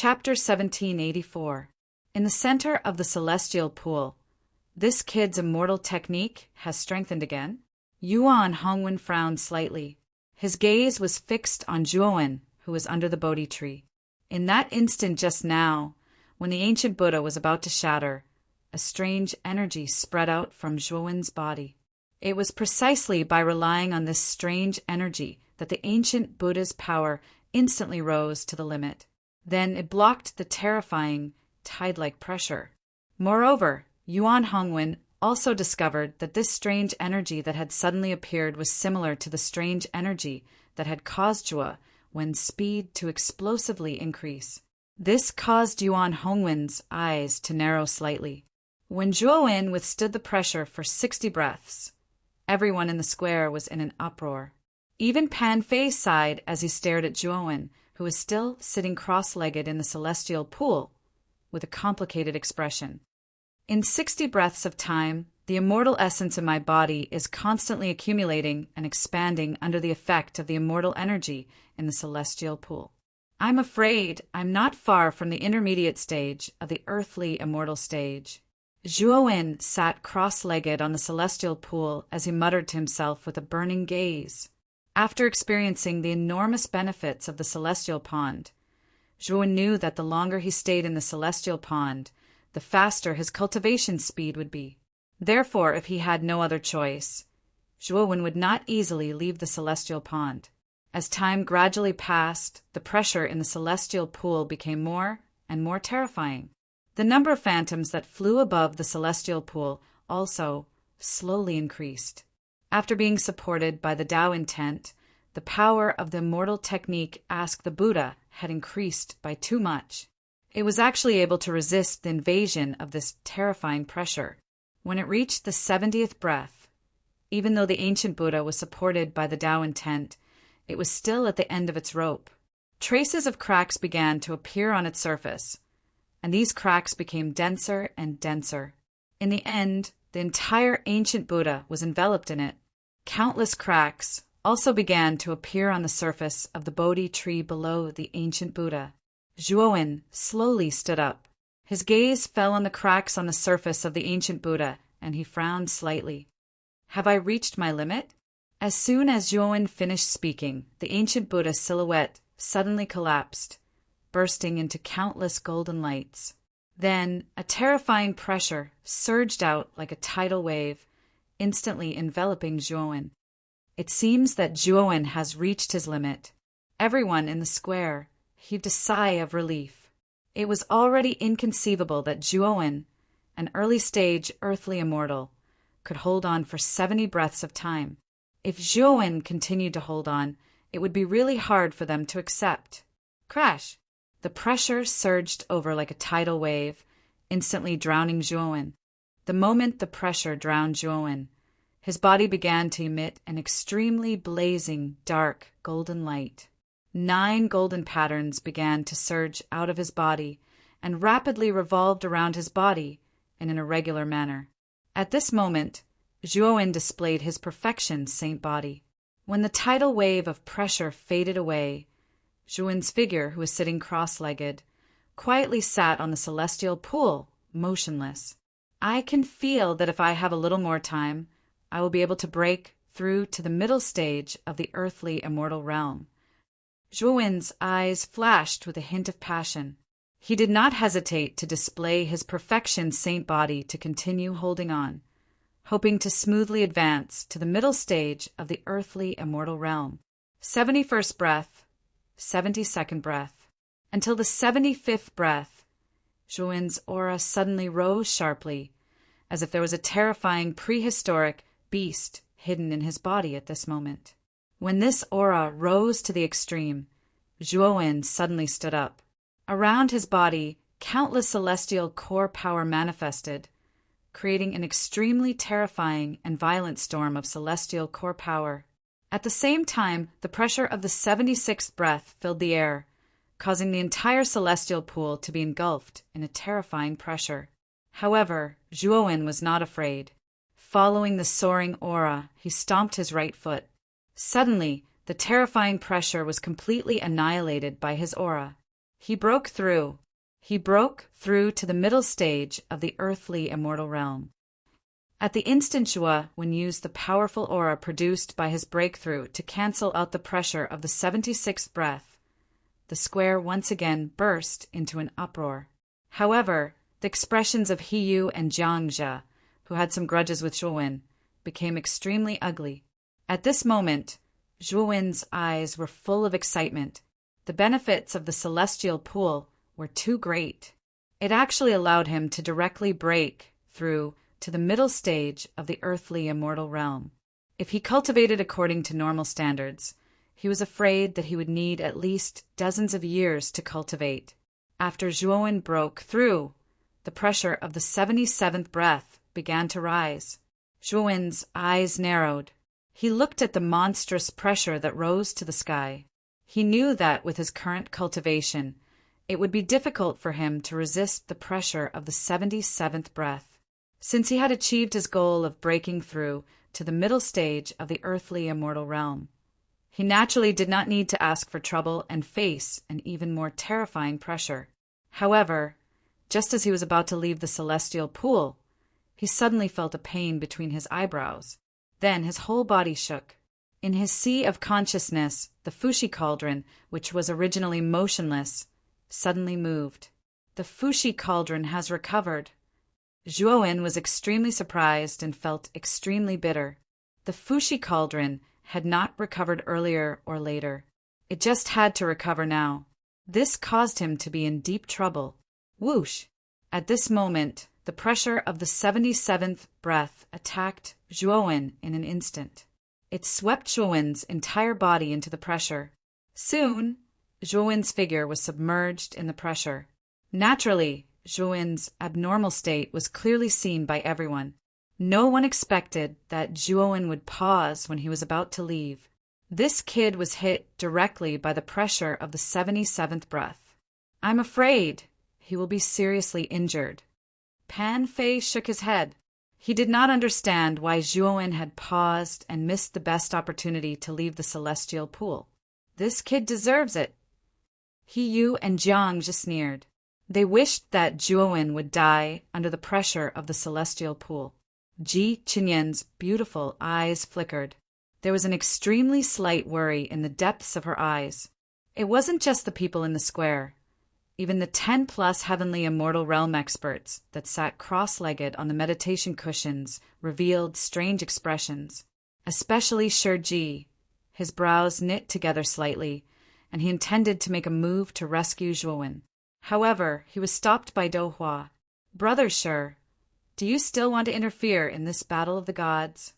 Chapter 1784. In the center of the celestial pool, this kid's immortal technique has strengthened again. Yuan Hongwen frowned slightly. His gaze was fixed on Zhuowen, who was under the Bodhi tree. In that instant just now, when the ancient Buddha was about to shatter, a strange energy spread out from Zhuowen's body. It was precisely by relying on this strange energy that the ancient Buddha's power instantly rose to the limit. Then it blocked the terrifying, tide-like pressure. Moreover, Yuan Hongwen also discovered that this strange energy that had suddenly appeared was similar to the strange energy that had caused Zhuowen's speed to explosively increase. This caused Yuan Hongwen's eyes to narrow slightly. When Zhuowen withstood the pressure for 60 breaths, everyone in the square was in an uproar. Even Pan Fei sighed as he stared at Zhuowen, who was still sitting cross-legged in the celestial pool, with a complicated expression. In 60 breaths of time, the immortal essence in my body is constantly accumulating and expanding under the effect of the immortal energy in the celestial pool. I'm afraid I'm not far from the intermediate stage of the earthly immortal stage. Zhuowen sat cross-legged on the celestial pool as he muttered to himself with a burning gaze. After experiencing the enormous benefits of the celestial pond, Zhuowen knew that the longer he stayed in the celestial pond, the faster his cultivation speed would be. Therefore, if he had no other choice, Zhuowen would not easily leave the celestial pond. As time gradually passed, the pressure in the celestial pool became more and more terrifying. The number of phantoms that flew above the celestial pool also slowly increased. After being supported by the Tao intent, the power of the immortal technique Ask the Buddha had increased by too much. It was actually able to resist the invasion of this terrifying pressure. When it reached the 70th breath, even though the ancient Buddha was supported by the Tao intent, it was still at the end of its rope. Traces of cracks began to appear on its surface, and these cracks became denser and denser. In the end, the entire ancient Buddha was enveloped in it. Countless cracks also began to appear on the surface of the Bodhi tree below the ancient Buddha. Zhuowen slowly stood up. His gaze fell on the cracks on the surface of the ancient Buddha, and he frowned slightly. Have I reached my limit? As soon as Zhuowen finished speaking, the ancient Buddha's silhouette suddenly collapsed, bursting into countless golden lights. Then a terrifying pressure surged out like a tidal wave, instantly enveloping Zhuowen. It seems that Zhuowen has reached his limit. Everyone in the square heaved a sigh of relief. It was already inconceivable that Zhuowen, an early-stage earthly immortal, could hold on for 70 breaths of time. If Zhuowen continued to hold on, it would be really hard for them to accept. Crash! The pressure surged over like a tidal wave, instantly drowning Zhuowen. The moment the pressure drowned Zhuowen, his body began to emit an extremely blazing, dark, golden light. 9 golden patterns began to surge out of his body and rapidly revolved around his body in an irregular manner. At this moment, Zhuowen displayed his perfection saint body. When the tidal wave of pressure faded away, Zhuowen's figure, who was sitting cross-legged, quietly sat on the celestial pool, motionless. I can feel that if I have a little more time, I will be able to break through to the middle stage of the earthly immortal realm. Zhuowen's eyes flashed with a hint of passion. He did not hesitate to display his perfection saint body to continue holding on, hoping to smoothly advance to the middle stage of the earthly immortal realm. 71st breath, 72nd breath. Until the 75th breath, Zhuowen's aura suddenly rose sharply, as if there was a terrifying prehistoric beast hidden in his body at this moment. When this aura rose to the extreme, Zhuowen suddenly stood up. Around his body, countless celestial core power manifested, creating an extremely terrifying and violent storm of celestial core power. At the same time, the pressure of the 76th breath filled the air, causing the entire celestial pool to be engulfed in a terrifying pressure. However, Zhuowen was not afraid. Following the soaring aura, he stomped his right foot. Suddenly, the terrifying pressure was completely annihilated by his aura. He broke through. He broke through to the middle stage of the earthly immortal realm. At the instant Zhuo-wen used the powerful aura produced by his breakthrough to cancel out the pressure of the 76th breath, the square once again burst into an uproar. However, the expressions of He and Jiang, who had some grudges with Zhuo-wen, became extremely ugly. At this moment, Zhuo-wen's eyes were full of excitement. The benefits of the celestial pool were too great. It actually allowed him to directly break through to the middle stage of the earthly immortal realm. If he cultivated according to normal standards, he was afraid that he would need at least dozens of years to cultivate. After Zhuo-wen broke through, the pressure of the 77th breath began to rise. Zhuo-wen's eyes narrowed. He looked at the monstrous pressure that rose to the sky. He knew that with his current cultivation, it would be difficult for him to resist the pressure of the 77th breath. Since he had achieved his goal of breaking through to the middle stage of the earthly immortal realm, he naturally did not need to ask for trouble and face an even more terrifying pressure. However, just as he was about to leave the celestial pool, he suddenly felt a pain between his eyebrows. Then his whole body shook. In his sea of consciousness, the Fushi cauldron, which was originally motionless, suddenly moved. The Fushi cauldron has recovered. Zhuo-wen was extremely surprised and felt extremely bitter. The Fushi cauldron had not recovered earlier or later. It just had to recover now. This caused him to be in deep trouble. Whoosh! At this moment, the pressure of the 77th breath attacked Zhuo-wen in an instant. It swept Zhuo-wen's entire body into the pressure. Soon, Zhuo-wen's figure was submerged in the pressure. Naturally, Zhuo-wen's abnormal state was clearly seen by everyone. No one expected that Zhuo-wen would pause when he was about to leave. This kid was hit directly by the pressure of the 77th breath. I'm afraid he will be seriously injured. Pan Fei shook his head. He did not understand why Zhuo-wen had paused and missed the best opportunity to leave the celestial pool. This kid deserves it. He and Jiang just sneered. They wished that Zhuo-wen would die under the pressure of the celestial pool. Ji Qinyan's beautiful eyes flickered. There was an extremely slight worry in the depths of her eyes. It wasn't just the people in the square. Even the 10+ heavenly immortal realm experts that sat cross-legged on the meditation cushions revealed strange expressions. Especially Shiji. His brows knit together slightly, and he intended to make a move to rescue Zhuo-wen. However, he was stopped by Douhua. Brother Shi, do you still want to interfere in this battle of the gods?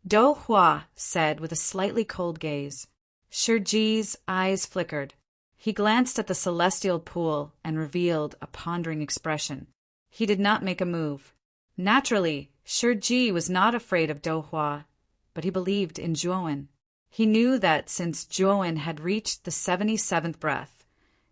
Douhua said with a slightly cold gaze. Shiji's eyes flickered. He glanced at the celestial pool and revealed a pondering expression. He did not make a move. Naturally, Shiji was not afraid of Douhua, but he believed in Zhuo-wen. He knew that since Zhuo-wen had reached the 77th breath,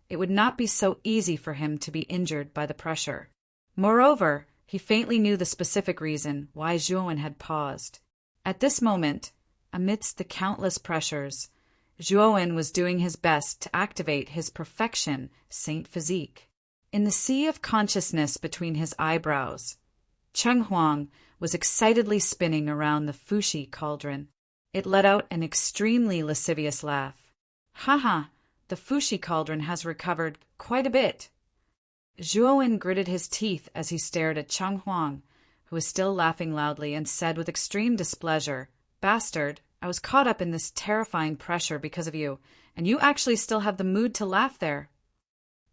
it would not be so easy for him to be injured by the pressure. Moreover, he faintly knew the specific reason why Zhuo-wen had paused. At this moment, amidst the countless pressures, Zhuo-wen was doing his best to activate his perfection saint physique. In the sea of consciousness between his eyebrows, Cheng Huang was excitedly spinning around the Fushi cauldron. It let out an extremely lascivious laugh. Haha, the Fushi cauldron has recovered quite a bit. Zhuo-wen gritted his teeth as he stared at Cheng Huang, who was still laughing loudly, and said with extreme displeasure, Bastard, I was caught up in this terrifying pressure because of you, and you actually still have the mood to laugh there.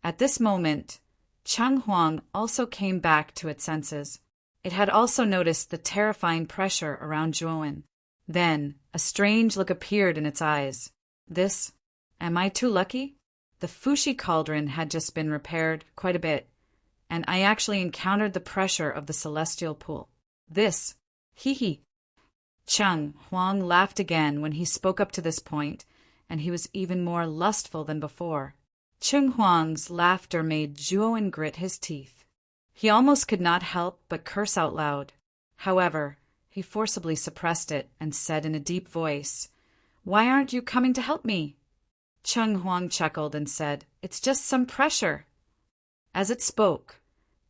At this moment, Cheng Huang also came back to its senses. It had also noticed the terrifying pressure around Zhuo-wen. Then, a strange look appeared in its eyes. Am I too lucky? The Fushi cauldron had just been repaired quite a bit, and I actually encountered the pressure of the celestial pool. Hee. Cheng Huang laughed again when he spoke up to this point, and he was even more lustful than before. Cheng Huang's laughter made Zhuo-wen grit his teeth. He almost could not help but curse out loud. However, he forcibly suppressed it and said in a deep voice, Why aren't you coming to help me? Cheng Huang chuckled and said, It's just some pressure." As it spoke,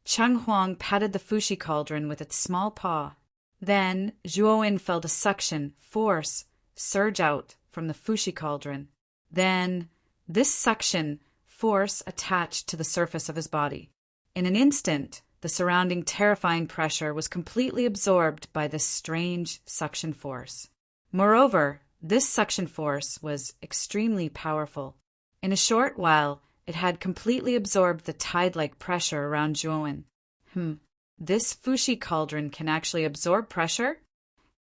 Cheng Huang patted the Fushi cauldron with its small paw. Then Zhuowen felt a suction force surge out from the Fushi cauldron. Then this suction force attached to the surface of his body. In an instant, the surrounding terrifying pressure was completely absorbed by this strange suction force. Moreover, this suction force was extremely powerful. In a short while, it had completely absorbed the tide-like pressure around Zhuowen. This Fushi cauldron can actually absorb pressure?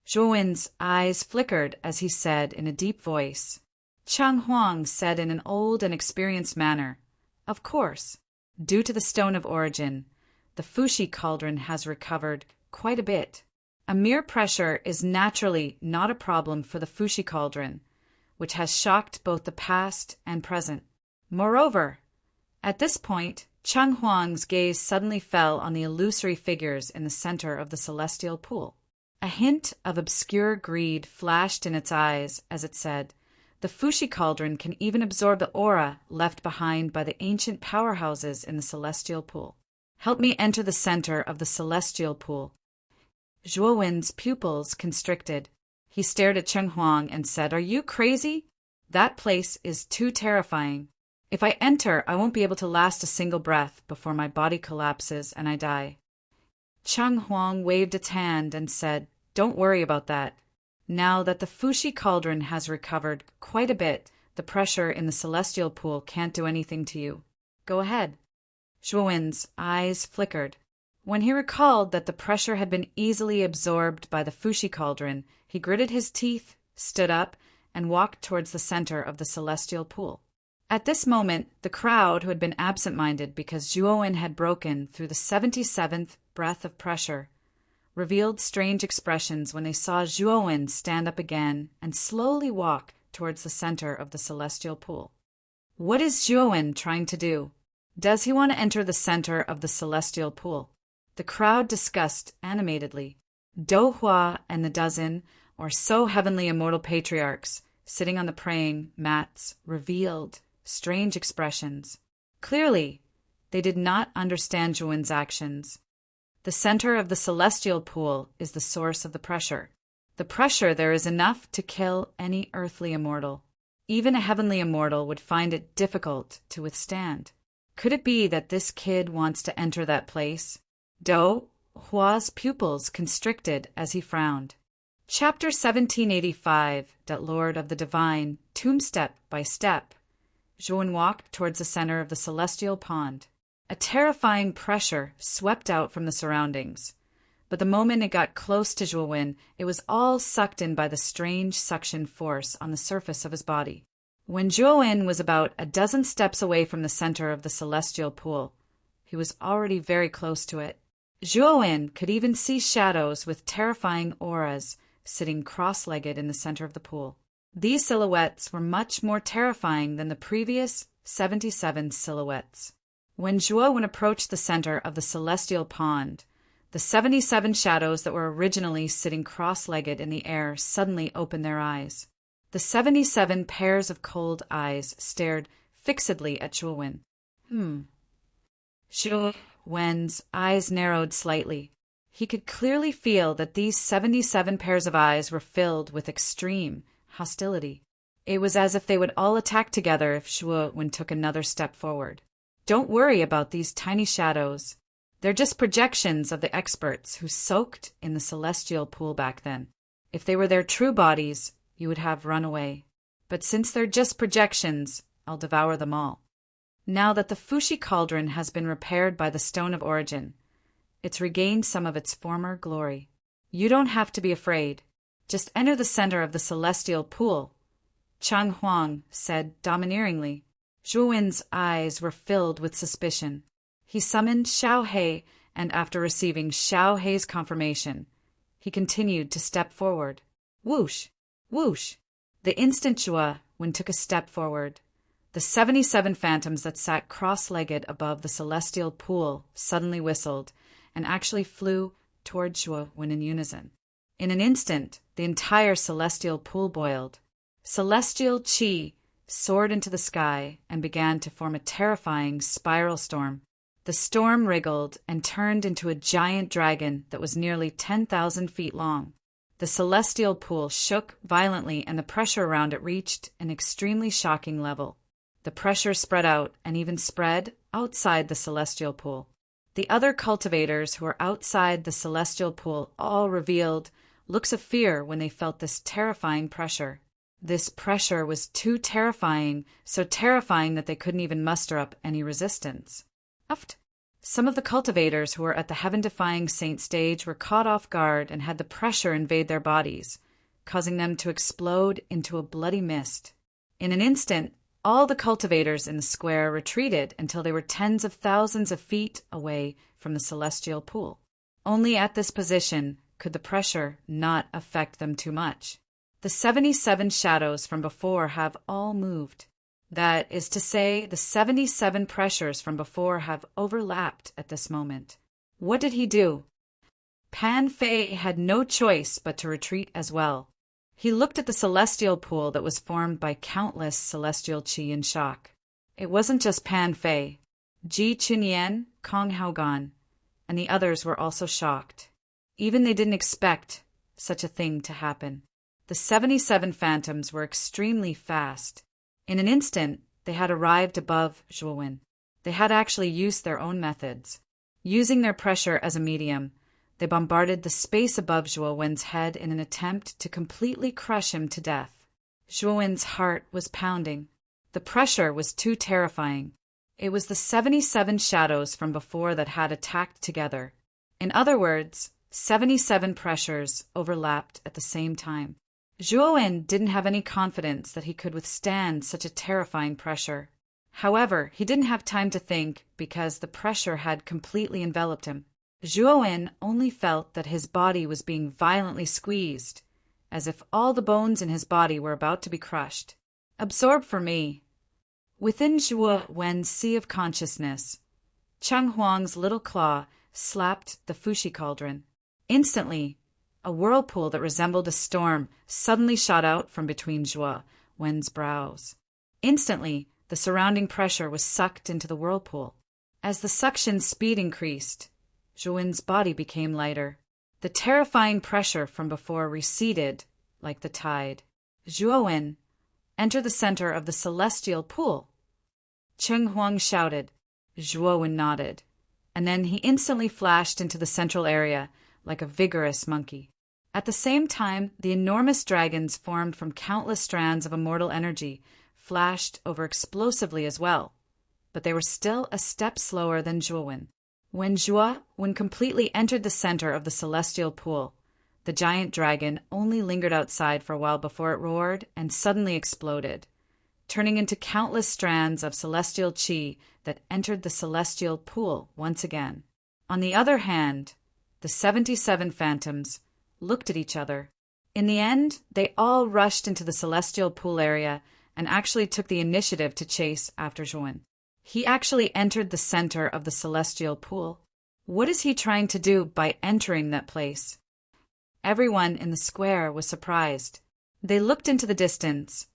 Zhuowen's eyes flickered as he said in a deep voice. Cheng Huang said in an old and experienced manner, "Of course, due to the stone of origin, the Fushi cauldron has recovered quite a bit. A mere pressure is naturally not a problem for the Fushi cauldron, which has shocked both the past and present. Moreover," at this point, Cheng Huang's gaze suddenly fell on the illusory figures in the center of the celestial pool. A hint of obscure greed flashed in its eyes as it said, "The Fushi cauldron can even absorb the aura left behind by the ancient powerhouses in the celestial pool. Help me enter the center of the celestial pool." Zhuowen's pupils constricted. He stared at Cheng Huang and said, "Are you crazy? That place is too terrifying. If I enter, I won't be able to last a single breath before my body collapses and I die." Cheng Huang waved its hand and said, "Don't worry about that. Now that the Fushi cauldron has recovered quite a bit, the pressure in the celestial pool can't do anything to you. Go ahead." Zhuowen's eyes flickered. When he recalled that the pressure had been easily absorbed by the Fushi cauldron, he gritted his teeth, stood up, and walked towards the center of the celestial pool. At this moment, the crowd, who had been absent-minded because Zhuowen had broken through the 77th breath of pressure, revealed strange expressions when they saw Zhuowen stand up again and slowly walk towards the center of the celestial pool. What is Zhuowen trying to do? Does he want to enter the center of the celestial pool? The crowd discussed animatedly. Do Hua and the dozen, or so heavenly immortal patriarchs, sitting on the praying mats, revealed strange expressions. Clearly, they did not understand Zhuowen's actions. The center of the celestial pool is the source of the pressure. The pressure there is enough to kill any earthly immortal. Even a heavenly immortal would find it difficult to withstand. Could it be that this kid wants to enter that place? Do Hua's pupils constricted as he frowned. Chapter 1785, that Lord of the Divine, tomb step by step. Zhuowen walked towards the center of the celestial pond. A terrifying pressure swept out from the surroundings. But the moment it got close to Zhuowen, it was all sucked in by the strange suction force on the surface of his body. When Zhuowen was about a dozen steps away from the center of the celestial pool, he was already very close to it. Zhuowen could even see shadows with terrifying auras sitting cross-legged in the center of the pool. These silhouettes were much more terrifying than the previous 77 silhouettes. When Zhuowen approached the center of the celestial pond, the 77 shadows that were originally sitting cross-legged in the air suddenly opened their eyes. The 77 pairs of cold eyes stared fixedly at Zhuowen. Zhuowen's eyes narrowed slightly. He could clearly feel that these 77 pairs of eyes were filled with extreme hostility. It was as if they would all attack together if Zhuowen took another step forward. Don't worry about these tiny shadows. They're just projections of the experts who soaked in the celestial pool back then. If they were their true bodies, you would have run away. But since they're just projections, I'll devour them all. Now that the Fushi cauldron has been repaired by the stone of origin, it's regained some of its former glory. You don't have to be afraid. Just enter the center of the celestial pool, Cheng Huang said domineeringly. Zhuowen's eyes were filled with suspicion. He summoned Xiao He, and after receiving Xiao He's confirmation, he continued to step forward. Whoosh! Whoosh! The instant Zhuowen took a step forward, the 77 phantoms that sat cross-legged above the celestial pool suddenly whistled and actually flew toward Zhuowen in unison. In an instant, the entire celestial pool boiled. Celestial qi soared into the sky and began to form a terrifying spiral storm. The storm wriggled and turned into a giant dragon that was nearly 10,000 feet long. The celestial pool shook violently and the pressure around it reached an extremely shocking level. The pressure spread out and even spread outside the celestial pool. The other cultivators who were outside the celestial pool all revealed looks of fear when they felt this terrifying pressure. This pressure was too terrifying, so terrifying that they couldn't even muster up any resistance. Some of the cultivators who were at the heaven-defying saint stage were caught off guard and had the pressure invade their bodies, causing them to explode into a bloody mist. In an instant, all the cultivators in the square retreated until they were tens of thousands of feet away from the celestial pool. Only at this position could the pressure not affect them too much. The 77 shadows from before have all moved. That is to say, the 77 pressures from before have overlapped at this moment. What did he do? Pan Fei had no choice but to retreat as well. He looked at the celestial pool that was formed by countless celestial qi in shock. It wasn't just Pan Fei. Ji Chunyan, Kong Haogan, and the others were also shocked. Even they didn't expect such a thing to happen. The 77 phantoms were extremely fast. In an instant, they had arrived above Zhuowen. They had actually used their own methods. Using their pressure as a medium, they bombarded the space above Zhuowen's head in an attempt to completely crush him to death. Zhuowen's heart was pounding. The pressure was too terrifying. It was the 77 shadows from before that had attacked together. In other words, 77 pressures overlapped at the same time. Zhuowen didn't have any confidence that he could withstand such a terrifying pressure. However, he didn't have time to think because the pressure had completely enveloped him. Zhuowen only felt that his body was being violently squeezed, as if all the bones in his body were about to be crushed. Absorb for me. Within Zhuowen's sea of consciousness, Cheng Huang's little claw slapped the Fushi cauldron. Instantly, a whirlpool that resembled a storm suddenly shot out from between Zhuowen's brows. Instantly, the surrounding pressure was sucked into the whirlpool. As the suction speed increased, Zhuowen's body became lighter. The terrifying pressure from before receded like the tide. Zhuowen, enter the center of the celestial pool. Cheng Huang shouted. Zhuowen nodded, and then he instantly flashed into the central area like a vigorous monkey. At the same time, the enormous dragons formed from countless strands of immortal energy flashed over explosively as well, but they were still a step slower than Zhuowen. When Zhuowen completely entered the center of the celestial pool, the giant dragon only lingered outside for a while before it roared and suddenly exploded, turning into countless strands of celestial qi that entered the celestial pool once again. On the other hand, the 77 phantoms looked at each other. In the end, they all rushed into the celestial pool area and actually took the initiative to chase after Zhuowen. He actually entered the center of the celestial pool. What is he trying to do by entering that place? Everyone in the square was surprised. They looked into the distance,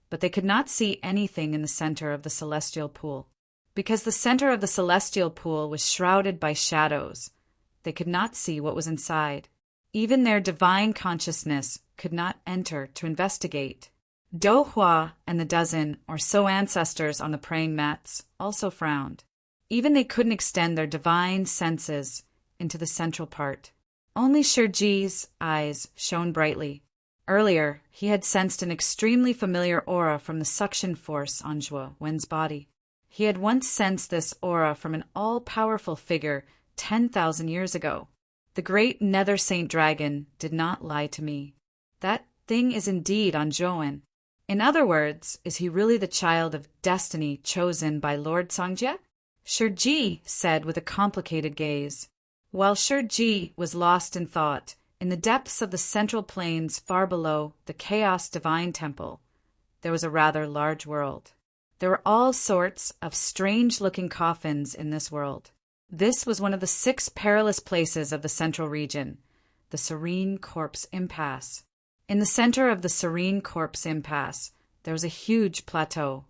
but they could not see anything in the center of the celestial pool. Because the center of the celestial pool was shrouded by shadows, they could not see what was inside. Even their divine consciousness could not enter to investigate. Do Hua and the dozen or so ancestors on the praying mats also frowned. Even they couldn't extend their divine senses into the central part. Only Shirji's eyes shone brightly. Earlier, he had sensed an extremely familiar aura from the suction force on Zhuowen's body. He had once sensed this aura from an all-powerful figure 10,000 years ago. The great Nether Saint Dragon did not lie to me. That thing is indeed on Zhuowen. In other words, is he really the child of destiny chosen by Lord Songjie? Shirji said with a complicated gaze. While Shirji was lost in thought, in the depths of the central plains far below the Chaos Divine Temple, there was a rather large world. There were all sorts of strange-looking coffins in this world. This was one of the 6 perilous places of the central region, the Serene Corpse Impasse. In the center of the Serene Corpse Impasse, there was a huge plateau.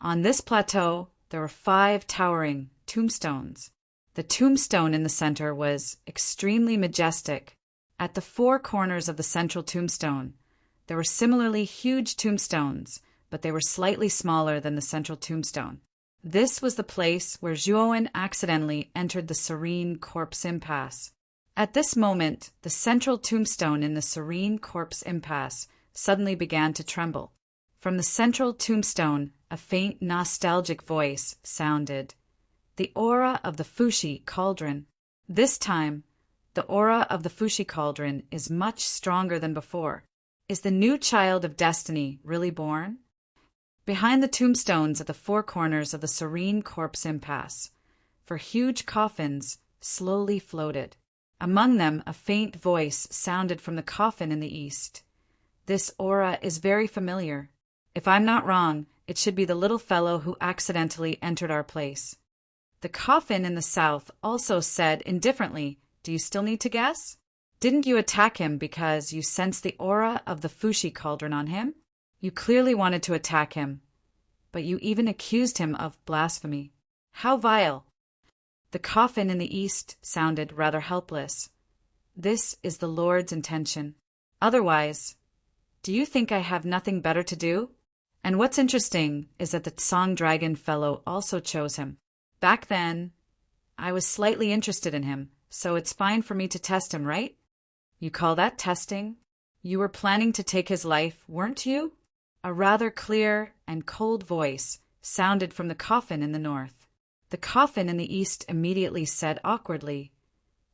On this plateau, there were 5 towering tombstones. The tombstone in the center was extremely majestic. At the 4 corners of the central tombstone, there were similarly huge tombstones, but they were slightly smaller than the central tombstone. This was the place where Zhuowen accidentally entered the Serene Corpse Impasse. At this moment, the central tombstone in the Serene Corpse Impasse suddenly began to tremble. From the central tombstone, a faint nostalgic voice sounded. The aura of the Fushi cauldron. This time, the aura of the Fushi cauldron is much stronger than before. Is the new child of destiny really born? Behind the tombstones at the 4 corners of the Serene Corpse Impasse, for huge coffins slowly floated. Among them, a faint voice sounded from the coffin in the east. This aura is very familiar. If I'm not wrong, it should be the little fellow who accidentally entered our place. The coffin in the south also said indifferently, do you still need to guess? Didn't you attack him because you sensed the aura of the Fushi cauldron on him? You clearly wanted to attack him, but you even accused him of blasphemy. How vile! The coffin in the east sounded rather helpless. This is the Lord's intention. Otherwise, do you think I have nothing better to do? And what's interesting is that the Song Dragon fellow also chose him. Back then, I was slightly interested in him, so it's fine for me to test him, right? You call that testing? You were planning to take his life, weren't you? A rather clear and cold voice sounded from the coffin in the north. The coffin in the east immediately said awkwardly,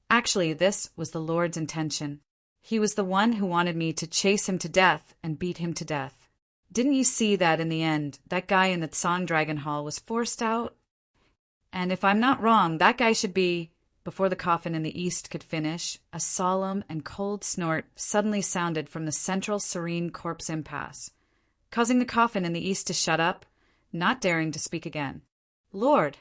actually, this was the Lord's intention. He was the one who wanted me to chase him to death and beat him to death. Didn't you see that in the end, that guy in the Song Dragon Hall was forced out? And if I'm not wrong, that guy should be... Before the coffin in the east could finish, a solemn and cold snort suddenly sounded from the central Serene Corpse Impasse, causing the coffin in the east to shut up, not daring to speak again. Lord!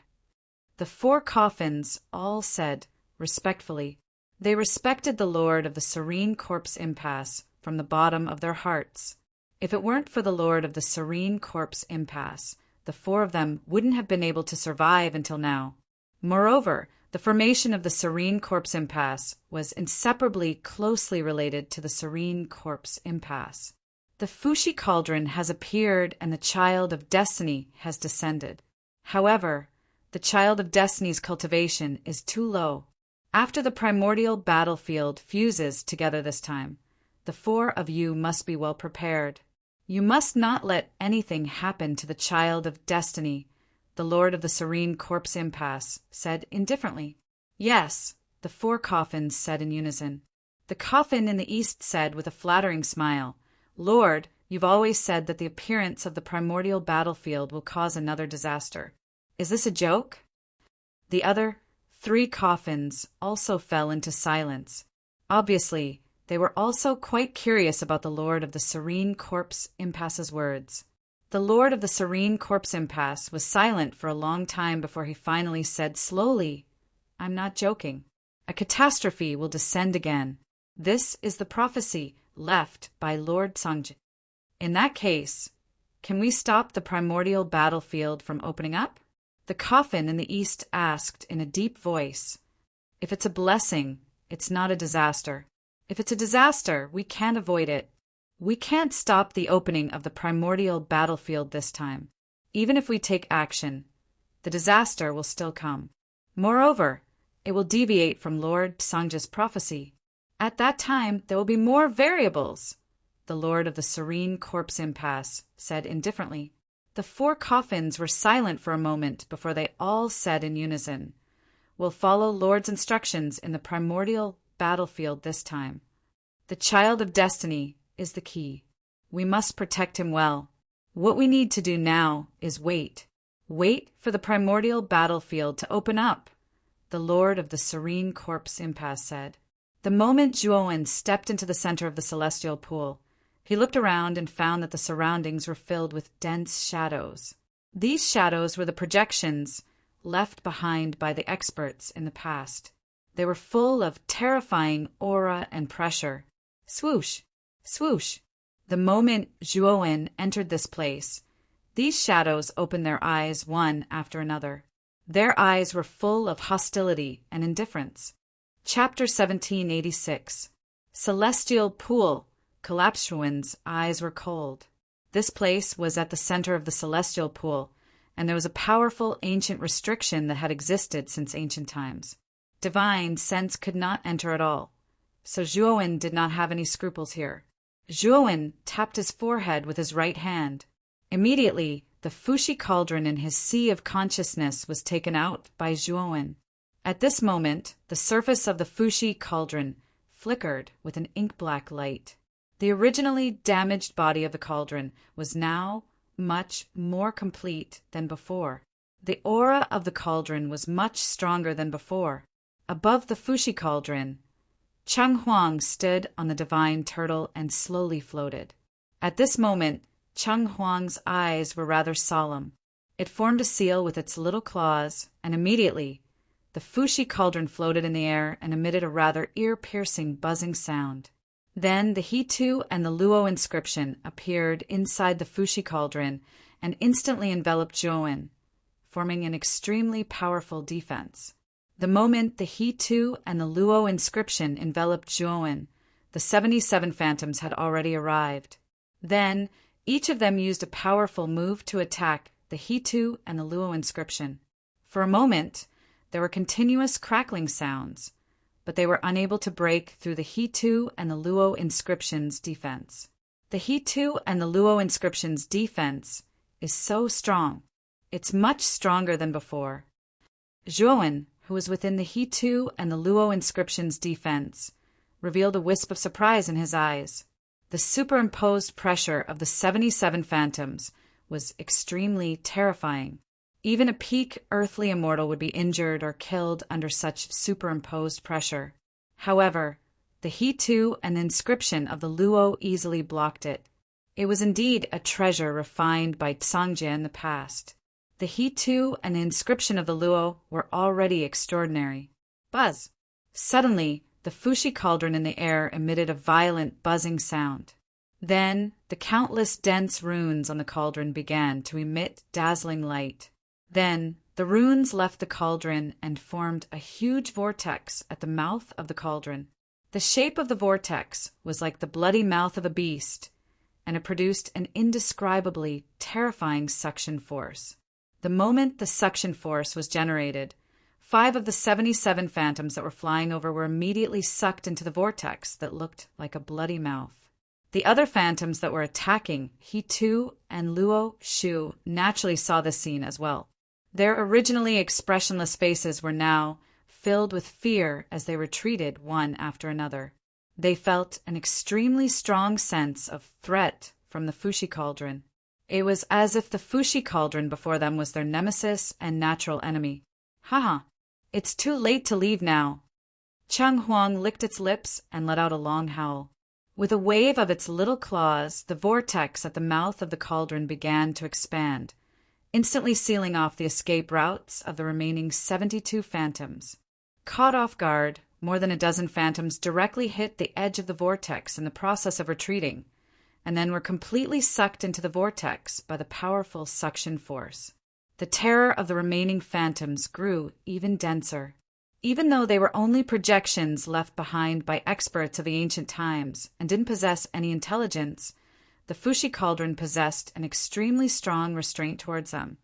The 4 coffins all said, respectfully. They respected the Lord of the Serene Corpse Impasse from the bottom of their hearts. If it weren't for the Lord of the Serene Corpse Impasse, the 4 of them wouldn't have been able to survive until now. Moreover, the formation of the Serene Corpse Impasse was inseparably closely related to the Serene Corpse Impasse. The Fushi cauldron has appeared and the child of destiny has descended. However, the child of destiny's cultivation is too low. After the primordial battlefield fuses together this time, the 4 of you must be well prepared. You must not let anything happen to the child of destiny, the Lord of the Serene Corpse Impasse said indifferently. Yes, the 4 coffins said in unison. The coffin in the east said with a flattering smile, Lord, you've always said that the appearance of the primordial battlefield will cause another disaster. Is this a joke? The other 3 coffins also fell into silence. Obviously, they were also quite curious about the Lord of the Serene Corpse Impasse's words. The Lord of the Serene Corpse Impasse was silent for a long time before he finally said slowly, I'm not joking. A catastrophe will descend again. This is the prophecy left by Lord Songjin. In that case, can we stop the primordial battlefield from opening up? The coffin in the east asked in a deep voice. If it's a blessing, it's not a disaster. If it's a disaster, we can't avoid it. We can't stop the opening of the primordial battlefield this time. Even if we take action, the disaster will still come. Moreover, it will deviate from Lord Songjin's prophecy. At that time, there will be more variables, the Lord of the Serene Corpse Impasse said indifferently. The 4 coffins were silent for a moment before they all said in unison, We'll follow Lord's instructions in the primordial battlefield this time. The child of destiny is the key. We must protect him well. What we need to do now is wait. Wait for the primordial battlefield to open up, the Lord of the Serene Corpse Impasse said. The moment Zhuowen stepped into the center of the celestial pool, he looked around and found that the surroundings were filled with dense shadows. These shadows were the projections left behind by the experts in the past. They were full of terrifying aura and pressure. Swoosh, swoosh. The moment Zhuowen entered this place, these shadows opened their eyes one after another. Their eyes were full of hostility and indifference. Chapter 1786. Celestial Pool. Kalapshuan's eyes were cold. This place was at the center of the celestial pool, and there was a powerful ancient restriction that had existed since ancient times. Divine sense could not enter at all, so Zhuowen did not have any scruples here. Zhuowen tapped his forehead with his right hand. Immediately, the Fushi cauldron in his sea of consciousness was taken out by Zhuowen. At this moment, the surface of the Fushi cauldron flickered with an ink-black light. The originally damaged body of the cauldron was now much more complete than before. The aura of the cauldron was much stronger than before. Above the Fushi cauldron, Cheng Huang stood on the divine turtle and slowly floated. At this moment, Cheng Huang's eyes were rather solemn. It formed a seal with its little claws, and immediately the Fushi cauldron floated in the air and emitted a rather ear-piercing buzzing sound. Then the He-Tu and the Luo inscription appeared inside the Fushi cauldron and instantly enveloped Zhuowen, forming an extremely powerful defense. The moment the He-Tu and the Luo inscription enveloped Zhuowen, the 77 phantoms had already arrived. Then, each of them used a powerful move to attack the He-Tu and the Luo inscription. For a moment, there were continuous crackling sounds, but they were unable to break through the He-Tu and the Luo inscription's defense. The He-Tu and the Luo inscription's defense is so strong. It's much stronger than before. Zhuowen, who was within the He-Tu and the Luo inscription's defense, revealed a wisp of surprise in his eyes. The superimposed pressure of the 77 phantoms was extremely terrifying. Even a peak earthly immortal would be injured or killed under such superimposed pressure. However, the He-Tu and the inscription of the Luo easily blocked it. It was indeed a treasure refined by Sangye in the past. The He-Tu and the inscription of the Luo were already extraordinary. Buzz! Suddenly, the Fushi cauldron in the air emitted a violent buzzing sound. Then, the countless dense runes on the cauldron began to emit dazzling light. Then, the runes left the cauldron and formed a huge vortex at the mouth of the cauldron. The shape of the vortex was like the bloody mouth of a beast, and it produced an indescribably terrifying suction force. The moment the suction force was generated, 5 of the 77 phantoms that were flying over were immediately sucked into the vortex that looked like a bloody mouth. The other phantoms that were attacking He-Tu and Luo Shu naturally saw this scene as well. Their originally expressionless faces were now filled with fear as they retreated one after another. They felt an extremely strong sense of threat from the Fushi cauldron. It was as if the Fushi cauldron before them was their nemesis and natural enemy. Haha, it's too late to leave now. Cheng Huang licked its lips and let out a long howl. With a wave of its little claws, the vortex at the mouth of the cauldron began to expand, instantly sealing off the escape routes of the remaining 72 phantoms. Caught off guard, more than a dozen phantoms directly hit the edge of the vortex in the process of retreating, and then were completely sucked into the vortex by the powerful suction force. The terror of the remaining phantoms grew even denser. Even though they were only projections left behind by experts of the ancient times and didn't possess any intelligence, the Fushi cauldron possessed an extremely strong restraint towards them,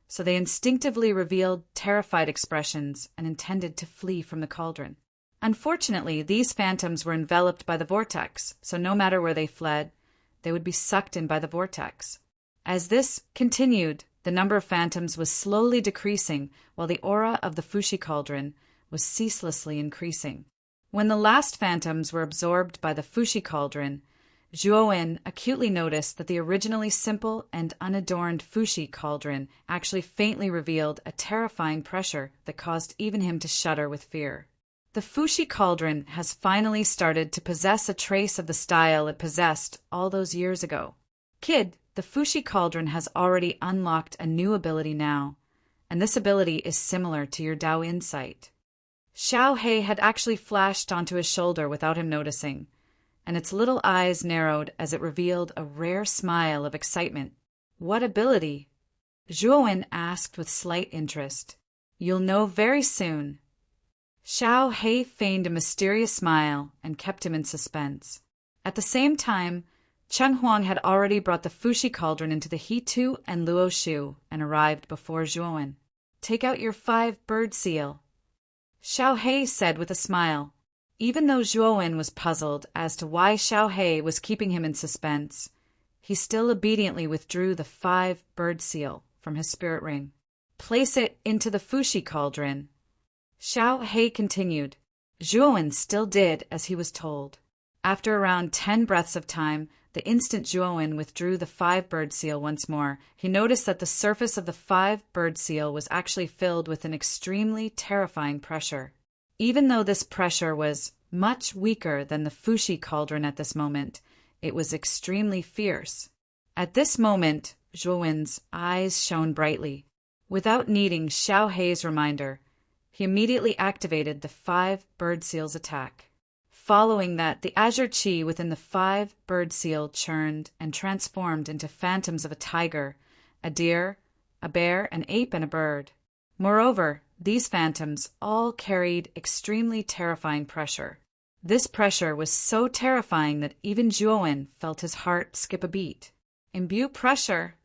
so they instinctively revealed terrified expressions and intended to flee from the cauldron. Unfortunately, these phantoms were enveloped by the vortex, so no matter where they fled, they would be sucked in by the vortex. As this continued, the number of phantoms was slowly decreasing while the aura of the Fushi cauldron was ceaselessly increasing. When the last phantoms were absorbed by the Fushi cauldron, Zhuowen acutely noticed that the originally simple and unadorned Fushi cauldron actually faintly revealed a terrifying pressure that caused even him to shudder with fear. The Fushi cauldron has finally started to possess a trace of the style it possessed all those years ago. Kid, the Fushi cauldron has already unlocked a new ability now, and this ability is similar to your Dao insight. Xiao He had actually flashed onto his shoulder without him noticing, and its little eyes narrowed as it revealed a rare smile of excitement. "What ability?" Zhuowen asked with slight interest. "You'll know very soon." Xiao Hei feigned a mysterious smile and kept him in suspense. At the same time, Cheng Huang had already brought the Fushi cauldron into the He-Tu and Luo Shu and arrived before Zhuowen. "Take out your 5-bird seal," Xiao Hei said with a smile. Even though Zhuowen was puzzled as to why Xiao Hei was keeping him in suspense, he still obediently withdrew the 5-bird seal from his spirit ring. "Place it into the Fushi cauldron," Xiao Hei continued. Zhuowen still did as he was told. After around 10 breaths of time, the instant Zhuowen withdrew the 5-bird seal once more, he noticed that the surface of the 5-bird seal was actually filled with an extremely terrifying pressure. Even though this pressure was much weaker than the Fushi cauldron at this moment, it was extremely fierce. At this moment, Zhuowen's eyes shone brightly. Without needing Xiao Hei's reminder, he immediately activated the 5-bird seal's attack. Following that, the azure qi within the 5-bird seal churned and transformed into phantoms of a tiger, a deer, a bear, an ape, and a bird. Moreover, these phantoms all carried extremely terrifying pressure. This pressure was so terrifying that even Zhuowen felt his heart skip a beat. "Imbue pressure?"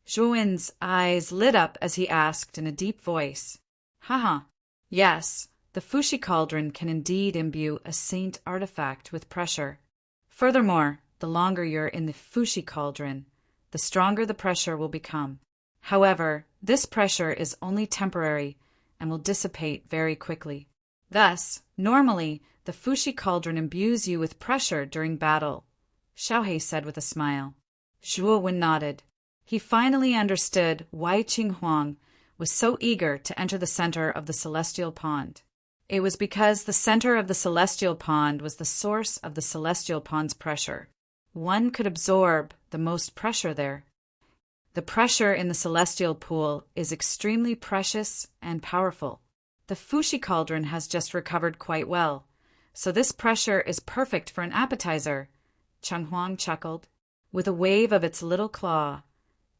Zhuowen's eyes lit up as he asked in a deep voice. "Haha, yes, the Fushi cauldron can indeed imbue a saint artifact with pressure. Furthermore, the longer you're in the Fushi cauldron, the stronger the pressure will become. However, this pressure is only temporary and will dissipate very quickly. Thus, normally, the Fushi cauldron imbues you with pressure during battle," Xiao Hei said with a smile. Zhuowen nodded. He finally understood why Qing Huang was so eager to enter the center of the celestial pond. It was because the center of the celestial pond was the source of the celestial pond's pressure. One could absorb the most pressure there. The pressure in the celestial pool is extremely precious and powerful. The Fushi cauldron has just recovered quite well, so this pressure is perfect for an appetizer, Cheng Huang chuckled. With a wave of its little claw,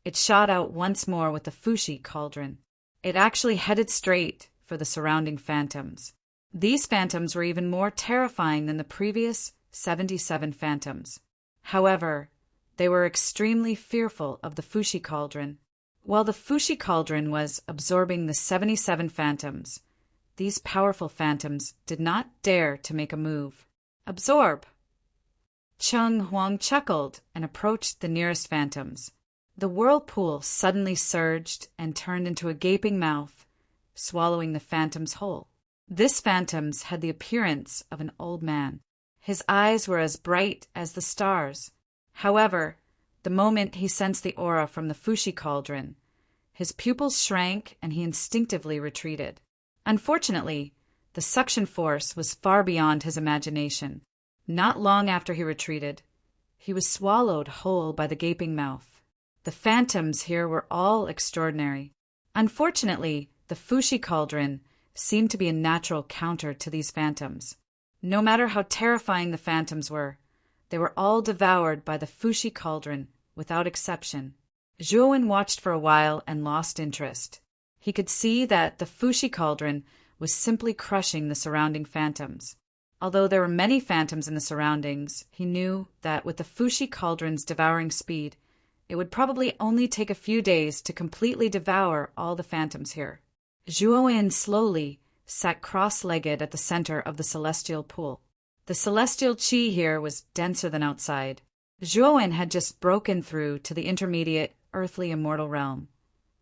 it shot out once more with the Fushi cauldron. It actually headed straight for the surrounding phantoms. These phantoms were even more terrifying than the previous 77 phantoms. However, they were extremely fearful of the Fushi cauldron. While the Fushi cauldron was absorbing the 77 phantoms, these powerful phantoms did not dare to make a move. "Absorb!" Cheng Huang chuckled and approached the nearest phantoms. The whirlpool suddenly surged and turned into a gaping mouth, swallowing the phantoms whole. This phantoms had the appearance of an old man. His eyes were as bright as the stars. However, the moment he sensed the aura from the Fushi cauldron, his pupils shrank and he instinctively retreated. Unfortunately, the suction force was far beyond his imagination. Not long after he retreated, he was swallowed whole by the gaping mouth. The phantoms here were all extraordinary. Unfortunately, the Fushi cauldron seemed to be a natural counter to these phantoms. No matter how terrifying the phantoms were, they were all devoured by the Fushi cauldron without exception. Zhuowen watched for a while and lost interest. He could see that the Fushi cauldron was simply crushing the surrounding phantoms. Although there were many phantoms in the surroundings, he knew that with the Fushi cauldron's devouring speed, it would probably only take a few days to completely devour all the phantoms here. Zhuowen slowly sat cross-legged at the center of the celestial pool. The celestial qi here was denser than outside. Zhuowen had just broken through to the intermediate earthly immortal realm,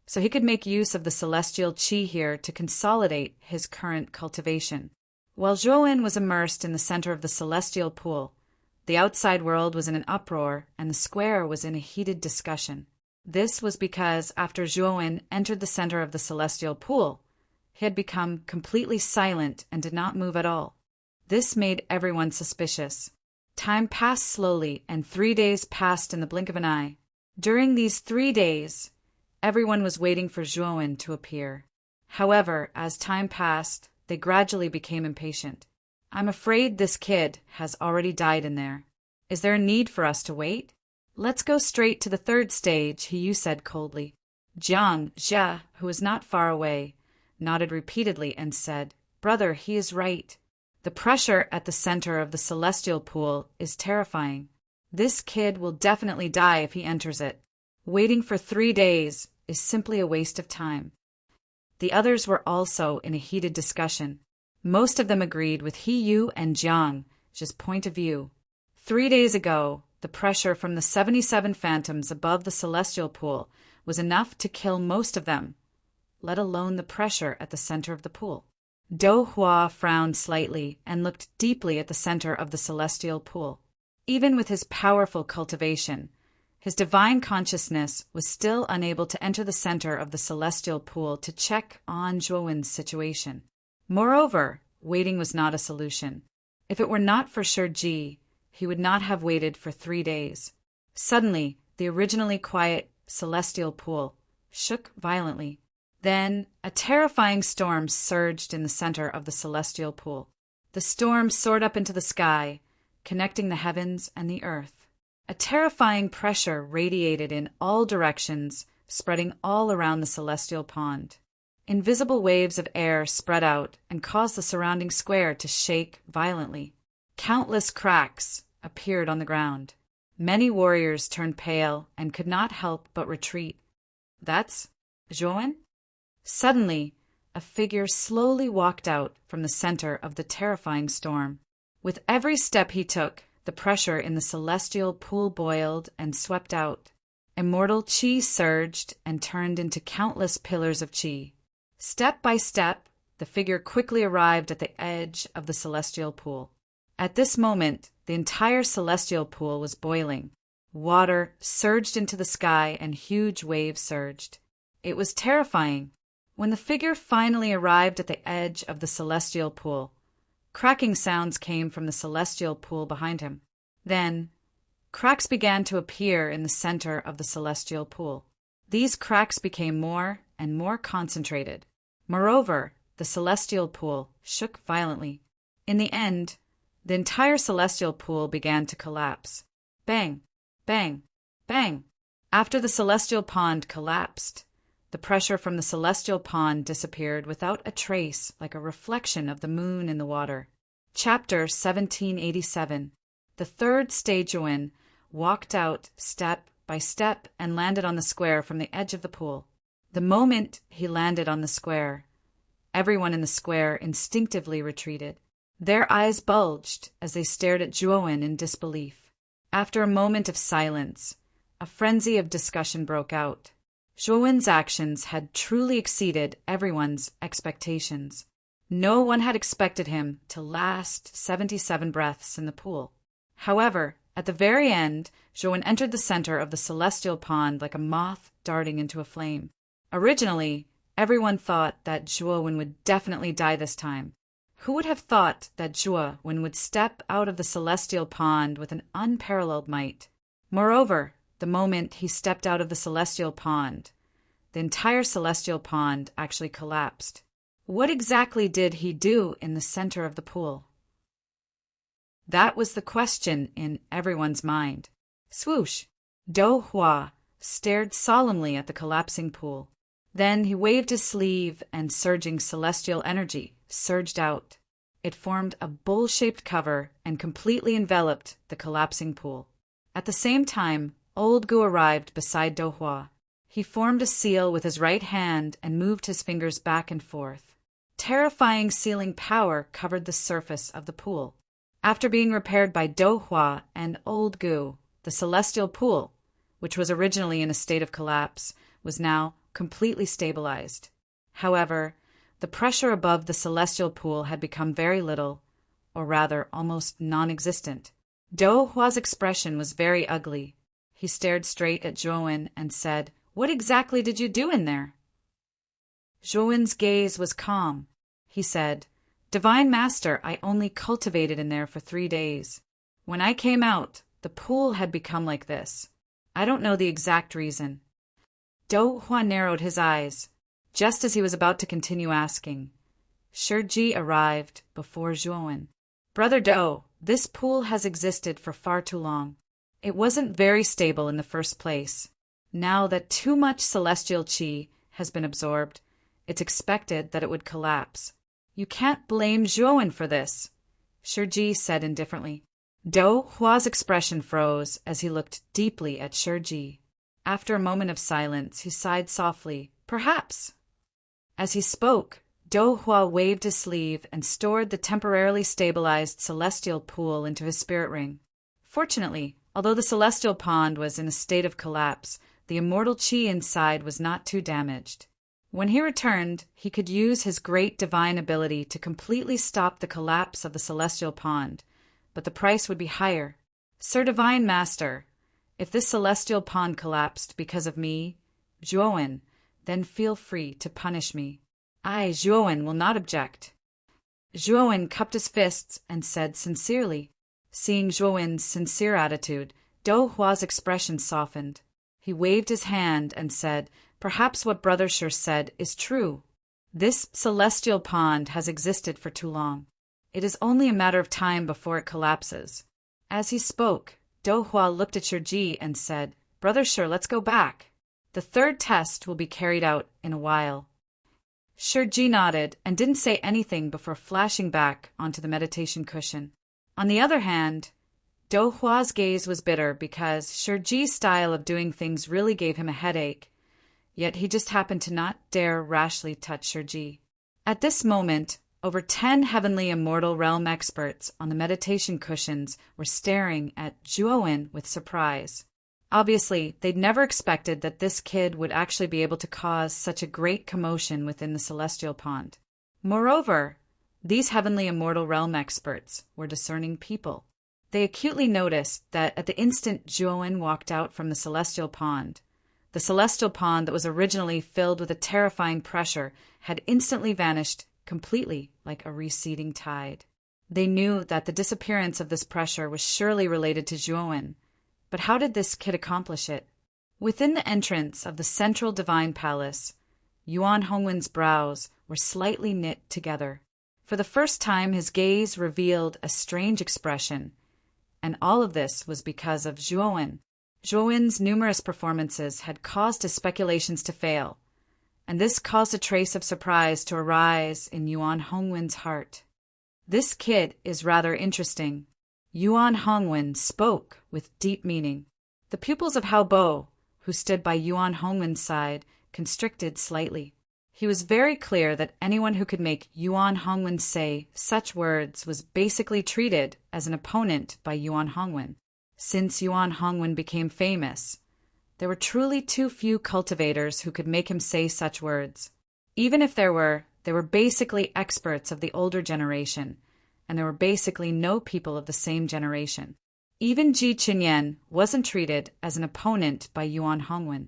so he could make use of the celestial qi here to consolidate his current cultivation. While Zhuowen was immersed in the center of the celestial pool, the outside world was in an uproar and the square was in a heated discussion. This was because after Zhuowen entered the center of the celestial pool, he had become completely silent and did not move at all. This made everyone suspicious. Time passed slowly, and 3 days passed in the blink of an eye. During these 3 days, everyone was waiting for Zhuowen to appear. However, as time passed, they gradually became impatient. I'm afraid this kid has already died in there. Is there a need for us to wait? Let's go straight to the third stage, Yu said coldly. Jiang Jia, who was not far away, nodded repeatedly and said, Brother, he is right. The pressure at the center of the celestial pool is terrifying. This kid will definitely die if he enters it. Waiting for 3 days is simply a waste of time. The others were also in a heated discussion. Most of them agreed with Yu and Jiang's point of view. 3 days ago, the pressure from the 77 phantoms above the celestial pool was enough to kill most of them, let alone the pressure at the center of the pool. Do Hua frowned slightly and looked deeply at the center of the celestial pool. Even with his powerful cultivation, his divine consciousness was still unable to enter the center of the celestial pool to check on Zhuowen's situation. Moreover, waiting was not a solution. If it were not for Shiji, he would not have waited for 3 days. Suddenly, the originally quiet celestial pool shook violently. Then, a terrifying storm surged in the center of the celestial pool. The storm soared up into the sky, connecting the heavens and the earth. A terrifying pressure radiated in all directions, spreading all around the celestial pond. Invisible waves of air spread out and caused the surrounding square to shake violently. Countless cracks appeared on the ground. Many warriors turned pale and could not help but retreat. That's Zhuowen? Suddenly, a figure slowly walked out from the center of the terrifying storm. With every step he took, the pressure in the celestial pool boiled and swept out. Immortal qi surged and turned into countless pillars of qi. Step by step, the figure quickly arrived at the edge of the celestial pool. At this moment, the entire celestial pool was boiling. Water surged into the sky and huge waves surged. It was terrifying. When the figure finally arrived at the edge of the celestial pool, cracking sounds came from the celestial pool behind him. Then, cracks began to appear in the center of the celestial pool. These cracks became more and more concentrated. Moreover, the celestial pool shook violently. In the end, the entire celestial pool began to collapse. Bang, bang, bang. After the celestial pond collapsed, the pressure from the celestial pond disappeared without a trace, like a reflection of the moon in the water. Chapter 1787. The third stage Zhuowen walked out step by step and landed on the square from the edge of the pool. The moment he landed on the square, everyone in the square instinctively retreated. Their eyes bulged as they stared at Zhuowen in disbelief. After a moment of silence, a frenzy of discussion broke out. Zhuowen's actions had truly exceeded everyone's expectations. No one had expected him to last 77 breaths in the pool. However, at the very end, Zhuowen entered the center of the celestial pond like a moth darting into a flame. Originally, everyone thought that Zhuowen would definitely die this time. Who would have thought that Zhuowen would step out of the celestial pond with an unparalleled might? Moreover, the moment he stepped out of the celestial pond, the entire celestial pond actually collapsed. What exactly did he do in the center of the pool? That was the question in everyone's mind. Swoosh! Do Hua stared solemnly at the collapsing pool. Then he waved his sleeve and surging celestial energy surged out. It formed a bowl-shaped cover and completely enveloped the collapsing pool. At the same time, Old Gu arrived beside Do Hua. He formed a seal with his right hand and moved his fingers back and forth. Terrifying sealing power covered the surface of the pool. After being repaired by Do Hua and Old Gu, the celestial pool, which was originally in a state of collapse, was now completely stabilized. However, the pressure above the celestial pool had become very little, or rather almost non-existent. Do Hua's expression was very ugly. He stared straight at Zhuowen and said, "What exactly did you do in there?" Zhuowen's gaze was calm. He said, "Divine Master, I only cultivated in there for 3 days. When I came out, the pool had become like this. I don't know the exact reason." Do Hua narrowed his eyes. Just as he was about to continue asking, Shiji arrived before Zhuowen. Brother Do, this pool has existed for far too long. It wasn't very stable in the first place. Now that too much celestial qi has been absorbed, it's expected that it would collapse. You can't blame Zhuowen for this, Shiji said indifferently. Do Hua's expression froze as he looked deeply at Shiji. After a moment of silence, he sighed softly, perhaps. As he spoke, Do Hua waved his sleeve and stored the temporarily stabilized celestial pool into his spirit ring. Fortunately, although the celestial pond was in a state of collapse, the immortal qi inside was not too damaged. When he returned, he could use his great divine ability to completely stop the collapse of the celestial pond, but the price would be higher. Sir Divine Master, if this celestial pond collapsed because of me, Zhuowen, then feel free to punish me. I, Zhuowen, will not object. Zhuowen cupped his fists and said sincerely. Seeing Zhuowen's sincere attitude, Do Hua's expression softened. He waved his hand and said, perhaps what Brother Shi said is true. This celestial pond has existed for too long. It is only a matter of time before it collapses. As he spoke, Do Hua looked at Shiji and said, Brother Shi, let's go back. The third test will be carried out in a while. Shiji nodded and didn't say anything before flashing back onto the meditation cushion. On the other hand, Do Hua's gaze was bitter because Shiji's style of doing things really gave him a headache, yet he just happened to not dare rashly touch Shiji. At this moment, over 10 heavenly immortal realm experts on the meditation cushions were staring at Zhuowen with surprise. Obviously, they'd never expected that this kid would actually be able to cause such a great commotion within the celestial pond. Moreover, these heavenly immortal realm experts were discerning people. They acutely noticed that at the instant Zhuowen walked out from the celestial pond, the celestial pond that was originally filled with a terrifying pressure had instantly vanished completely like a receding tide. They knew that the disappearance of this pressure was surely related to Zhuowen, but how did this kid accomplish it? Within the entrance of the central divine palace, Yuan Hongwen's brows were slightly knit together. For the first time, his gaze revealed a strange expression, and all of this was because of Zhuowen. Zhuowen's numerous performances had caused his speculations to fail, and this caused a trace of surprise to arise in Yuan Hongwen's heart. This kid is rather interesting. Yuan Hongwen spoke with deep meaning. The pupils of Hao Bo, who stood by Yuan Hongwen's side, constricted slightly. He was very clear that anyone who could make Yuan Hongwen say such words was basically treated as an opponent by Yuan Hongwen. Since Yuan Hongwen became famous, there were truly too few cultivators who could make him say such words. Even if there were, they were basically experts of the older generation, and there were basically no people of the same generation. Even Ji Qinyan wasn't treated as an opponent by Yuan Hongwen.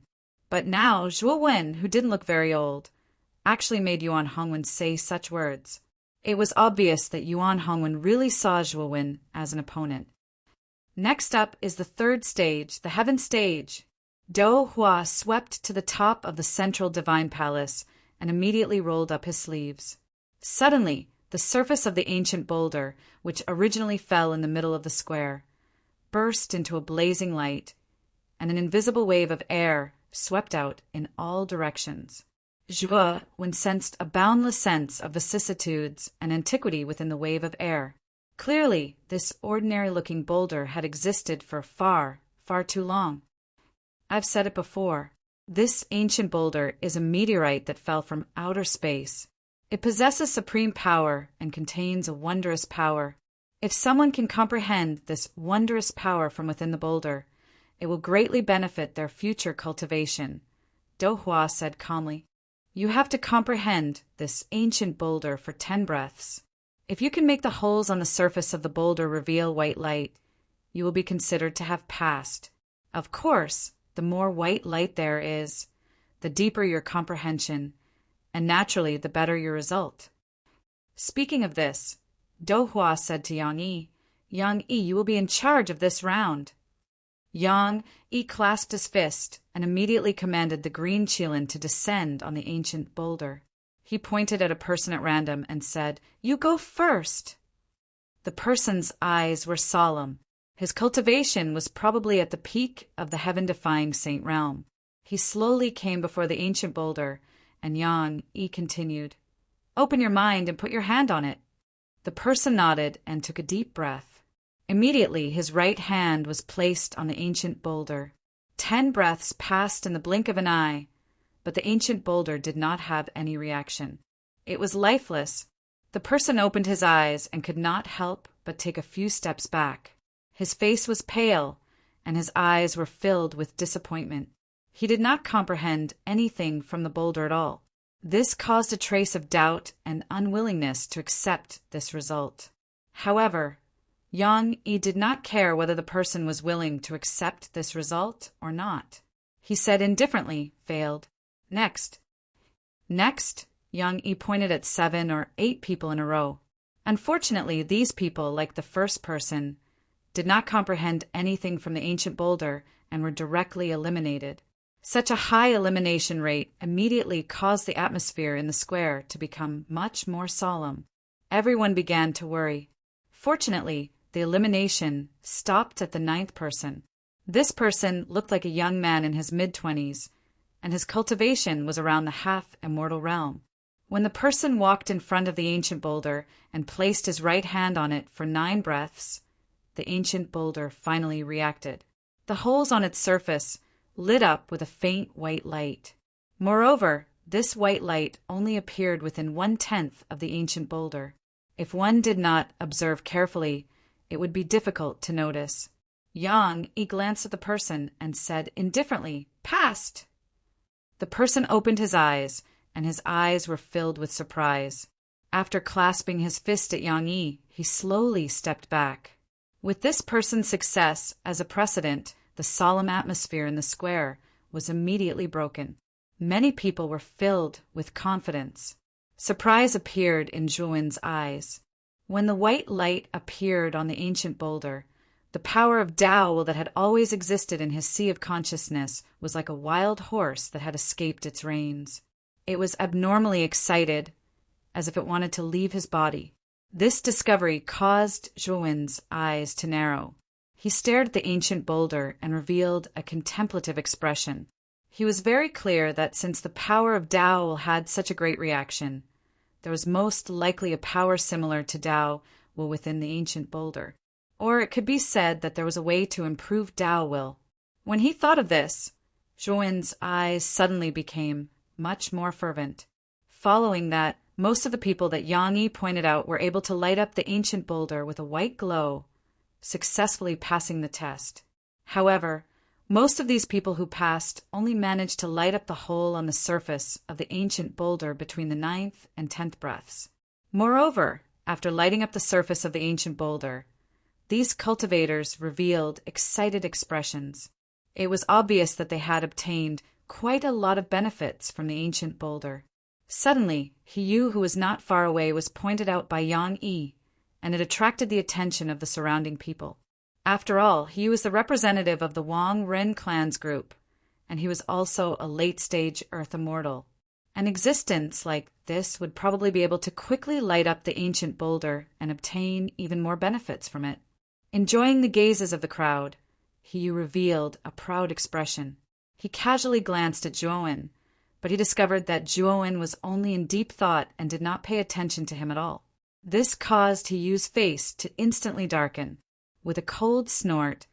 But now Zhuowen, who didn't look very old, actually made Yuan Hongwen say such words. It was obvious that Yuan Hongwen really saw Zhuowen as an opponent. Next up is the third stage, the heaven stage. Do Hua swept to the top of the central divine palace and immediately rolled up his sleeves. Suddenly, the surface of the ancient boulder, which originally fell in the middle of the square, burst into a blazing light, and an invisible wave of air swept out in all directions. Zhuowen sensed a boundless sense of vicissitudes and antiquity within the wave of air. Clearly, this ordinary-looking boulder had existed for far, far too long. I've said it before. This ancient boulder is a meteorite that fell from outer space. It possesses supreme power and contains a wondrous power. If someone can comprehend this wondrous power from within the boulder, it will greatly benefit their future cultivation, Do Hua said calmly. You have to comprehend this ancient boulder for 10 breaths. If you can make the holes on the surface of the boulder reveal white light, you will be considered to have passed. Of course, the more white light there is, the deeper your comprehension, and naturally the better your result. Speaking of this, Do Hua said to Yang Yi, Yang Yi, you will be in charge of this round. Yang Yi clasped his fist and immediately commanded the green qilin to descend on the ancient boulder. He pointed at a person at random and said, You go first. The person's eyes were solemn. His cultivation was probably at the peak of the heaven-defying saint realm. He slowly came before the ancient boulder, and Yang Yi continued, "Open your mind and put your hand on it." The person nodded and took a deep breath. Immediately, his right hand was placed on the ancient boulder. 10 breaths passed in the blink of an eye, but the ancient boulder did not have any reaction. It was lifeless. The person opened his eyes and could not help but take a few steps back. His face was pale, and his eyes were filled with disappointment. He did not comprehend anything from the boulder at all. This caused a trace of doubt and unwillingness to accept this result. However, Yang Yi did not care whether the person was willing to accept this result or not. He said indifferently, "Failed. Next." Next, Yang Yi pointed at 7 or 8 people in a row. Unfortunately, these people, like the first person, did not comprehend anything from the ancient boulder and were directly eliminated. Such a high elimination rate immediately caused the atmosphere in the square to become much more solemn. Everyone began to worry. Fortunately, the elimination stopped at the 9th person. This person looked like a young man in his mid-20s, and his cultivation was around the half-immortal realm. When the person walked in front of the ancient boulder and placed his right hand on it for 9 breaths, the ancient boulder finally reacted. The holes on its surface lit up with a faint white light. Moreover, this white light only appeared within 1/10 of the ancient boulder. If one did not observe carefully, it would be difficult to notice. Yang Yi glanced at the person and said indifferently, "Passed!" The person opened his eyes, and his eyes were filled with surprise. After clasping his fist at Yang Yi, he slowly stepped back. With this person's success as a precedent, the solemn atmosphere in the square was immediately broken. Many people were filled with confidence. Surprise appeared in Zhuin's eyes. When the white light appeared on the ancient boulder, the power of Tao that had always existed in his sea of consciousness was like a wild horse that had escaped its reins. It was abnormally excited, as if it wanted to leave his body. This discovery caused Zhuin's eyes to narrow. He stared at the ancient boulder and revealed a contemplative expression. He was very clear that since the power of Tao had such a great reaction, there was most likely a power similar to Tao will within the ancient boulder. Or it could be said that there was a way to improve Tao will. When he thought of this, Zhuin's eyes suddenly became much more fervent. Following that, most of the people that Yang Yi pointed out were able to light up the ancient boulder with a white glow, successfully passing the test. However, most of these people who passed only managed to light up the hole on the surface of the ancient boulder between the 9th and 10th breaths. Moreover, after lighting up the surface of the ancient boulder, these cultivators revealed excited expressions. It was obvious that they had obtained quite a lot of benefits from the ancient boulder. Suddenly, Hiyu, who was not far away, was pointed out by Yang Yi, and it attracted the attention of the surrounding people. After all, he was the representative of the Wang Ren clan's group, and he was also a late-stage Earth Immortal. An existence like this would probably be able to quickly light up the ancient boulder and obtain even more benefits from it. Enjoying the gazes of the crowd, he revealed a proud expression. He casually glanced at Zhuin, but he discovered that Zhuin was only in deep thought and did not pay attention to him at all. This caused Hiyu's face to instantly darken. With a cold snort,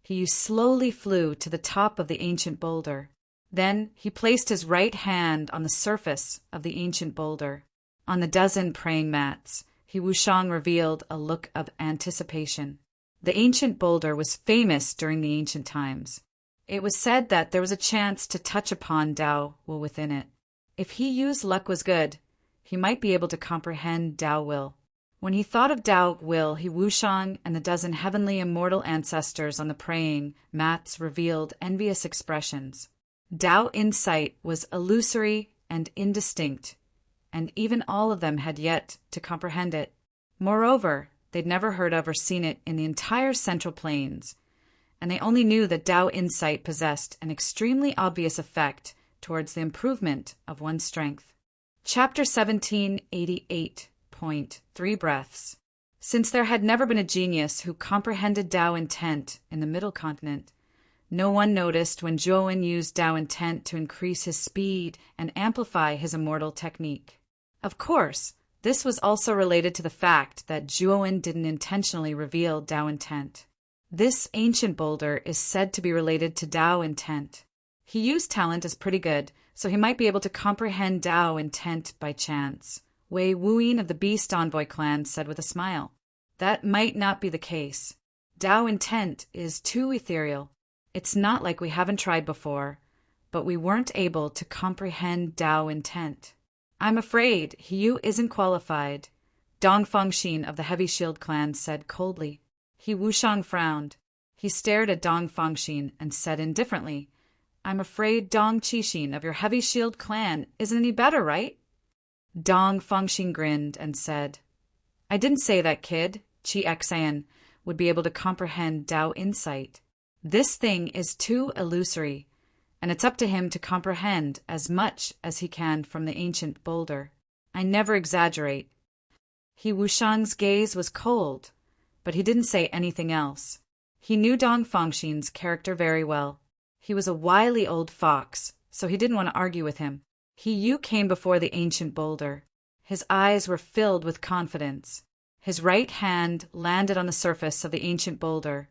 Hiyu slowly flew to the top of the ancient boulder. Then he placed his right hand on the surface of the ancient boulder. On the 12 praying mats, He Wushang revealed a look of anticipation. The ancient boulder was famous during the ancient times. It was said that there was a chance to touch upon Tao will within it. If Hiyu's luck was good, he might be able to comprehend Tao will. When he thought of Tao will, He Wushang and the 12 heavenly immortal ancestors on the praying mats revealed envious expressions. Tao insight was illusory and indistinct, and even all of them had yet to comprehend it. Moreover, they'd never heard of or seen it in the entire Central Plains, and they only knew that Tao insight possessed an extremely obvious effect towards the improvement of one's strength. Chapter 1788.3 Breaths. Since there had never been a genius who comprehended Tao intent in the Middle Continent, no one noticed when Zhuowen used Tao intent to increase his speed and amplify his immortal technique. Of course, this was also related to the fact that Zhuowen didn't intentionally reveal Tao intent. This ancient boulder is said to be related to Tao intent. He used talent as pretty good, so he might be able to comprehend Tao intent by chance, Wei Wuyin of the Beast Envoy clan said with a smile. That might not be the case. Tao intent is too ethereal. It's not like we haven't tried before, but we weren't able to comprehend Tao intent. I'm afraid Hiyu isn't qualified, Dong Fengxin of the Heavy Shield clan said coldly. He Wushang frowned. He stared at Dong Fengxin and said indifferently, I'm afraid Dong Qixin of your Heavy Shield clan isn't any better, right? Dong Fengxin grinned and said, I didn't say that, kid. Qi Xan would be able to comprehend Tao insight. This thing is too illusory, and it's up to him to comprehend as much as he can from the ancient boulder. I never exaggerate. He Wushang's gaze was cold, but he didn't say anything else. He knew Dong Fengxin's character very well. He was a wily old fox, so he didn't want to argue with him. Hiyu came before the ancient boulder. His eyes were filled with confidence. His right hand landed on the surface of the ancient boulder,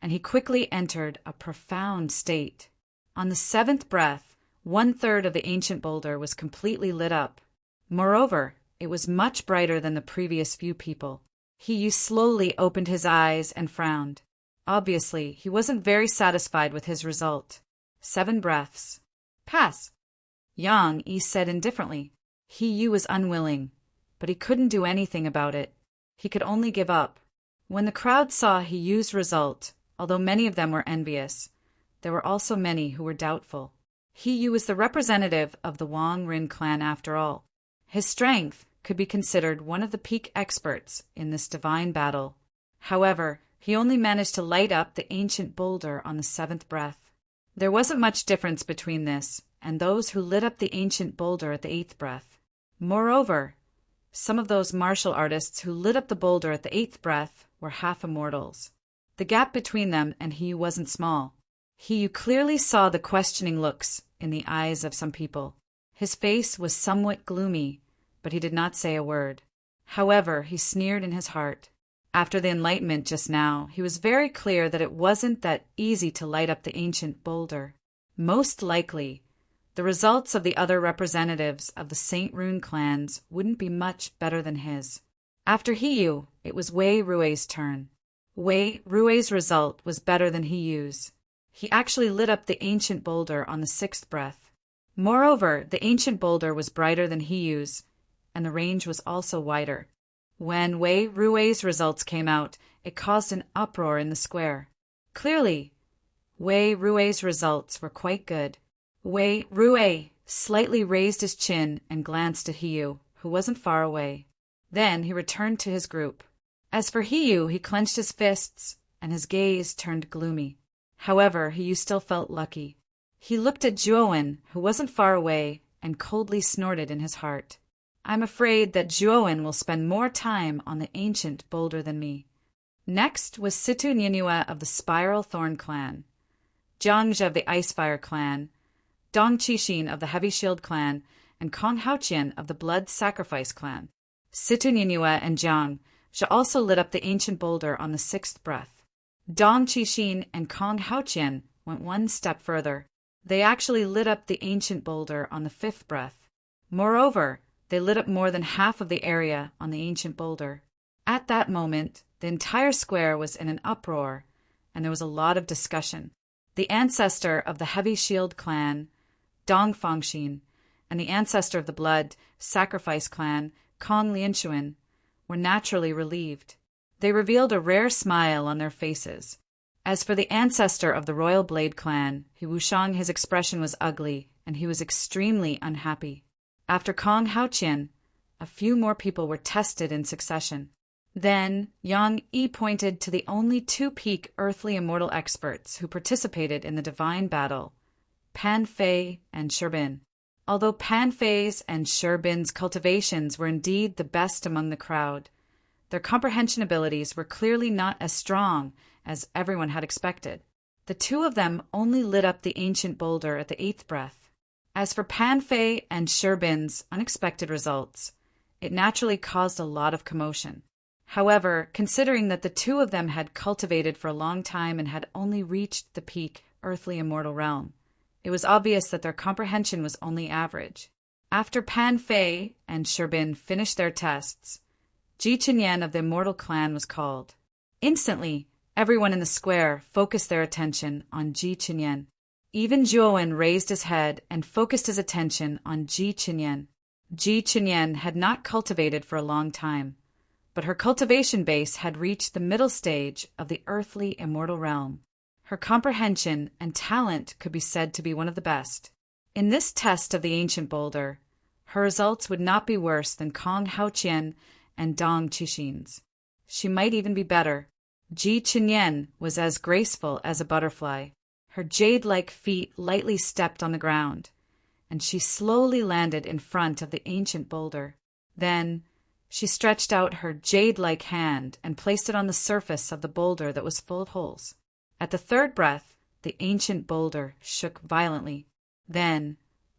and he quickly entered a profound state. On the seventh breath, 1/3 of the ancient boulder was completely lit up. Moreover, it was much brighter than the previous few people. Hiyu slowly opened his eyes and frowned. Obviously, he wasn't very satisfied with his result. 7 breaths. Pass. Yang Yi said indifferently. Hiyu was unwilling, but he couldn't do anything about it. He could only give up. When the crowd saw Hiyu's result, although many of them were envious, there were also many who were doubtful. Hiyu was the representative of the Wang Rin clan after all. His strength could be considered one of the peak experts in this divine battle. However, he only managed to light up the ancient boulder on the 7th breath. There wasn't much difference between this and those who lit up the ancient boulder at the 8th breath. Moreover, some of those martial artists who lit up the boulder at the 8th breath were half immortals. The gap between them and Hiyu wasn't small. Hiyu clearly saw the questioning looks in the eyes of some people. His face was somewhat gloomy, but he did not say a word. However, he sneered in his heart. After the enlightenment just now, he was very clear that it wasn't that easy to light up the ancient boulder. Most likely, the results of the other representatives of the Saint Rune clans wouldn't be much better than his. After Hiyu, it was Wei Rui's turn. Wei Rui's result was better than Hiyu's. He actually lit up the ancient boulder on the 6th breath. Moreover, the ancient boulder was brighter than Hiyu's, and the range was also wider. When Wei Rui's results came out, it caused an uproar in the square. Clearly, Wei Rui's results were quite good. Wei Rui slightly raised his chin and glanced at Hiyu, who wasn't far away. Then he returned to his group. As for Hiyu, he clenched his fists, and his gaze turned gloomy. However, Hiyu still felt lucky. He looked at Zhuowen, who wasn't far away, and coldly snorted in his heart. I'm afraid that Zhuowen will spend more time on the ancient boulder than me. Next was Situ Nianua of the Spiral Thorn clan, Jiangzhe of the Icefire clan, Dong Qixin of the Heavy Shield clan, and Kong Haoqian of the Blood Sacrifice clan. Situ Nianua and Jiangzhe also lit up the ancient boulder on the 6th breath. Dong Qixin and Kong Haoqian went one step further. They actually lit up the ancient boulder on the 5th breath. Moreover, they lit up more than half of the area on the ancient boulder. At that moment, the entire square was in an uproar, and there was a lot of discussion. The ancestor of the Heavy Shield clan, Dong Fengxin, and the ancestor of the Blood Sacrifice clan, Kong Lianxuan, were naturally relieved. They revealed a rare smile on their faces. As for the ancestor of the Royal Blade clan, He Wushang, his expression was ugly, and he was extremely unhappy. After Kong Haoqian, a few more people were tested in succession. Then Yang Yi pointed to the only 2 peak earthly immortal experts who participated in the divine battle, Pan Fei and Sherbin. Although Pan Fei's and Sherbin's cultivations were indeed the best among the crowd, Their comprehension abilities were clearly not as strong as everyone had expected. The two of them only lit up the ancient boulder at the 8th breath. As for Pan Fei and Sherbin's unexpected results, it naturally caused a lot of commotion. However, considering that the two of them had cultivated for a long time and had only reached the peak earthly immortal realm, it was obvious that their comprehension was only average. After Pan Fei and Sherbin finished their tests, Ji Chenyan of the Immortal Clan was called. Instantly, everyone in the square focused their attention on Ji Chenyan. Even Zhuowen raised his head and focused his attention on Ji Chenyan. Ji Chenyan had not cultivated for a long time, but her cultivation base had reached the middle stage of the earthly immortal realm. Her comprehension and talent could be said to be one of the best. In this test of the ancient boulder, her results would not be worse than Kong Haoqian and Dong Qixin's. She might even be better. Ji Chenyan was as graceful as a butterfly. Her jade-like feet lightly stepped on the ground, and she slowly landed in front of the ancient boulder. Then, she stretched out her jade-like hand and placed it on the surface of the boulder that was full of holes. At the 3rd breath, the ancient boulder shook violently. Then,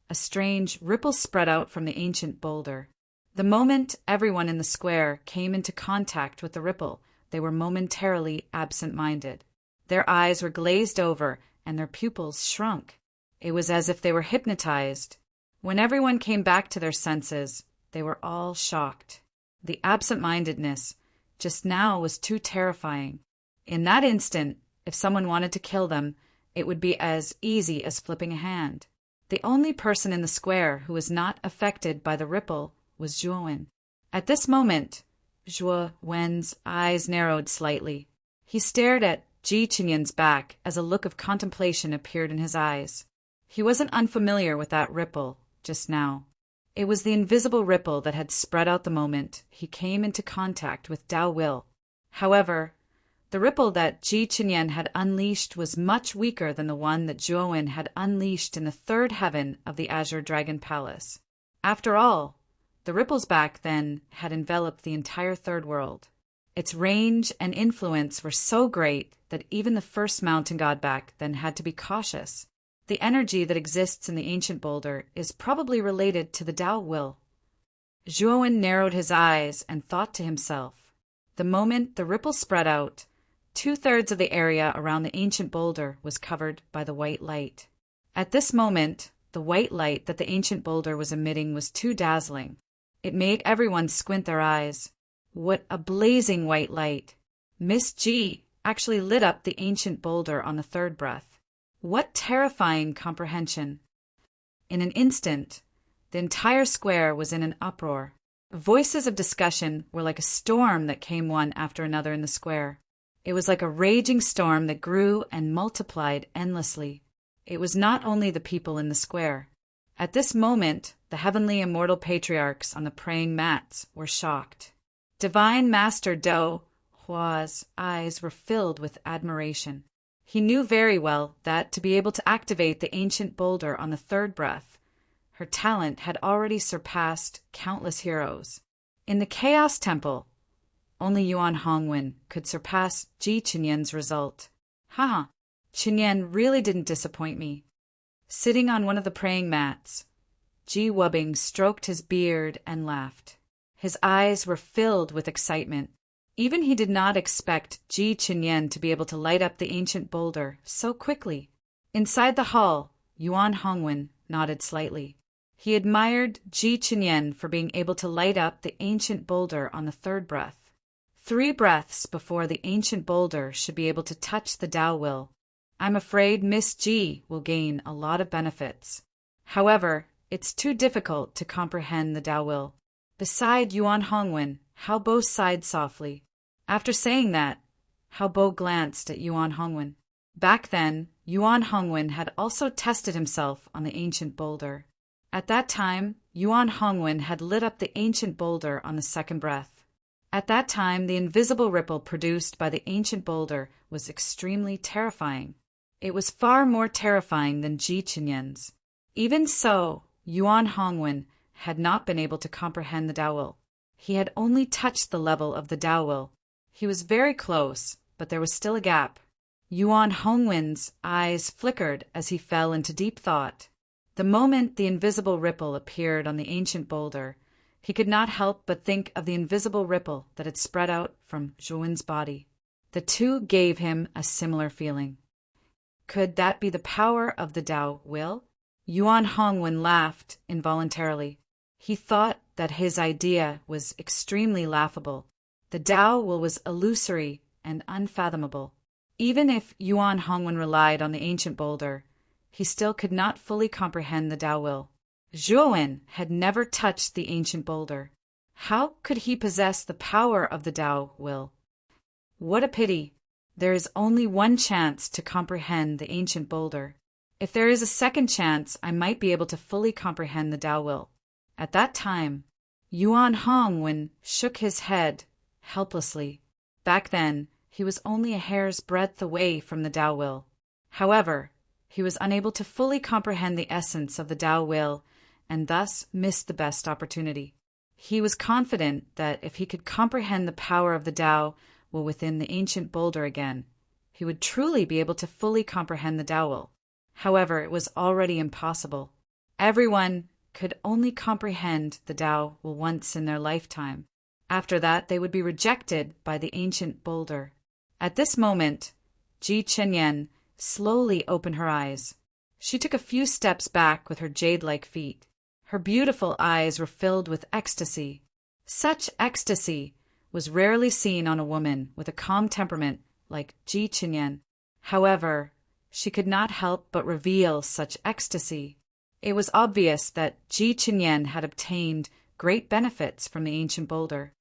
a strange ripple spread out from the ancient boulder. The moment everyone in the square came into contact with the ripple, they were momentarily absent-minded. Their eyes were glazed over and their pupils shrunk. It was as if they were hypnotized. When everyone came back to their senses, they were all shocked. The absent-mindedness just now was too terrifying. In that instant, if someone wanted to kill them, it would be as easy as flipping a hand. The only person in the square who was not affected by the ripple was Zhuowen. At this moment, Zhuowen's eyes narrowed slightly. He stared at Ji Chenyan's back as a look of contemplation appeared in his eyes. He wasn't unfamiliar with that ripple just now. It was the invisible ripple that had spread out the moment he came into contact with Dao Will. However, the ripple that Ji Chenyan had unleashed was much weaker than the one that Zhuowen had unleashed in the 3rd heaven of the Azure Dragon Palace. After all, the ripples back then had enveloped the entire 3rd world. Its range and influence were so great that even the first mountain god back then had to be cautious. The energy that exists in the ancient boulder is probably related to the Dao Will. Zhuowen narrowed his eyes and thought to himself. The moment the ripple spread out, 2/3 of the area around the ancient boulder was covered by the white light. At this moment, the white light that the ancient boulder was emitting was too dazzling. It made everyone squint their eyes. What a blazing white light! Miss Ji actually lit up the ancient boulder on the 3rd breath. What terrifying comprehension! In an instant, the entire square was in an uproar. Voices of discussion were like a storm that came one after another in the square. It was like a raging storm that grew and multiplied endlessly. It was not only the people in the square. At this moment, the heavenly immortal patriarchs on the praying mats were shocked. Divine Master Do Hua's eyes were filled with admiration. He knew very well that to be able to activate the ancient boulder on the 3rd breath, her talent had already surpassed countless heroes. In the Chaos Temple, only Yuan Hongwen could surpass Ji Chenyan's result. Haha, Chenyan really didn't disappoint me. Sitting on one of the praying mats, Ji Wubbing stroked his beard and laughed. His eyes were filled with excitement. Even he did not expect Ji Chenyan to be able to light up the ancient boulder so quickly. Inside the hall, Yuan Hongwen nodded slightly. He admired Ji Chenyan for being able to light up the ancient boulder on the 3rd breath. 3 breaths before the ancient boulder should be able to touch the Dao Will. I'm afraid Miss Ji will gain a lot of benefits. However, it's too difficult to comprehend the Dao Will. Beside Yuan Hongwen, Hao Bo sighed softly. After saying that, Hao Bo glanced at Yuan Hongwen. Back then, Yuan Hongwen had also tested himself on the ancient boulder. At that time, Yuan Hongwen had lit up the ancient boulder on the 2nd breath. At that time, the invisible ripple produced by the ancient boulder was extremely terrifying. It was far more terrifying than Ji Chenyan's. Even so, Yuan Hongwen had not been able to comprehend the Dao Will. He had only touched the level of the Tao will. He was very close, but there was still a gap. Yuan Hongwen's eyes flickered as he fell into deep thought. The moment the invisible ripple appeared on the ancient boulder, he could not help but think of the invisible ripple that had spread out from Zhouwen's body. The two gave him a similar feeling. Could that be the power of the Tao will? Yuan Hongwen laughed involuntarily. He thought that his idea was extremely laughable. The Tao will was illusory and unfathomable. Even if Yuan Hongwen relied on the ancient boulder, he still could not fully comprehend the Tao will. Zhouwen had never touched the ancient boulder. How could he possess the power of the Tao will? What a pity! There is only one chance to comprehend the ancient boulder. If there is a second chance, I might be able to fully comprehend the Tao will. At that time, Yuan Hongwen shook his head helplessly. Back then, he was only a hair's breadth away from the Tao will. However, he was unable to fully comprehend the essence of the Tao will and thus missed the best opportunity. He was confident that if he could comprehend the power of the Tao will within the ancient boulder again, he would truly be able to fully comprehend the Tao will. However, it was already impossible. Everyone could only comprehend the Tao will once in their lifetime. After that, they would be rejected by the ancient boulder. At this moment, Ji Chenyan slowly opened her eyes. She took a few steps back with her jade-like feet. Her beautiful eyes were filled with ecstasy. Such ecstasy was rarely seen on a woman with a calm temperament like Ji Chenyan. However, she could not help but reveal such ecstasy. It was obvious that Ji Chenyan had obtained great benefits from the ancient boulder.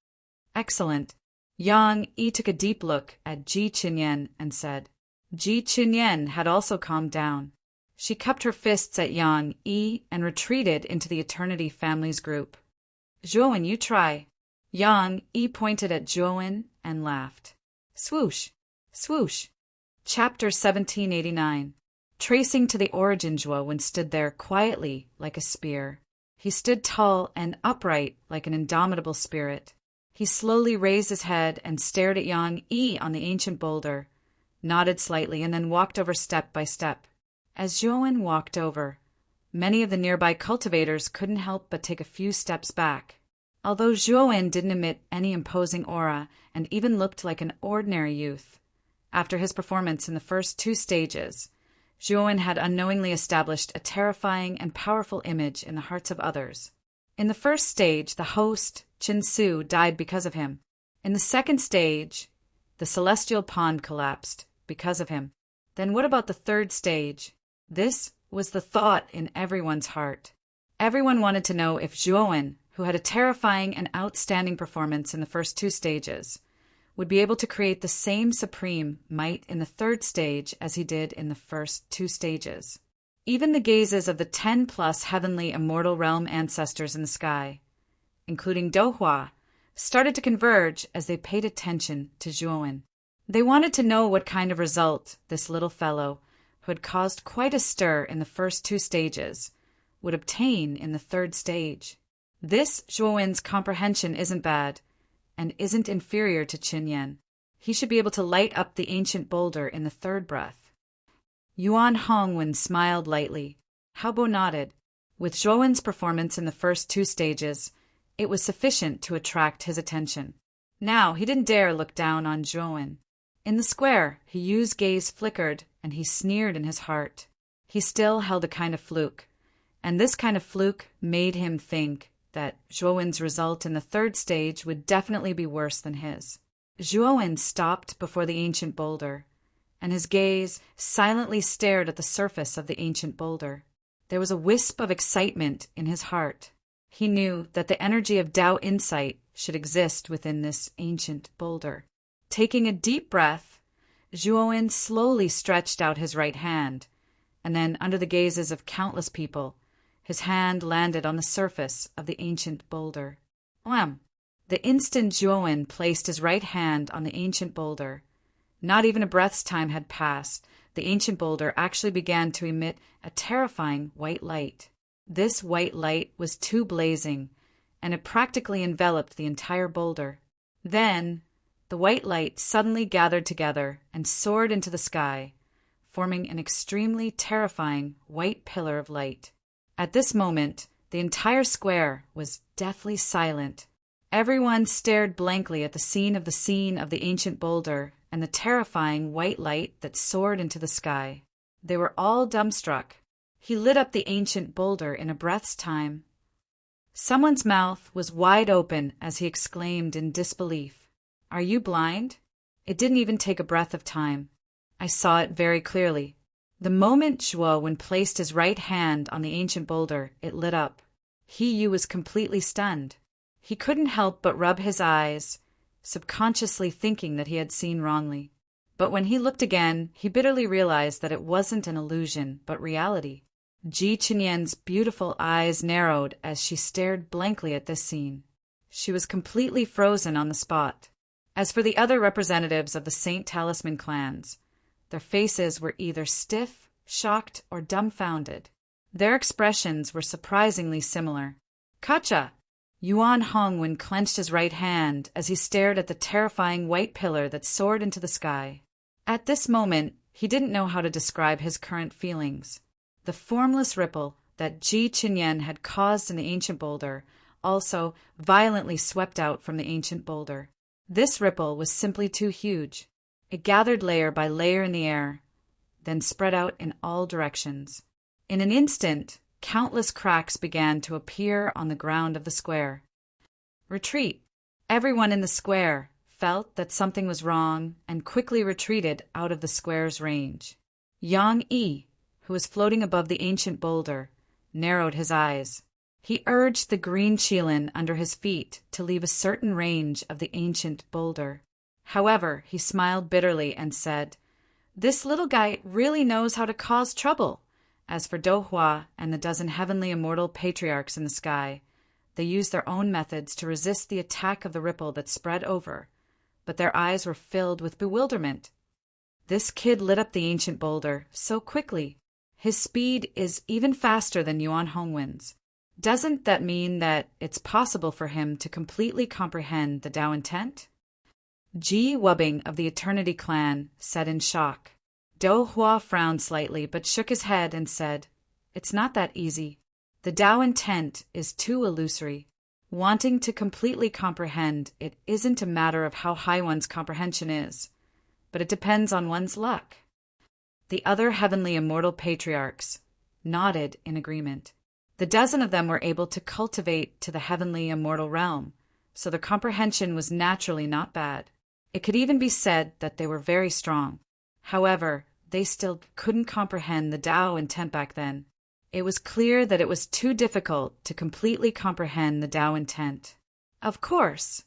Excellent. Yang Yi took a deep look at Ji Chenyan and said. Ji Chenyan had also calmed down. She cupped her fists at Yang Yi and retreated into the Eternity Family's group. Zhouwen, you try. Yang Yi pointed at Zhouwen and laughed. Swoosh! Swoosh! Chapter 1789. Tracing to the origin, Zhouwen stood there quietly like a spear. He stood tall and upright like an indomitable spirit. He slowly raised his head and stared at Yang Yi on the ancient boulder, nodded slightly, and then walked over step by step. As Zhouwen walked over, many of the nearby cultivators couldn't help but take a few steps back. Although Zhouwen didn't emit any imposing aura and even looked like an ordinary youth, after his performance in the first two stages, Zhouwen had unknowingly established a terrifying and powerful image in the hearts of others. In the first stage, the host, Qin Su, died because of him. In the second stage, the celestial pond collapsed because of him. Then what about the third stage? This was the thought in everyone's heart. Everyone wanted to know if Zhouwen, who had a terrifying and outstanding performance in the first two stages, would be able to create the same supreme might in the third stage as he did in the first two stages. Even the gazes of the 10+ heavenly immortal realm ancestors in the sky, including Dohua, started to converge as they paid attention to Zhouwen. They wanted to know what kind of result this little fellow, who had caused quite a stir in the first two stages, would obtain in the third stage. This Zhouwen's comprehension isn't bad, and isn't inferior to Qin Yan. He should be able to light up the ancient boulder in the third breath. Yuan Hongwen smiled lightly. Haobo nodded. With Zhouwen's performance in the first two stages, it was sufficient to attract his attention. Now he didn't dare look down on Zhouwen. In the square, Hiyu's gaze flickered, and he sneered in his heart. He still held a kind of fluke, and this kind of fluke made him think that Zhouwen's result in the third stage would definitely be worse than his. Zhouwen stopped before the ancient boulder, and his gaze silently stared at the surface of the ancient boulder. There was a wisp of excitement in his heart. He knew that the energy of Tao insight should exist within this ancient boulder. Taking a deep breath, Zhouwen slowly stretched out his right hand, and then, under the gazes of countless people, his hand landed on the surface of the ancient boulder. Wham! The instant Zhouwen placed his right hand on the ancient boulder, not even a breath's time had passed, the ancient boulder actually began to emit a terrifying white light. This white light was too blazing, and it practically enveloped the entire boulder. Then, the white light suddenly gathered together and soared into the sky, forming an extremely terrifying white pillar of light. At this moment, the entire square was deathly silent. Everyone stared blankly at the scene of the ancient boulder and the terrifying white light that soared into the sky. They were all dumbstruck. He lit up the ancient boulder in a breath's time. Someone's mouth was wide open as he exclaimed in disbelief, "Are you blind?" It didn't even take a breath of time. I saw it very clearly. The moment Zhuo placed his right hand on the ancient boulder, it lit up. He was completely stunned. He couldn't help but rub his eyes, subconsciously thinking that he had seen wrongly. But when he looked again, he bitterly realized that it wasn't an illusion, but reality. Ji Qinyan's beautiful eyes narrowed as she stared blankly at this scene. She was completely frozen on the spot. As for the other representatives of the Saint Talisman clans, their faces were either stiff, shocked, or dumbfounded. Their expressions were surprisingly similar. "Kacha!" Yuan Hongwen clenched his right hand as he stared at the terrifying white pillar that soared into the sky. At this moment, he didn't know how to describe his current feelings. The formless ripple that Ji Qinyan had caused in the ancient boulder also violently swept out from the ancient boulder. This ripple was simply too huge. It gathered layer by layer in the air, then spread out in all directions. In an instant, countless cracks began to appear on the ground of the square. Retreat! Everyone in the square felt that something was wrong and quickly retreated out of the square's range. Yang Yi, who was floating above the ancient boulder, narrowed his eyes. He urged the green qilin under his feet to leave a certain range of the ancient boulder. However, he smiled bitterly and said, "This little guy really knows how to cause trouble." As for Dohua and the dozen heavenly immortal patriarchs in the sky, they used their own methods to resist the attack of the ripple that spread over, but their eyes were filled with bewilderment. This kid lit up the ancient boulder so quickly. His speed is even faster than Yuan Hongwen's. Doesn't that mean that it's possible for him to completely comprehend the Tao intent? Ji Wubbing of the Eternity Clan said in shock. Do Hua frowned slightly but shook his head and said, "It's not that easy. The Tao intent is too illusory. Wanting to completely comprehend it isn't a matter of how high one's comprehension is, but it depends on one's luck." The other heavenly immortal patriarchs nodded in agreement. The dozen of them were able to cultivate to the heavenly immortal realm, so their comprehension was naturally not bad. It could even be said that they were very strong. However, they still couldn't comprehend the Tao intent back then. It was clear that it was too difficult to completely comprehend the Tao intent. Of course,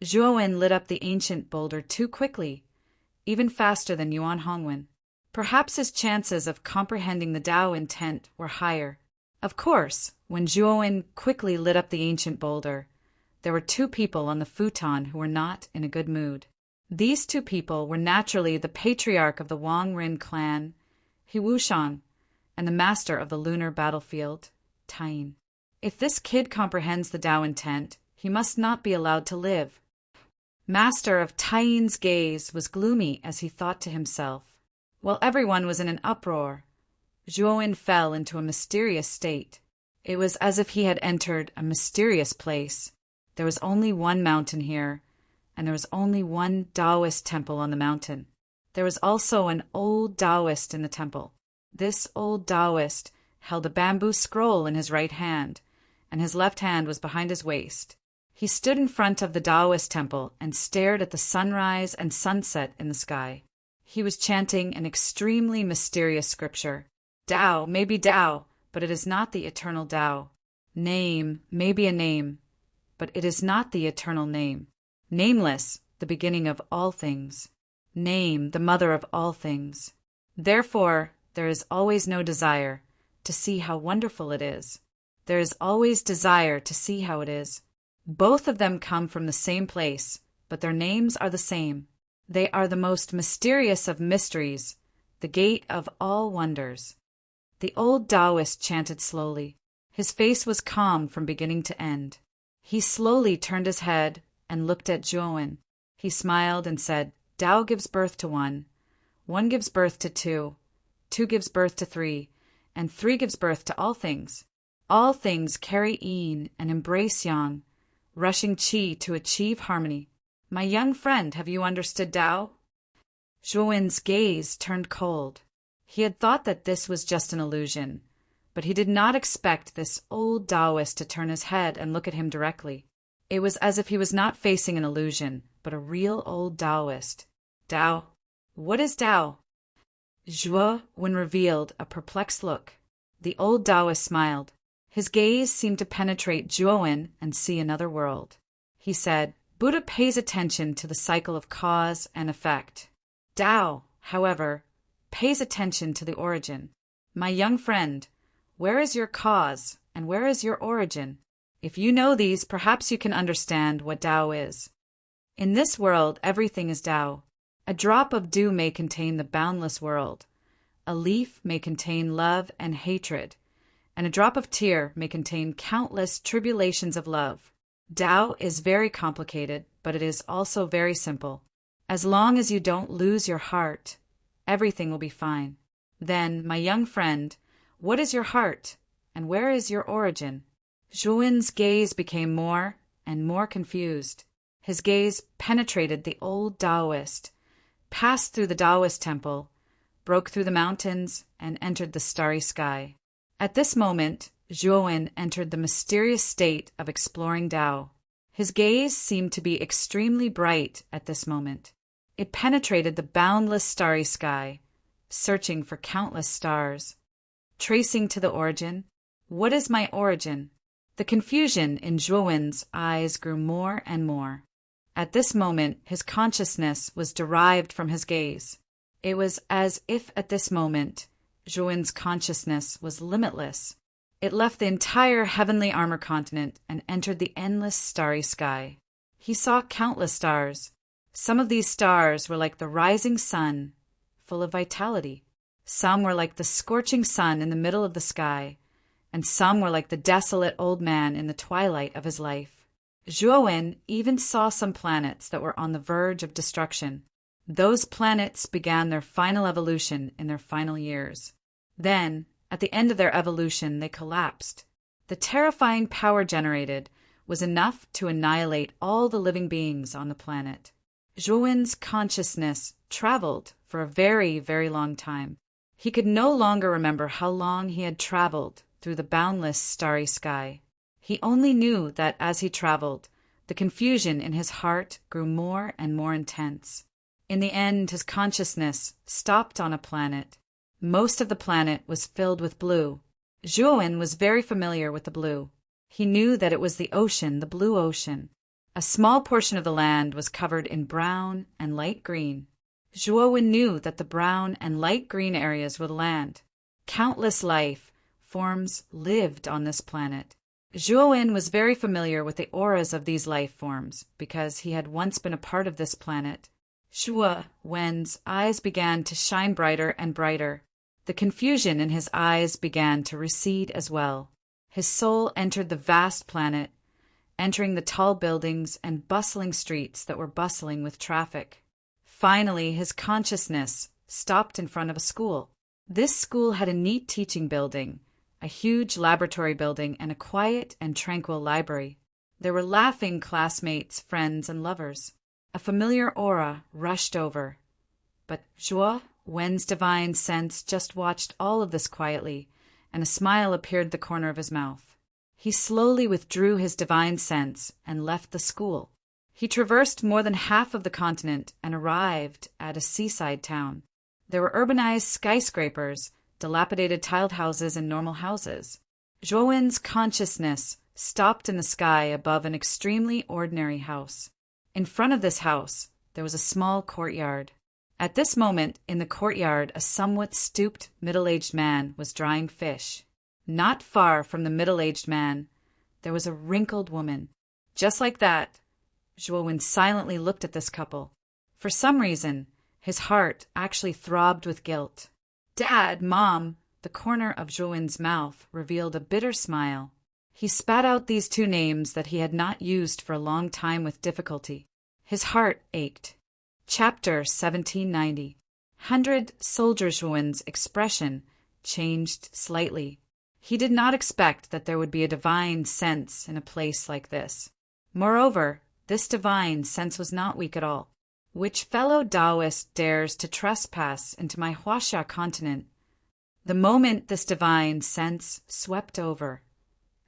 Zhuowen lit up the ancient boulder too quickly, even faster than Yuan Hongwen. Perhaps his chances of comprehending the Tao intent were higher. Of course, when Zhuowen quickly lit up the ancient boulder, there were two people on the futon who were not in a good mood. These two people were naturally the patriarch of the Wang Rin clan, He Wushang, and the master of the lunar battlefield, Taiyin. If this kid comprehends the Tao intent, he must not be allowed to live. Master of Taiyin's gaze was gloomy as he thought to himself. While everyone was in an uproar, Zhuowen fell into a mysterious state. It was as if he had entered a mysterious place. There was only one mountain here, and there was only one Taoist temple on the mountain. There was also an old Taoist in the temple. This old Taoist held a bamboo scroll in his right hand, and his left hand was behind his waist. He stood in front of the Taoist temple and stared at the sunrise and sunset in the sky. He was chanting an extremely mysterious scripture. Tao may be Tao, but it is not the eternal Tao. Name may be a name, but it is not the eternal name. Nameless, the beginning of all things. Name, the mother of all things. Therefore, there is always no desire to see how wonderful it is. There is always desire to see how it is. Both of them come from the same place, but their names are the same. They are the most mysterious of mysteries, the gate of all wonders. The old Taoist chanted slowly. His face was calm from beginning to end. He slowly turned his head and looked at Zhuowen. He smiled and said, Tao gives birth to one, one gives birth to two, two gives birth to three, and three gives birth to all things. All things carry yin and embrace yang, rushing qi to achieve harmony. My young friend, have you understood Tao? Zhuowen's gaze turned cold. He had thought that this was just an illusion, but he did not expect this old Taoist to turn his head and look at him directly. It was as if he was not facing an illusion, but a real old Taoist. Tao? What is Tao? Zhuowen revealed a perplexed look. The old Taoist smiled. His gaze seemed to penetrate Zhuowen and see another world. He said, Buddha pays attention to the cycle of cause and effect. Tao, however, pays attention to the origin. My young friend, where is your cause and where is your origin? If you know these, perhaps you can understand what Tao is. In this world, everything is Tao. A drop of dew may contain the boundless world. A leaf may contain love and hatred, and a drop of tear may contain countless tribulations of love. Tao is very complicated, but it is also very simple. As long as you don't lose your heart, everything will be fine. Then, my young friend, what is your heart, and where is your origin? Zhuowen's gaze became more and more confused. His gaze penetrated the old Taoist, passed through the Taoist temple, broke through the mountains, and entered the starry sky. At this moment, Zhuowen entered the mysterious state of exploring Tao. His gaze seemed to be extremely bright at this moment. It penetrated the boundless starry sky, searching for countless stars. Tracing to the origin, what is my origin? The confusion in Zhuowen's eyes grew more and more. At this moment, his consciousness was derived from his gaze. It was as if at this moment, Zhuowen's consciousness was limitless. It left the entire heavenly armor continent and entered the endless starry sky. He saw countless stars. Some of these stars were like the rising sun, full of vitality. Some were like the scorching sun in the middle of the sky, and some were like the desolate old man in the twilight of his life. Zhuowen even saw some planets that were on the verge of destruction. Those planets began their final evolution in their final years. Then, at the end of their evolution, they collapsed. The terrifying power generated was enough to annihilate all the living beings on the planet. Zhuowen's consciousness traveled for a very, very long time. He could no longer remember how long he had traveled through the boundless starry sky. He only knew that as he traveled, the confusion in his heart grew more and more intense. In the end, his consciousness stopped on a planet. Most of the planet was filled with blue. Zhuowen was very familiar with the blue. He knew that it was the ocean, the blue ocean. A small portion of the land was covered in brown and light green. Zhuowen knew that the brown and light green areas were the land. Countless life forms lived on this planet. Zhuowen was very familiar with the auras of these life forms because he had once been a part of this planet. Zhuowen's eyes began to shine brighter and brighter. The confusion in his eyes began to recede as well. His soul entered the vast planet, entering the tall buildings and bustling streets that were bustling with traffic. Finally, his consciousness stopped in front of a school. This school had a neat teaching building, a huge laboratory building, and a quiet and tranquil library. There were laughing classmates, friends, and lovers. A familiar aura rushed over. But Zhuowen's divine sense just watched all of this quietly, and a smile appeared at the corner of his mouth. He slowly withdrew his divine sense and left the school. He traversed more than half of the continent and arrived at a seaside town. There were urbanized skyscrapers, dilapidated tiled houses, and normal houses. Zhuowen's consciousness stopped in the sky above an extremely ordinary house. In front of this house, there was a small courtyard. At this moment, in the courtyard, a somewhat stooped, middle-aged man was drying fish. Not far from the middle-aged man, there was a wrinkled woman. Just like that, Zhuowen silently looked at this couple. For some reason, his heart actually throbbed with guilt. "Dad, Mom!" The corner of Zhuowen's mouth revealed a bitter smile. He spat out these two names that he had not used for a long time with difficulty. His heart ached. Chapter 1790. 100 Soldier Zhuan's expression changed slightly. He did not expect that there would be a divine sense in a place like this. Moreover, this divine sense was not weak at all. Which fellow Taoist dares to trespass into my Huaxia continent? The moment this divine sense swept over,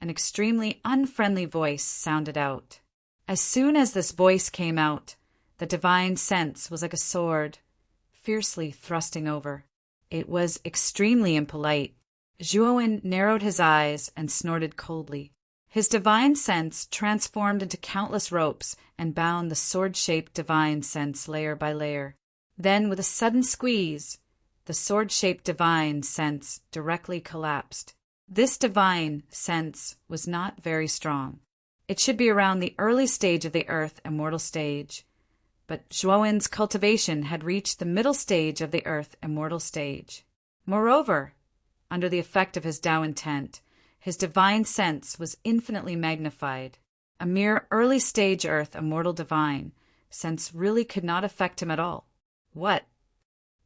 an extremely unfriendly voice sounded out. As soon as this voice came out, the divine sense was like a sword, fiercely thrusting over. It was extremely impolite. Zhuan narrowed his eyes and snorted coldly. His divine sense transformed into countless ropes and bound the sword-shaped divine sense layer by layer. Then, with a sudden squeeze, the sword-shaped divine sense directly collapsed. This divine sense was not very strong. It should be around the early stage of the earth immortal stage, but Zhuan's cultivation had reached the middle stage of the earth immortal stage. Moreover, under the effect of his Tao intent, his divine sense was infinitely magnified. A mere early stage earth immortal divine sense really could not affect him at all. What?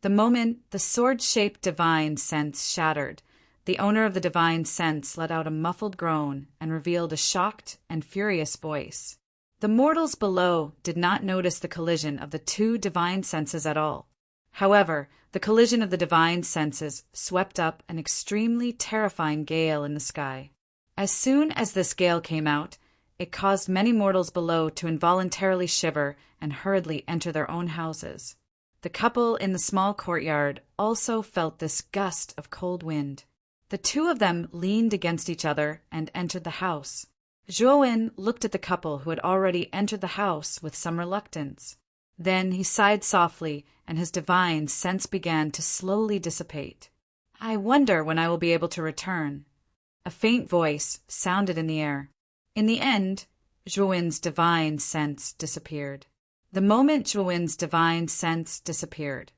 The moment the sword-shaped divine sense shattered, the owner of the divine sense let out a muffled groan and revealed a shocked and furious voice. The mortals below did not notice the collision of the two divine senses at all. However, the collision of the divine senses swept up an extremely terrifying gale in the sky. As soon as this gale came out, it caused many mortals below to involuntarily shiver and hurriedly enter their own houses. The couple in the small courtyard also felt this gust of cold wind. The two of them leaned against each other and entered the house. Zhuan looked at the couple who had already entered the house with some reluctance. Then he sighed softly, and his divine sense began to slowly dissipate. I wonder when I will be able to return. A faint voice sounded in the air. In the end, Zhuan's divine sense disappeared. The moment Zhuan's divine sense disappeared,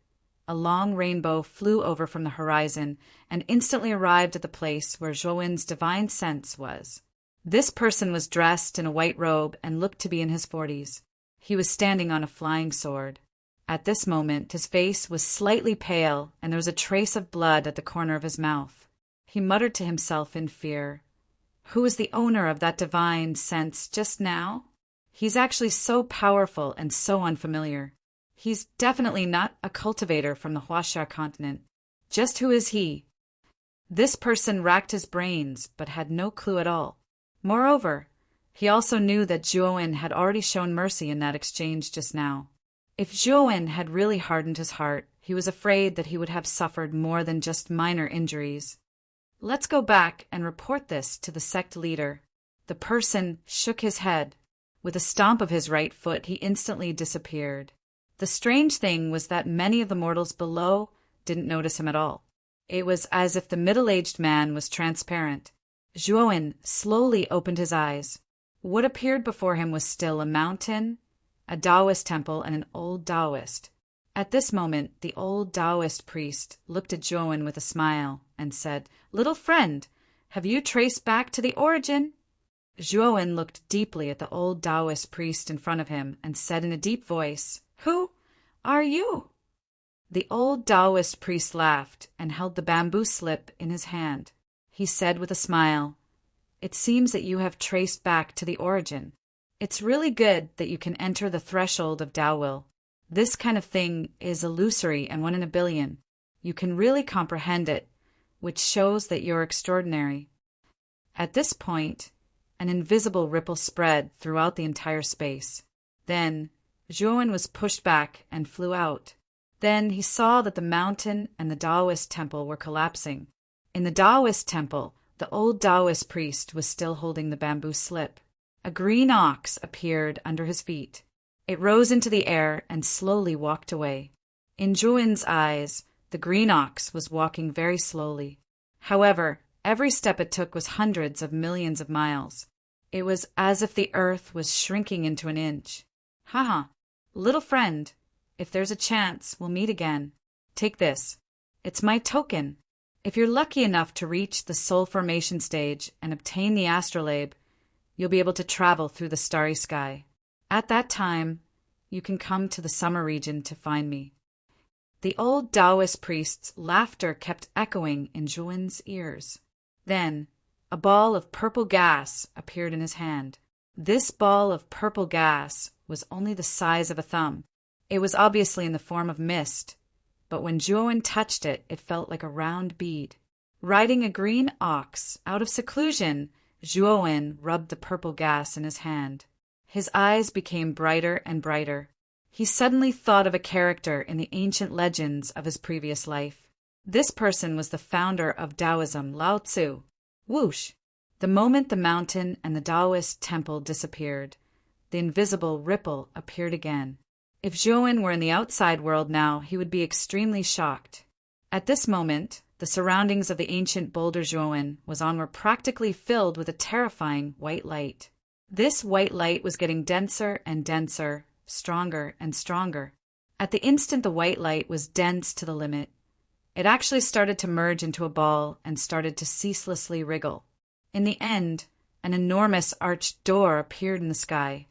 a long rainbow flew over from the horizon and instantly arrived at the place where Zhuan's divine sense was. This person was dressed in a white robe and looked to be in his 40s. He was standing on a flying sword. At this moment, his face was slightly pale, and there was a trace of blood at the corner of his mouth. He muttered to himself in fear, "Who is the owner of that divine sense just now? He's actually so powerful and so unfamiliar. He's definitely not a cultivator from the Huaxia continent. Just who is he?" This person racked his brains, but had no clue at all. Moreover, he also knew that Zhuan had already shown mercy in that exchange just now. If Zhuan had really hardened his heart, he was afraid that he would have suffered more than just minor injuries. Let's go back and report this to the sect leader. The person shook his head. With a stomp of his right foot, he instantly disappeared. The strange thing was that many of the mortals below didn't notice him at all. It was as if the middle-aged man was transparent. Zhuan slowly opened his eyes. What appeared before him was still a mountain, a Taoist temple, and an old Taoist. At this moment, the old Taoist priest looked at Zhuan with a smile and said, "Little friend, have you traced back to the origin?" Zhuan looked deeply at the old Taoist priest in front of him and said in a deep voice, "Who are you?" The old Taoist priest laughed and held the bamboo slip in his hand. He said with a smile, "It seems that you have traced back to the origin. It's really good that you can enter the threshold of Tao will. This kind of thing is illusory and one in a billion. You can really comprehend it, which shows that you're extraordinary." At this point, an invisible ripple spread throughout the entire space. Then, Zhuan was pushed back and flew out. Then he saw that the mountain and the Taoist temple were collapsing. In the Taoist temple, the old Taoist priest was still holding the bamboo slip. A green ox appeared under his feet. It rose into the air and slowly walked away. In Zhuan's eyes, the green ox was walking very slowly. However, every step it took was hundreds of millions of miles. It was as if the earth was shrinking into an inch. "Haha, little friend, if there's a chance, we'll meet again. Take this. It's my token. If you're lucky enough to reach the soul formation stage and obtain the astrolabe, you'll be able to travel through the starry sky. At that time, you can come to the summer region to find me." The old Taoist priest's laughter kept echoing in Zhuan's ears. Then, a ball of purple gas appeared in his hand. This ball of purple gas was only the size of a thumb. It was obviously in the form of mist, but when Zhuan touched it, it felt like a round bead. Riding a green ox out of seclusion, Zhuan rubbed the purple gas in his hand. His eyes became brighter and brighter. He suddenly thought of a character in the ancient legends of his previous life. This person was the founder of Taoism, Lao Tzu. Whoosh! The moment the mountain and the Taoist temple disappeared, the invisible ripple appeared again. If Zhuan were in the outside world now, he would be extremely shocked. At this moment, the surroundings of the ancient boulder Zhuan was on were practically filled with a terrifying white light. This white light was getting denser and denser, stronger and stronger. At the instant the white light was dense to the limit, it actually started to merge into a ball and started to ceaselessly wriggle. In the end, an enormous arched door appeared in the sky.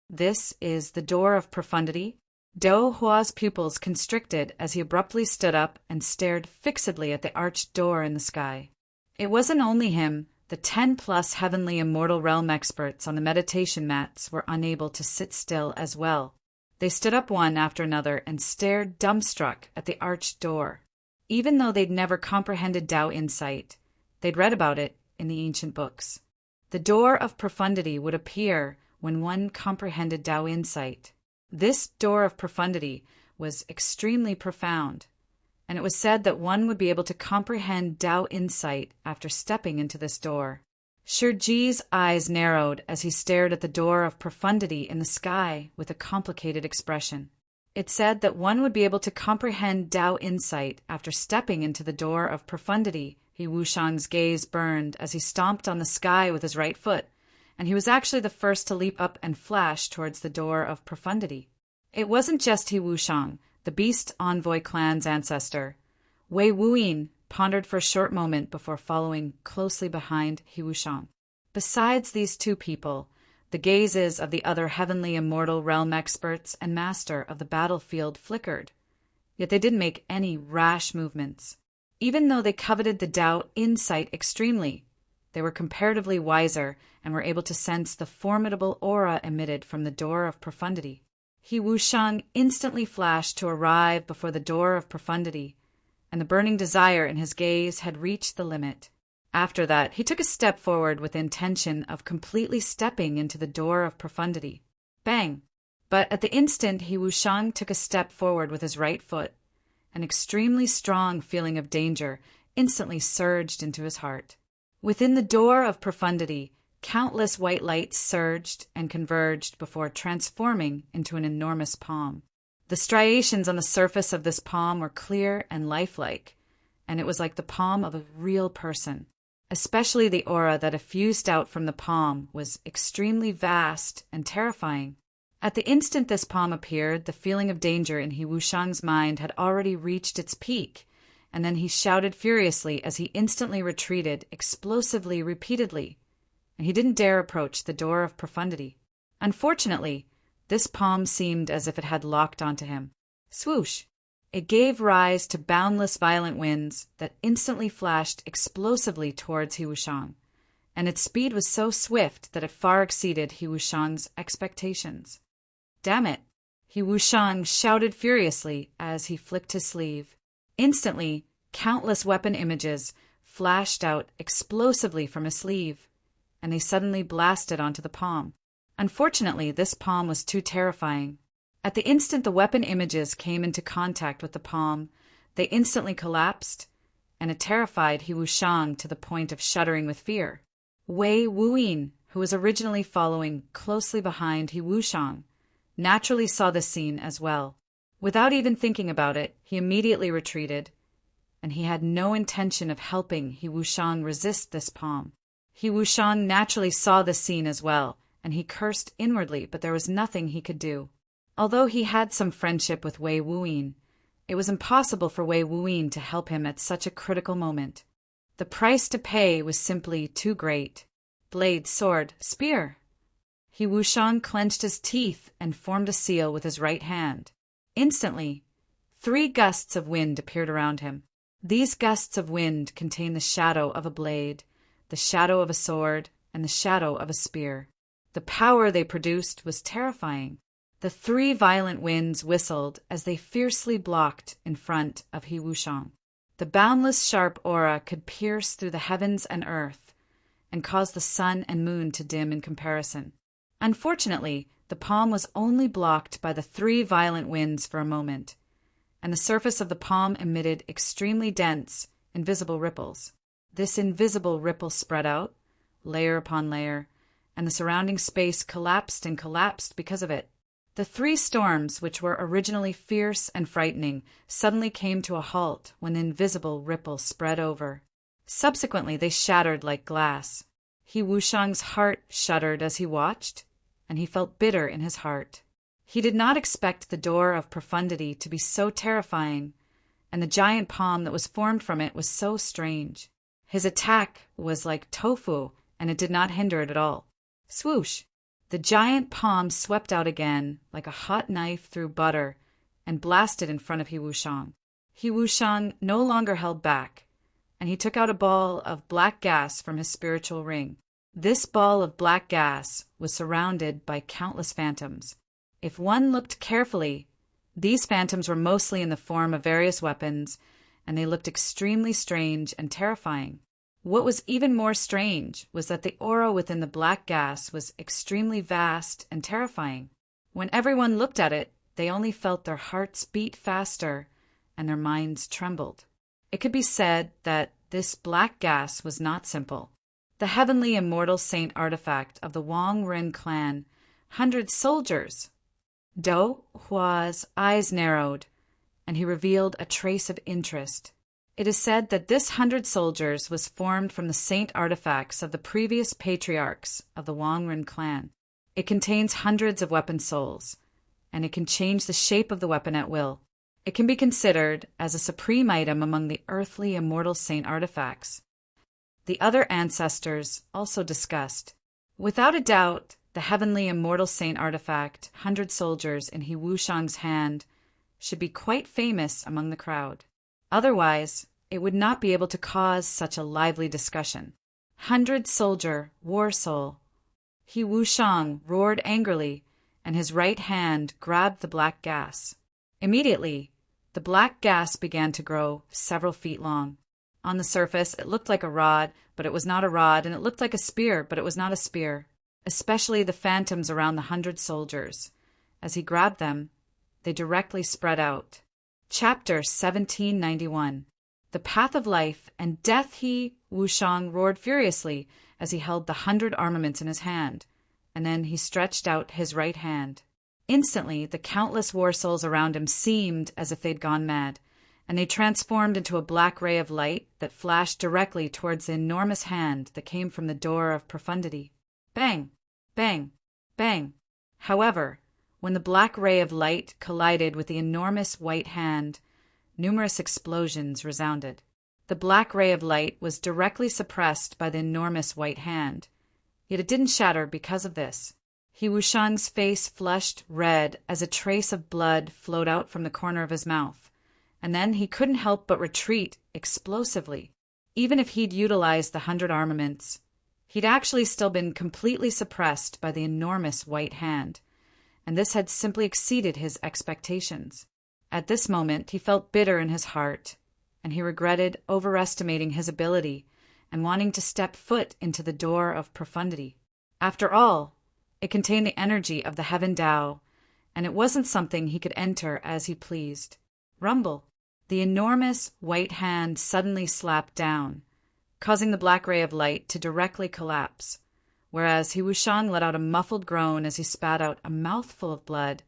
This is the door of profundity. Dou Hua's pupils constricted as he abruptly stood up and stared fixedly at the arched door in the sky. It wasn't only him. The 10+ heavenly immortal realm experts on the meditation mats were unable to sit still as well. They stood up one after another and stared dumbstruck at the arched door. Even though they'd never comprehended Tao insight, they'd read about it in the ancient books. The door of profundity would appear when one comprehended Tao insight. This door of profundity was extremely profound, and it was said that one would be able to comprehend Tao insight after stepping into this door. Shiji's eyes narrowed as he stared at the door of profundity in the sky with a complicated expression. It said that one would be able to comprehend Tao insight after stepping into the door of profundity. He Wushang's gaze burned as he stomped on the sky with his right foot, and he was actually the first to leap up and flash towards the door of profundity. It wasn't just He Wushang, the Beast Envoy clan's ancestor. Wei Wuyin pondered for a short moment before following closely behind He Wushang. Besides these two people, the gazes of the other heavenly immortal realm experts and master of the battlefield flickered, yet they didn't make any rash movements. Even though they coveted the Tao insight extremely, they were comparatively wiser and were able to sense the formidable aura emitted from the door of profundity. He Wushang instantly flashed to arrive before the door of profundity, and the burning desire in his gaze had reached the limit. After that, he took a step forward with the intention of completely stepping into the door of profundity. Bang! But at the instant He Wushang took a step forward with his right foot, an extremely strong feeling of danger instantly surged into his heart. Within the door of profundity, countless white lights surged and converged before transforming into an enormous palm. The striations on the surface of this palm were clear and lifelike, and it was like the palm of a real person. Especially the aura that effused out from the palm was extremely vast and terrifying. At the instant this palm appeared, the feeling of danger in He Wushang's mind had already reached its peak, and then he shouted furiously as he instantly retreated, explosively, repeatedly, and he didn't dare approach the door of profundity. Unfortunately, this palm seemed as if it had locked onto him. Swoosh! It gave rise to boundless violent winds that instantly flashed explosively towards He Wushang, and its speed was so swift that it far exceeded He Wushang's expectations. Damn it! He Wushang shouted furiously as he flicked his sleeve. Instantly, countless weapon images flashed out explosively from his sleeve, and they suddenly blasted onto the palm. Unfortunately, this palm was too terrifying. At the instant the weapon images came into contact with the palm, they instantly collapsed, and it terrified He Wushang to the point of shuddering with fear. Wei Wuyin, who was originally following closely behind He Wushang, naturally saw this scene as well. Without even thinking about it, he immediately retreated, and he had no intention of helping He Wushang resist this palm. He Wushang naturally saw this scene as well, and he cursed inwardly, but there was nothing he could do. Although he had some friendship with Wei Wuyin, It was impossible for Wei Wuyin to help him at such a critical moment. The price to pay was simply too great. Blade, sword, spear. He Wushang clenched his teeth and formed a seal with his right hand. Instantly, 3 gusts of wind appeared around him. These gusts of wind contained the shadow of a blade, the shadow of a sword, and the shadow of a spear. The power they produced was terrifying. The 3 violent winds whistled as they fiercely blocked in front of He Wushang. The boundless sharp aura could pierce through the heavens and earth and cause the sun and moon to dim in comparison. Unfortunately, the palm was only blocked by the 3 violent winds for a moment, and the surface of the palm emitted extremely dense, invisible ripples. This invisible ripple spread out, layer upon layer, and the surrounding space collapsed and collapsed because of it. The 3 storms, which were originally fierce and frightening, suddenly came to a halt when the invisible ripple spread over. Subsequently, they shattered like glass. He Wushang's heart shuddered as he watched, and he felt bitter in his heart. He did not expect the door of profundity to be so terrifying, and the giant palm that was formed from it was so strange. His attack was like tofu, and it did not hinder it at all. Swoosh! The giant palm swept out again like a hot knife through butter and blasted in front of He Wushang. He Wushang no longer held back, and he took out a ball of black gas from his spiritual ring. This ball of black gas was surrounded by countless phantoms. If one looked carefully, these phantoms were mostly in the form of various weapons, and they looked extremely strange and terrifying. What was even more strange was that the aura within the black gas was extremely vast and terrifying. When everyone looked at it, they only felt their hearts beat faster and their minds trembled. It could be said that this black gas was not simple. The heavenly immortal saint artifact of the Wang Ren clan, 100 soldiers. Do Hua's eyes narrowed, and he revealed a trace of interest. It is said that this 100 soldiers was formed from the saint artifacts of the previous patriarchs of the Wang Ren clan. It contains hundreds of weapon souls, and it can change the shape of the weapon at will. It can be considered as a supreme item among the earthly immortal saint artifacts. The other ancestors also discussed. Without a doubt, the heavenly immortal saint artifact, 100 soldiers in He Wushang's hand, should be quite famous among the crowd. Otherwise, it would not be able to cause such a lively discussion. 100 soldier, war soul. He Wushang roared angrily, and his right hand grabbed the black gas. Immediately, the black gas began to grow several feet long. On the surface, it looked like a rod, but it was not a rod, and it looked like a spear, but it was not a spear. Especially the phantoms around the 100 soldiers. As he grabbed them, they directly spread out. Chapter 1791. The Path of Life and Death. He Wushang roared furiously as he held the 100 armaments in his hand, and then he stretched out his right hand. Instantly, the countless war souls around him seemed as if they'd gone mad, and they transformed into a black ray of light that flashed directly towards the enormous hand that came from the door of profundity. Bang! Bang! Bang! However, when the black ray of light collided with the enormous white hand, numerous explosions resounded. The black ray of light was directly suppressed by the enormous white hand, yet it didn't shatter because of this. He Wushang's face flushed red as a trace of blood flowed out from the corner of his mouth, and then he couldn't help but retreat explosively. Even if he'd utilized the 100 armaments, he'd actually still been completely suppressed by the enormous white hand, and this had simply exceeded his expectations. At this moment, he felt bitter in his heart, and he regretted overestimating his ability and wanting to step foot into the door of profundity. After all, it contained the energy of the Heaven Tao, and it wasn't something he could enter as he pleased. Rumble! The enormous white hand suddenly slapped down, causing the black ray of light to directly collapse, whereas He Wushang let out a muffled groan as he spat out a mouthful of blood,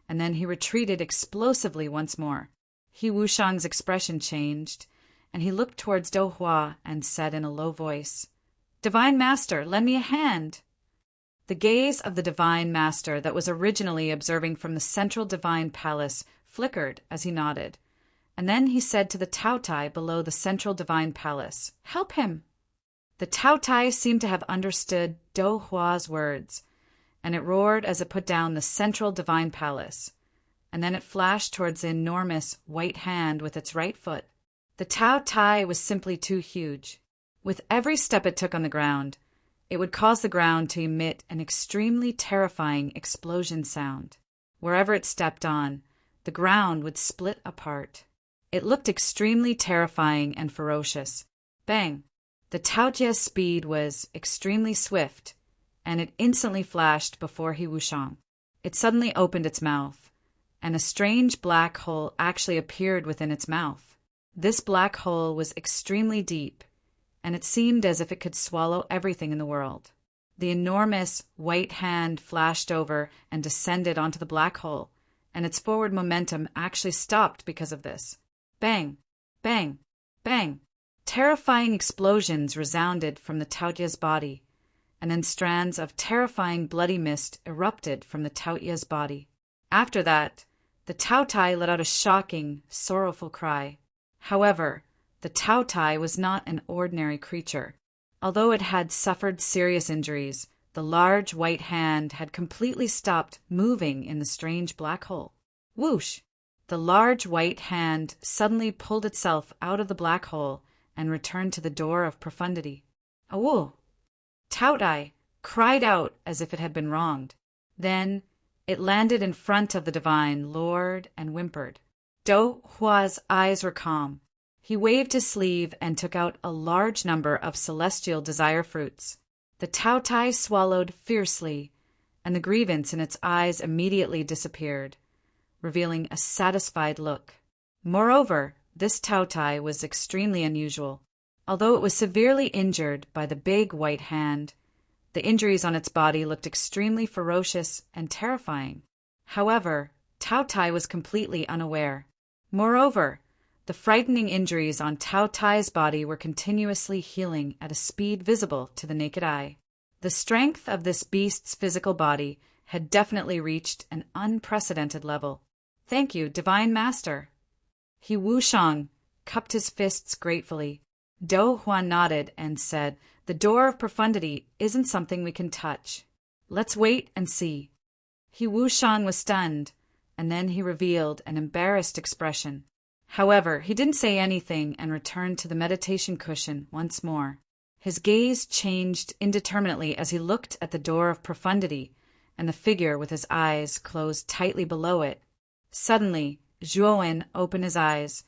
and then he retreated explosively once more. He Wushang's expression changed, and he looked towards Do Hua and said in a low voice, "Divine Master, lend me a hand." The gaze of the Divine Master that was originally observing from the central divine palace flickered as he nodded, And then he said to the Taotai below the central divine palace, "Help him!" The Taotai seemed to have understood Do Hua's words, and it roared as it put down the central divine palace, and then it flashed towards the enormous white hand with its right foot. The Taotai was simply too huge. With every step it took on the ground, it would cause the ground to emit an extremely terrifying explosion sound. Wherever it stepped on, the ground would split apart. It looked extremely terrifying and ferocious. Bang! The Taojia's speed was extremely swift, and it instantly flashed before he wushang. It suddenly opened its mouth, and a strange black hole actually appeared within its mouth. This black hole was extremely deep, and it seemed as if it could swallow everything in the world. The enormous white hand flashed over and descended onto the black hole, and its forward momentum actually stopped because of this. Bang! Bang! Bang! Terrifying explosions resounded from the Taojia's body, and then strands of terrifying bloody mist erupted from the Taojia's body. After that, the Taotai let out a shocking, sorrowful cry. However, the Taotai was not an ordinary creature. Although it had suffered serious injuries, the large white hand had completely stopped moving in the strange black hole. Whoosh! The large white hand suddenly pulled itself out of the black hole and returned to the door of profundity. Awoo! Taotai cried out as if it had been wronged. Then it landed in front of the divine Lord and whimpered. Do Hua's eyes were calm. He waved his sleeve and took out a large number of celestial desire fruits. The Taotai swallowed fiercely, and the grievance in its eyes immediately disappeared, revealing a satisfied look. Moreover, this Taotai was extremely unusual. Although it was severely injured by the big white hand, the injuries on its body looked extremely ferocious and terrifying. However, Taotai was completely unaware. Moreover, the frightening injuries on Taotai's body were continuously healing at a speed visible to the naked eye. The strength of this beast's physical body had definitely reached an unprecedented level. "Thank you, Divine Master." He wushang, cupped his fists gratefully. Do Hua nodded and said, "The door of profundity isn't something we can touch. Let's wait and see." He wushang was stunned, and then he revealed an embarrassed expression. However, he didn't say anything and returned to the meditation cushion once more. His gaze changed indeterminately as he looked at the door of profundity and the figure with his eyes closed tightly below it. Suddenly, Zhuowen opened his eyes,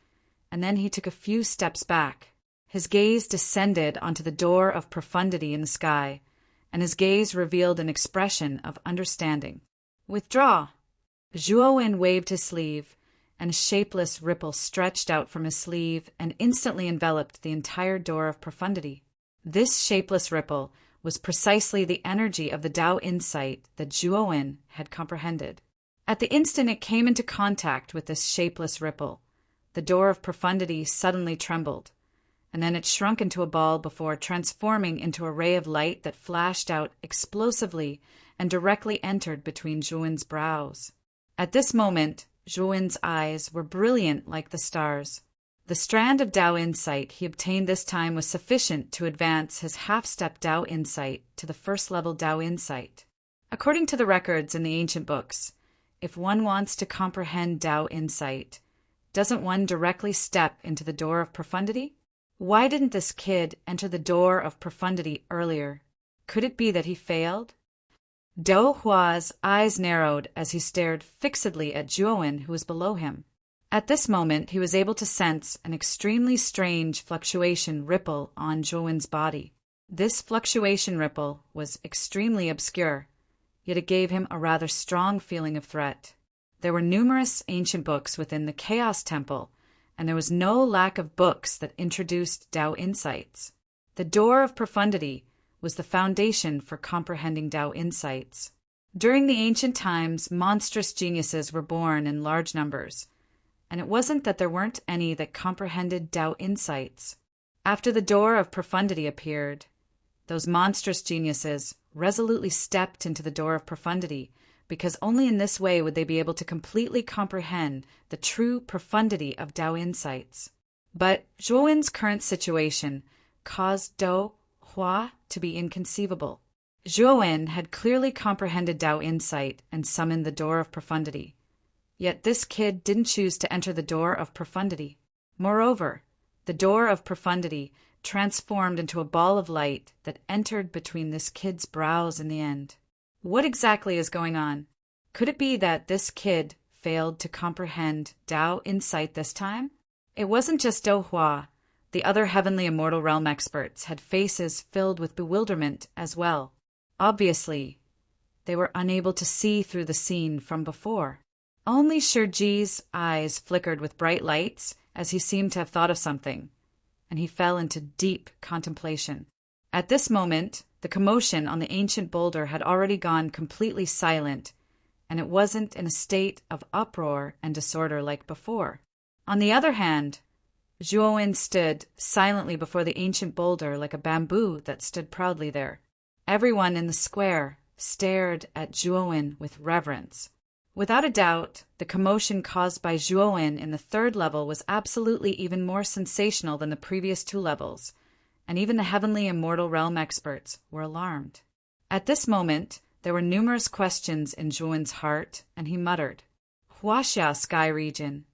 and then he took a few steps back. His gaze descended onto the door of profundity in the sky, and his gaze revealed an expression of understanding. "Withdraw!" Zhuowen waved his sleeve, and a shapeless ripple stretched out from his sleeve and instantly enveloped the entire door of profundity. This shapeless ripple was precisely the energy of the Tao insight that Zhuowen had comprehended. At the instant it came into contact with this shapeless ripple, the door of profundity suddenly trembled, and then it shrunk into a ball before transforming into a ray of light that flashed out explosively and directly entered between Zhuowen's brows. At this moment, Zhuowen's eyes were brilliant like the stars. The strand of Tao insight he obtained this time was sufficient to advance his half-step Tao insight to the first-level Tao insight. According to the records in the ancient books, if one wants to comprehend Tao insight, doesn't one directly step into the door of profundity? Why didn't this kid enter the door of profundity earlier? Could it be that he failed? Do Hua's eyes narrowed as he stared fixedly at Zhuowen, who was below him. At this moment, he was able to sense an extremely strange fluctuation ripple on Zhuowen's body. This fluctuation ripple was extremely obscure, yet it gave him a rather strong feeling of threat. There were numerous ancient books within the Chaos Temple, and there was no lack of books that introduced Tao insights. The door of profundity was the foundation for comprehending Tao insights. During the ancient times, monstrous geniuses were born in large numbers, and it wasn't that there weren't any that comprehended Tao insights. After the door of profundity appeared, those monstrous geniuses resolutely stepped into the door of profundity because only in this way would they be able to completely comprehend the true profundity of Tao insights. But Zhuowen's current situation caused Dou Hua to be inconceivable. Zhuowen had clearly comprehended Tao insight and summoned the door of profundity. Yet this kid didn't choose to enter the door of profundity. Moreover, the door of profundity transformed into a ball of light that entered between this kid's brows in the end. What exactly is going on? Could it be that this kid failed to comprehend Tao insight this time? It wasn't just Dou Hua. The other heavenly immortal realm experts had faces filled with bewilderment as well. Obviously, they were unable to see through the scene from before. Only Shiji's eyes flickered with bright lights as he seemed to have thought of something, and he fell into deep contemplation. At this moment, the commotion on the ancient boulder had already gone completely silent, and it wasn't in a state of uproar and disorder like before. On the other hand, Zhuowen stood silently before the ancient boulder like a bamboo that stood proudly there. Everyone in the square stared at Zhuowen with reverence. Without a doubt, the commotion caused by Zhuowen in the third level was absolutely even more sensational than the previous two levels, and even the heavenly immortal realm experts were alarmed. At this moment, there were numerous questions in Zhuowen's heart, and he muttered, Huaxia Sky Region.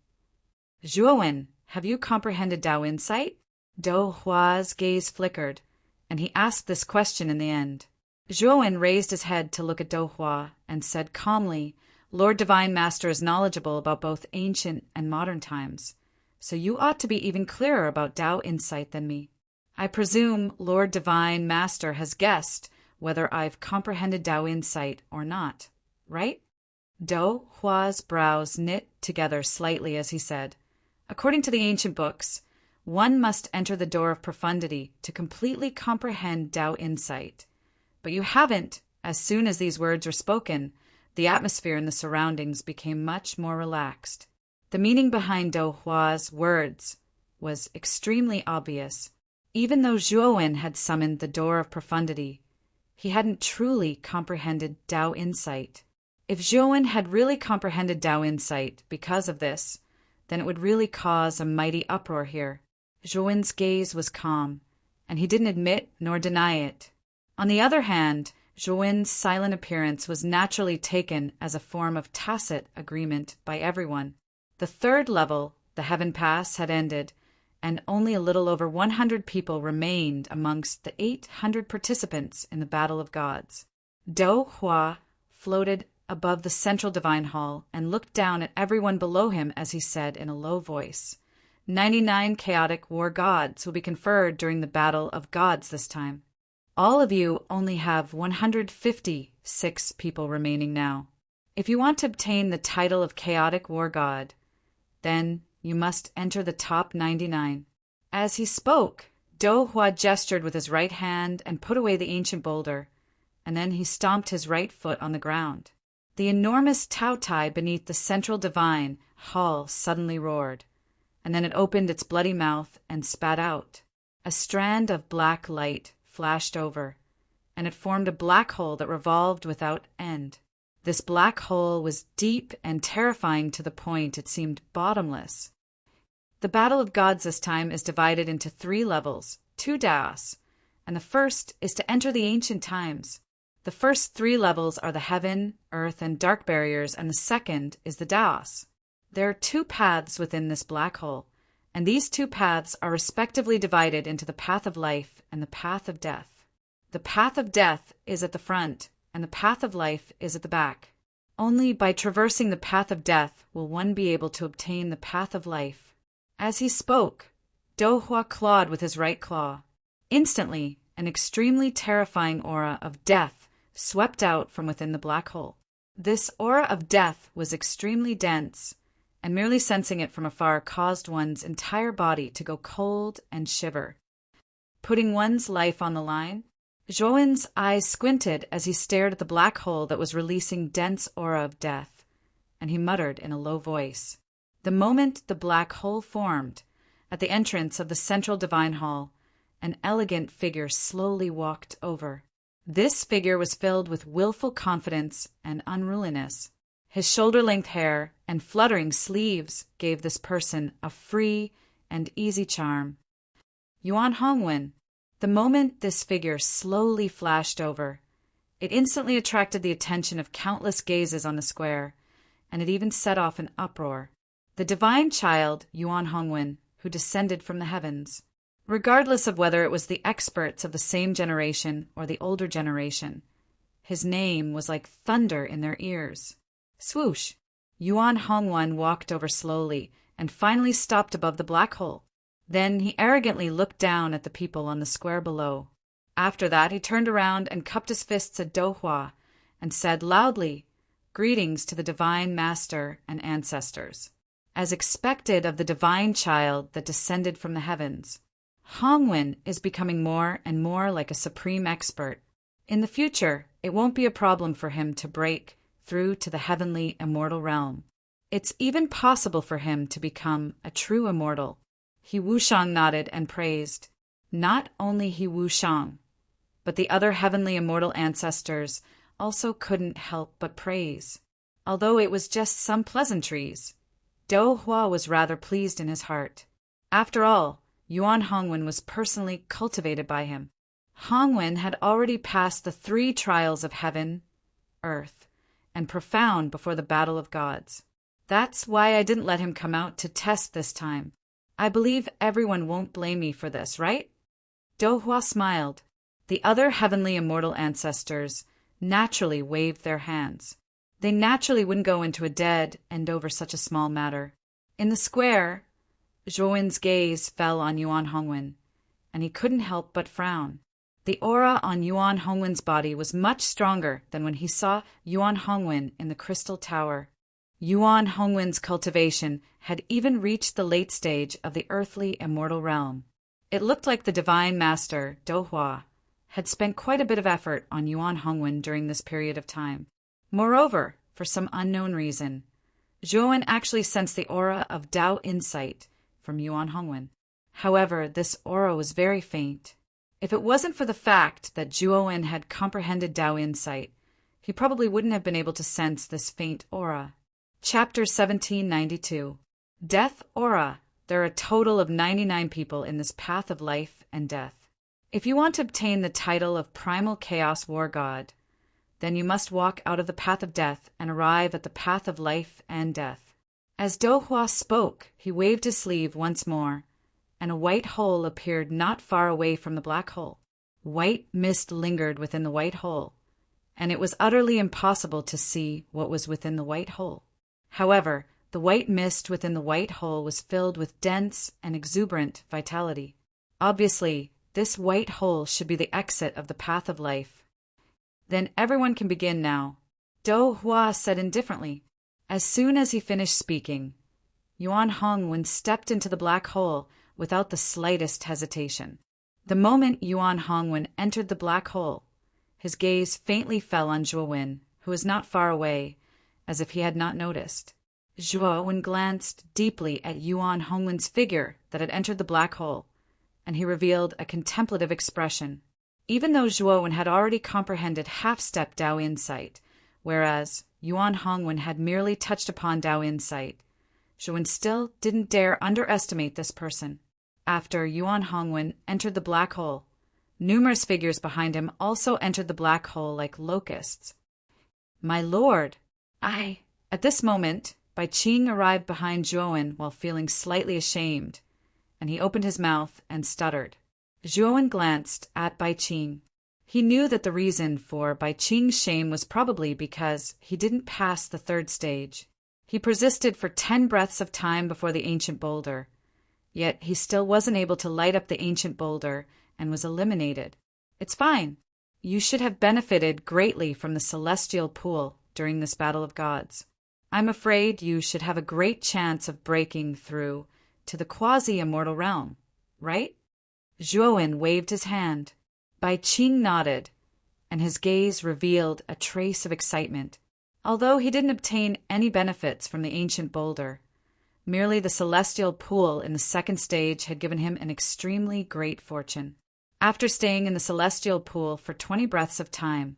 Zhuowen, have you comprehended Tao insight? Dou Hua's gaze flickered, and he asked this question in the end. Zhuowen raised his head to look at Dou Hua and said calmly, Lord Divine Master is knowledgeable about both ancient and modern times, so you ought to be even clearer about Tao insight than me. I presume Lord Divine Master has guessed whether I've comprehended Tao insight or not, right? Dou Hua's brows knit together slightly as he said, According to the ancient books, one must enter the door of profundity to completely comprehend Tao insight. But you haven't. As soon as these words were spoken, the atmosphere in the surroundings became much more relaxed. The meaning behind Dou Hua's words was extremely obvious. Even though Zhuowen had summoned the door of profundity, he hadn't truly comprehended Tao insight. If Zhuowen had really comprehended Tao insight because of this, then it would really cause a mighty uproar here. Zhuowen's gaze was calm, and he didn't admit nor deny it. On the other hand, Zhuowen's silent appearance was naturally taken as a form of tacit agreement by everyone. The third level, the Heaven Pass, had ended, and only a little over 100 people remained amongst the 800 participants in the Battle of Gods. Dou Hua floated above the central divine hall and looked down at everyone below him as he said in a low voice, 99 chaotic war gods will be conferred during the Battle of Gods this time. All of you only have 156 people remaining now. If you want to obtain the title of chaotic war god, then you must enter the top 99. As he spoke, Dou Hua gestured with his right hand and put away the ancient boulder, and then he stomped his right foot on the ground. The enormous Tao Tai beneath the central divine hall suddenly roared, and then it opened its bloody mouth and spat out. A strand of black light flashed over, and it formed a black hole that revolved without end. This black hole was deep and terrifying to the point it seemed bottomless. The Battle of Gods this time is divided into 3 levels, 2 daos, and the first is to enter the ancient times. The first 3 levels are the heaven, earth, and dark barriers, and the second is the daos. There are 2 paths within this black hole, and these 2 paths are respectively divided into the path of life and the path of death. The path of death is at the front, and the path of life is at the back. Only by traversing the path of death will one be able to obtain the path of life. As he spoke, Dou Hua clawed with his right claw. Instantly, an extremely terrifying aura of death swept out from within the black hole. This aura of death was extremely dense, and merely sensing it from afar caused one's entire body to go cold and shiver. Putting one's life on the line, Zhuowen's eyes squinted as he stared at the black hole that was releasing dense aura of death, and he muttered in a low voice. The moment the black hole formed, at the entrance of the central divine hall, an elegant figure slowly walked over. This figure was filled with willful confidence and unruliness. His shoulder-length hair and fluttering sleeves gave this person a free and easy charm. Yuan Hongwen. The moment this figure slowly flashed over, it instantly attracted the attention of countless gazes on the square, and it even set off an uproar. The divine child, Yuan Hongwen, who descended from the heavens. Regardless of whether it was the experts of the same generation or the older generation, his name was like thunder in their ears. Swoosh! Yuan Hongwen walked over slowly and finally stopped above the black hole. Then he arrogantly looked down at the people on the square below. After that, he turned around and cupped his fists at Dohua and said loudly, "Greetings to the divine master and ancestors." As expected of the divine child that descended from the heavens, Hongwen is becoming more and more like a supreme expert. In the future, it won't be a problem for him to break through to the heavenly immortal realm. It's even possible for him to become a true immortal. He Wushang nodded and praised. Not only he Wushang, but the other heavenly immortal ancestors also couldn't help but praise. Although it was just some pleasantries, Dohua was rather pleased in his heart. After all, Yuan Hongwen was personally cultivated by him. Hongwen had already passed the 3 trials of heaven, earth, and profound before the battle of gods. That's why I didn't let him come out to test this time. I believe everyone won't blame me for this, right? Dohua smiled. The other heavenly immortal ancestors naturally waved their hands. They naturally wouldn't go into a dead end over such a small matter. In the square, Zhuowen's gaze fell on Yuan Hongwen, and he couldn't help but frown. The aura on Yuan Hongwen's body was much stronger than when he saw Yuan Hongwen in the crystal tower. Yuan Hongwen's cultivation had even reached the late stage of the earthly immortal realm. It looked like the divine master, Dohua, had spent quite a bit of effort on Yuan Hongwen during this period of time. Moreover, for some unknown reason, Zhuowen actually sensed the aura of Dao insight from Yuan Hongwen. However, this aura was very faint. If it wasn't for the fact that Zhuowen had comprehended Dao insight, he probably wouldn't have been able to sense this faint aura. Chapter 1792. Death Aura. There are a total of 99 people in this path of life and death. If you want to obtain the title of Primal Chaos War God, then you must walk out of the path of death and arrive at the path of life and death. As Dohua spoke, he waved his sleeve once more, and a white hole appeared not far away from the black hole. White mist lingered within the white hole, and it was utterly impossible to see what was within the white hole. However, the white mist within the white hole was filled with dense and exuberant vitality. Obviously, this white hole should be the exit of the path of life. Then everyone can begin now, Dohua said indifferently. As soon as he finished speaking, Yuan Hongwen stepped into the black hole without the slightest hesitation. The moment Yuan Hongwen entered the black hole, his gaze faintly fell on Zhuowen, who was not far away, as if he had not noticed. Zhuowen glanced deeply at Yuan Hongwen's figure that had entered the black hole, and he revealed a contemplative expression. Even though Zhuowen had already comprehended half-step Dao insight, whereas Yuan Hongwen had merely touched upon Dao insight, Zhuowen still didn't dare underestimate this person. After Yuan Hongwen entered the black hole, numerous figures behind him also entered the black hole like locusts. "My lord, At this moment, Bai Qing arrived behind Zhuowen while feeling slightly ashamed, and he opened his mouth and stuttered. Zhuowen glanced at Bai Qing. He knew that the reason for Bai Qing's shame was probably because he didn't pass the 3rd stage. He persisted for 10 breaths of time before the ancient boulder, yet he still wasn't able to light up the ancient boulder and was eliminated. It's fine. You should have benefited greatly from the celestial pool during this battle of gods. I'm afraid you should have a great chance of breaking through to the quasi-immortal realm, right? Zhuowen waved his hand. Bai Qing nodded, and his gaze revealed a trace of excitement. Although he didn't obtain any benefits from the ancient boulder, merely the celestial pool in the 2nd stage had given him an extremely great fortune. After staying in the celestial pool for 20 breaths of time,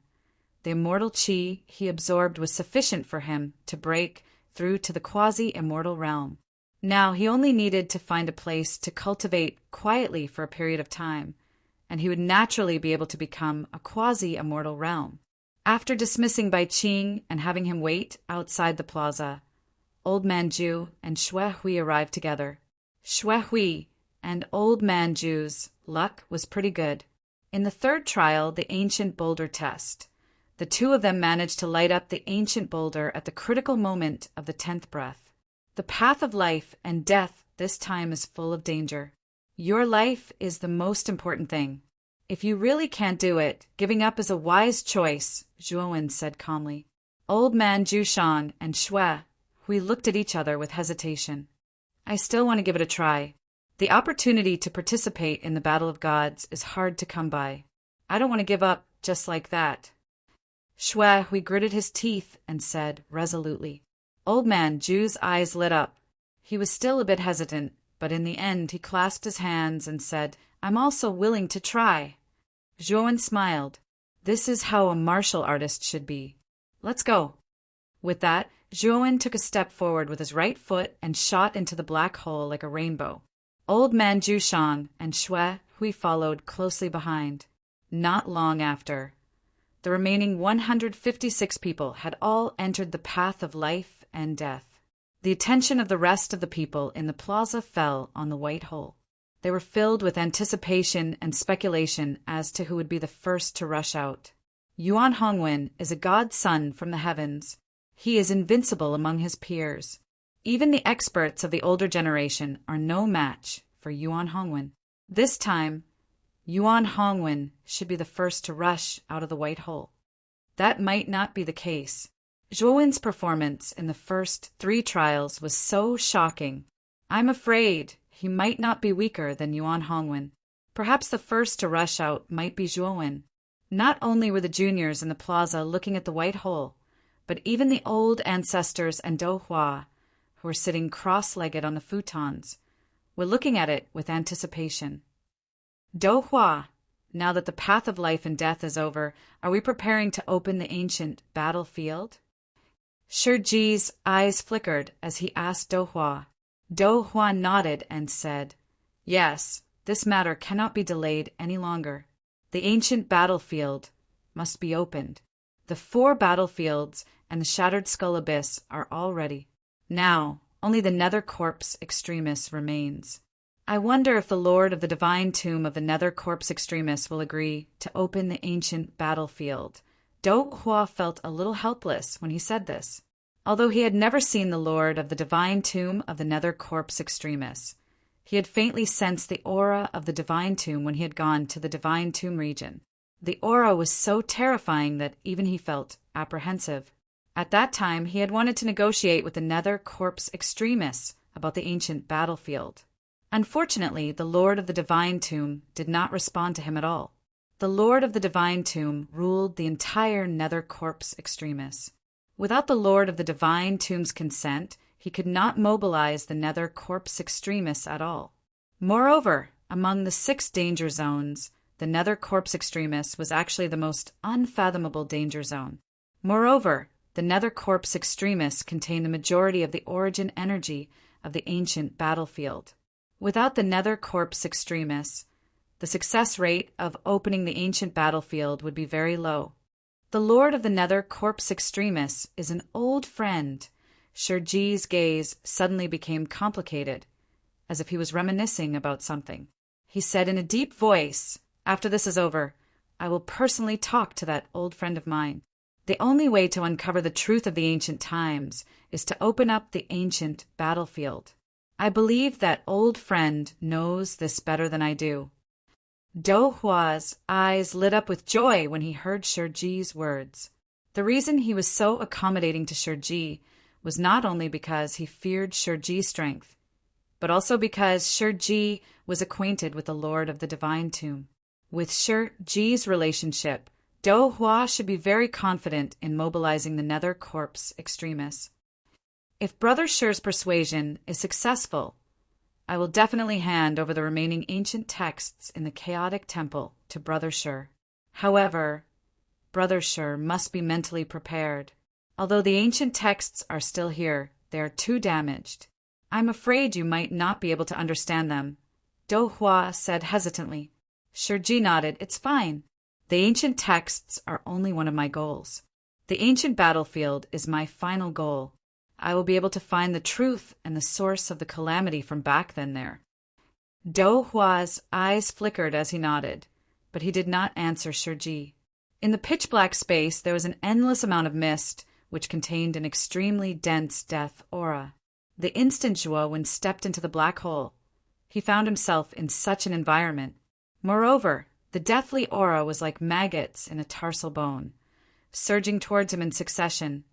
the immortal chi he absorbed was sufficient for him to break through to the quasi-immortal realm. Now he only needed to find a place to cultivate quietly for a period of time, and he would naturally be able to become a quasi-immortal realm. After dismissing Bai Qing and having him wait outside the plaza, Old Man Ju and Xue Hui arrived together. Xue Hui and Old Man Ju's luck was pretty good. In the third trial, the ancient boulder test, the two of them managed to light up the ancient boulder at the critical moment of the 10th breath. The path of life and death this time is full of danger. Your life is the most important thing. If you really can't do it, giving up is a wise choice, Zhuowen said calmly. Old Man Jushan and Xue Hui looked at each other with hesitation. I still want to give it a try. The opportunity to participate in the Battle of Gods is hard to come by. I don't want to give up just like that. Xue Hui gritted his teeth and said resolutely. Old Man Ju's eyes lit up. He was still a bit hesitant, but in the end he clasped his hands and said, I'm also willing to try. Zhuowen smiled. This is how a martial artist should be. Let's go. With that, Zhuowen took a step forward with his right foot and shot into the black hole like a rainbow. Old Man Jushan and Xue Hui followed closely behind. Not long after, the remaining 156 people had all entered the path of life and death. The attention of the rest of the people in the plaza fell on the white hole. They were filled with anticipation and speculation as to who would be the first to rush out. Yuan Hongwen is a godson from the heavens. He is invincible among his peers. Even the experts of the older generation are no match for Yuan Hongwen. This time, Yuan Hongwen should be the first to rush out of the white hole. That might not be the case. Zhuowen's performance in the first 3 trials was so shocking. I'm afraid he might not be weaker than Yuan Hongwen. Perhaps the first to rush out might be Zhuowen. Not only were the juniors in the plaza looking at the white hole, but even the old ancestors and Douhua, who were sitting cross-legged on the futons, were looking at it with anticipation. Douhua, now that the path of life and death is over, are we preparing to open the ancient battlefield? Shiji's eyes flickered as he asked Douhua. Douhua nodded and said, Yes, this matter cannot be delayed any longer. The ancient battlefield must be opened. The 4 battlefields and the Shattered Skull Abyss are all ready. Now, only the Nether Corpse Extremis remains. I wonder if the Lord of the Divine Tomb of the Nether Corpse Extremis will agree to open the ancient battlefield. Douhua felt a little helpless when he said this. Although he had never seen the Lord of the Divine Tomb of the Nether Corpse Extremis, he had faintly sensed the aura of the Divine Tomb when he had gone to the Divine Tomb region. The aura was so terrifying that even he felt apprehensive. At that time, he had wanted to negotiate with the Nether Corpse Extremis about the ancient battlefield. Unfortunately, the Lord of the Divine Tomb did not respond to him at all. The Lord of the Divine Tomb ruled the entire Nether Corpse Extremis. Without the Lord of the Divine Tomb's consent, he could not mobilize the Nether Corpse Extremis at all. Moreover, among the 6 danger zones, the Nether Corpse Extremis was actually the most unfathomable danger zone. Moreover, the Nether Corpse Extremis contained the majority of the origin energy of the ancient battlefield. Without the Nether Corpse Extremis, the success rate of opening the ancient battlefield would be very low. The Lord of the Nether Corpse Extremis is an old friend. Shiji's gaze suddenly became complicated, as if he was reminiscing about something. He said in a deep voice, After this is over, I will personally talk to that old friend of mine. The only way to uncover the truth of the ancient times is to open up the ancient battlefield. I believe that old friend knows this better than I do. Douhua's eyes lit up with joy when he heard Shiji's words. The reason he was so accommodating to Shiji was not only because he feared Shiji's strength, but also because Shiji was acquainted with the Lord of the Divine Tomb. With Shiji's relationship, Douhua should be very confident in mobilizing the Nether Corpse Extremis. If Brother Shir's persuasion is successful, I will definitely hand over the remaining ancient texts in the chaotic temple to Brother Shur. However, Brother Shur must be mentally prepared. Although the ancient texts are still here, they are too damaged. I'm afraid you might not be able to understand them, Do Hua said hesitantly. Shurji nodded. It's fine. The ancient texts are only one of my goals. The ancient battlefield is my final goal. I will be able to find the truth and the source of the calamity from back then there. Do Hua's eyes flickered as he nodded, but he did not answer Shurji. In the pitch-black space there was an endless amount of mist, which contained an extremely dense death aura. The instant Zhuo stepped into the black hole, he found himself in such an environment. Moreover, the deathly aura was like maggots in a tarsal bone, surging towards him in succession,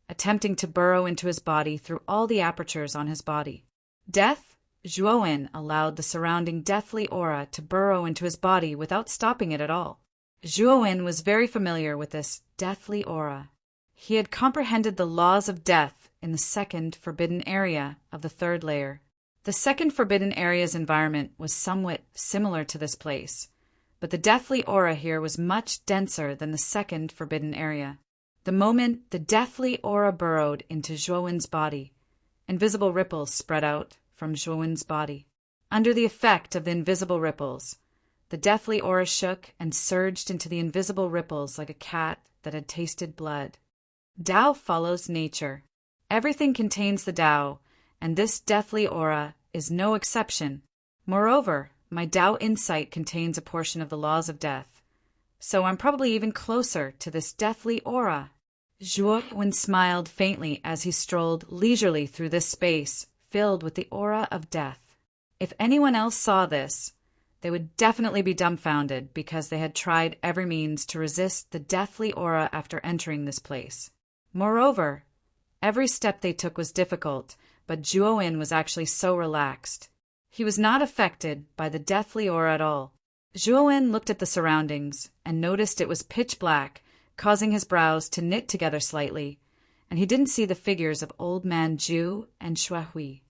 attempting to burrow into his body through all the apertures on his body. Death? Zhuowen allowed the surrounding deathly aura to burrow into his body without stopping it at all. Zhuowen was very familiar with this deathly aura. He had comprehended the laws of death in the second forbidden area of the third layer. The second forbidden area's environment was somewhat similar to this place, but the deathly aura here was much denser than the second forbidden area. The moment the deathly aura burrowed into Zhuowen's body, invisible ripples spread out from Zhuowen's body. Under the effect of the invisible ripples, the deathly aura shook and surged into the invisible ripples like a cat that had tasted blood. Tao follows nature. Everything contains the Tao, and this deathly aura is no exception. Moreover, my Tao insight contains a portion of the laws of death, so I'm probably even closer to this deathly aura. Zhuowen smiled faintly as he strolled leisurely through this space filled with the aura of death. If anyone else saw this, they would definitely be dumbfounded because they had tried every means to resist the deathly aura after entering this place. Moreover, every step they took was difficult, but Zhuowen was actually so relaxed. He was not affected by the deathly aura at all. Zhuowen looked at the surroundings and noticed it was pitch black, causing his brows to knit together slightly, and he didn't see the figures of Old Man Zhu and Shuahui.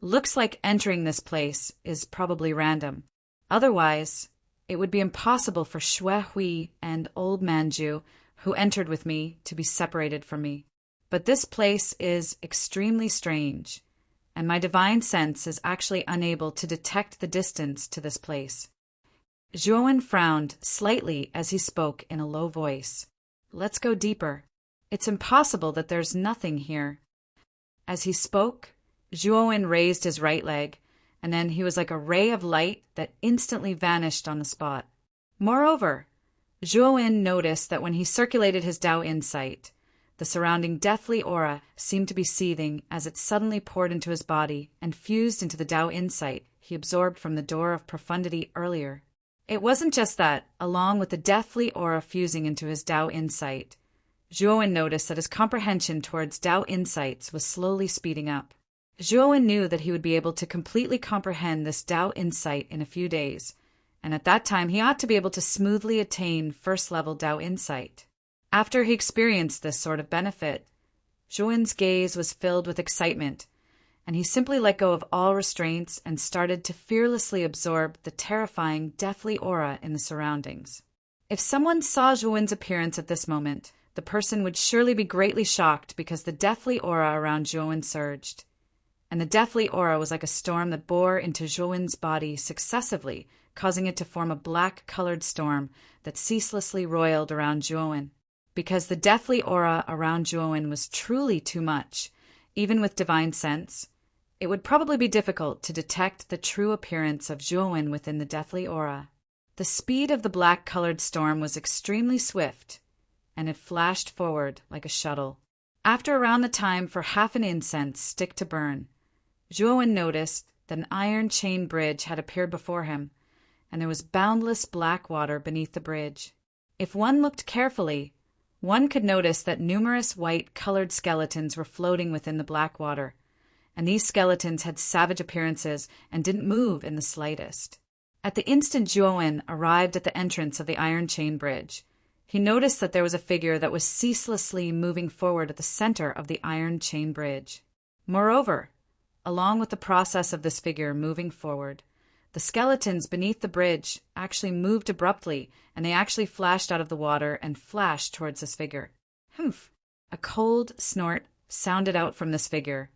Looks like entering this place is probably random. Otherwise, it would be impossible for Shuahui and Old Man Zhu, who entered with me, to be separated from me. But this place is extremely strange, and my divine sense is actually unable to detect the distance to this place. Zhuowen frowned slightly as he spoke in a low voice. Let's go deeper. It's impossible that there's nothing here. As he spoke, Zhuowen raised his right leg, and then he was like a ray of light that instantly vanished on the spot. Moreover, Zhuowen noticed that when he circulated his Tao insight, the surrounding deathly aura seemed to be seething as it suddenly poured into his body and fused into the Tao insight he absorbed from the door of profundity earlier. It wasn't just that, along with the deathly aura fusing into his Tao insight, Zhuowen noticed that his comprehension towards Tao insights was slowly speeding up. Zhuowen knew that he would be able to completely comprehend this Tao insight in a few days, and at that time he ought to be able to smoothly attain first-level Tao insight. After he experienced this sort of benefit, Zhuowen's gaze was filled with excitement, and he simply let go of all restraints and started to fearlessly absorb the terrifying, deathly aura in the surroundings. If someone saw Zhuowen's appearance at this moment, the person would surely be greatly shocked because the deathly aura around Zhuowen surged, and the deathly aura was like a storm that bore into Zhuowen's body successively, causing it to form a black-colored storm that ceaselessly roiled around Zhuowen. Because the deathly aura around Zhuowen was truly too much, even with divine sense, it would probably be difficult to detect the true appearance of Zhuowen within the deathly aura. The speed of the black-colored storm was extremely swift, and it flashed forward like a shuttle. After around the time for half an incense stick to burn, Zhuowen noticed that an iron chain bridge had appeared before him, and there was boundless black water beneath the bridge. If one looked carefully, one could notice that numerous white-colored skeletons were floating within the black water, and these skeletons had savage appearances and didn't move in the slightest. At the instant Zhuowen arrived at the entrance of the iron chain bridge, he noticed that there was a figure that was ceaselessly moving forward at the center of the iron chain bridge. Moreover, along with the process of this figure moving forward. The skeletons beneath the bridge actually moved abruptly, and they actually flashed out of the water and flashed towards this figure. Humph! A cold snort sounded out from this figure,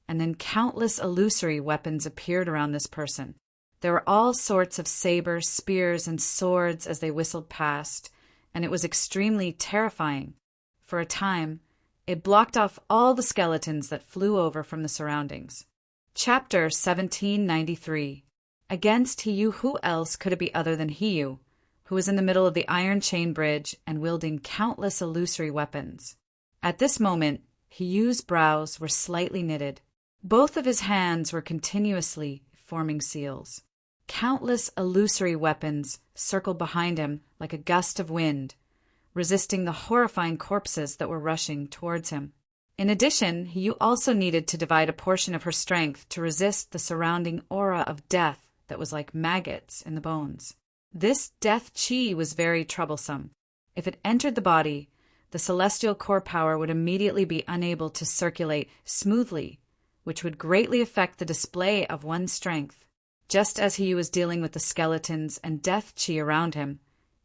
and then countless illusory weapons appeared around this person. There were all sorts of sabers, spears, and swords as they whistled past, and it was extremely terrifying. For a time, it blocked off all the skeletons that flew over from the surroundings. Chapter 1793. Against Hiyu, who else could it be other than Hiyu, who was in the middle of the iron chain bridge and wielding countless illusory weapons. At this moment, Hiyu's brows were slightly knitted. Both of his hands were continuously forming seals. Countless illusory weapons circled behind him like a gust of wind, resisting the horrifying corpses that were rushing towards him. In addition, Hiyu also needed to divide a portion of her strength to resist the surrounding aura of death that was like maggots in the bones. This death chi was very troublesome. If it entered the body, the celestial core power would immediately be unable to circulate smoothly, which would greatly affect the display of one's strength. Just as he was dealing with the skeletons and death chi around him,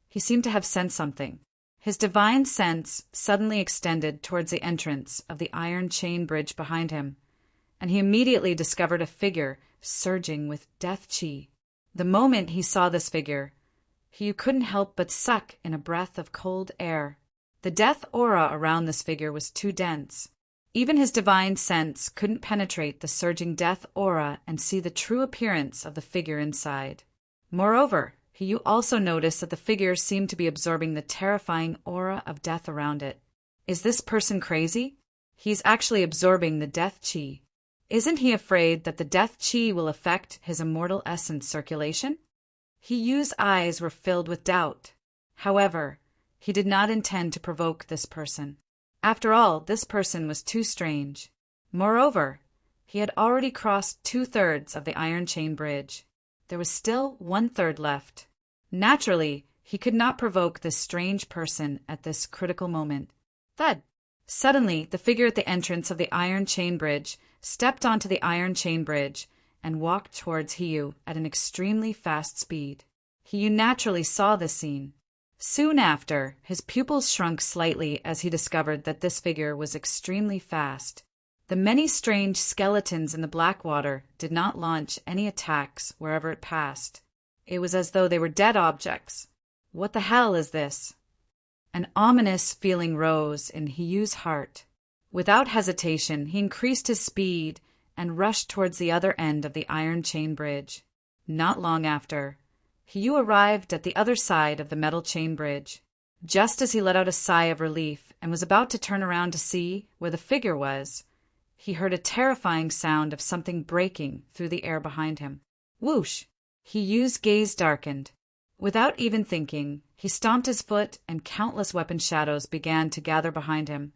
he seemed to have sensed something. His divine sense suddenly extended towards the entrance of the iron chain bridge behind him, and he immediately discovered a figure surging with death chi. The moment he saw this figure, he couldn't help but suck in a breath of cold air. The death aura around this figure was too dense. Even his divine sense couldn't penetrate the surging death aura and see the true appearance of the figure inside. Moreover, Hiyu also noticed that the figure seemed to be absorbing the terrifying aura of death around it. Is this person crazy? He's actually absorbing the death chi. Isn't he afraid that the death chi will affect his immortal essence circulation? Hiyu's eyes were filled with doubt. However, he did not intend to provoke this person. After all, this person was too strange. Moreover, he had already crossed 2/3 of the iron chain bridge. There was still 1/3 left. Naturally, he could not provoke this strange person at this critical moment. Thud! Suddenly, the figure at the entrance of the iron chain bridge stepped onto the iron chain bridge and walked towards Hiyu at an extremely fast speed. Hiyu naturally saw this scene. Soon after, his pupils shrunk slightly as he discovered that this figure was extremely fast. The many strange skeletons in the black water did not launch any attacks wherever it passed. It was as though they were dead objects. What the hell is this? An ominous feeling rose in Hiyu's heart. Without hesitation, he increased his speed and rushed towards the other end of the iron chain bridge. Not long after, Hiyu arrived at the other side of the metal chain bridge. Just as he let out a sigh of relief and was about to turn around to see where the figure was, he heard a terrifying sound of something breaking through the air behind him. Whoosh! Hiyu's gaze darkened. Without even thinking, he stomped his foot and countless weapon shadows began to gather behind him,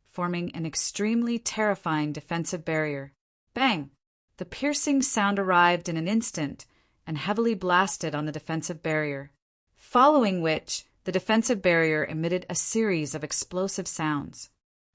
forming an extremely terrifying defensive barrier. Bang! The piercing sound arrived in an instant and heavily blasted on the defensive barrier, following which the defensive barrier emitted a series of explosive sounds,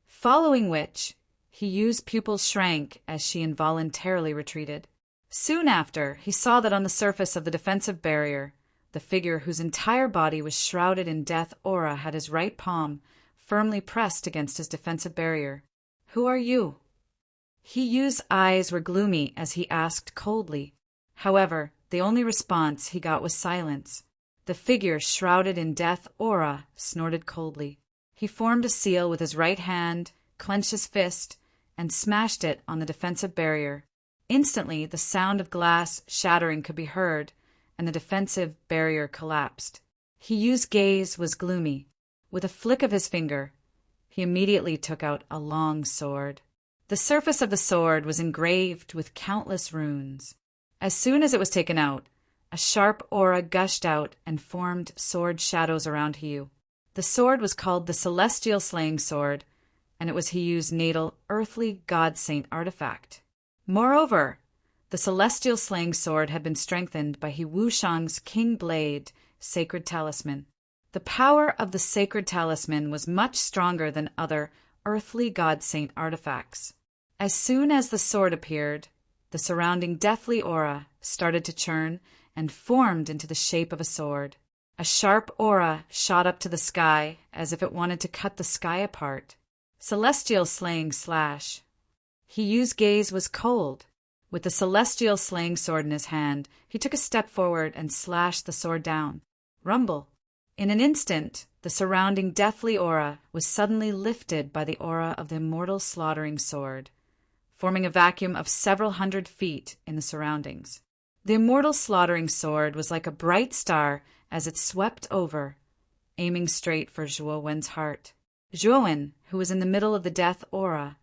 following which Hiyu's pupils shrank as she involuntarily retreated. Soon after, he saw that on the surface of the defensive barrier, the figure whose entire body was shrouded in death aura had his right palm firmly pressed against his defensive barrier. Who are you? Hiyu's eyes were gloomy as he asked coldly. However, the only response he got was silence. The figure shrouded in death aura snorted coldly. He formed a seal with his right hand, clenched his fist, and smashed it on the defensive barrier. Instantly, the sound of glass shattering could be heard, and the defensive barrier collapsed. Hiyu's gaze was gloomy. With a flick of his finger, he immediately took out a long sword. The surface of the sword was engraved with countless runes. As soon as it was taken out, a sharp aura gushed out and formed sword shadows around Hiyu. The sword was called the Celestial Slaying Sword, and it was Hiyu's natal earthly god saint artifact. Moreover, the Celestial Slaying Sword had been strengthened by He Wushang's King Blade sacred talisman. The power of the sacred talisman was much stronger than other earthly god saint artifacts. As soon as the sword appeared, the surrounding deathly aura started to churn and formed into the shape of a sword. A sharp aura shot up to the sky as if it wanted to cut the sky apart. Celestial slaying slash. Hiyu's gaze was cold. With the celestial slaying sword in his hand, he took a step forward and slashed the sword down. Rumble. In an instant, the surrounding deathly aura was suddenly lifted by the aura of the immortal slaughtering sword, forming a vacuum of several hundred feet in the surroundings. The immortal slaughtering sword was like a bright star as it swept over, aiming straight for Zhuo Wen's heart. Zhuo Wen, who was in the middle of the death aura,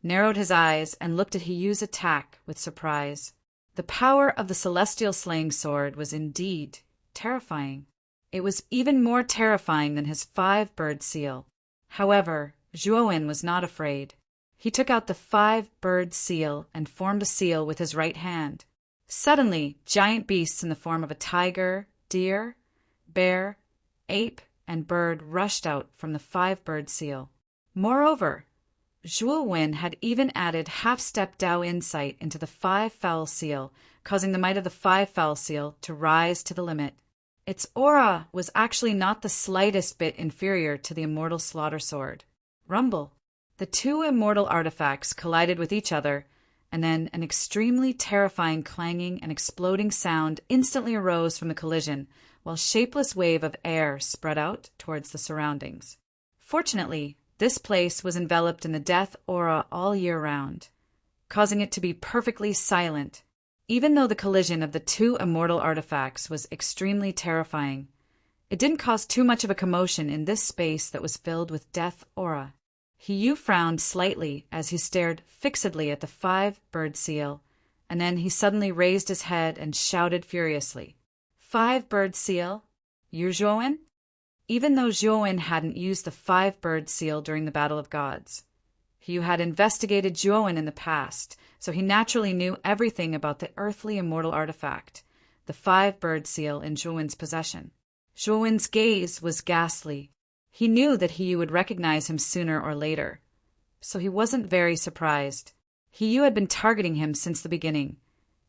narrowed his eyes and looked at Hiyu's attack with surprise. The power of the celestial slaying sword was indeed terrifying. It was even more terrifying than his 5-bird seal. However, Zhuo Wen was not afraid. He took out the 5-bird seal and formed a seal with his right hand. Suddenly, giant beasts in the form of a tiger, deer, bear, ape, and bird rushed out from the 5-bird seal. Moreover, Zhuo Wen had even added half-step Dao insight into the 5-fowl seal, causing the might of the 5-fowl seal to rise to the limit. Its aura was actually not the slightest bit inferior to the immortal slaughter sword. Rumble. The two immortal artifacts collided with each other, and then an extremely terrifying clanging and exploding sound instantly arose from the collision, while a shapeless wave of air spread out towards the surroundings. Fortunately, this place was enveloped in the death aura all year round, causing it to be perfectly silent. Even though the collision of the two immortal artifacts was extremely terrifying, it didn't cause too much of a commotion in this space that was filled with death aura. Hiyu frowned slightly as he stared fixedly at the 5-bird seal, and then he suddenly raised his head and shouted furiously, "5-bird seal? You're Zhuo Wen?" Even though Zhuo Wen hadn't used the 5-bird seal during the Battle of Gods, Hiyu had investigated Zhuo Wen in the past, so he naturally knew everything about the earthly immortal artifact, the 5-bird seal in Zhuo Wen's possession. Zhuo Wen's gaze was ghastly. He knew that Hiyu would recognize him sooner or later, so he wasn't very surprised. Hiyu had been targeting him since the beginning,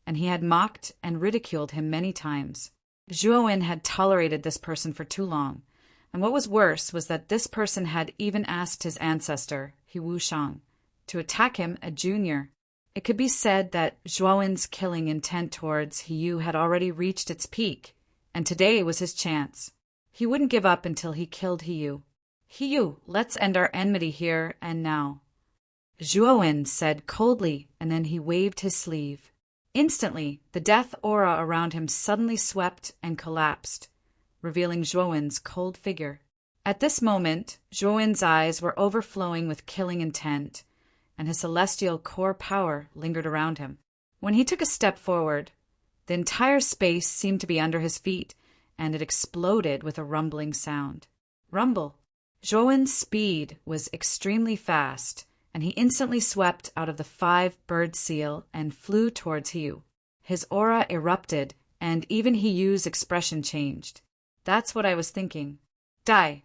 and he had mocked and ridiculed him many times. Zhuo Wen had tolerated this person for too long, and what was worse was that this person had even asked his ancestor, Hiwu Shang, to attack him, a junior. It could be said that Zhuo Wen's killing intent towards Hiyu had already reached its peak, and today was his chance. He wouldn't give up until he killed Hiyu. "Hiyu, let's end our enmity here and now," Zhuo Wen said coldly, and then he waved his sleeve. Instantly, the death aura around him suddenly swept and collapsed, revealing Zhuo Wen's cold figure. At this moment, Zhuo Wen's eyes were overflowing with killing intent, and his celestial core power lingered around him. When he took a step forward, the entire space seemed to be under his feet, and it exploded with a rumbling sound. Rumble. Zhuo Wen's speed was extremely fast, and he instantly swept out of the 5-bird seal and flew towards Hiyu. His aura erupted, and even Hiyu's expression changed. "That's what I was thinking. Die."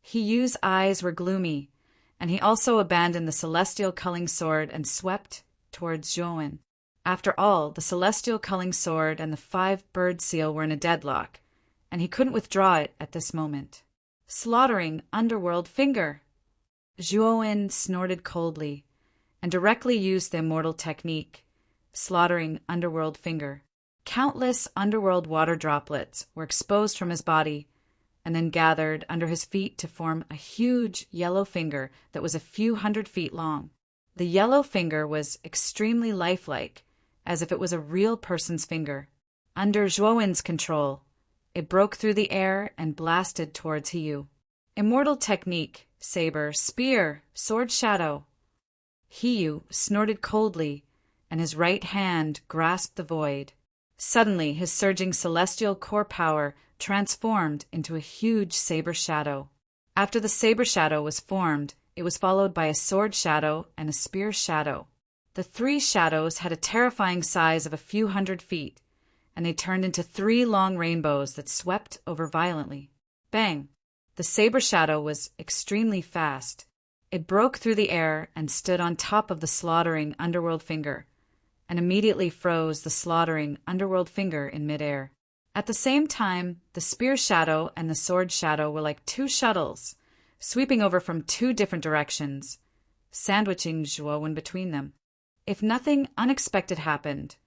Hiyu's eyes were gloomy, and he also abandoned the celestial culling sword and swept towards Zhuo Wen. After all, the celestial culling sword and the 5-bird seal were in a deadlock, and he couldn't withdraw it at this moment. Slaughtering underworld finger. Zhuo Wen snorted coldly and directly used the immortal technique, slaughtering underworld finger. Countless underworld water droplets were exposed from his body and then gathered under his feet to form a huge yellow finger that was a few hundred feet long. The yellow finger was extremely lifelike, as if it was a real person's finger. Under Zhuo Wen's control, it broke through the air and blasted towards Hiyu. Immortal technique, saber, spear, sword shadow. Hiyu snorted coldly, and his right hand grasped the void. Suddenly, his surging celestial core power transformed into a huge saber shadow. After the saber shadow was formed, it was followed by a sword shadow and a spear shadow. The 3 shadows had a terrifying size of a few hundred feet, and they turned into 3 long rainbows that swept over violently. Bang! The saber shadow was extremely fast. It broke through the air and stood on top of the slaughtering underworld finger, and immediately froze the slaughtering underworld finger in midair. At the same time, the spear shadow and the sword shadow were like two shuttles, sweeping over from two different directions, sandwiching Zhuowen between them. If nothing unexpected happened,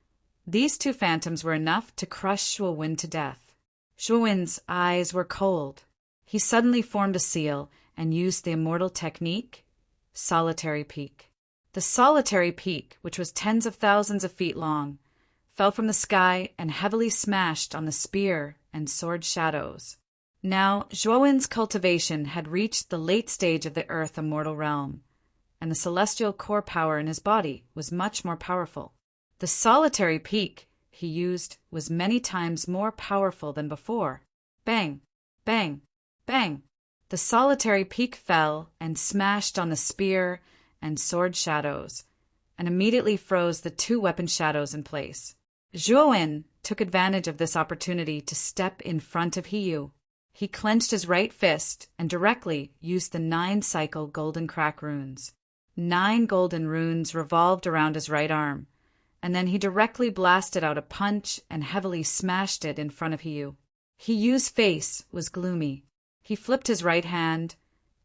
these two phantoms were enough to crush Zhuowen to death. Zhuowen's eyes were cold. He suddenly formed a seal and used the immortal technique, Solitary Peak. The Solitary Peak, which was tens of thousands of feet long, fell from the sky and heavily smashed on the spear and sword shadows. Now, Zhuowen's cultivation had reached the late stage of the Earth immortal realm, and the celestial core power in his body was much more powerful. The Solitary Peak he used was many times more powerful than before. Bang! Bang! Bang! The Solitary Peak fell and smashed on the spear and sword shadows, and immediately froze the two weapon shadows in place. Zhuowen took advantage of this opportunity to step in front of Hiyu. He clenched his right fist and directly used the 9-cycle golden crack runes. 9 golden runes revolved around his right arm, and then he directly blasted out a punch and heavily smashed it in front of Hiyu. Hiyu's face was gloomy. He flipped his right hand,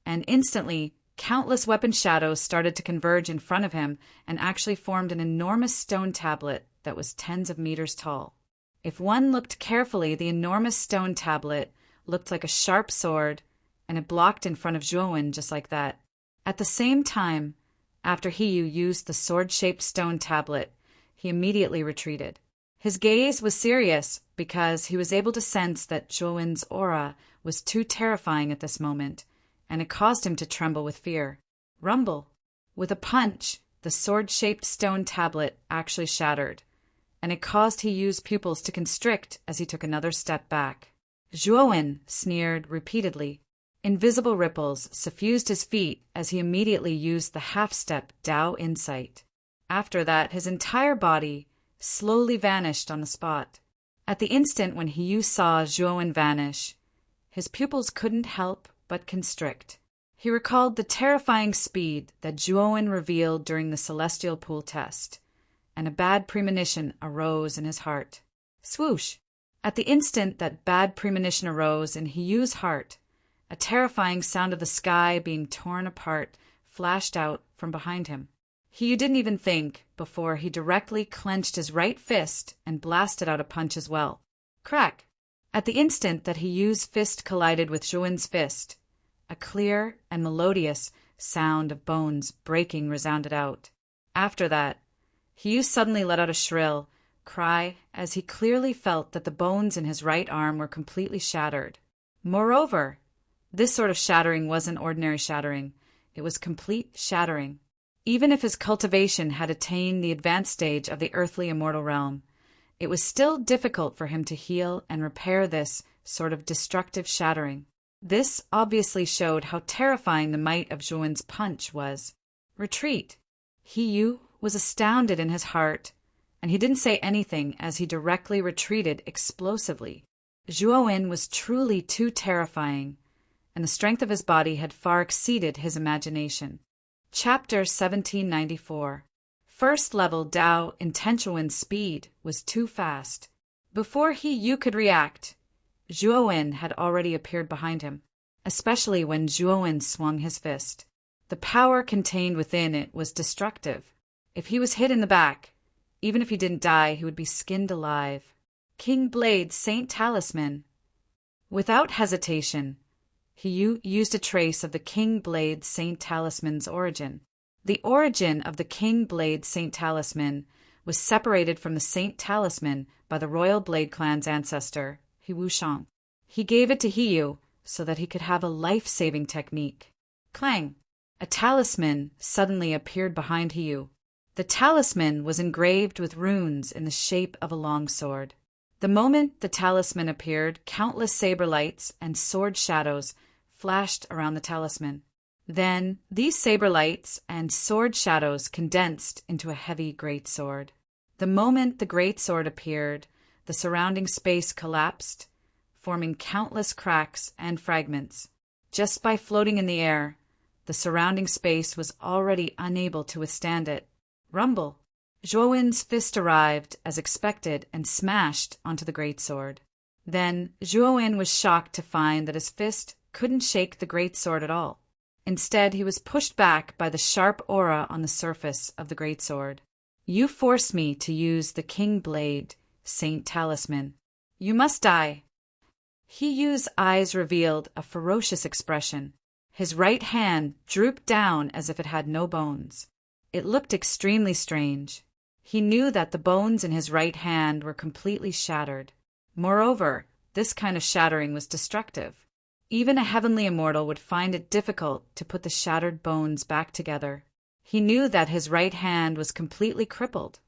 and instantly countless weapon shadows started to converge in front of him and actually formed an enormous stone tablet that was tens of meters tall. If one looked carefully, the enormous stone tablet looked like a sharp sword, and it blocked in front of Zhuowen just like that. At the same time, after Hiyu used the sword-shaped stone tablet, he immediately retreated. His gaze was serious because he was able to sense that Zhuowen's aura was too terrifying at this moment, and it caused him to tremble with fear. Rumble! With a punch, the sword-shaped stone tablet actually shattered, and it caused Hiyu's pupils to constrict as he took another step back. Zhuowen sneered repeatedly. Invisible ripples suffused his feet as he immediately used the half-step Dao Insight. After that, his entire body slowly vanished on the spot. At the instant when Hiyu saw Zhuowen vanish, his pupils couldn't help but constrict. He recalled the terrifying speed that Zhuowen revealed during the Celestial Pool test, and a bad premonition arose in his heart. Swoosh! At the instant that bad premonition arose in Hiyu's heart, a terrifying sound of the sky being torn apart flashed out from behind him. Hiyu didn't even think before he directly clenched his right fist and blasted out a punch as well. Crack! At the instant that Hiyu's fist collided with Zhuowen's fist, a clear and melodious sound of bones breaking resounded out. After that, Hiyu suddenly let out a shrill cry as he clearly felt that the bones in his right arm were completely shattered. Moreover, this sort of shattering wasn't ordinary shattering. It was complete shattering. Even if his cultivation had attained the advanced stage of the earthly immortal realm, it was still difficult for him to heal and repair this sort of destructive shattering. This obviously showed how terrifying the might of Zhuowen's punch was. Retreat! Hiyu was astounded in his heart, and he didn't say anything as he directly retreated explosively. Zhuowen was truly too terrifying, and the strength of his body had far exceeded his imagination. Chapter 1794. First level Dao Intention's speed was too fast. Before Hiyu could react, Zhuowen had already appeared behind him, especially when Zhuowen swung his fist. The power contained within it was destructive. If he was hit in the back, even if he didn't die, he would be skinned alive. King Blade's Saint Talisman. Without hesitation, Hiyu used a trace of the King Blade Saint Talisman's origin. The origin of the King Blade Saint Talisman was separated from the Saint Talisman by the Royal Blade Clan's ancestor, Hiwushang. He gave it to Hiyu so that he could have a life-saving technique. Clang! A talisman suddenly appeared behind Hiyu. The talisman was engraved with runes in the shape of a longsword. The moment the talisman appeared, countless saber lights and sword shadows flashed around the talisman. Then these saber lights and sword shadows condensed into a heavy greatsword. The moment the greatsword appeared, the surrounding space collapsed, forming countless cracks and fragments. Just by floating in the air, The surrounding space was already unable to withstand it. Rumble! Zhuowen's fist arrived, as expected, and smashed onto the greatsword. Then Zhuowen was shocked to find that his fist couldn't shake the greatsword at all. Instead, he was pushed back by the sharp aura on the surface of the greatsword. You forced me to use the King Blade, Saint Talisman. You must die. He Yu's eyes revealed a ferocious expression. His right hand drooped down as if it had no bones. It looked extremely strange. He knew that the bones in his right hand were completely shattered. Moreover, this kind of shattering was destructive. Even a heavenly immortal would find it difficult to put the shattered bones back together. He knew that his right hand was completely crippled,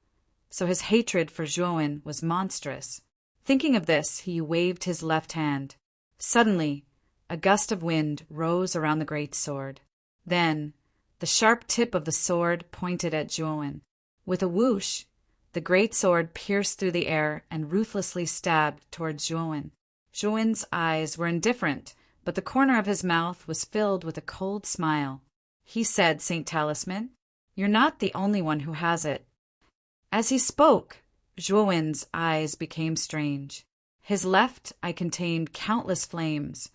so his hatred for Zhuowen was monstrous. Thinking of this, he waved his left hand. Suddenly, a gust of wind rose around the great sword. Then, the sharp tip of the sword pointed at Zhuowen. With a whoosh, the great sword pierced through the air and ruthlessly stabbed toward Zhuowen. Zhuowen's eyes were indifferent, but the corner of his mouth was filled with a cold smile. He said, Saint Talisman, you're not the only one who has it. As he spoke, Zhuowen's eyes became strange. His left eye contained countless flames,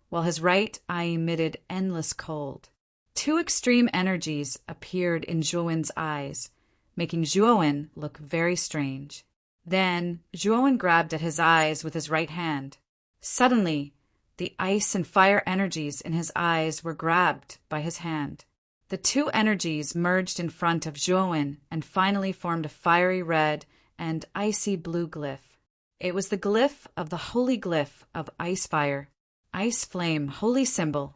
while his right eye emitted endless cold. Two extreme energies appeared in Zhuowen's eyes, making Zhuowen look very strange. Then Zhuowen grabbed at his eyes with his right hand. Suddenly, the ice and fire energies in his eyes were grabbed by his hand. The two energies merged in front of Zhuowen and finally formed a fiery red and icy blue glyph. It was the glyph of the holy glyph of ice fire, ice flame, holy symbol.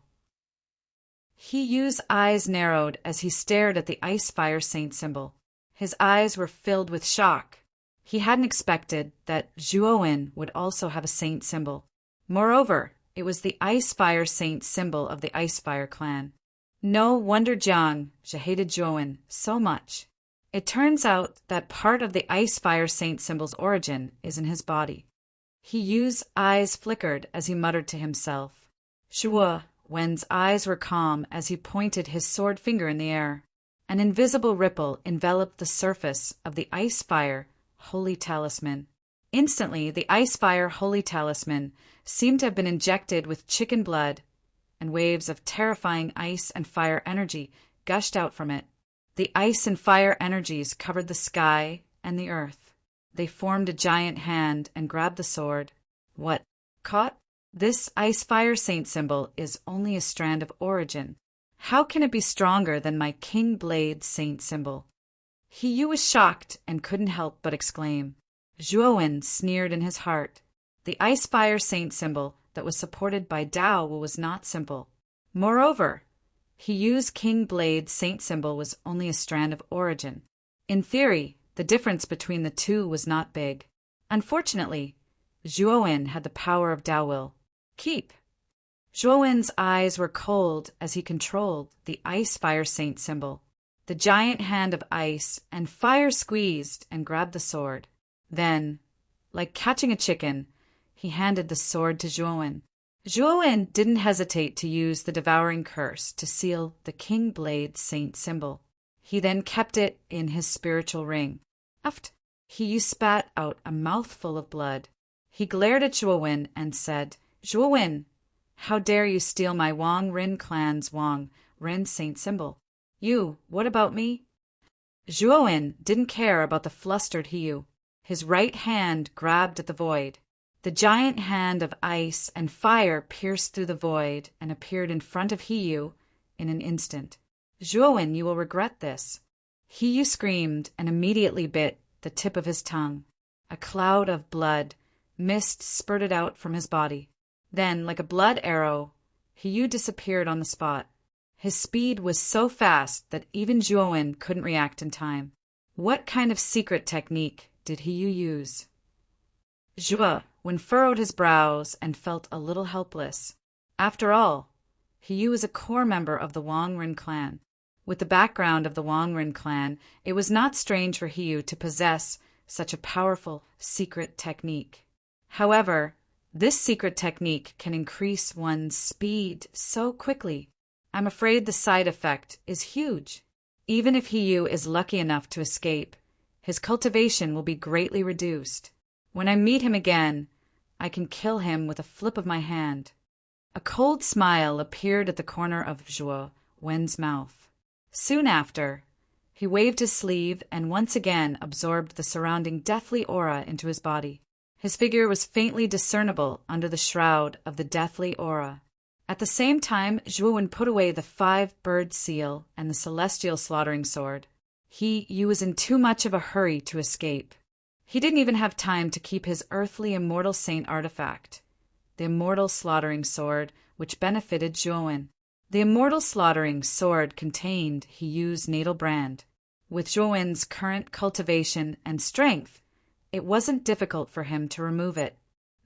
He Yu's eyes narrowed as he stared at the ice fire saint symbol. His eyes were filled with shock. He hadn't expected that Zhuowen would also have a saint symbol. Moreover, it was the ice fire saint symbol of the ice fire clan. No wonder Jiang hated Zhuowen so much. It turns out that part of the ice fire saint symbol's origin is in his body. He Yu's eyes flickered as he muttered to himself. Zhuowen's eyes were calm as he pointed his sword finger in the air. An invisible ripple enveloped the surface of the ice fire holy talisman. Instantly, the ice fire holy talisman seemed to have been injected with chicken blood, and waves of terrifying ice and fire energy gushed out from it. The ice and fire energies covered the sky and the earth. They formed a giant hand and grabbed the sword. What? Caught? This ice fire saint symbol is only a strand of origin. How can it be stronger than my King Blade saint symbol? He Yu was shocked and couldn't help but exclaim. Zhuowen sneered in his heart. The ice fire saint symbol that was supported by Dao was not simple. Moreover, He Yu's King Blade saint symbol was only a strand of origin. In theory, the difference between the two was not big. Unfortunately, Zhuowen had the power of Dao will. Keep. Zhuowen's eyes were cold as he controlled the ice fire saint symbol. The giant hand of ice and fire squeezed and grabbed the sword. Then, like catching a chicken, he handed the sword to Zhuowen. Zhuowen didn't hesitate to use the devouring curse to seal the King Blade saint symbol. He then kept it in his spiritual ring. Aft! He Yu spat out a mouthful of blood. He glared at Zhuowen and said, Zhuowen, how dare you steal my Wang Rin clan's Wang Rin saint symbol? You, what about me? Zhuowen didn't care about the flustered He Yu. His right hand grabbed at the void. The giant hand of ice and fire pierced through the void and appeared in front of He Yu in an instant. Zhuowen, you will regret this. He Yu screamed and immediately bit the tip of his tongue. A cloud of blood, mist spurted out from his body. Then, like a blood arrow, He Yu disappeared on the spot. His speed was so fast that even Zhuowen couldn't react in time. What kind of secret technique did He Yu use? Zhuowen furrowed his brows and felt a little helpless. After all, He Yu was a core member of the Wang Rin clan. With the background of the Wang Rin clan, it was not strange for He Yu to possess such a powerful secret technique. However, this secret technique can increase one's speed so quickly. I'm afraid the side effect is huge. Even if Hiyu is lucky enough to escape, his cultivation will be greatly reduced. When I meet him again, I can kill him with a flip of my hand." A cold smile appeared at the corner of Zhuo Wen's mouth. Soon after, he waved his sleeve and once again absorbed the surrounding deathly aura into his body. His figure was faintly discernible under the shroud of the deathly aura. At the same time, Zhuo Wen put away the 5-bird seal and the celestial slaughtering sword. He was in too much of a hurry to escape. He didn't even have time to keep his earthly immortal saint artifact, the immortal slaughtering sword, which benefited Zhuo Wen. The immortal slaughtering sword contained Hiyu's natal brand. With Zhuo Wen's current cultivation and strength, it wasn't difficult for him to remove it.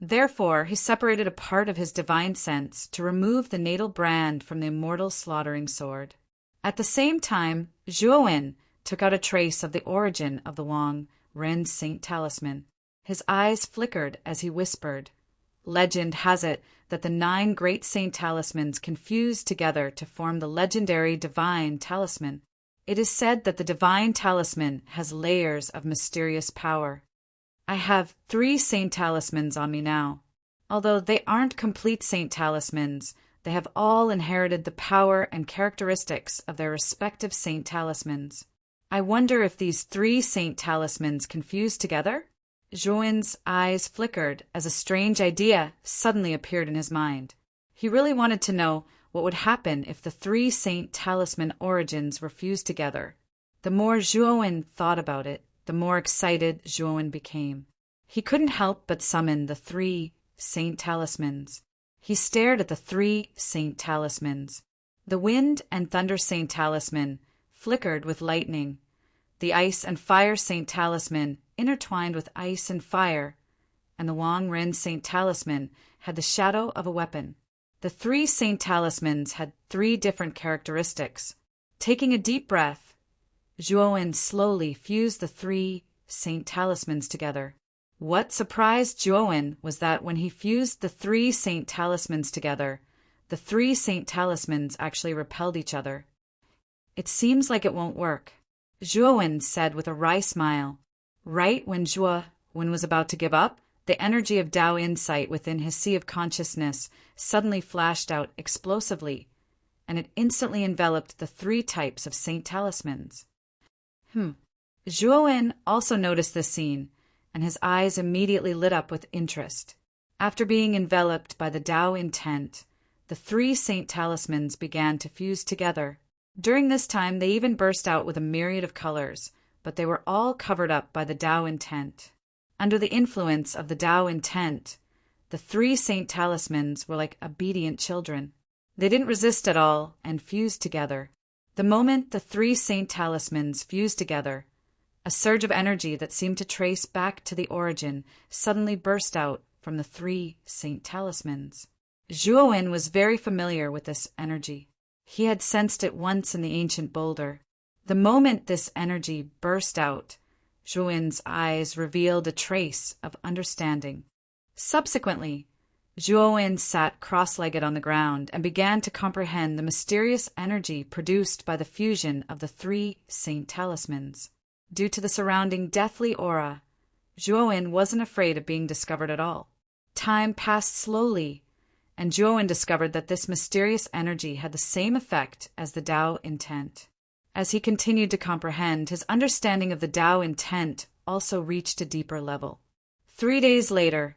Therefore, he separated a part of his divine sense to remove the natal brand from the immortal slaughtering sword. At the same time, Zhuo Wen took out a trace of the origin of the Wang Ren Saint Talisman. His eyes flickered as he whispered, "Legend has it that the 9 great saint talismans can fuse together to form the legendary divine talisman. It is said that the divine talisman has layers of mysterious power. I have 3 saint talismans on me now. Although they aren't complete saint talismans, they have all inherited the power and characteristics of their respective saint talismans. I wonder if these 3 saint talismans can fuse together?" Zhuo Wen's eyes flickered as a strange idea suddenly appeared in his mind. He really wanted to know what would happen if the 3 saint talisman origins were fused together. The more Zhuo Wen thought about it, the more excited Zhuo Wen became. He couldn't help but summon the 3 saint talismans. He stared at the 3 saint talismans. The wind and thunder saint talisman flickered with lightning. The ice and fire saint talisman intertwined with ice and fire, and the Wang Ren saint talisman had the shadow of a weapon. The 3 saint talismans had 3 different characteristics. Taking a deep breath, Zhuo Wen slowly fused the 3 saint talismans together. What surprised Zhuo Wen was that when he fused the 3 saint talismans together, the 3 saint talismans actually repelled each other. "It seems like it won't work," Zhuo Wen said with a wry smile. Right when Zhuo Wen was about to give up, the energy of Tao insight within his sea of consciousness suddenly flashed out explosively, and it instantly enveloped the 3 types of saint talismans. Zhuo Wen also noticed this scene, and his eyes immediately lit up with interest. After being enveloped by the Tao intent, the 3 saint talismans began to fuse together. During this time, they even burst out with a myriad of colors, but they were all covered up by the Tao intent. Under the influence of the Tao intent, the 3 saint talismans were like obedient children. They didn't resist at all and fused together. The moment the 3 saint talismans fused together, a surge of energy that seemed to trace back to the origin suddenly burst out from the 3 saint talismans. Zhuo Wen was very familiar with this energy. He had sensed it once in the ancient boulder. The moment this energy burst out, Zhuo Wen's eyes revealed a trace of understanding. Subsequently, Zhuo Wen sat cross-legged on the ground and began to comprehend the mysterious energy produced by the fusion of the 3 saint talismans. Due to the surrounding deathly aura, Zhuo Wen wasn't afraid of being discovered at all. Time passed slowly, and Zhuo Wen discovered that this mysterious energy had the same effect as the Tao intent. As he continued to comprehend, his understanding of the Tao intent also reached a deeper level. 3 days later,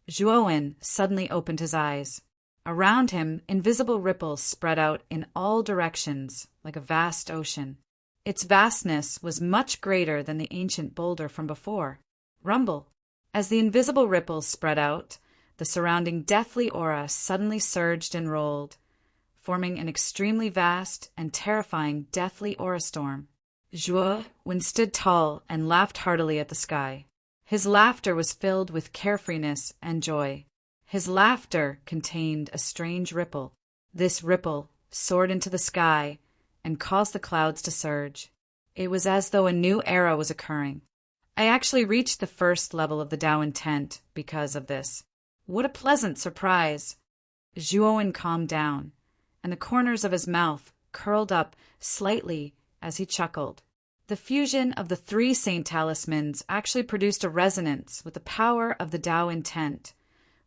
Zhuo Wen suddenly opened his eyes. Around him, invisible ripples spread out in all directions like a vast ocean. Its vastness was much greater than the ancient boulder from before. Rumble. As the invisible ripples spread out, the surrounding deathly aura suddenly surged and rolled, forming an extremely vast and terrifying deathly aura storm. Zhuo Wen stood tall and laughed heartily at the sky. His laughter was filled with carefreeness and joy. His laughter contained a strange ripple. This ripple soared into the sky and caused the clouds to surge. It was as though a new era was occurring. I actually reached the first level of the Tao intent because of this. What a pleasant surprise! Zhuo Wen calmed down, and the corners of his mouth curled up slightly as he chuckled. The fusion of the 3 Saint talismans actually produced a resonance with the power of the Tao intent,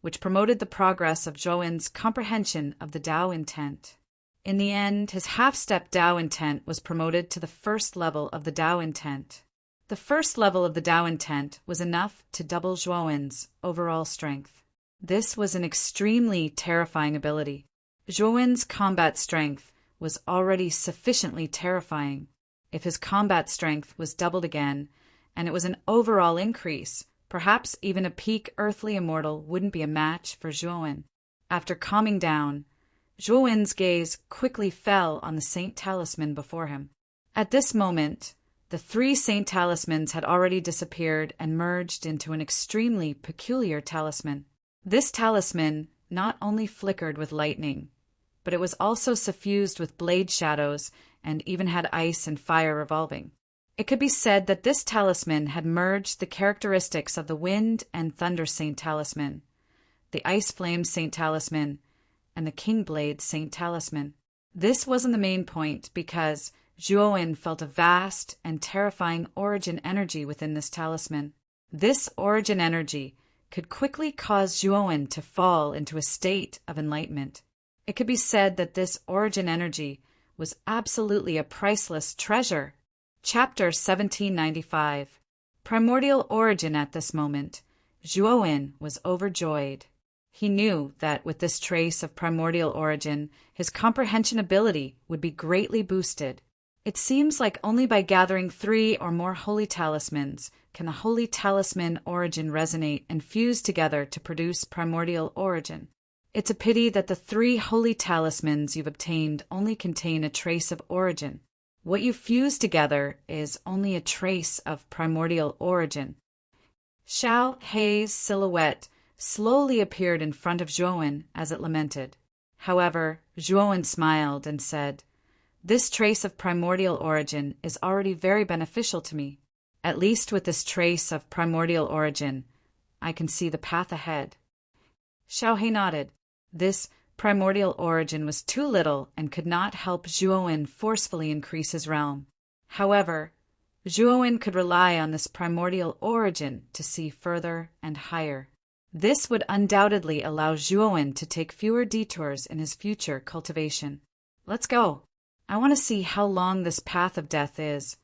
which promoted the progress of Zhuowen's comprehension of the Tao intent. In the end, his half-step Tao intent was promoted to the first level of the Tao intent. The first level of the Tao intent was enough to double Zhuowen's overall strength. This was an extremely terrifying ability. Zhuowen's combat strength was already sufficiently terrifying. If his combat strength was doubled again, and it was an overall increase, perhaps even a peak earthly immortal wouldn't be a match for Zhuowen. After calming down, Zhuowen's gaze quickly fell on the Saint Talisman before him. At this moment, the 3 Saint Talismans had already disappeared and merged into an extremely peculiar talisman. This talisman not only flickered with lightning, but it was also suffused with blade shadows and even had ice and fire revolving. It could be said that this talisman had merged the characteristics of the Wind and Thunder Saint Talisman, the Ice Flame Saint Talisman, and the King Blade Saint Talisman. This wasn't the main point because Zhuowen felt a vast and terrifying origin energy within this talisman. This origin energy could quickly cause Zhuowen to fall into a state of enlightenment. It could be said that this origin energy was absolutely a priceless treasure. Chapter 1795. Primordial Origin. At this moment, Zhuowen was overjoyed. He knew that with this trace of primordial origin, his comprehension ability would be greatly boosted. It seems like only by gathering 3 or more holy talismans can the holy talisman origin resonate and fuse together to produce primordial origin. It's a pity that the 3 holy talismans you've obtained only contain a trace of origin. What you fuse together is only a trace of primordial origin. Xiao Hei's silhouette slowly appeared in front of Zhuowen as it lamented. However, Zhuowen smiled and said, "This trace of primordial origin is already very beneficial to me. At least with this trace of primordial origin, I can see the path ahead." Xiao Hei nodded. This primordial origin was too little and could not help Zhuowen forcefully increase his realm. However, Zhuowen could rely on this primordial origin to see further and higher. This would undoubtedly allow Zhuowen to take fewer detours in his future cultivation. "Let's go. I want to see how long this path of death is."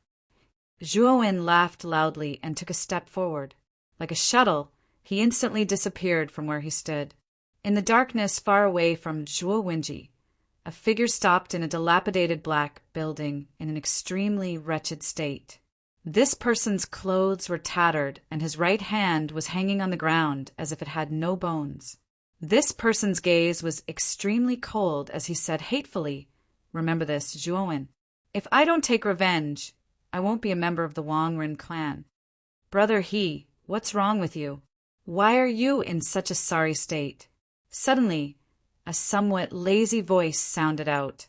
Zhuowen laughed loudly and took a step forward. Like a shuttle, he instantly disappeared from where he stood. In the darkness far away from Zhuowenji, a figure stopped in a dilapidated black building in an extremely wretched state. This person's clothes were tattered and his right hand was hanging on the ground as if it had no bones. This person's gaze was extremely cold as he said hatefully, "Remember this, Zhuowen. If I don't take revenge, I won't be a member of the Wangren clan. Brother He, what's wrong with you? Why are you in such a sorry state?" Suddenly, a somewhat lazy voice sounded out,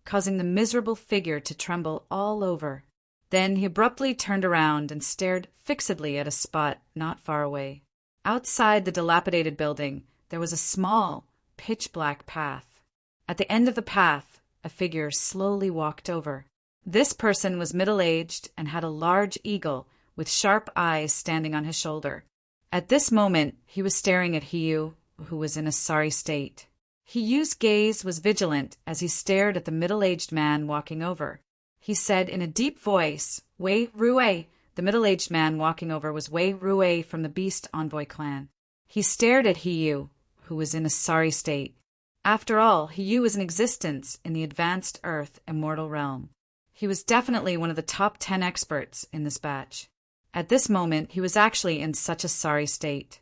causing the miserable figure to tremble all over. Then he abruptly turned around and stared fixedly at a spot not far away. Outside the dilapidated building, there was a small, pitch-black path. At the end of the path, a figure slowly walked over. This person was middle-aged and had a large eagle with sharp eyes standing on his shoulder. At this moment, he was staring at Hiyu, who was in a sorry state. Hiyu's gaze was vigilant as he stared at the middle-aged man walking over. He said in a deep voice, "Wei Ruwei." The middle-aged man walking over was Wei Ruwei from the Beast Envoy clan. He stared at Hiyu, who was in a sorry state. After all, Hiyu was in existence in the advanced Earth immortal realm. He was definitely one of the top 10 experts in this batch. At this moment, he was actually in such a sorry state.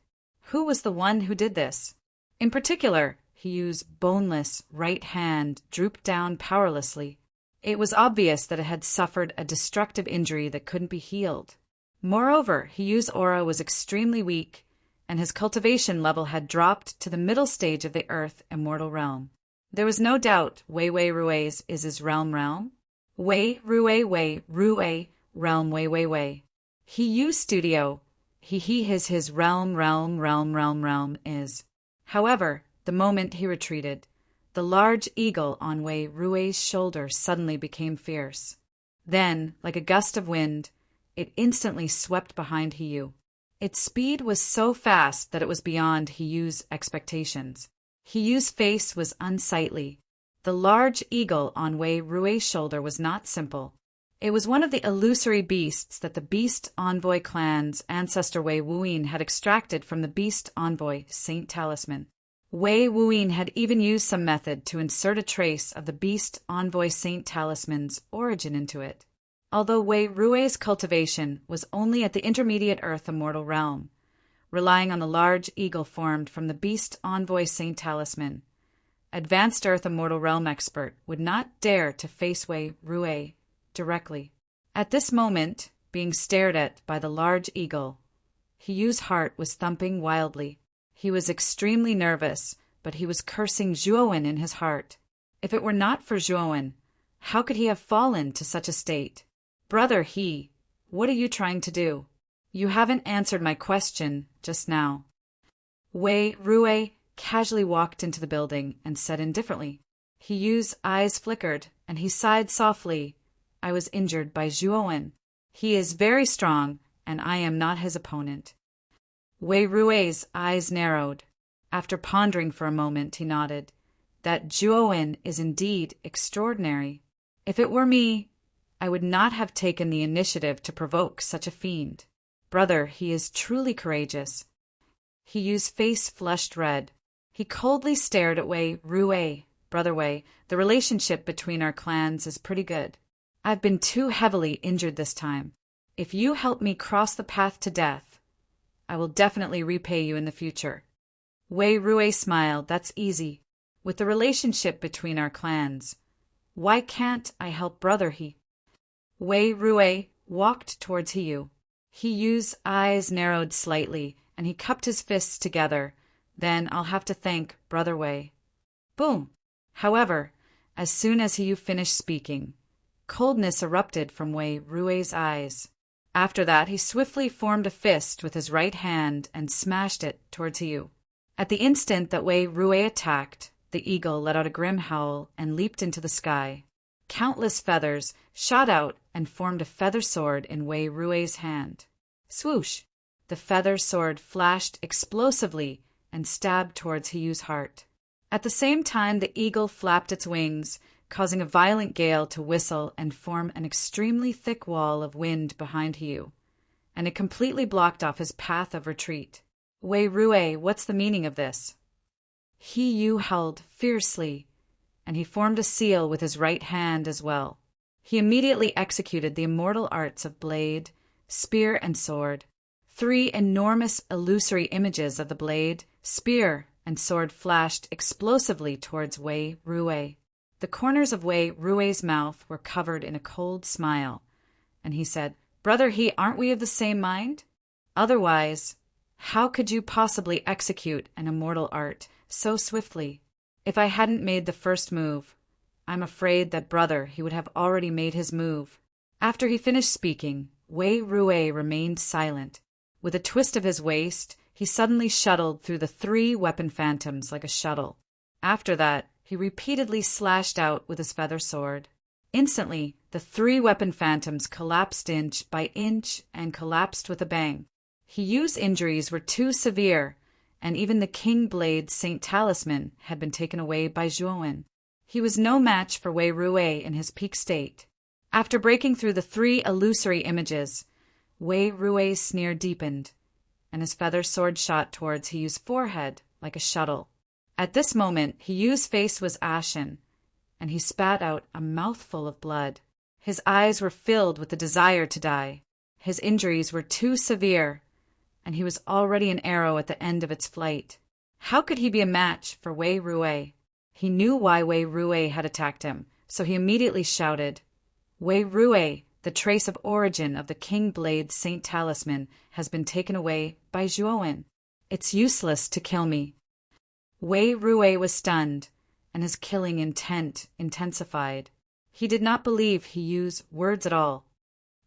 Who was the one who did this? In particular, Hiyu's boneless right hand drooped down powerlessly. It was obvious that it had suffered a destructive injury that couldn't be healed. Moreover, Hiyu's aura was extremely weak, and his cultivation level had dropped to the middle stage of the Earth immortal realm. There was no doubt Wei Rui's is his realm. Wei Ruei, realm Wei. Hiyu studio, he is his realm is. However, the moment he retreated, The large eagle on Wei Rui's shoulder suddenly became fierce. Then, like a gust of wind, it instantly swept behind Hiyu. Its speed was so fast that it was beyond Hiyu's expectations. Hiyu's face was unsightly. The large eagle on Wei Rui's shoulder was not simple. It was one of the illusory beasts that the Beast Envoy clan's ancestor Wei Wuyin had extracted from the Beast Envoy Saint Talisman. Wei Wuyin had even used some method to insert a trace of the Beast Envoy Saint Talisman's origin into it. Although Wei Rui's cultivation was only at the intermediate Earth Immortal realm, relying on the large eagle formed from the Beast Envoy Saint Talisman, advanced Earth Immortal realm expert would not dare to face Wei Rui directly. At this moment, being stared at by the large eagle, Hiyu's heart was thumping wildly. He was extremely nervous, but he was cursing Zhuowen in his heart. If it were not for Zhuowen, how could he have fallen to such a state? Brother He, what are you trying to do? You haven't answered my question just now. Wei Rui casually walked into the building and said indifferently. Hiyu's eyes flickered, and he sighed softly. I was injured by Zhuowen. He is very strong, and I am not his opponent. Wei Rui's eyes narrowed. After pondering for a moment, he nodded. That Zhuowen is indeed extraordinary. If it were me, I would not have taken the initiative to provoke such a fiend. Brother, he is truly courageous. Hiyu's face flushed red. He coldly stared at Wei Rui. Brother Wei, the relationship between our clans is pretty good. I've been too heavily injured this time. If you help me cross the path to death, I will definitely repay you in the future. Wei Rui smiled. That's easy. With the relationship between our clans, why can't I help Brother He? Wei Rui walked towards Hiyu. Hiyu's eyes narrowed slightly, and he cupped his fists together. Then I'll have to thank Brother Wei. Boom! However, as soon as Hiyu finished speaking, coldness erupted from Wei Rui's eyes. After that, he swiftly formed a fist with his right hand and smashed it towards Hiyu. At the instant that Wei Rui attacked, the eagle let out a grim howl and leaped into the sky. Countless feathers shot out and formed a feather sword in Wei Rui's hand. Swoosh! The feather sword flashed explosively and stabbed towards Hiyu's heart. At the same time, the eagle flapped its wings, causing a violent gale to whistle and form an extremely thick wall of wind behind Hiyu, and it completely blocked off his path of retreat. Wei Rui, what's the meaning of this? Hiyu howled fiercely, and he formed a seal with his right hand as well. He immediately executed the immortal arts of blade, spear, and sword. 3 enormous illusory images of the blade, spear, and sword flashed explosively towards Wei Rui. The corners of Wei Rui's mouth were covered in a cold smile, and he said, Brother He, aren't we of the same mind? Otherwise, how could you possibly execute an immortal art so swiftly? If I hadn't made the first move, I'm afraid that Brother He would have already made his move. After he finished speaking, Wei Rui remained silent. With a twist of his waist, he suddenly shuttled through the 3 weapon phantoms like a shuttle. After that, he repeatedly slashed out with his feather sword. Instantly, the 3 weapon phantoms collapsed inch by inch and collapsed with a bang. Hiyu's injuries were too severe, and even the King Blade Saint Talisman had been taken away by Zhuowen. He was no match for Wei Rui in his peak state. After breaking through the 3 illusory images, Wei Rui's sneer deepened, and his feather sword shot towards Hiyu's forehead like a shuttle. At this moment, Hiyu's face was ashen, and he spat out a mouthful of blood. His eyes were filled with the desire to die. His injuries were too severe, and he was already an arrow at the end of its flight. How could he be a match for Wei Rui? He knew why Wei Rui had attacked him, so he immediately shouted, Wei Rui, the trace of origin of the King Blade Saint Talisman has been taken away by Zhuowen. It's useless to kill me. Wei Rui was stunned, and his killing intent intensified. He did not believe Hiyu's words at all.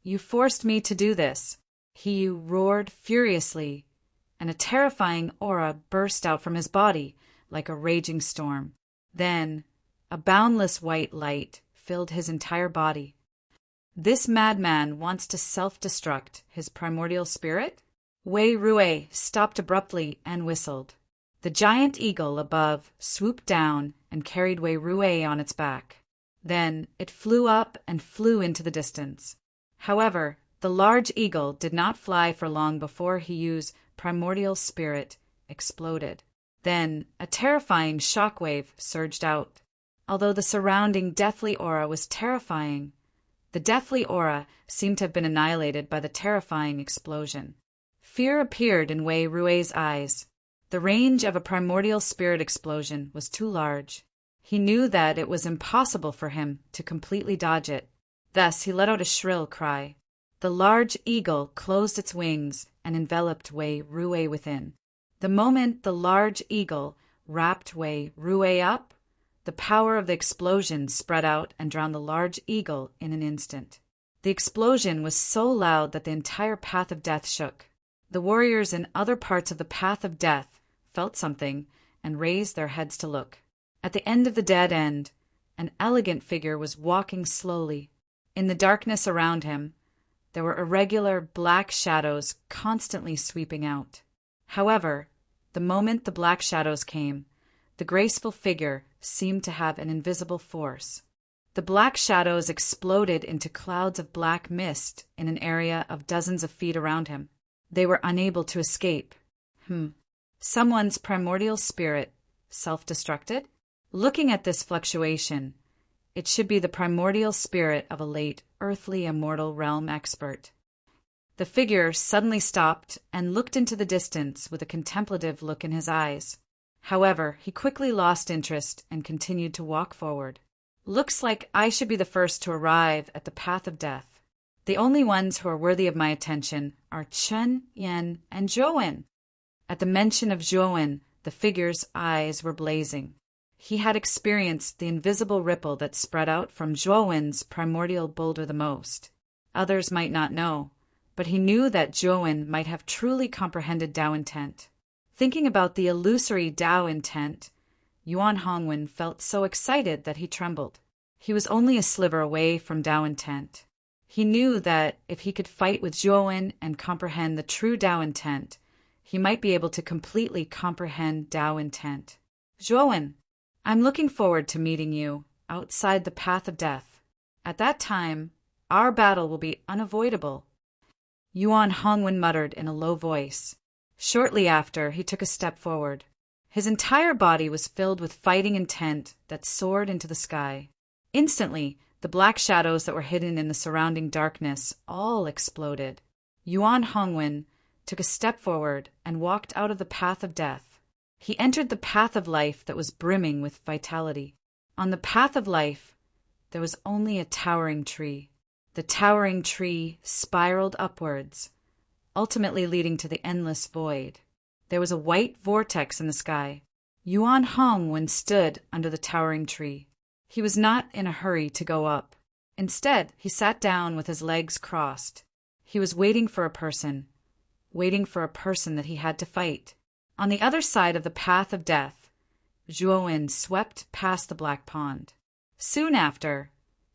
You forced me to do this. Hiyu roared furiously, and a terrifying aura burst out from his body like a raging storm. Then, a boundless white light filled his entire body. This madman wants to self-destruct his primordial spirit? Wei Rui stopped abruptly and whistled. The giant eagle above swooped down and carried Wei Rui on its back. Then it flew up and flew into the distance. However, the large eagle did not fly for long before Hiyu's primordial spirit exploded. Then a terrifying shockwave surged out. Although the surrounding deathly aura was terrifying, the deathly aura seemed to have been annihilated by the terrifying explosion. Fear appeared in Wei Rui's eyes. The range of a primordial spirit explosion was too large. He knew that it was impossible for him to completely dodge it. Thus he let out a shrill cry. The large eagle closed its wings and enveloped Wei Rui within. The moment the large eagle wrapped Wei Rui up, the power of the explosion spread out and drowned the large eagle in an instant. The explosion was so loud that the entire path of death shook. The warriors in other parts of the path of death felt something and raised their heads to look. At the end of the dead end, an elegant figure was walking slowly. In the darkness around him, there were irregular black shadows constantly sweeping out. However, the moment the black shadows came, the graceful figure seemed to have an invisible force. The black shadows exploded into clouds of black mist in an area of dozens of feet around him. They were unable to escape. Someone's primordial spirit self-destructed? Looking at this fluctuation, it should be the primordial spirit of a late earthly immortal realm expert. The figure suddenly stopped and looked into the distance with a contemplative look in his eyes. However, he quickly lost interest and continued to walk forward. Looks like I should be the first to arrive at the path of death. The only ones who are worthy of my attention are Chen, Yan, and Zhouwen. At the mention of Zhouwen, the figure's eyes were blazing. He had experienced the invisible ripple that spread out from Zhouwen's primordial boulder the most. Others might not know, but he knew that Zhouwen might have truly comprehended Tao intent. Thinking about the illusory Tao intent, Yuan Hongwen felt so excited that he trembled. He was only a sliver away from Tao intent. He knew that if he could fight with Zhouwen and comprehend the true Tao intent, he might be able to completely comprehend Tao intent. Zhouwen, I'm looking forward to meeting you outside the path of death. At that time, our battle will be unavoidable. Yuan Hongwen muttered in a low voice. Shortly after, he took a step forward. His entire body was filled with fighting intent that soared into the sky. Instantly, the black shadows that were hidden in the surrounding darkness all exploded. Yuan Hongwen took a step forward and walked out of the path of death. He entered the path of life that was brimming with vitality. On the path of life, there was only a towering tree. The towering tree spiraled upwards, ultimately leading to the endless void. There was a white vortex in the sky. Yuan Hongwen stood under the towering tree. He was not in a hurry to go up. Instead, he sat down with his legs crossed. He was waiting for a person that he had to fight. On the other side of the path of death, Zhouwen swept past the black pond. Soon after,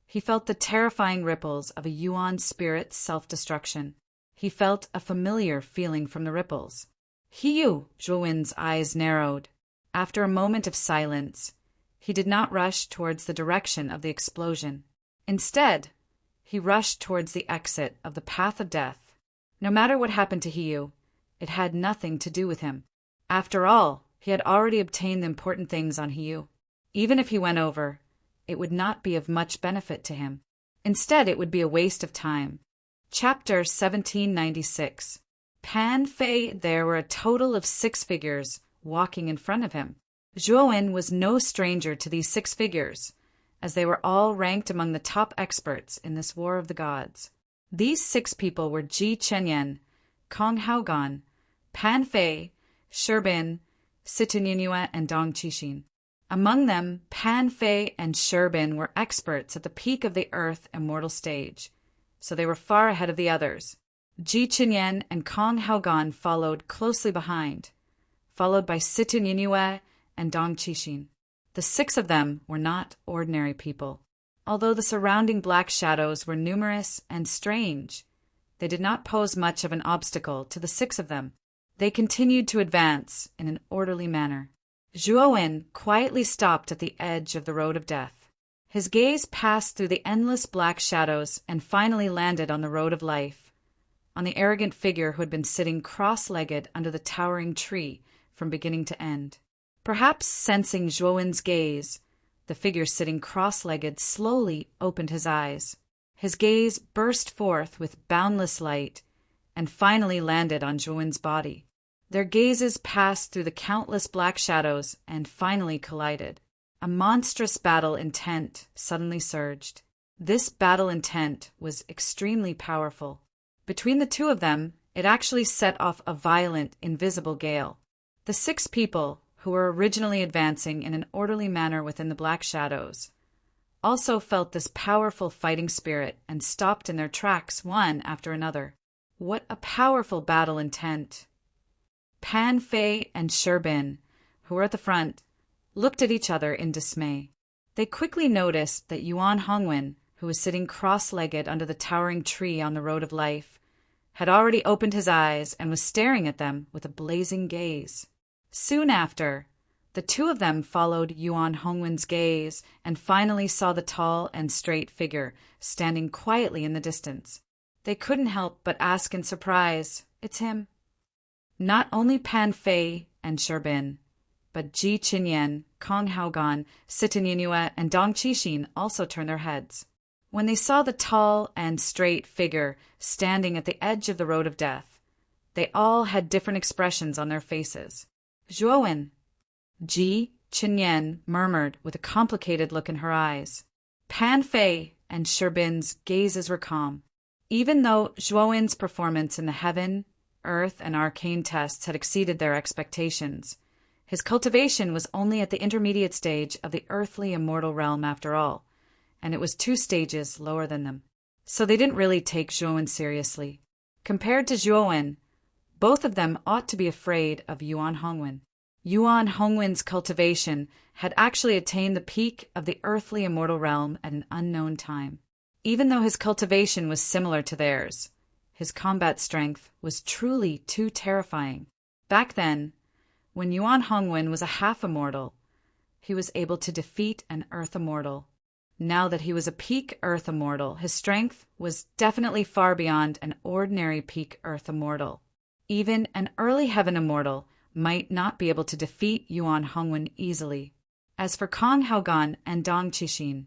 he felt the terrifying ripples of a Yuan spirit's self-destruction. He felt a familiar feeling from the ripples. Hiyu! Zhouwen's eyes narrowed. After a moment of silence, he did not rush towards the direction of the explosion. Instead, he rushed towards the exit of the path of death. No matter what happened to Hiyu, it had nothing to do with him. After all, he had already obtained the important things on Hiyu. Even if he went over, it would not be of much benefit to him. Instead, it would be a waste of time. Chapter 1796. Pan Fei. There were a total of 6 figures walking in front of him. Zhouwen was no stranger to these 6 figures, as they were all ranked among the top experts in this war of the gods. These 6 people were Ji Chenyan, Kong Haogan, Pan Fei, Sherbin, Sitingyue, and Dong Qixin. Among them, Pan Fei and Sherbin were experts at the peak of the Earth immortal stage, so they were far ahead of the others. Ji Chenyan and Kong Haogan followed closely behind, followed by Sitingyue and Dong Qixin. The 6 of them were not ordinary people. Although the surrounding black shadows were numerous and strange, they did not pose much of an obstacle to the 6 of them. They continued to advance in an orderly manner. Zhuowen quietly stopped at the edge of the road of death. His gaze passed through the endless black shadows and finally landed on the road of life, on the arrogant figure who had been sitting cross-legged under the towering tree from beginning to end. Perhaps sensing Zhuowen's gaze, the figure sitting cross-legged slowly opened his eyes. His gaze burst forth with boundless light and finally landed on Zhuowen's body. Their gazes passed through the countless black shadows and finally collided. A monstrous battle intent suddenly surged. This battle intent was extremely powerful. Between the 2 of them, it actually set off a violent, invisible gale. The 6 people, who were originally advancing in an orderly manner within the black shadows, also felt this powerful fighting spirit and stopped in their tracks one after another. What a powerful battle intent! Pan Fei and Sherbin, who were at the front, looked at each other in dismay. They quickly noticed that Yuan Hongwen, who was sitting cross-legged under the towering tree on the road of life, had already opened his eyes and was staring at them with a blazing gaze. Soon after, the 2 of them followed Yuan Hongwen's gaze and finally saw the tall and straight figure standing quietly in the distance. They couldn't help but ask in surprise, "It's him." Not only Pan Fei and Sherbin, but Ji Qinyan, Kong Haogan, Sitin Yinue, and Dong Qixin also turned their heads. When they saw the tall and straight figure standing at the edge of the road of death, they all had different expressions on their faces. "Zhuowen," Ji Qinyan murmured with a complicated look in her eyes. Pan Fei and Sherbin's gazes were calm. Even though Zhuowen's performance in the heaven, earth, and arcane tests had exceeded their expectations, his cultivation was only at the intermediate stage of the earthly immortal realm after all, and it was 2 stages lower than them. So they didn't really take Zhuowen seriously. Compared to Zhuowen, both of them ought to be afraid of Yuan Hongwen. Yuan Hongwen's cultivation had actually attained the peak of the earthly immortal realm at an unknown time. Even though his cultivation was similar to theirs, his combat strength was truly too terrifying. Back then, when Yuan Hongwen was a half-immortal, he was able to defeat an Earth Immortal. Now that he was a peak Earth Immortal, his strength was definitely far beyond an ordinary peak Earth Immortal. Even an early Heaven Immortal might not be able to defeat Yuan Hongwen easily. As for Kong Haogan and Dong Qixin,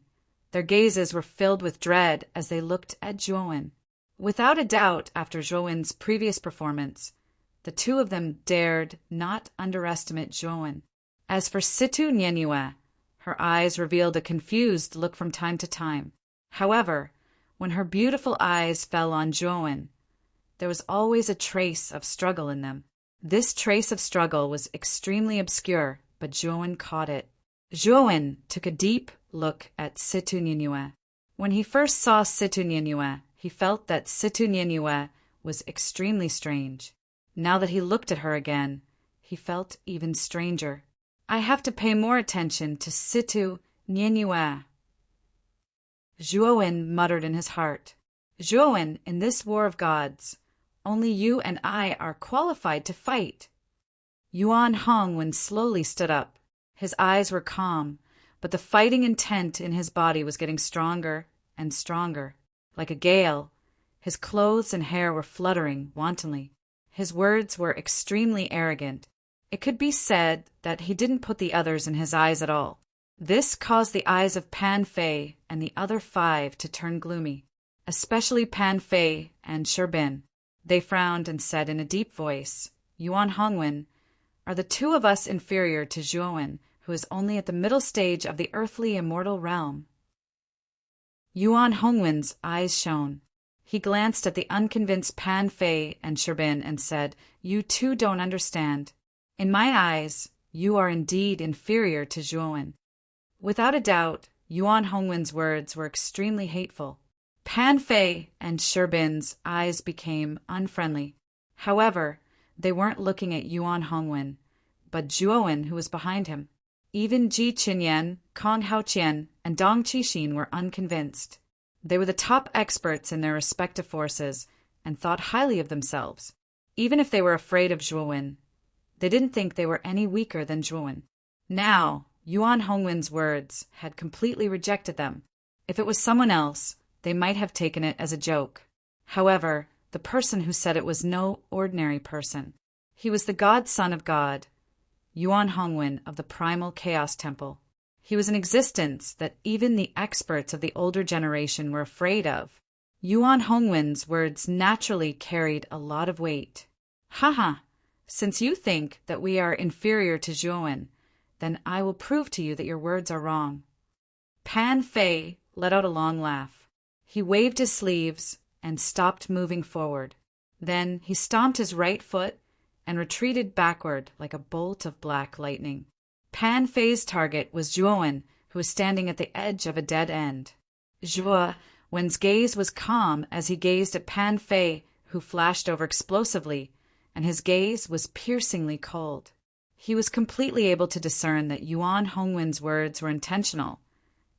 their gazes were filled with dread as they looked at Zhuowen. Without a doubt, after Zhuowen's previous performance, the 2 of them dared not underestimate Zhuowen. As for Situ Nianyue, her eyes revealed a confused look from time to time. However, when her beautiful eyes fell on Zhuowen, there was always a trace of struggle in them. This trace of struggle was extremely obscure, but Zhuowen caught it. Zhuowen took a deep look at Situ Nianyue. When he first saw Situ Nianyue, he felt that Situ Nianyue was extremely strange. Now that he looked at her again, he felt even stranger. "I have to pay more attention to Situ Nianyue," Zhuowen muttered in his heart. "Zhuowen, in this war of gods, only you and I are qualified to fight." Yuan Hongwen slowly stood up. His eyes were calm, but the fighting intent in his body was getting stronger and stronger. Like a gale, his clothes and hair were fluttering wantonly. His words were extremely arrogant. It could be said that he didn't put the others in his eyes at all. This caused the eyes of Pan Fei and the other 5 to turn gloomy, especially Pan Fei and Sherbin. They frowned and said in a deep voice, "Yuan Hongwen, are the 2 of us inferior to Zhuowen, who is only at the middle stage of the earthly immortal realm?" Yuan Hongwen's eyes shone. He glanced at the unconvinced Pan Fei and Sherbin and said, "You 2 don't understand. In my eyes, you are indeed inferior to Zhuowen." Without a doubt, Yuan Hongwen's words were extremely hateful. Pan Fei and Sherbin's eyes became unfriendly. However, they weren't looking at Yuan Hongwen, but Zhuowen, who was behind him. Even Ji Qinyan, Kong Haoqian, and Dong Qixin were unconvinced. They were the top experts in their respective forces and thought highly of themselves. Even if they were afraid of Zhuowen, they didn't think they were any weaker than Zhuowen. Now, Yuan Hongwen's words had completely rejected them. If it was someone else, they might have taken it as a joke. However, the person who said it was no ordinary person. He was the godson of God, Yuan Hongwen of the Primal Chaos Temple. He was an existence that even the experts of the older generation were afraid of. Yuan Hongwen's words naturally carried a lot of weight. Haha, since you think that we are inferior to Zhuowen, then I will prove to you that your words are wrong. Pan Fei let out a long laugh. He waved his sleeves and stopped moving forward. Then he stomped his right foot and retreated backward like a bolt of black lightning. Pan Fei's target was Zhuowen, who was standing at the edge of a dead end. Zhuowen's gaze was calm as he gazed at Pan Fei, who flashed over explosively, and his gaze was piercingly cold. He was completely able to discern that Yuan Hongwen's words were intentional,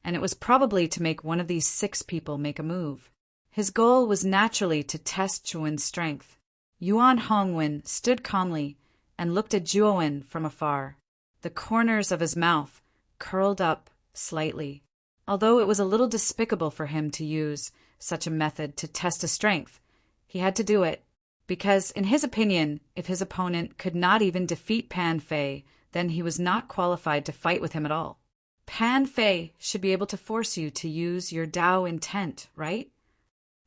and it was probably to make one of these 6 people make a move. His goal was naturally to test Zhuowen's strength. Yuan Hongwen stood calmly and looked at Zhuowen from afar. The corners of his mouth curled up slightly. Although it was a little despicable for him to use such a method to test a strength, he had to do it, because in his opinion, if his opponent could not even defeat Pan Fei, then he was not qualified to fight with him at all. Pan Fei should be able to force you to use your Dao intent, right?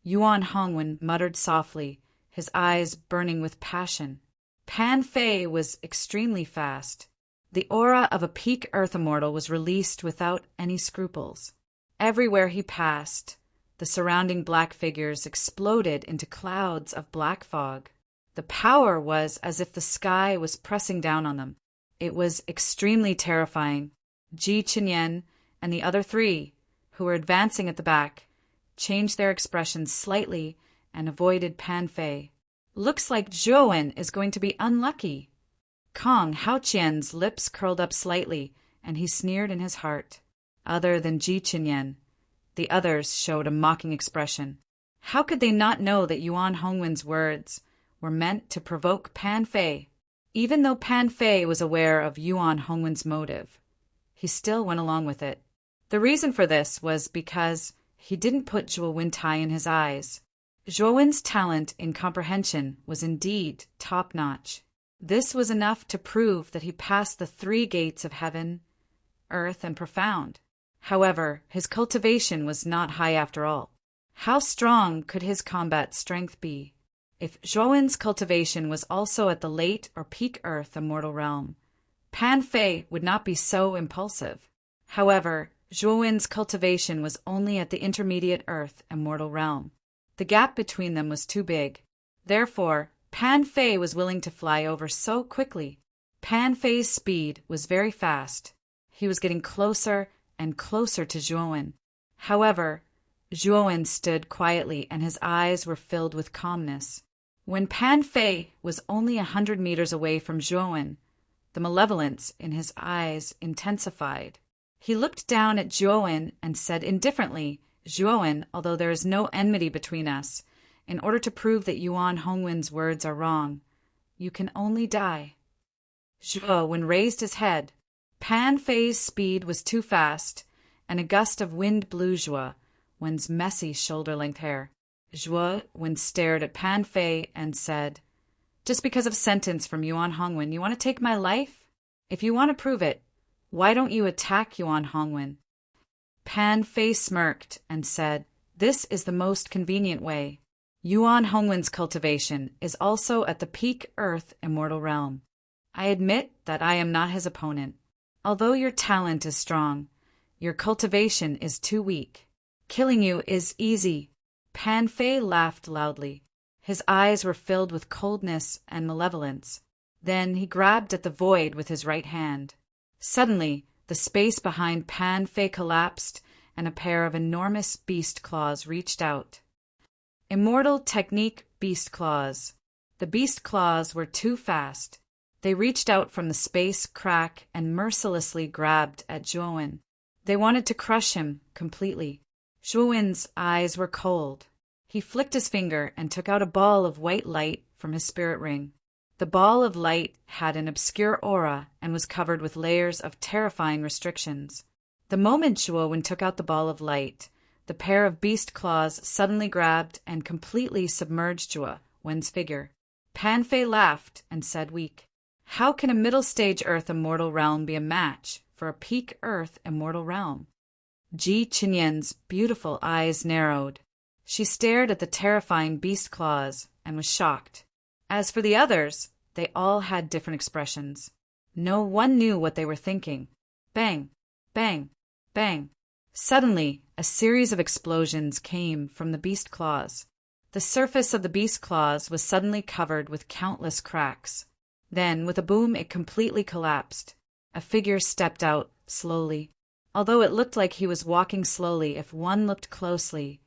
Yuan Hongwen muttered softly, his eyes burning with passion. Pan Fei was extremely fast. The aura of a peak Earth immortal was released without any scruples. Everywhere he passed, the surrounding black figures exploded into clouds of black fog. The power was as if the sky was pressing down on them. It was extremely terrifying. Ji Qinyan and the other 3, who were advancing at the back, changed their expressions slightly and avoided Pan Fei. Looks like Zhuowen is going to be unlucky. Kong Haoqian's lips curled up slightly, and he sneered in his heart. Other than Ji Qinyan, the others showed a mocking expression. How could they not know that Yuan Hongwen's words were meant to provoke Pan Fei? Even though Pan Fei was aware of Yuan Hongwen's motive, he still went along with it. The reason for this was because he didn't put Zhuowen Tai in his eyes. Zhuowen's talent in comprehension was indeed top-notch. This was enough to prove that he passed the 3 gates of heaven, earth, and profound. However, his cultivation was not high after all. How strong could his combat strength be? If Zhuowen's cultivation was also at the late or peak earth immortal realm, Pan Fei would not be so impulsive. However, Zhuowen's cultivation was only at the intermediate earth immortal realm. The gap between them was too big. Therefore, Pan Fei was willing to fly over so quickly. Pan Fei's speed was very fast. He was getting closer and closer to Zhuowen. However, Zhuowen stood quietly and his eyes were filled with calmness. When Pan Fei was only 100 meters away from Zhuowen, the malevolence in his eyes intensified. He looked down at Zhuowen and said indifferently, "Zhuowen, although there is no enmity between us, in order to prove that Yuan Hongwen's words are wrong, you can only die." Zhuowen raised his head. Pan Fei's speed was too fast, and a gust of wind blew Zhuowen's messy shoulder-length hair. Zhuowen stared at Pan Fei and said, "Just because of a sentence from Yuan Hongwen, you want to take my life? If you want to prove it, why don't you attack Yuan Hongwen?" Pan Fei smirked and said, "This is the most convenient way. Yuan Hongwen's cultivation is also at the peak earth immortal realm. I admit that I am not his opponent. Although your talent is strong, your cultivation is too weak. Killing you is easy." Pan Fei laughed loudly. His eyes were filled with coldness and malevolence. Then he grabbed at the void with his right hand. Suddenly, the space behind Pan Fei collapsed, and a pair of enormous beast claws reached out. Immortal Technique Beast Claws. The beast claws were too fast. They reached out from the space crack and mercilessly grabbed at Zhuowen. They wanted to crush him completely. Zhuowen's eyes were cold. He flicked his finger and took out a ball of white light from his spirit ring. The ball of light had an obscure aura and was covered with layers of terrifying restrictions. The moment Zhuowen took out the ball of light, the pair of beast claws suddenly grabbed and completely submerged Zhuowen's figure. Pan Fei laughed and said weak, "How can a middle-stage Earth immortal realm be a match for a peak Earth immortal realm?" Ji Qinyan's beautiful eyes narrowed. She stared at the terrifying beast claws and was shocked. As for the others, they all had different expressions. No one knew what they were thinking. Bang, bang, bang. Suddenly, a series of explosions came from the beast claws. The surface of the beast claws was suddenly covered with countless cracks. Then, with a boom, it completely collapsed. A figure stepped out, slowly. Although it looked like he was walking slowly, if one looked closely,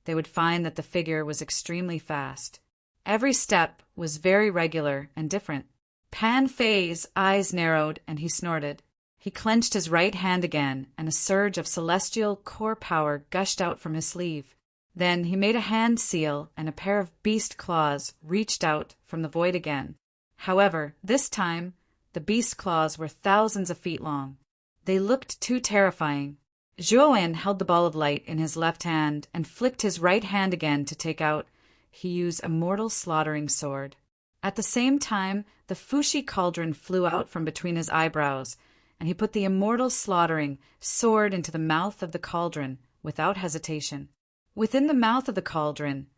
they would find that the figure was extremely fast. Every step was very regular and different. Pan Fei's eyes narrowed and he snorted. He clenched his right hand again, and a surge of celestial core power gushed out from his sleeve. Then he made a hand seal, and a pair of beast claws reached out from the void again. However, this time, the beast claws were thousands of feet long. They looked too terrifying. Zhuowen held the ball of light in his left hand and flicked his right hand again to take out. He used immortal slaughtering sword. At the same time, the Fushi cauldron flew out from between his eyebrows, and he put the immortal slaughtering sword into the mouth of the cauldron without hesitation. Within the mouth of the cauldron,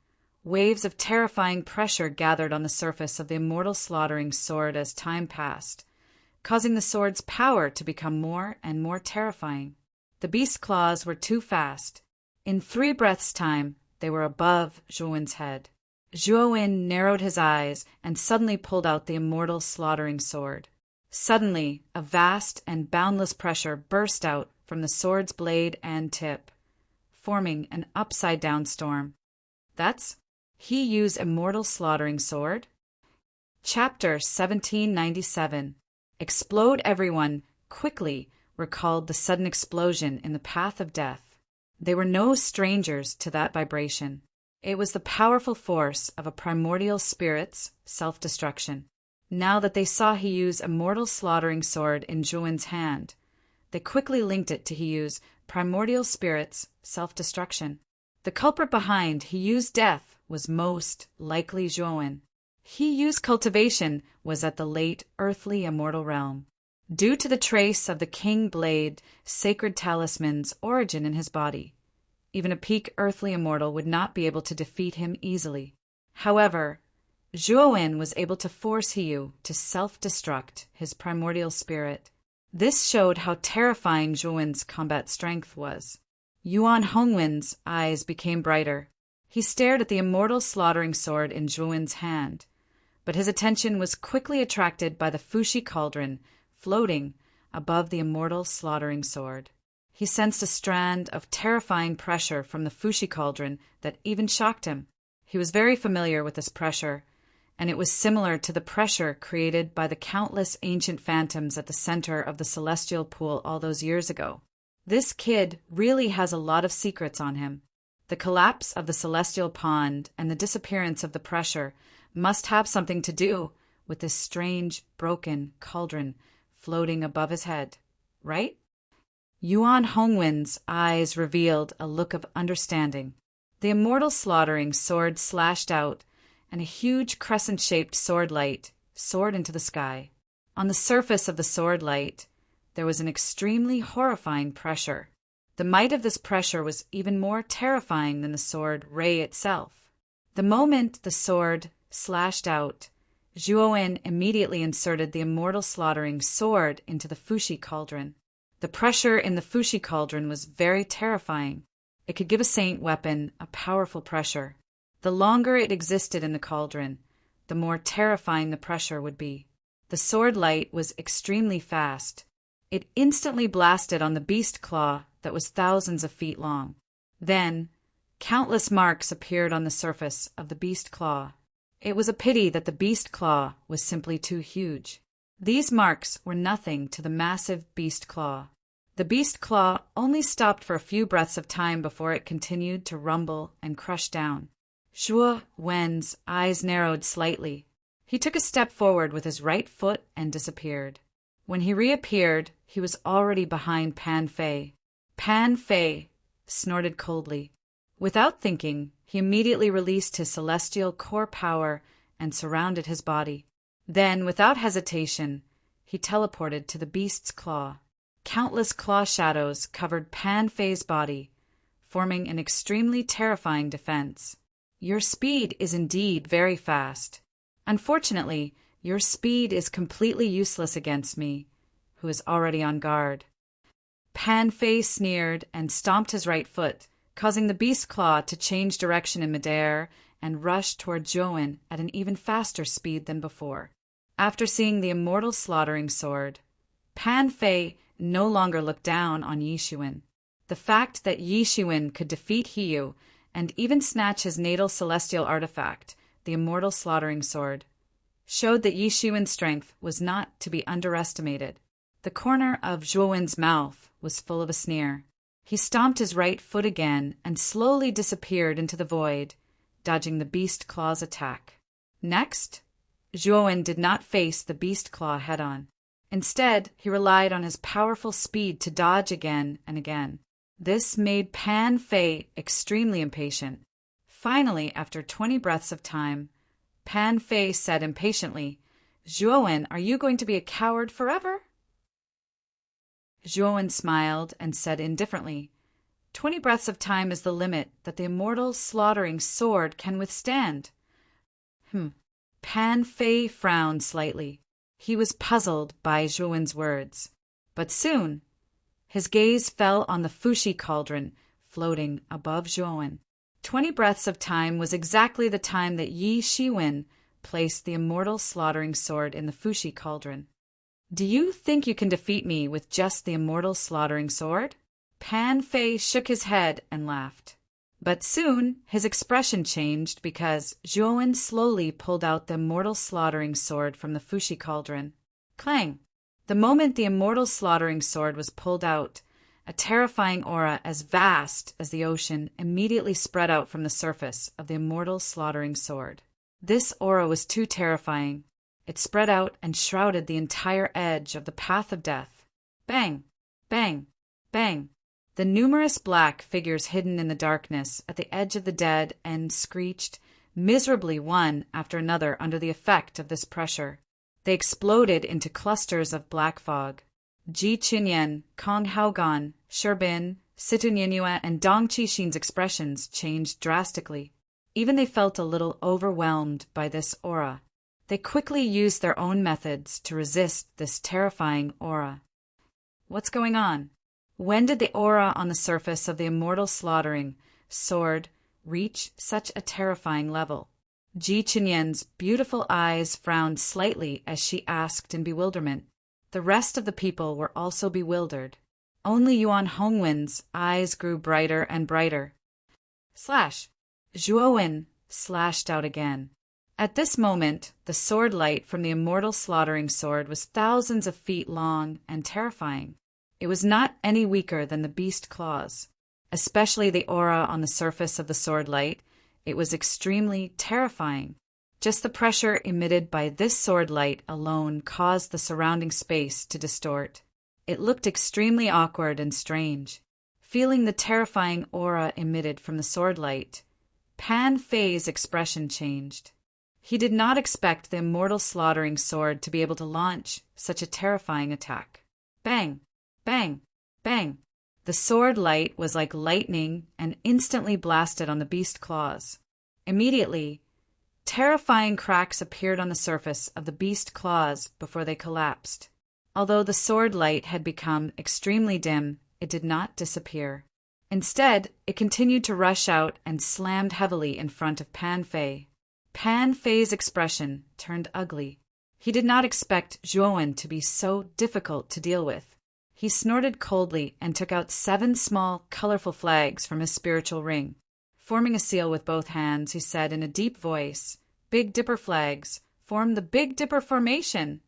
waves of terrifying pressure gathered on the surface of the immortal slaughtering sword as time passed, causing the sword's power to become more and more terrifying. The beast claws were too fast. In 3 breaths' time, they were above Zhuowen's head. Zhuowen narrowed his eyes and suddenly pulled out the immortal slaughtering sword. Suddenly, a vast and boundless pressure burst out from the sword's blade and tip, forming an upside-down storm. He used immortal slaughtering sword? Chapter 1797. Explode Everyone quickly recalled the sudden explosion in the path of death. They were no strangers to that vibration. It was the powerful force of a primordial spirit's self-destruction. Now that they saw he use immortal slaughtering sword in Zhuowen's hand, they quickly linked it to Hiyu's primordial spirit's self-destruction. The culprit behind Hiyu's death was most likely Zhuowen. Hiyu's cultivation was at the late earthly immortal realm. Due to the trace of the King Blade sacred talisman's origin in his body, even a peak earthly immortal would not be able to defeat him easily. However, Zhuowen was able to force Hiyu to self-destruct his primordial spirit. This showed how terrifying Zhuowen's combat strength was. Yuan Hongwen's eyes became brighter. He stared at the immortal slaughtering sword in Zhuowen's hand, but his attention was quickly attracted by the Fushi cauldron floating above the immortal slaughtering sword. He sensed a strand of terrifying pressure from the Fushi cauldron that even shocked him. He was very familiar with this pressure, and it was similar to the pressure created by the countless ancient phantoms at the center of the celestial pool all those years ago. This kid really has a lot of secrets on him. The collapse of the celestial pond and the disappearance of the pressure must have something to do with this strange, broken cauldron floating above his head, right? Yuan Hongwen's eyes revealed a look of understanding. The immortal slaughtering sword slashed out, and a huge crescent-shaped sword light soared into the sky. On the surface of the sword light, there was an extremely horrifying pressure. The might of this pressure was even more terrifying than the sword ray itself. The moment the sword slashed out, Zhuowen immediately inserted the immortal slaughtering sword into the Fushi cauldron. The pressure in the Fushi cauldron was very terrifying. It could give a saint weapon a powerful pressure. The longer it existed in the cauldron, the more terrifying the pressure would be. The sword light was extremely fast. It instantly blasted on the beast claw that was thousands of feet long. Then, countless marks appeared on the surface of the beast claw. It was a pity that the beast claw was simply too huge. These marks were nothing to the massive beast claw. The beast claw only stopped for a few breaths of time before it continued to rumble and crush down. Zhuo Wen's eyes narrowed slightly. He took a step forward with his right foot and disappeared. When he reappeared, he was already behind Pan Fei. Pan Fei snorted coldly. Without thinking, he immediately released his celestial core power and surrounded his body. Then, without hesitation, he teleported to the beast's claw. Countless claw shadows covered Pan Fei's body, forming an extremely terrifying defense. Your speed is indeed very fast. Unfortunately, your speed is completely useless against me, who is already on guard. Pan Fei sneered and stomped his right foot, causing the beast claw to change direction in midair and rush toward Zhuo at an even faster speed than before. After seeing the immortal slaughtering sword, Pan Fei no longer looked down on Yi Xuan. The fact that Yi Xuan could defeat Hiyu and even snatch his natal celestial artifact, the immortal slaughtering sword, showed that Yi Xuan's strength was not to be underestimated. The corner of Zhuowen's mouth was full of a sneer. He stomped his right foot again and slowly disappeared into the void, dodging the beast claw's attack. Next, Zhuowen did not face the beast claw head-on. Instead, he relied on his powerful speed to dodge again and again. This made Pan Fei extremely impatient. Finally, after 20 breaths of time, Pan Fei said impatiently, "Zhuowen, are you going to be a coward forever?" Zhuowen smiled and said indifferently, 20 breaths of time is the limit that the immortal slaughtering sword can withstand. Pan Fei frowned slightly. He was puzzled by Zhuowen's words. But soon, his gaze fell on the Fushi cauldron floating above Zhuowen. 20 breaths of time was exactly the time that Yi Xuan placed the immortal slaughtering sword in the Fushi cauldron. "Do you think you can defeat me with just the immortal slaughtering sword?" Pan Fei shook his head and laughed. But soon his expression changed because Zhuowen slowly pulled out the immortal slaughtering sword from the Fushi cauldron. Clang! The moment the immortal slaughtering sword was pulled out, a terrifying aura as vast as the ocean immediately spread out from the surface of the immortal slaughtering sword. This aura was too terrifying. It spread out and shrouded the entire edge of the path of death. Bang! Bang! Bang! The numerous black figures hidden in the darkness at the edge of the dead end screeched miserably one after another under the effect of this pressure. They exploded into clusters of black fog. Ji Qinyan, Kong Haogan, Sherbin, Situ Nianyue, and Dong Qixin's expressions changed drastically. Even they felt a little overwhelmed by this aura. They quickly used their own methods to resist this terrifying aura. What's going on? When did the aura on the surface of the immortal slaughtering sword reach such a terrifying level? Ji Qinyan's beautiful eyes frowned slightly as she asked in bewilderment. The rest of the people were also bewildered. Only Yuan Hongwen's eyes grew brighter and brighter. Slash! Zhuowen slashed out again. At this moment, the sword light from the immortal slaughtering sword was thousands of feet long and terrifying. It was not any weaker than the beast claws. Especially the aura on the surface of the sword light, it was extremely terrifying. Just the pressure emitted by this sword light alone caused the surrounding space to distort. It looked extremely awkward and strange. Feeling the terrifying aura emitted from the sword light, Pan Fei's expression changed. He did not expect the immortal slaughtering sword to be able to launch such a terrifying attack. Bang! Bang! Bang! The sword light was like lightning and instantly blasted on the beast claws. Immediately, terrifying cracks appeared on the surface of the beast claws before they collapsed. Although the sword light had become extremely dim, it did not disappear. Instead, it continued to rush out and slammed heavily in front of Pan Fei. Pan Fei's expression turned ugly. He did not expect Zhuowen to be so difficult to deal with. He snorted coldly and took out 7 small, colorful flags from his spiritual ring. Forming a seal with both hands, he said in a deep voice, "Big Dipper flags, form the Big Dipper formation."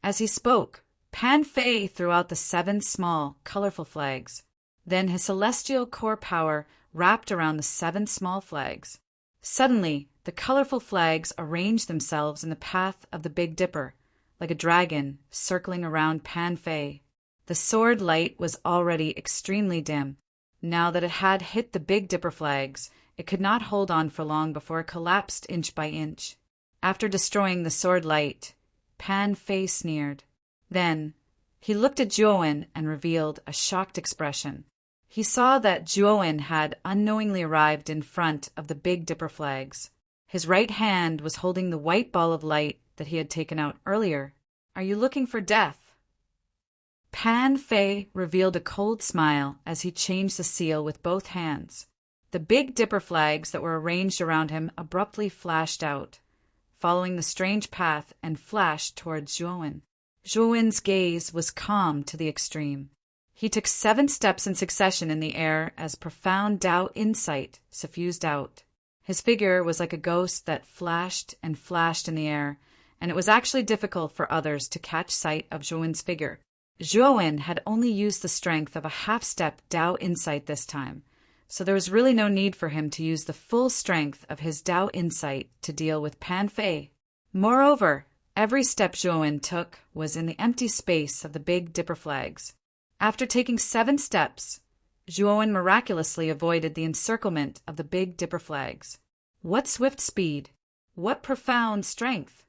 As he spoke, Pan Fei threw out the 7 small, colorful flags. Then his celestial core power wrapped around the 7 small flags. Suddenly, the colorful flags arranged themselves in the path of the Big Dipper, like a dragon circling around Pan Fei. The sword light was already extremely dim. Now that it had hit the Big Dipper flags, it could not hold on for long before it collapsed inch by inch. After destroying the sword light, Pan Fei sneered. Then, he looked at Zhuowen and revealed a shocked expression. He saw that Zhuowen had unknowingly arrived in front of the Big Dipper flags. His right hand was holding the white ball of light that he had taken out earlier. "Are you looking for death?" Pan Fei revealed a cold smile as he changed the seal with both hands. The Big Dipper flags that were arranged around him abruptly flashed out, following the strange path, and flashed towards Zhuowen. Zhuowen's gaze was calm to the extreme. He took 7 steps in succession in the air as profound Tao insight suffused out. His figure was like a ghost that flashed and flashed in the air, and it was actually difficult for others to catch sight of Zhuowen's figure. Zhuowen had only used the strength of a half-step Tao insight this time, so there was really no need for him to use the full strength of his Tao insight to deal with Pan Fei. Moreover, every step Zhuowen took was in the empty space of the Big Dipper flags. After taking 7 steps, Zhuowen miraculously avoided the encirclement of the Big Dipper flags. What swift speed! What profound strength!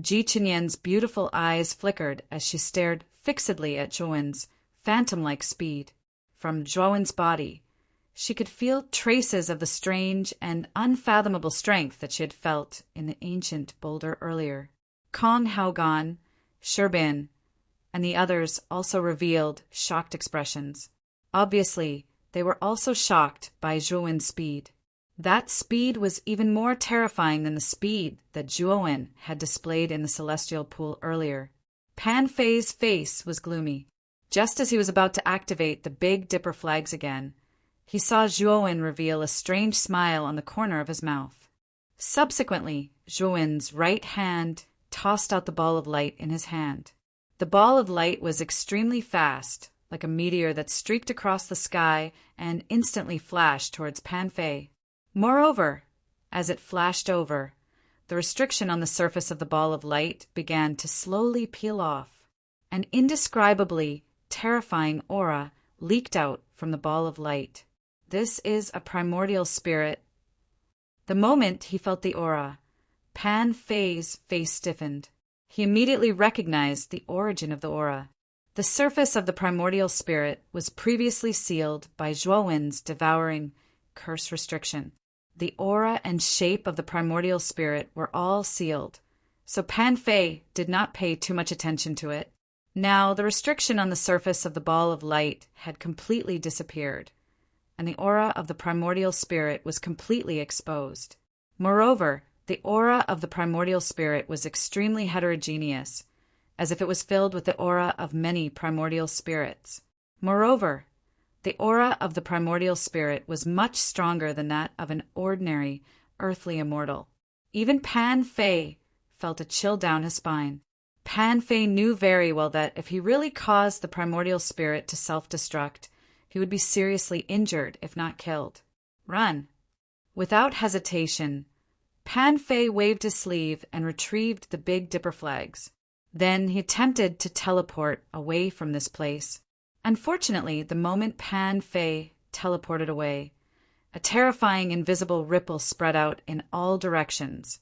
Ji Chenyan's beautiful eyes flickered as she stared fixedly at Zhuowen's phantom-like speed. From Zhuowen's body, she could feel traces of the strange and unfathomable strength that she had felt in the ancient boulder earlier. Kong Haogan, Sherbin, and the others also revealed shocked expressions. Obviously, they were also shocked by Zhuowen's speed. That speed was even more terrifying than the speed that Zhuowen had displayed in the celestial pool earlier. Pan Fei's face was gloomy. Just as he was about to activate the Big Dipper flags again, he saw Zhuowen reveal a strange smile on the corner of his mouth. Subsequently, Zhuowen's right hand tossed out the ball of light in his hand. The ball of light was extremely fast, like a meteor that streaked across the sky and instantly flashed towards Pan Fei. Moreover, as it flashed over, the restriction on the surface of the ball of light began to slowly peel off. An indescribably terrifying aura leaked out from the ball of light. This is a primordial spirit. The moment he felt the aura, Pan Fei's face stiffened. He immediately recognized the origin of the aura. The surface of the primordial spirit was previously sealed by Zhuowen's devouring curse restriction. The aura and shape of the primordial spirit were all sealed, so Pan Fei did not pay too much attention to it. Now the restriction on the surface of the ball of light had completely disappeared, and the aura of the primordial spirit was completely exposed. Moreover, the aura of the primordial spirit was extremely heterogeneous, as if it was filled with the aura of many primordial spirits. Moreover, the aura of the primordial spirit was much stronger than that of an ordinary, earthly immortal. Even Pan Fei felt a chill down his spine. Pan Fei knew very well that if he really caused the primordial spirit to self-destruct, he would be seriously injured, if not killed. Run! Without hesitation, Pan Fei waved his sleeve and retrieved the Big Dipper flags. Then he attempted to teleport away from this place. Unfortunately, the moment Pan Fei teleported away, a terrifying invisible ripple spread out in all directions,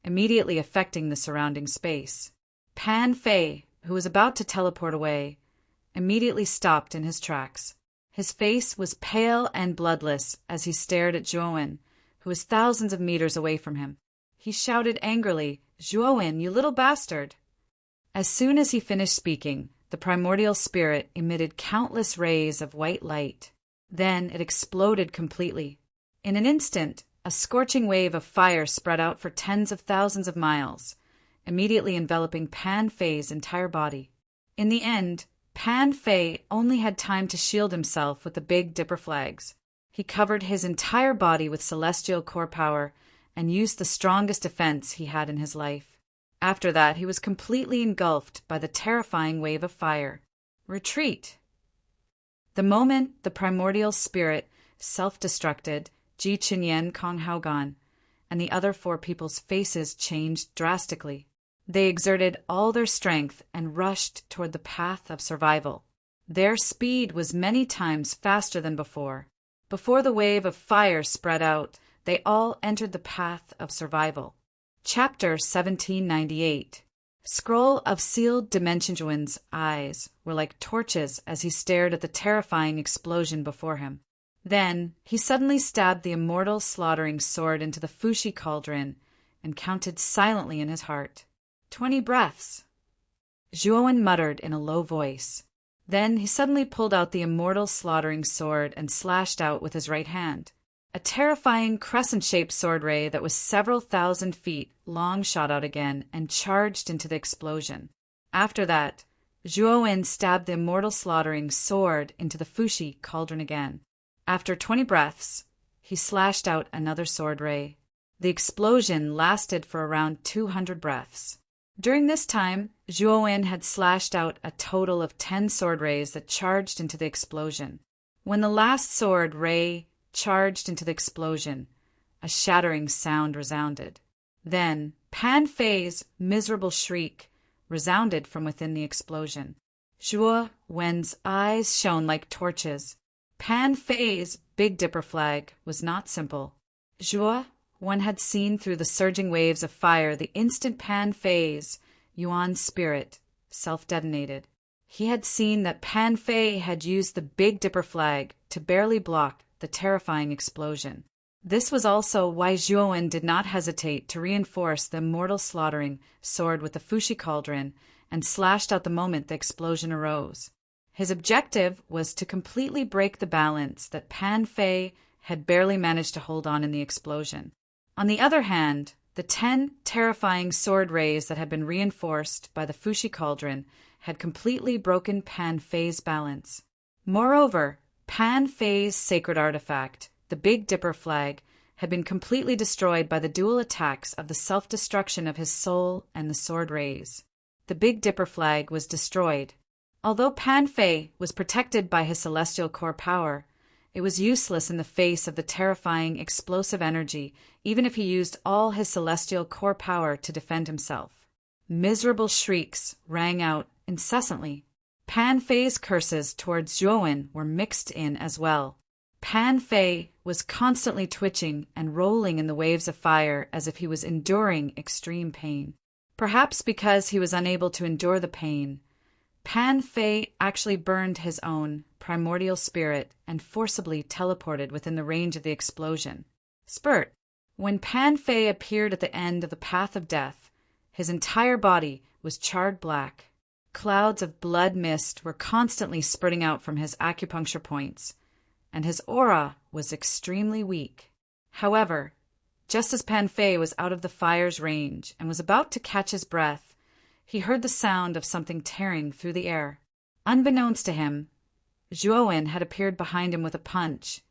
immediately affecting the surrounding space. Pan Fei, who was about to teleport away, immediately stopped in his tracks. His face was pale and bloodless as he stared at Zhuowen, who was thousands of meters away from him. He shouted angrily, "Zhuowen, you little bastard!" As soon as he finished speaking, the primordial spirit emitted countless rays of white light. Then it exploded completely. In an instant, a scorching wave of fire spread out for tens of thousands of miles, immediately enveloping Pan Fei's entire body. In the end, Pan Fei only had time to shield himself with the Big Dipper flags. He covered his entire body with celestial core power and used the strongest defense he had in his life. After that, he was completely engulfed by the terrifying wave of fire. Retreat! The moment the primordial spirit self-destructed, Ji Chinyen Kong Haogan and the other four people's faces changed drastically. They exerted all their strength and rushed toward the path of survival. Their speed was many times faster than before. Before the wave of fire spread out, they all entered the path of survival. Chapter 1798. Scroll of sealed dimension. Zhuan's eyes were like torches as he stared at the terrifying explosion before him. Then he suddenly stabbed the immortal slaughtering sword into the Fushi cauldron and counted silently in his heart. 20 breaths. Zhuan muttered in a low voice. Then he suddenly pulled out the immortal slaughtering sword and slashed out with his right hand. A terrifying crescent-shaped sword ray that was several thousand feet long shot out again and charged into the explosion. After that, Zhuan stabbed the immortal slaughtering sword into the Fushi cauldron again. After 20 breaths, he slashed out another sword ray. The explosion lasted for around 200 breaths. During this time, Zhuan had slashed out a total of 10 sword rays that charged into the explosion. When the last sword ray charged into the explosion, a shattering sound resounded. Then Pan Fei's miserable shriek resounded from within the explosion. Zhuo Wen's eyes shone like torches. Pan Fei's Big Dipper flag was not simple. Zhuo Wen had seen through the surging waves of fire the instant Pan Fei's Yuan spirit self-detonated. He had seen that Pan Fei had used the Big Dipper flag to barely block the terrifying explosion. This was also why Zhuan did not hesitate to reinforce the immortal slaughtering sword with the Fushi cauldron and slashed out the moment the explosion arose. His objective was to completely break the balance that Pan Fei had barely managed to hold on in the explosion. On the other hand, the 10 terrifying sword rays that had been reinforced by the Fushi cauldron had completely broken Pan Fei's balance. Moreover, Pan Fei's sacred artifact, the Big Dipper flag, had been completely destroyed by the dual attacks of the self-destruction of his soul and the sword rays. The Big Dipper flag was destroyed. Although Pan Fei was protected by his celestial core power, it was useless in the face of the terrifying explosive energy, even if he used all his celestial core power to defend himself. Miserable shrieks rang out incessantly. Pan Fei's curses towards Zhuan were mixed in as well. Pan Fei was constantly twitching and rolling in the waves of fire as if he was enduring extreme pain. Perhaps because he was unable to endure the pain, Pan Fei actually burned his own primordial spirit and forcibly teleported within the range of the explosion. Spurt. When Pan Fei appeared at the end of the path of death, his entire body was charred black. Clouds of blood mist were constantly spurting out from his acupuncture points, and his aura was extremely weak. However, just as Pan Fei was out of the fire's range and was about to catch his breath, he heard the sound of something tearing through the air. Unbeknownst to him, Zhuan had appeared behind him with a punch,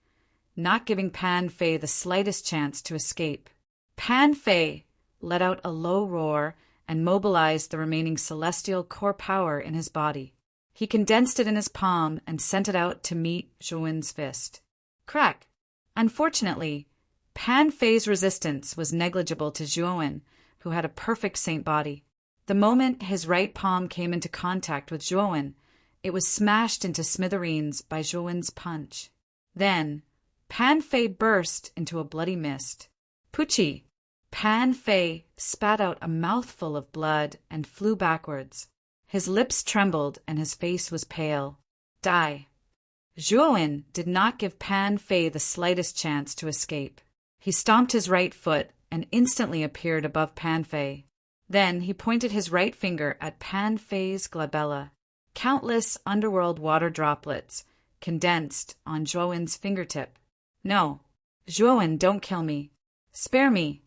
not giving Pan Fei the slightest chance to escape. Pan Fei let out a low roar and mobilized the remaining celestial core power in his body. He condensed it in his palm and sent it out to meet Zhuan's fist. Crack! Unfortunately, Pan Fei's resistance was negligible to Zhuan, who had a perfect saint body. The moment his right palm came into contact with Zhuan, it was smashed into smithereens by Zhuan's punch. Then, Pan Fei burst into a bloody mist. Pucci! Pan Fei spat out a mouthful of blood and flew backwards. His lips trembled and his face was pale. Die! Zhuan did not give Pan Fei the slightest chance to escape. He stomped his right foot and instantly appeared above Pan Fei. Then he pointed his right finger at Pan Fei's glabella. Countless underworld water droplets condensed on Zhuan's fingertip. No, Zhuan, don't kill me. Spare me.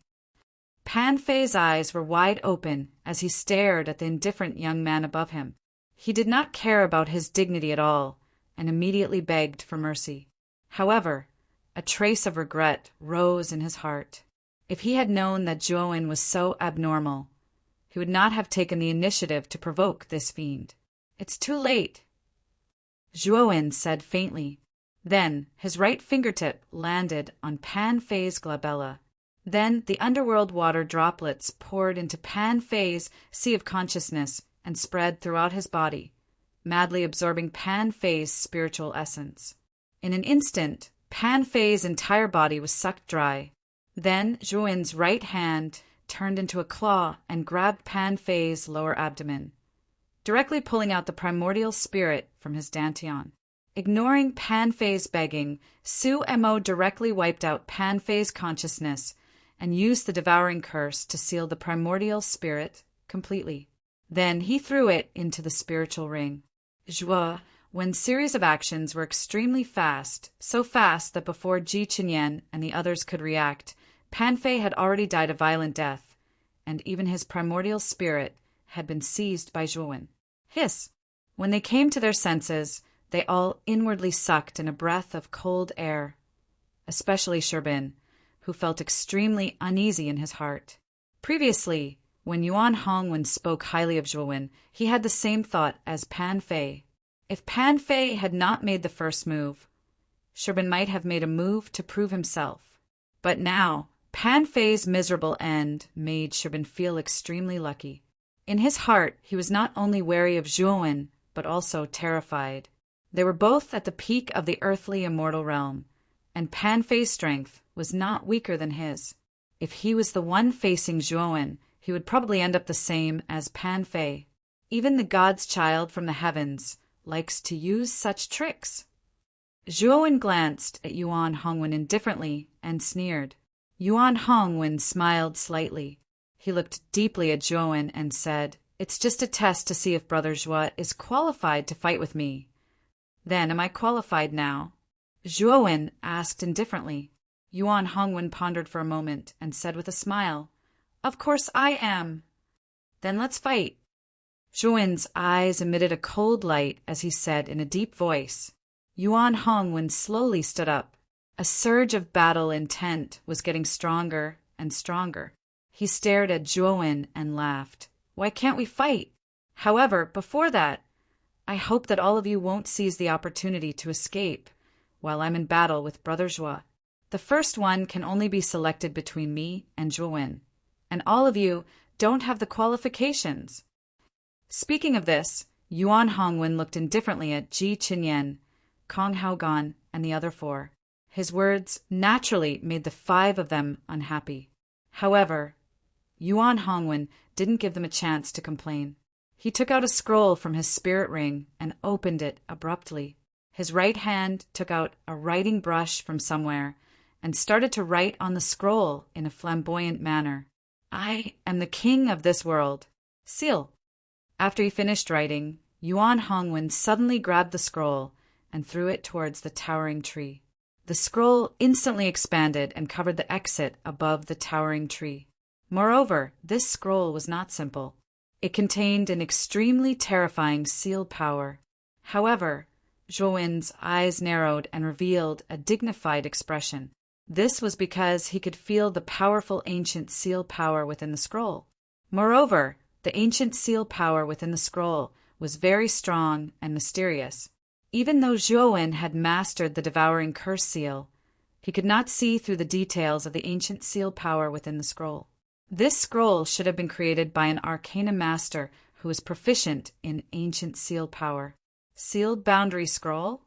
Pan Fei's eyes were wide open as he stared at the indifferent young man above him. He did not care about his dignity at all and immediately begged for mercy. However, a trace of regret rose in his heart. If he had known that Zhuan was so abnormal, he would not have taken the initiative to provoke this fiend. "It's too late," Zhuowen said faintly. Then his right fingertip landed on Pan Fei's glabella. Then the underworld water droplets poured into Pan Fei's sea of consciousness and spread throughout his body, madly absorbing Pan Fei's spiritual essence. In an instant, Pan Fei's entire body was sucked dry. Then Zhuowen's right hand turned into a claw and grabbed Pan Fei's lower abdomen, directly pulling out the primordial spirit from his dantian. Ignoring Pan Fei's begging, Su Mo directly wiped out Pan Fei's consciousness and used the devouring curse to seal the primordial spirit completely. Then he threw it into the spiritual ring. Zhuowen's series of actions were extremely fast, so fast that before Ji Qinyan and the others could react, Pan Fei had already died a violent death, and even his primordial spirit had been seized by Zhuowen. Hiss! When they came to their senses, they all inwardly sucked in a breath of cold air, especially Sherbin, who felt extremely uneasy in his heart. Previously, when Yuan Hongwen spoke highly of Zhuowen, he had the same thought as Pan Fei. If Pan Fei had not made the first move, Sherbin might have made a move to prove himself. But now, Pan Fei's miserable end made Sherbin feel extremely lucky. In his heart, he was not only wary of Zhuowen, but also terrified. They were both at the peak of the earthly immortal realm, and Pan Fei's strength was not weaker than his. If he was the one facing Zhuowen, he would probably end up the same as Pan Fei. Even the god's child from the heavens likes to use such tricks. Zhuowen glanced at Yuan Hongwen indifferently and sneered. Yuan Hongwen smiled slightly. He looked deeply at Zhuowen and said, "It's just a test to see if Brother Zhuo is qualified to fight with me." "Then am I qualified now?" Zhuowen asked indifferently. Yuan Hongwen pondered for a moment and said with a smile, "Of course I am." "Then let's fight." Zhuowen's eyes emitted a cold light as he said in a deep voice. Yuan Hongwen slowly stood up. A surge of battle intent was getting stronger and stronger. He stared at Zhuowen and laughed. "Why can't we fight? However, before that, I hope that all of you won't seize the opportunity to escape while I'm in battle with Brother Zhuo. The first one can only be selected between me and Zhuowen, and all of you don't have the qualifications." Speaking of this, Yuan Hongwen looked indifferently at Ji Qinyan, Kong Haogan, and the other four. His words naturally made the 5 of them unhappy. However, Yuan Hongwen didn't give them a chance to complain. He took out a scroll from his spirit ring and opened it abruptly. His right hand took out a writing brush from somewhere and started to write on the scroll in a flamboyant manner. "I am the king of this world. Seal." After he finished writing, Yuan Hongwen suddenly grabbed the scroll and threw it towards the towering tree. The scroll instantly expanded and covered the exit above the towering tree. Moreover, this scroll was not simple. It contained an extremely terrifying seal power. However, Zhuowen's eyes narrowed and revealed a dignified expression. This was because he could feel the powerful ancient seal power within the scroll. Moreover, the ancient seal power within the scroll was very strong and mysterious. Even though Zhuowen had mastered the devouring curse seal, he could not see through the details of the ancient seal power within the scroll. This scroll should have been created by an arcana master who was proficient in ancient seal power. Sealed boundary scroll?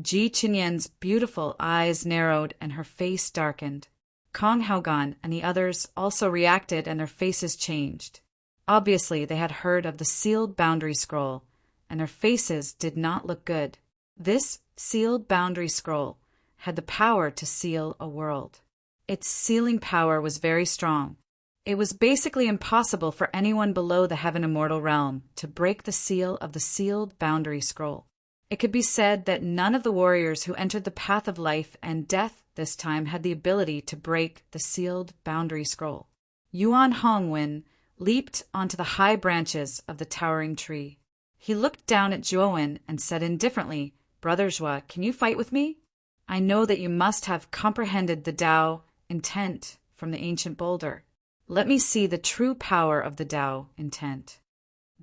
Ji Qinyan's beautiful eyes narrowed and her face darkened. Kong Haogan and the others also reacted and their faces changed. Obviously, they had heard of the sealed boundary scroll, and their faces did not look good. This sealed boundary scroll had the power to seal a world. Its sealing power was very strong. It was basically impossible for anyone below the Heaven Immortal realm to break the seal of the sealed boundary scroll. It could be said that none of the warriors who entered the path of life and death this time had the ability to break the sealed boundary scroll. Yuan Hongwen leaped onto the high branches of the towering tree. He looked down at Zhuowen and said indifferently, "Brother Zhuo, can you fight with me? I know that you must have comprehended the Tao intent from the ancient boulder." Let me see the true power of the Tao intent.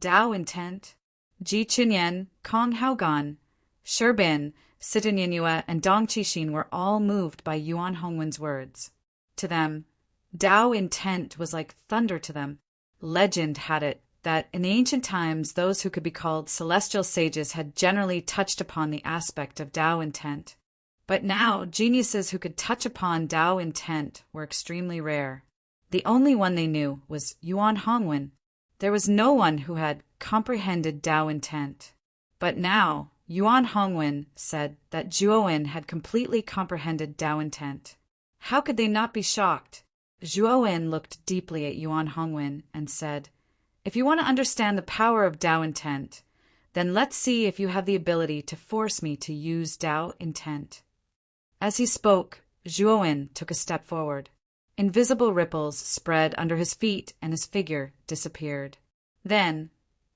Tao intent? Ji Chunyen, Kong Haogan, Sherbin, Sitanyanua, and Dong Qixin were all moved by Yuan Hongwen's words. To them, Tao intent was like thunder to them. Legend had it that in ancient times those who could be called celestial sages had generally touched upon the aspect of Tao intent. But now geniuses who could touch upon Tao intent were extremely rare. The only one they knew was Yuan Hongwen. There was no one who had comprehended Tao intent. But now Yuan Hongwen said that Zhuowen had completely comprehended Tao intent. How could they not be shocked? Zhuowen looked deeply at Yuan Hongwen and said, "If you want to understand the power of Tao intent, then let's see if you have the ability to force me to use Tao intent." As he spoke, Zhuowen took a step forward. Invisible ripples spread under his feet and his figure disappeared. Then,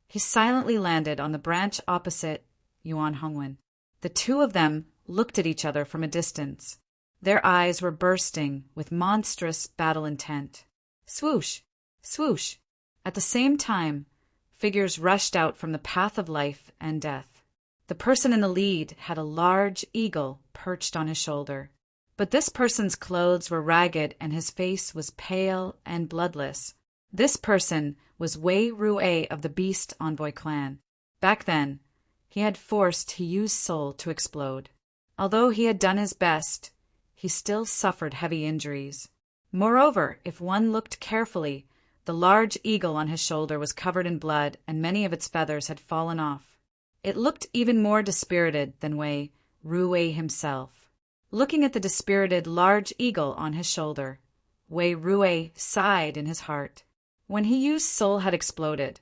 he silently landed on the branch opposite Yuan Hongwen. The two of them looked at each other from a distance. Their eyes were bursting with monstrous battle intent. Swoosh! Swoosh! At the same time, figures rushed out from the path of life and death. The person in the lead had a large eagle perched on his shoulder. But this person's clothes were ragged and his face was pale and bloodless. This person was Wei Ru'ei of the Beast Envoy clan. Back then, he had forced Hiyu's soul to explode. Although he had done his best, he still suffered heavy injuries. Moreover, if one looked carefully, the large eagle on his shoulder was covered in blood and many of its feathers had fallen off. It looked even more dispirited than Wei Ru'ei himself. Looking at the dispirited large eagle on his shoulder, Wei Ru'ei sighed in his heart. When Hiyu's soul had exploded,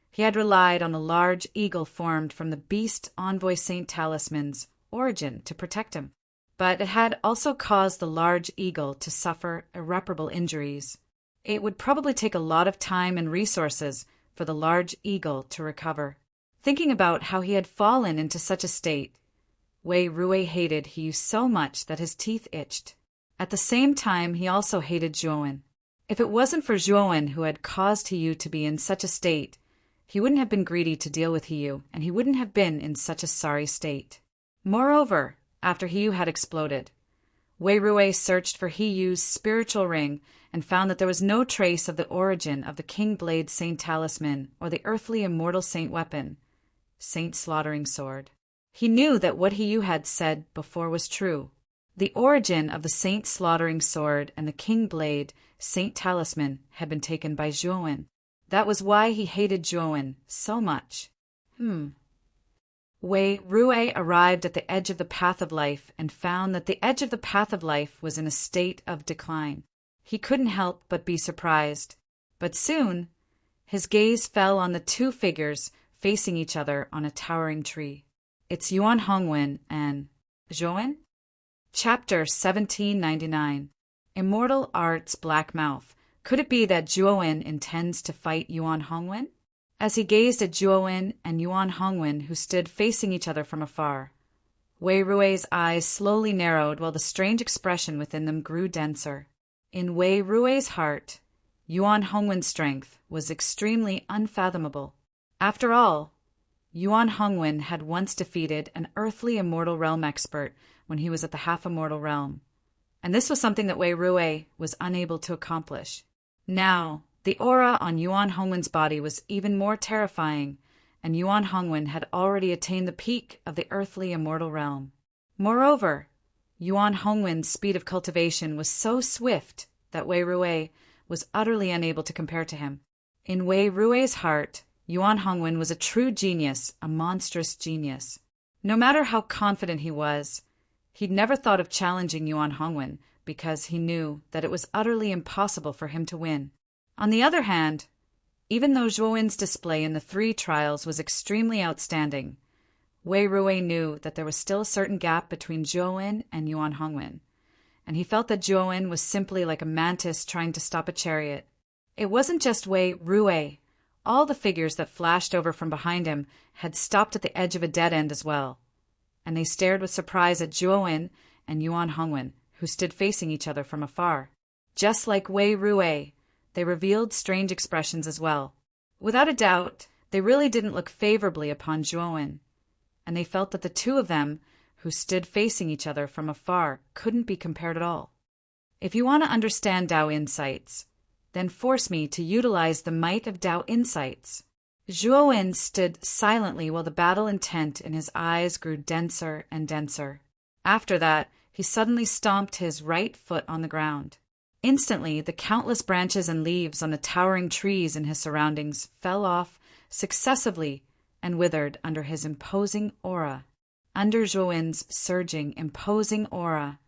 he had relied on the large eagle formed from the Beast Envoy Saint Talisman's origin to protect him. But it had also caused the large eagle to suffer irreparable injuries. It would probably take a lot of time and resources for the large eagle to recover. Thinking about how he had fallen into such a state, Wei Ru'ei hated Hiyu so much that his teeth itched. At the same time, he also hated Zhuowen. If it wasn't for Zhuowen who had caused Hiyu to be in such a state, he wouldn't have been greedy to deal with Hiyu, and he wouldn't have been in such a sorry state. Moreover, after Hiyu had exploded, Wei Ru'ei searched for Hiyu's spiritual ring and found that there was no trace of the origin of the King Blade Saint Talisman or the earthly immortal saint weapon, Saint Slaughtering Sword. He knew that what Hiyu had said before was true. The origin of the Saint Slaughtering Sword and the King Blade Saint Talisman had been taken by Zhuowen. That was why he hated Zhuowen so much. Wei Ru'ei arrived at the edge of the path of life and found that the edge of the path of life was in a state of decline. He couldn't help but be surprised. But soon, his gaze fell on the two figures facing each other on a towering tree. It's Yuan Hongwen and Zhuowen? Chapter 1799. Immortal Art's Black Mouth. Could it be that Zhuowen intends to fight Yuan Hongwen? As he gazed at Zhuowen and Yuan Hongwen, who stood facing each other from afar, Wei Ru'ei's eyes slowly narrowed while the strange expression within them grew denser. In Wei Ru'ei's heart, Yuan Hongwen's strength was extremely unfathomable. After all, Yuan Hongwen had once defeated an earthly immortal realm expert when he was at the half-immortal realm, and this was something that Wei Ru'ei was unable to accomplish. Now, the aura on Yuan Hongwen's body was even more terrifying, and Yuan Hongwen had already attained the peak of the earthly immortal realm. Moreover, Yuan Hongwen's speed of cultivation was so swift that Wei Ru'ei was utterly unable to compare to him. In Wei Ru'ei's heart, Yuan Hongwen was a true genius, a monstrous genius. No matter how confident he was, he'd never thought of challenging Yuan Hongwen because he knew that it was utterly impossible for him to win. On the other hand, even though Zhuowen's display in the 3 trials was extremely outstanding, Wei Ru'ei knew that there was still a certain gap between Zhuowen and Yuan Hongwen, and he felt that Zhuowen was simply like a mantis trying to stop a chariot. It wasn't just Wei Ru'ei. All the figures that flashed over from behind him had stopped at the edge of a dead end as well, and they stared with surprise at Zhuowen and Yuan Hongwen, who stood facing each other from afar. Just like Wei Ru'ei, they revealed strange expressions as well. Without a doubt, they really didn't look favorably upon Zhuowen, and they felt that the two of them, who stood facing each other from afar, couldn't be compared at all. If you want to understand Tao insights, then force me to utilize the might of Tao insights. Zhuowen stood silently while the battle intent in his eyes grew denser and denser. After that, he suddenly stomped his right foot on the ground. Instantly, the countless branches and leaves on the towering trees in his surroundings fell off successively and withered under his imposing aura. Under Zhuowen's surging, imposing aura,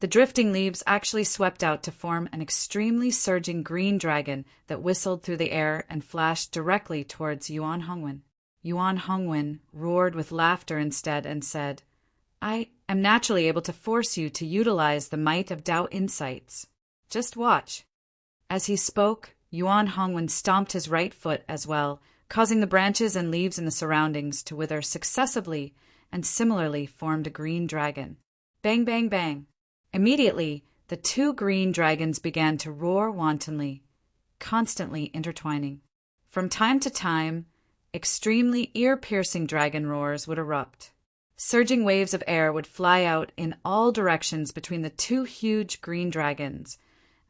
the drifting leaves actually swept out to form an extremely surging green dragon that whistled through the air and flashed directly towards Yuan Hongwen. Yuan Hongwen roared with laughter instead and said, "I am naturally able to force you to utilize the might of Tao insights. Just watch." As he spoke, Yuan Hongwen stomped his right foot as well, causing the branches and leaves in the surroundings to wither successively and similarly formed a green dragon. Bang, bang, bang. Immediately, the two green dragons began to roar wantonly, constantly intertwining. From time to time, extremely ear-piercing dragon roars would erupt. Surging waves of air would fly out in all directions between the two huge green dragons,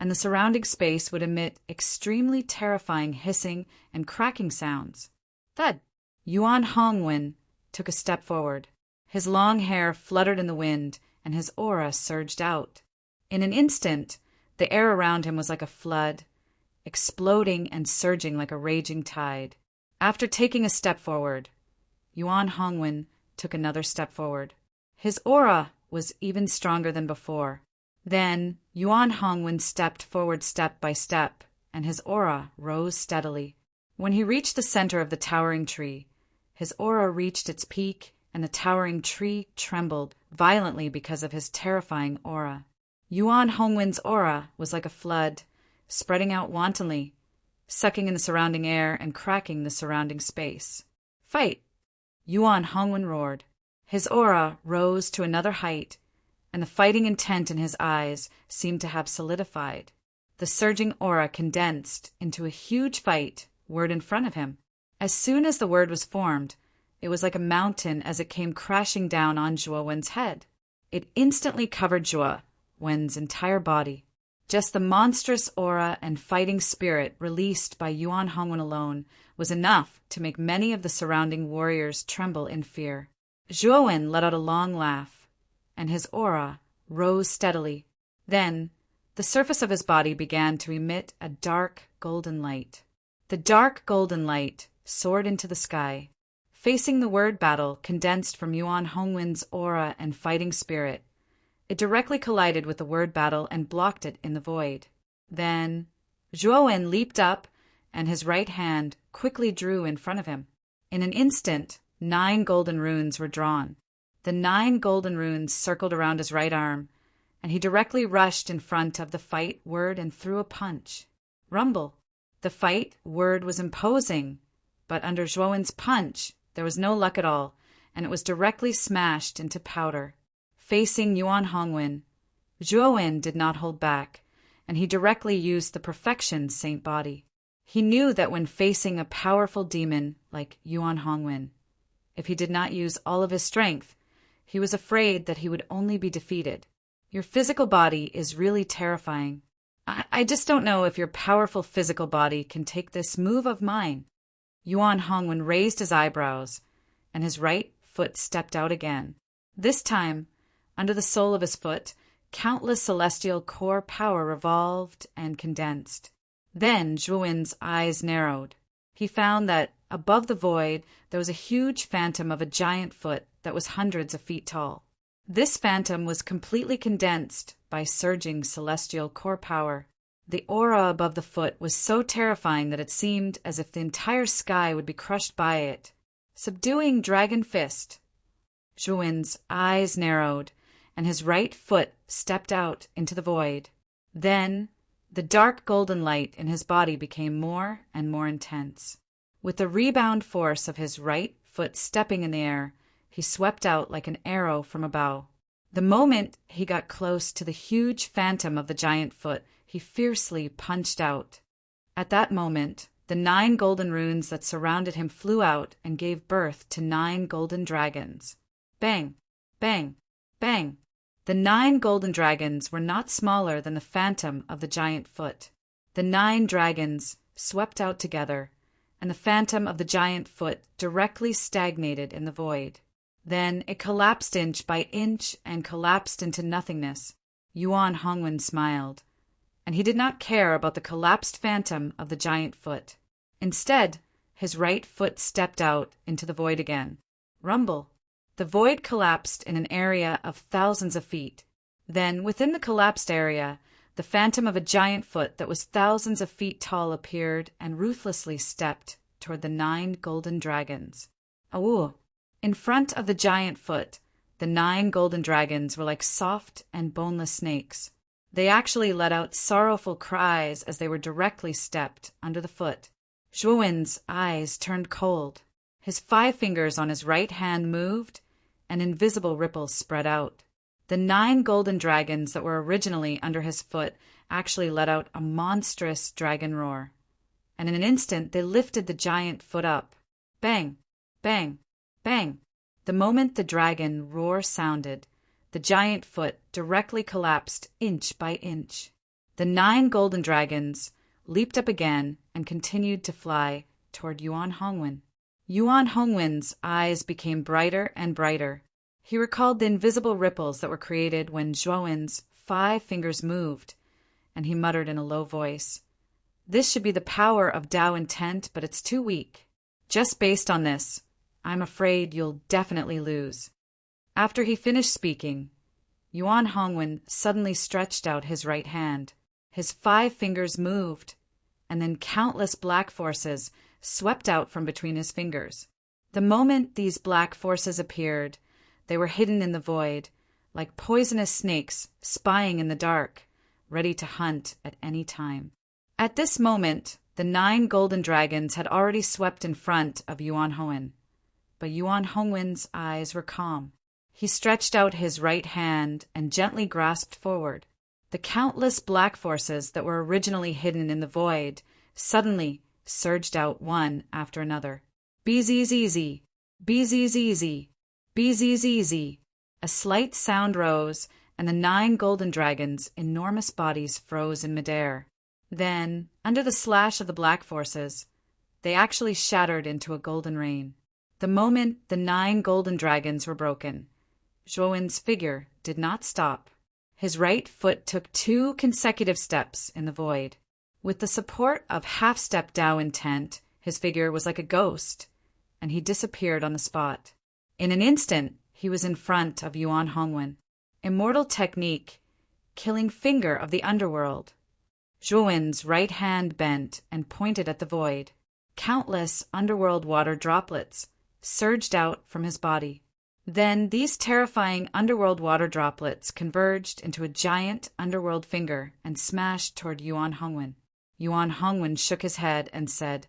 and the surrounding space would emit extremely terrifying hissing and cracking sounds. Thud! Yuan Hongwen took a step forward. His long hair fluttered in the wind, and his aura surged out. In an instant, the air around him was like a flood, exploding and surging like a raging tide. After taking a step forward, Yuan Hongwen took another step forward. His aura was even stronger than before. Then Yuan Hongwen stepped forward step by step, and his aura rose steadily. When he reached the center of the towering tree, his aura reached its peak, and the towering tree trembled violently because of his terrifying aura. Yuan Hongwen's aura was like a flood, spreading out wantonly, sucking in the surrounding air and cracking the surrounding space. "Fight!" Yuan Hongwen roared. His aura rose to another height, and the fighting intent in his eyes seemed to have solidified. The surging aura condensed into a huge fight word in front of him. As soon as the word was formed, it was like a mountain as it came crashing down on Zhuowen's head. It instantly covered Zhuowen's entire body. Just the monstrous aura and fighting spirit released by Yuan Hongwen alone was enough to make many of the surrounding warriors tremble in fear. Zhuowen let out a long laugh, and his aura rose steadily. Then, the surface of his body began to emit a dark golden light. The dark golden light soared into the sky. Facing the word battle condensed from Yuan Hongwen's aura and fighting spirit, it directly collided with the word battle and blocked it in the void. Then Zhuowen leaped up, and his right hand quickly drew in front of him. In an instant, 9 golden runes were drawn. The 9 golden runes circled around his right arm, and he directly rushed in front of the fight word and threw a punch. Rumble! The fight word was imposing, but under Zhuowen's punch, there was no luck at all, and it was directly smashed into powder. Facing Yuan Hongwen, Zhuowen did not hold back, and he directly used the perfection saint body. He knew that when facing a powerful demon like Yuan Hongwen, if he did not use all of his strength, he was afraid that he would only be defeated. Your physical body is really terrifying. I just don't know if your powerful physical body can take this move of mine. Yuan Hongwen raised his eyebrows, and his right foot stepped out again. This time, under the sole of his foot, countless celestial core power revolved and condensed. Then Zhuowen's eyes narrowed. He found that, above the void, there was a huge phantom of a giant foot that was hundreds of feet tall. This phantom was completely condensed by surging celestial core power. The aura above the foot was so terrifying that it seemed as if the entire sky would be crushed by it. Subduing Dragon Fist. Zhuowen's eyes narrowed, and his right foot stepped out into the void. Then, the dark golden light in his body became more and more intense. With the rebound force of his right foot stepping in the air, he swept out like an arrow from a bow. The moment he got close to the huge phantom of the giant foot, he fiercely punched out. At that moment, the 9 golden runes that surrounded him flew out and gave birth to 9 golden dragons. Bang! Bang! Bang! The 9 golden dragons were not smaller than the phantom of the giant foot. The 9 dragons swept out together, and the phantom of the giant foot directly stagnated in the void. Then it collapsed inch by inch and collapsed into nothingness. Yuan Hongwen smiled, and he did not care about the collapsed phantom of the giant foot. Instead, his right foot stepped out into the void again. Rumble! The void collapsed in an area of thousands of feet. Then, within the collapsed area, the phantom of a giant foot that was thousands of feet tall appeared and ruthlessly stepped toward the 9 golden dragons. Awoo! In front of the giant foot, the 9 golden dragons were like soft and boneless snakes. They actually let out sorrowful cries as they were directly stepped under the foot. Zhuowen's eyes turned cold. His 5 fingers on his right hand moved, and invisible ripples spread out. The 9 golden dragons that were originally under his foot actually let out a monstrous dragon roar. And in an instant they lifted the giant foot up. Bang! Bang! Bang! The moment the dragon roar sounded, the giant foot directly collapsed inch by inch. The 9 golden dragons leaped up again and continued to fly toward Yuan Hongwen. Yuan Hongwen's eyes became brighter and brighter. He recalled the invisible ripples that were created when Zhuowen's 5 fingers moved, and he muttered in a low voice, "This should be the power of Tao intent, but it's too weak. Just based on this, I'm afraid you'll definitely lose." After he finished speaking, Yuan Hongwen suddenly stretched out his right hand. His 5 fingers moved, and then countless black forces swept out from between his fingers. The moment these black forces appeared, they were hidden in the void, like poisonous snakes spying in the dark, ready to hunt at any time. At this moment, the 9 golden dragons had already swept in front of Yuan Hongwen, but Yuan Hongwen's eyes were calm. He stretched out his right hand and gently grasped forward. The countless black forces that were originally hidden in the void suddenly surged out one after another. Bzzz, bzzz, bzzz. A slight sound rose, and the 9 golden dragons' enormous bodies froze in midair. Then, under the slash of the black forces, they actually shattered into a golden rain. The moment the 9 golden dragons were broken, Zhuowen's figure did not stop. His right foot took 2 consecutive steps in the void. With the support of half-step Tao intent, his figure was like a ghost, and he disappeared on the spot. In an instant, he was in front of Yuan Hongwen. Immortal technique, killing finger of the underworld. Zhuowen's right hand bent and pointed at the void. Countless underworld water droplets surged out from his body. Then these terrifying underworld water droplets converged into a giant underworld finger and smashed toward Yuan Hongwen. Yuan Hongwen shook his head and said,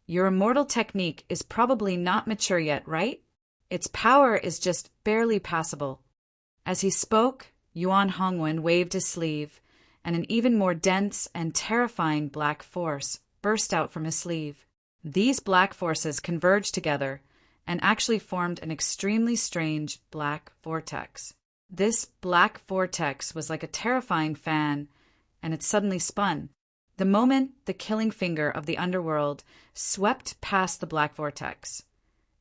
"Your immortal technique is probably not mature yet, right? Its power is just barely passable." As he spoke, Yuan Hongwen waved his sleeve, and an even more dense and terrifying black force burst out from his sleeve. These black forces converged together and actually formed an extremely strange black vortex. This black vortex was like a terrifying fan, and it suddenly spun. The moment the killing finger of the underworld swept past the black vortex,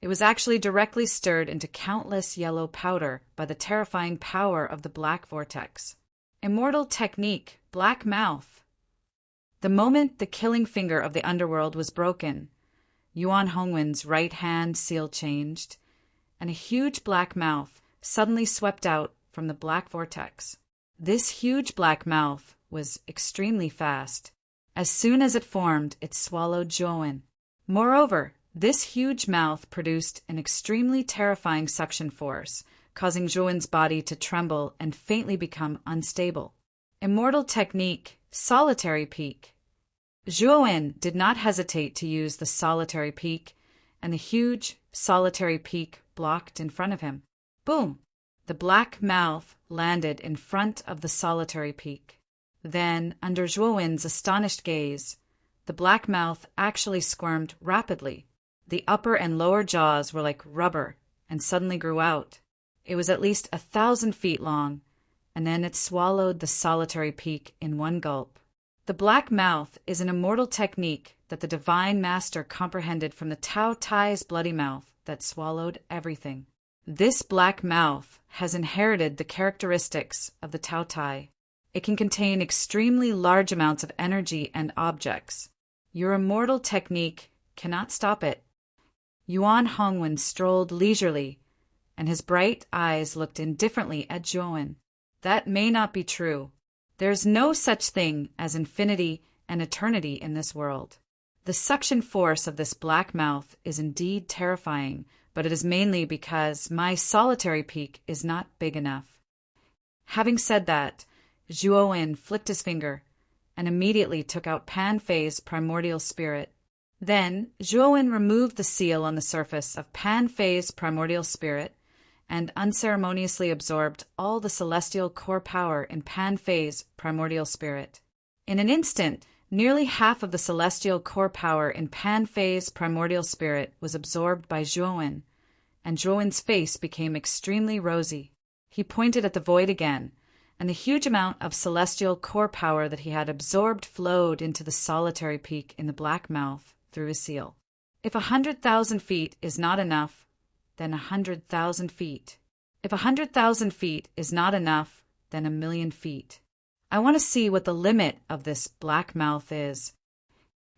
it was actually directly stirred into countless yellow powder by the terrifying power of the black vortex. Immortal technique, black mouth. The moment the killing finger of the underworld was broken, Yuan Hongwen's right hand seal changed, and a huge black mouth suddenly swept out from the black vortex. This huge black mouth was extremely fast. As soon as it formed, it swallowed Zhuowen. Moreover, this huge mouth produced an extremely terrifying suction force, causing Zhuowen's body to tremble and faintly become unstable. Immortal technique, solitary peak. Zhuowen did not hesitate to use the solitary peak, and the huge solitary peak blocked in front of him. Boom! The black mouth landed in front of the solitary peak. Then, under Zhuowen's astonished gaze, The black mouth actually squirmed rapidly. The upper and lower jaws were like rubber and suddenly grew out. It was at least 1,000 feet long, and then it swallowed the solitary peak in one gulp. The black mouth is an immortal technique that the divine master comprehended from the Tao Tai's bloody mouth that swallowed everything. This black mouth has inherited the characteristics of the Tao Tai. It can contain extremely large amounts of energy and objects. Your immortal technique cannot stop it. Yuan Hongwen strolled leisurely, and his bright eyes looked indifferently at Zhuowen. That may not be true. There's no such thing as infinity and eternity in this world. The suction force of this black mouth is indeed terrifying, but it is mainly because my solitary peak is not big enough. Having said that, Zhuowen flicked his finger and immediately took out Pan Fei's primordial spirit. Then Zhuowen removed the seal on the surface of Pan Fei's primordial spirit and unceremoniously absorbed all the celestial core power in Pan Fei's primordial spirit. In an instant, nearly half of the celestial core power in Pan Fei's primordial spirit was absorbed by Zhuowen, and Zhuowen's face became extremely rosy. He pointed at the void again, and the huge amount of celestial core power that he had absorbed flowed into the solitary peak in the black mouth through his seal. If 100,000 feet is not enough, then 100,000 feet. If 100,000 feet is not enough, then 1,000,000 feet. I want to see what the limit of this black mouth is.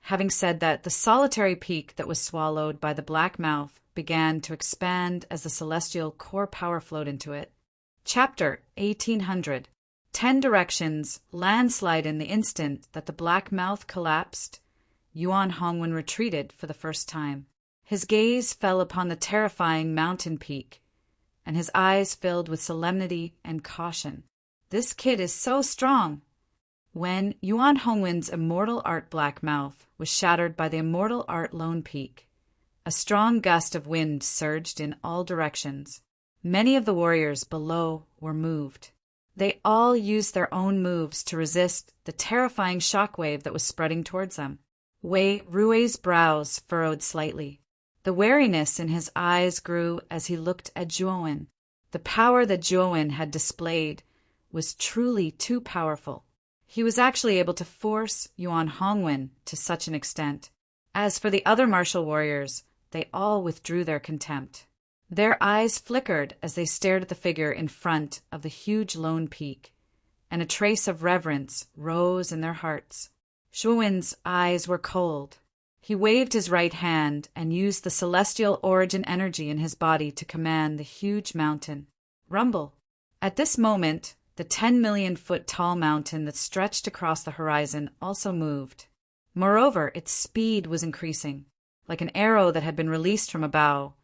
Having said that, the solitary peak that was swallowed by the black mouth began to expand as the celestial core power flowed into it. Chapter 1800. 10 directions, landslide in the instant that the black mouth collapsed. Yuan Hongwen retreated for the first time. His gaze fell upon the terrifying mountain peak, and his eyes filled with solemnity and caution. This kid is so strong. When Yuan Hongwen's immortal art black mouth was shattered by the immortal art lone peak, a strong gust of wind surged in all directions. Many of the warriors below were moved. They all used their own moves to resist the terrifying shockwave that was spreading towards them. Wei Rui's brows furrowed slightly. The wariness in his eyes grew as he looked at Zhuowen. The power that Zhuowen had displayed was truly too powerful. He was actually able to force Yuan Hongwen to such an extent. As for the other martial warriors, they all withdrew their contempt. Their eyes flickered as they stared at the figure in front of the huge lone peak, and a trace of reverence rose in their hearts. Zhuowen's eyes were cold. He waved his right hand and used the celestial origin energy in his body to command the huge mountain. Rumble. At this moment, the 10-million-foot-tall mountain that stretched across the horizon also moved. Moreover, its speed was increasing. Like an arrow that had been released from a bow,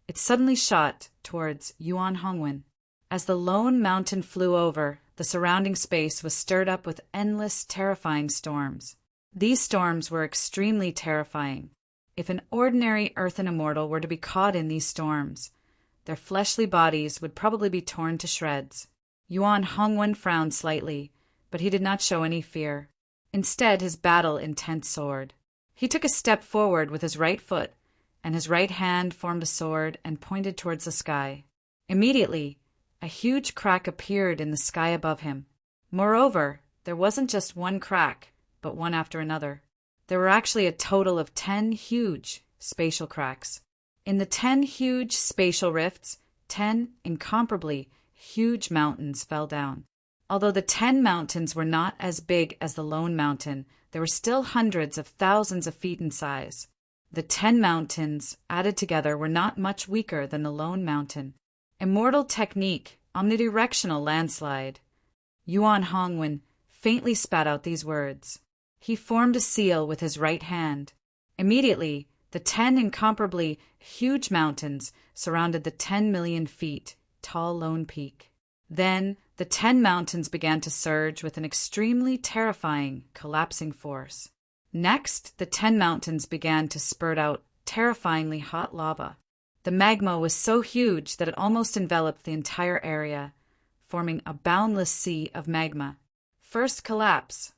it suddenly shot towards Yuan Hongwen. As the lone mountain flew over, the surrounding space was stirred up with endless, terrifying storms. These storms were extremely terrifying. If an ordinary earthen immortal were to be caught in these storms, their fleshly bodies would probably be torn to shreds. Yuan Hongwen frowned slightly, but he did not show any fear. Instead, his battle intent soared. He took a step forward with his right foot, and his right hand formed a sword and pointed towards the sky. Immediately, a huge crack appeared in the sky above him. Moreover, there wasn't just one crack, but one after another. There were actually a total of 10 huge spatial cracks. In the 10 huge spatial rifts, 10 incomparably huge mountains fell down. Although the 10 mountains were not as big as the lone mountain, there were still hundreds of thousands of feet in size. The 10 mountains added together were not much weaker than the lone mountain. Immortal technique, omnidirectional landslide. Yuan Hongwen faintly spat out these words. He formed a seal with his right hand. Immediately, the 10 incomparably huge mountains surrounded the 10 million feet tall lone peak. Then the 10 mountains began to surge with an extremely terrifying collapsing force. Next, the 10 mountains began to spurt out terrifyingly hot lava. The magma was so huge that it almost enveloped the entire area, forming a boundless sea of magma. First collapse.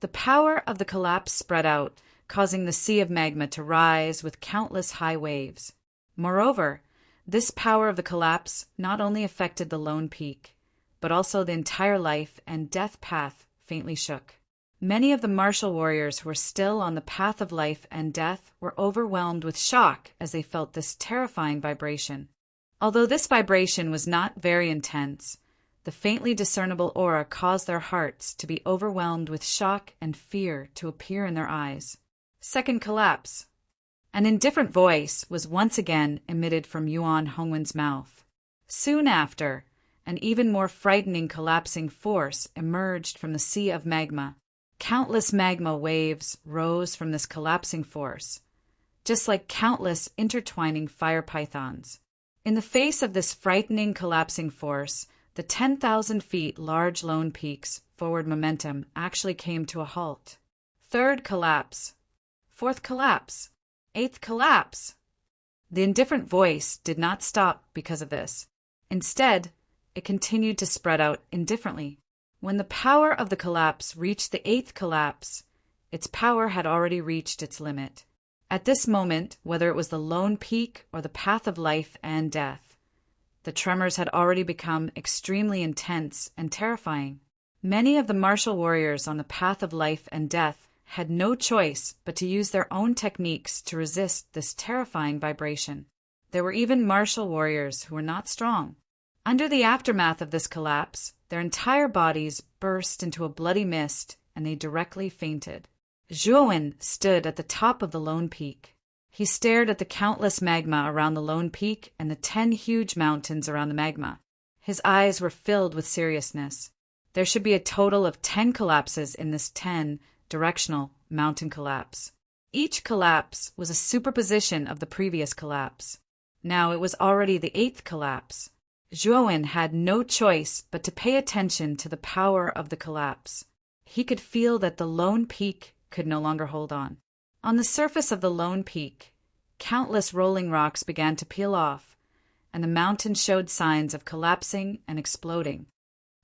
The power of the collapse spread out, causing the sea of magma to rise with countless high waves. Moreover, this power of the collapse not only affected the lone peak, but also the entire life and death path faintly shook. Many of the martial warriors who were still on the path of life and death were overwhelmed with shock as they felt this terrifying vibration. Although this vibration was not very intense, the faintly discernible aura caused their hearts to be overwhelmed with shock and fear to appear in their eyes. Second collapse. An indifferent voice was once again emitted from Yuan Hongwen's mouth. Soon after, an even more frightening collapsing force emerged from the sea of magma. Countless magma waves rose from this collapsing force, just like countless intertwining fire pythons. In the face of this frightening collapsing force, the 10,000 feet large lone peak's forward momentum actually came to a halt. Third collapse. Fourth collapse. Eighth collapse. The indifferent voice did not stop because of this. Instead, it continued to spread out indifferently. When the power of the collapse reached the eighth collapse, its power had already reached its limit. At this moment, whether it was the lone peak or the path of life and death, the tremors had already become extremely intense and terrifying. Many of the martial warriors on the path of life and death had no choice but to use their own techniques to resist this terrifying vibration. There were even martial warriors who were not strong. Under the aftermath of this collapse, their entire bodies burst into a bloody mist and they directly fainted. Zhuowen stood at the top of the lone peak. He stared at the countless magma around the lone peak and the 10 huge mountains around the magma. His eyes were filled with seriousness. There should be a total of 10 collapses in this 10-directional mountain collapse. Each collapse was a superposition of the previous collapse. Now it was already the 8th collapse. Zhuowen had no choice but to pay attention to the power of the collapse. He could feel that the lone peak could no longer hold on. On the surface of the lone peak, countless rolling rocks began to peel off, and the mountain showed signs of collapsing and exploding.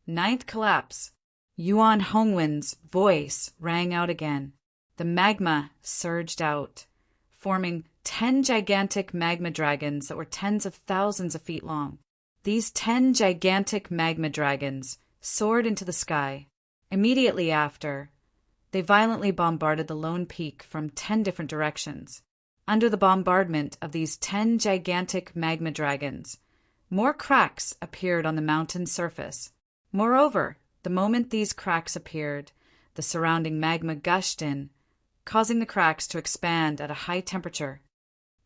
9th collapse. Yuan Hongwen's voice rang out again. The magma surged out, forming 10 gigantic magma dragons that were tens of thousands of feet long. These 10 gigantic magma dragons soared into the sky. Immediately after, they violently bombarded the lone peak from 10 different directions. Under the bombardment of these 10 gigantic magma dragons, more cracks appeared on the mountain's surface. Moreover, the moment these cracks appeared, the surrounding magma gushed in, causing the cracks to expand at a high temperature.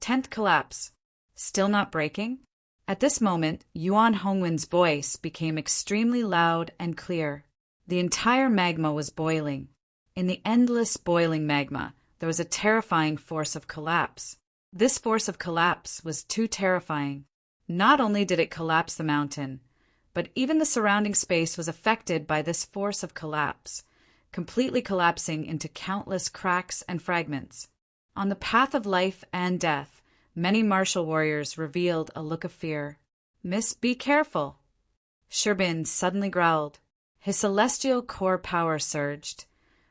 10th collapse. Still not breaking? At this moment, Yuan Hongwen's voice became extremely loud and clear. The entire magma was boiling. In the endless boiling magma, there was a terrifying force of collapse. This force of collapse was too terrifying. Not only did it collapse the mountain, but even the surrounding space was affected by this force of collapse, completely collapsing into countless cracks and fragments. On the path of life and death, many martial warriors revealed a look of fear. "Miss, be careful." Sherbin suddenly growled. His celestial core power surged,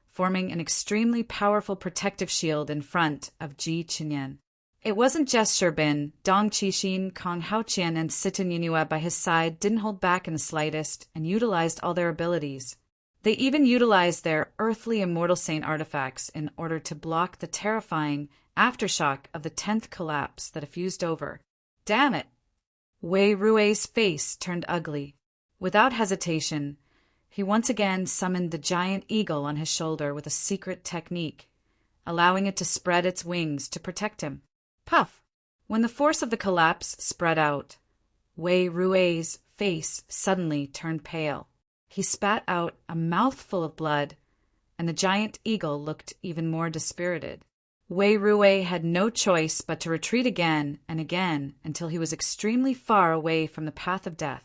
forming an extremely powerful protective shield in front of Ji Qinyan. It wasn't just Sherbin. Dong Qixin, Kong Haoqian, and Sitan Yinue by his side didn't hold back in the slightest and utilized all their abilities. They even utilized their earthly immortal saint artifacts in order to block the terrifying aftershock of the 10th collapse that effused over. Damn it! Wei Rui's face turned ugly. Without hesitation, he once again summoned the giant eagle on his shoulder with a secret technique, allowing it to spread its wings to protect him. Puff! When the force of the collapse spread out, Wei Rui's face suddenly turned pale. He spat out a mouthful of blood, and the giant eagle looked even more dispirited. Wei Rui had no choice but to retreat again and again until he was extremely far away from the path of death.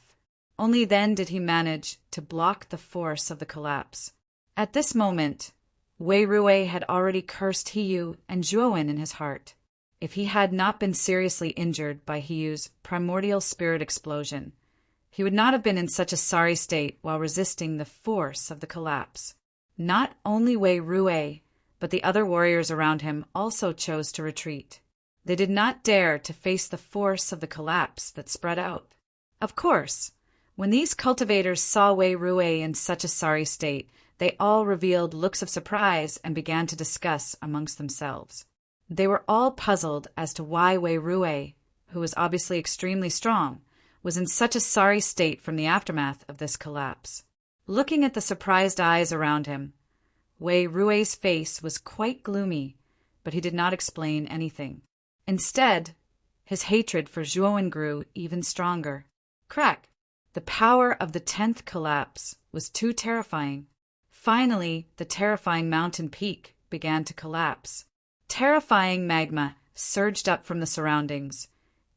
Only then did he manage to block the force of the collapse. At this moment, Wei Rui had already cursed Hiyu and Zhuowen in his heart. If he had not been seriously injured by Hiyu's primordial spirit explosion, he would not have been in such a sorry state while resisting the force of the collapse. Not only Wei Rui, but the other warriors around him also chose to retreat. They did not dare to face the force of the collapse that spread out. Of course, when these cultivators saw Wei Rue in such a sorry state, they all revealed looks of surprise and began to discuss amongst themselves. They were all puzzled as to why Wei Rue, who was obviously extremely strong, was in such a sorry state from the aftermath of this collapse. Looking at the surprised eyes around him, Wei Rue's face was quite gloomy, but he did not explain anything. Instead, his hatred for Zhuowen grew even stronger. Crack! The power of the 10th collapse was too terrifying. Finally, the terrifying mountain peak began to collapse. Terrifying magma surged up from the surroundings,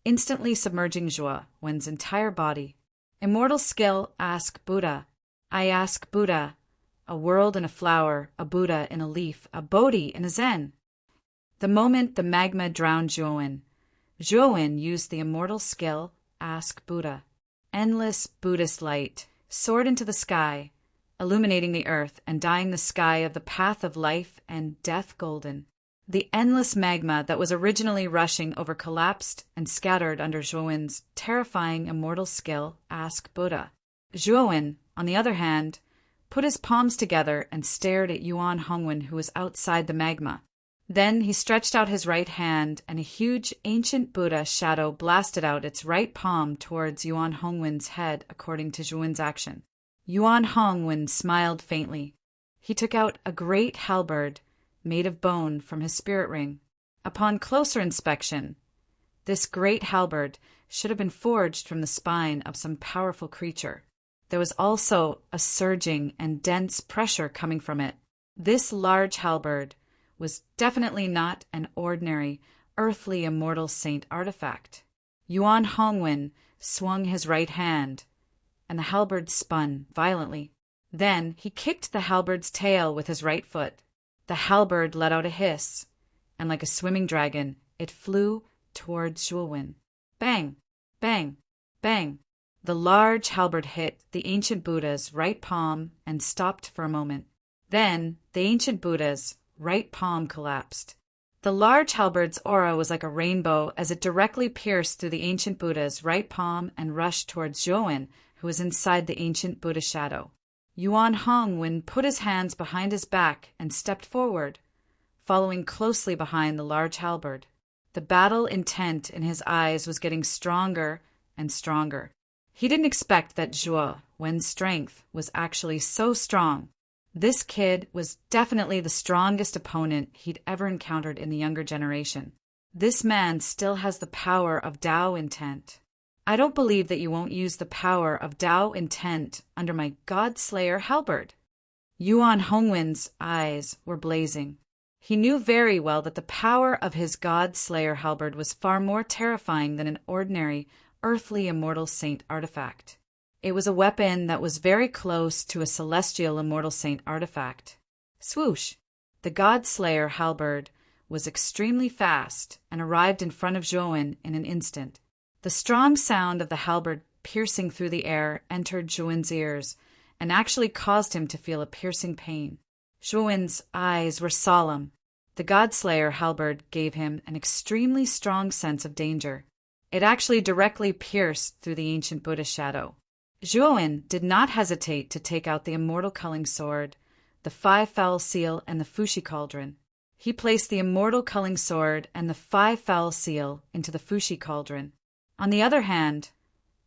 instantly submerging Zhuowen's entire body. Immortal skill, ask Buddha. I ask Buddha. A world in a flower, a Buddha in a leaf, a Bodhi in a Zen. The moment the magma drowned Zhuowen, Zhuowen used the immortal skill, ask Buddha. Endless Buddhist light soared into the sky, illuminating the earth and dyeing the sky of the path of life and death golden. The endless magma that was originally rushing over collapsed and scattered under Zhuowen's terrifying immortal skill, ask Buddha. Zhuowen, on the other hand, put his palms together and stared at Yuan Hongwen, who was outside the magma. Then he stretched out his right hand, and a huge ancient Buddha shadow blasted out its right palm towards Yuan Hongwen's head according to Zhuowen's action. Yuan Hongwen smiled faintly. He took out a great halberd made of bone from his spirit ring. Upon closer inspection, this great halberd should have been forged from the spine of some powerful creature. There was also a surging and dense pressure coming from it. This large halberd was definitely not an ordinary, earthly immortal saint artifact. Yuan Hongwen swung his right hand, and the halberd spun violently. Then he kicked the halberd's tail with his right foot. The halberd let out a hiss, and like a swimming dragon, it flew towards Zhuowen. Bang! Bang! Bang! The large halberd hit the ancient Buddha's right palm and stopped for a moment. Then the ancient Buddha's right palm collapsed. The large halberd's aura was like a rainbow as it directly pierced through the ancient Buddha's right palm and rushed towards Zhuowen, who was inside the ancient Buddha shadow. Yuan Hongwen put his hands behind his back and stepped forward, following closely behind the large halberd. The battle intent in his eyes was getting stronger and stronger. He didn't expect that Zhuowen's strength was actually so strong. This kid was definitely the strongest opponent he'd ever encountered in the younger generation. This man still has the power of Tao intent. I don't believe that you won't use the power of Tao intent under my God-Slayer halberd. Yuan Hongwen's eyes were blazing. He knew very well that the power of his God-Slayer halberd was far more terrifying than an ordinary, earthly immortal saint artifact. It was a weapon that was very close to a celestial immortal saint artifact. Swoosh! The God-Slayer halberd was extremely fast and arrived in front of Zhuowen in an instant. The strong sound of the halberd piercing through the air entered Zhuowen's ears and actually caused him to feel a piercing pain. Zhuowen's eyes were solemn. The God-Slayer halberd gave him an extremely strong sense of danger. It actually directly pierced through the ancient Buddha shadow. Zhuowen did not hesitate to take out the immortal culling sword, the 5-foul seal, and the Fushi cauldron. He placed the immortal culling sword and the 5-foul seal into the Fushi cauldron. On the other hand,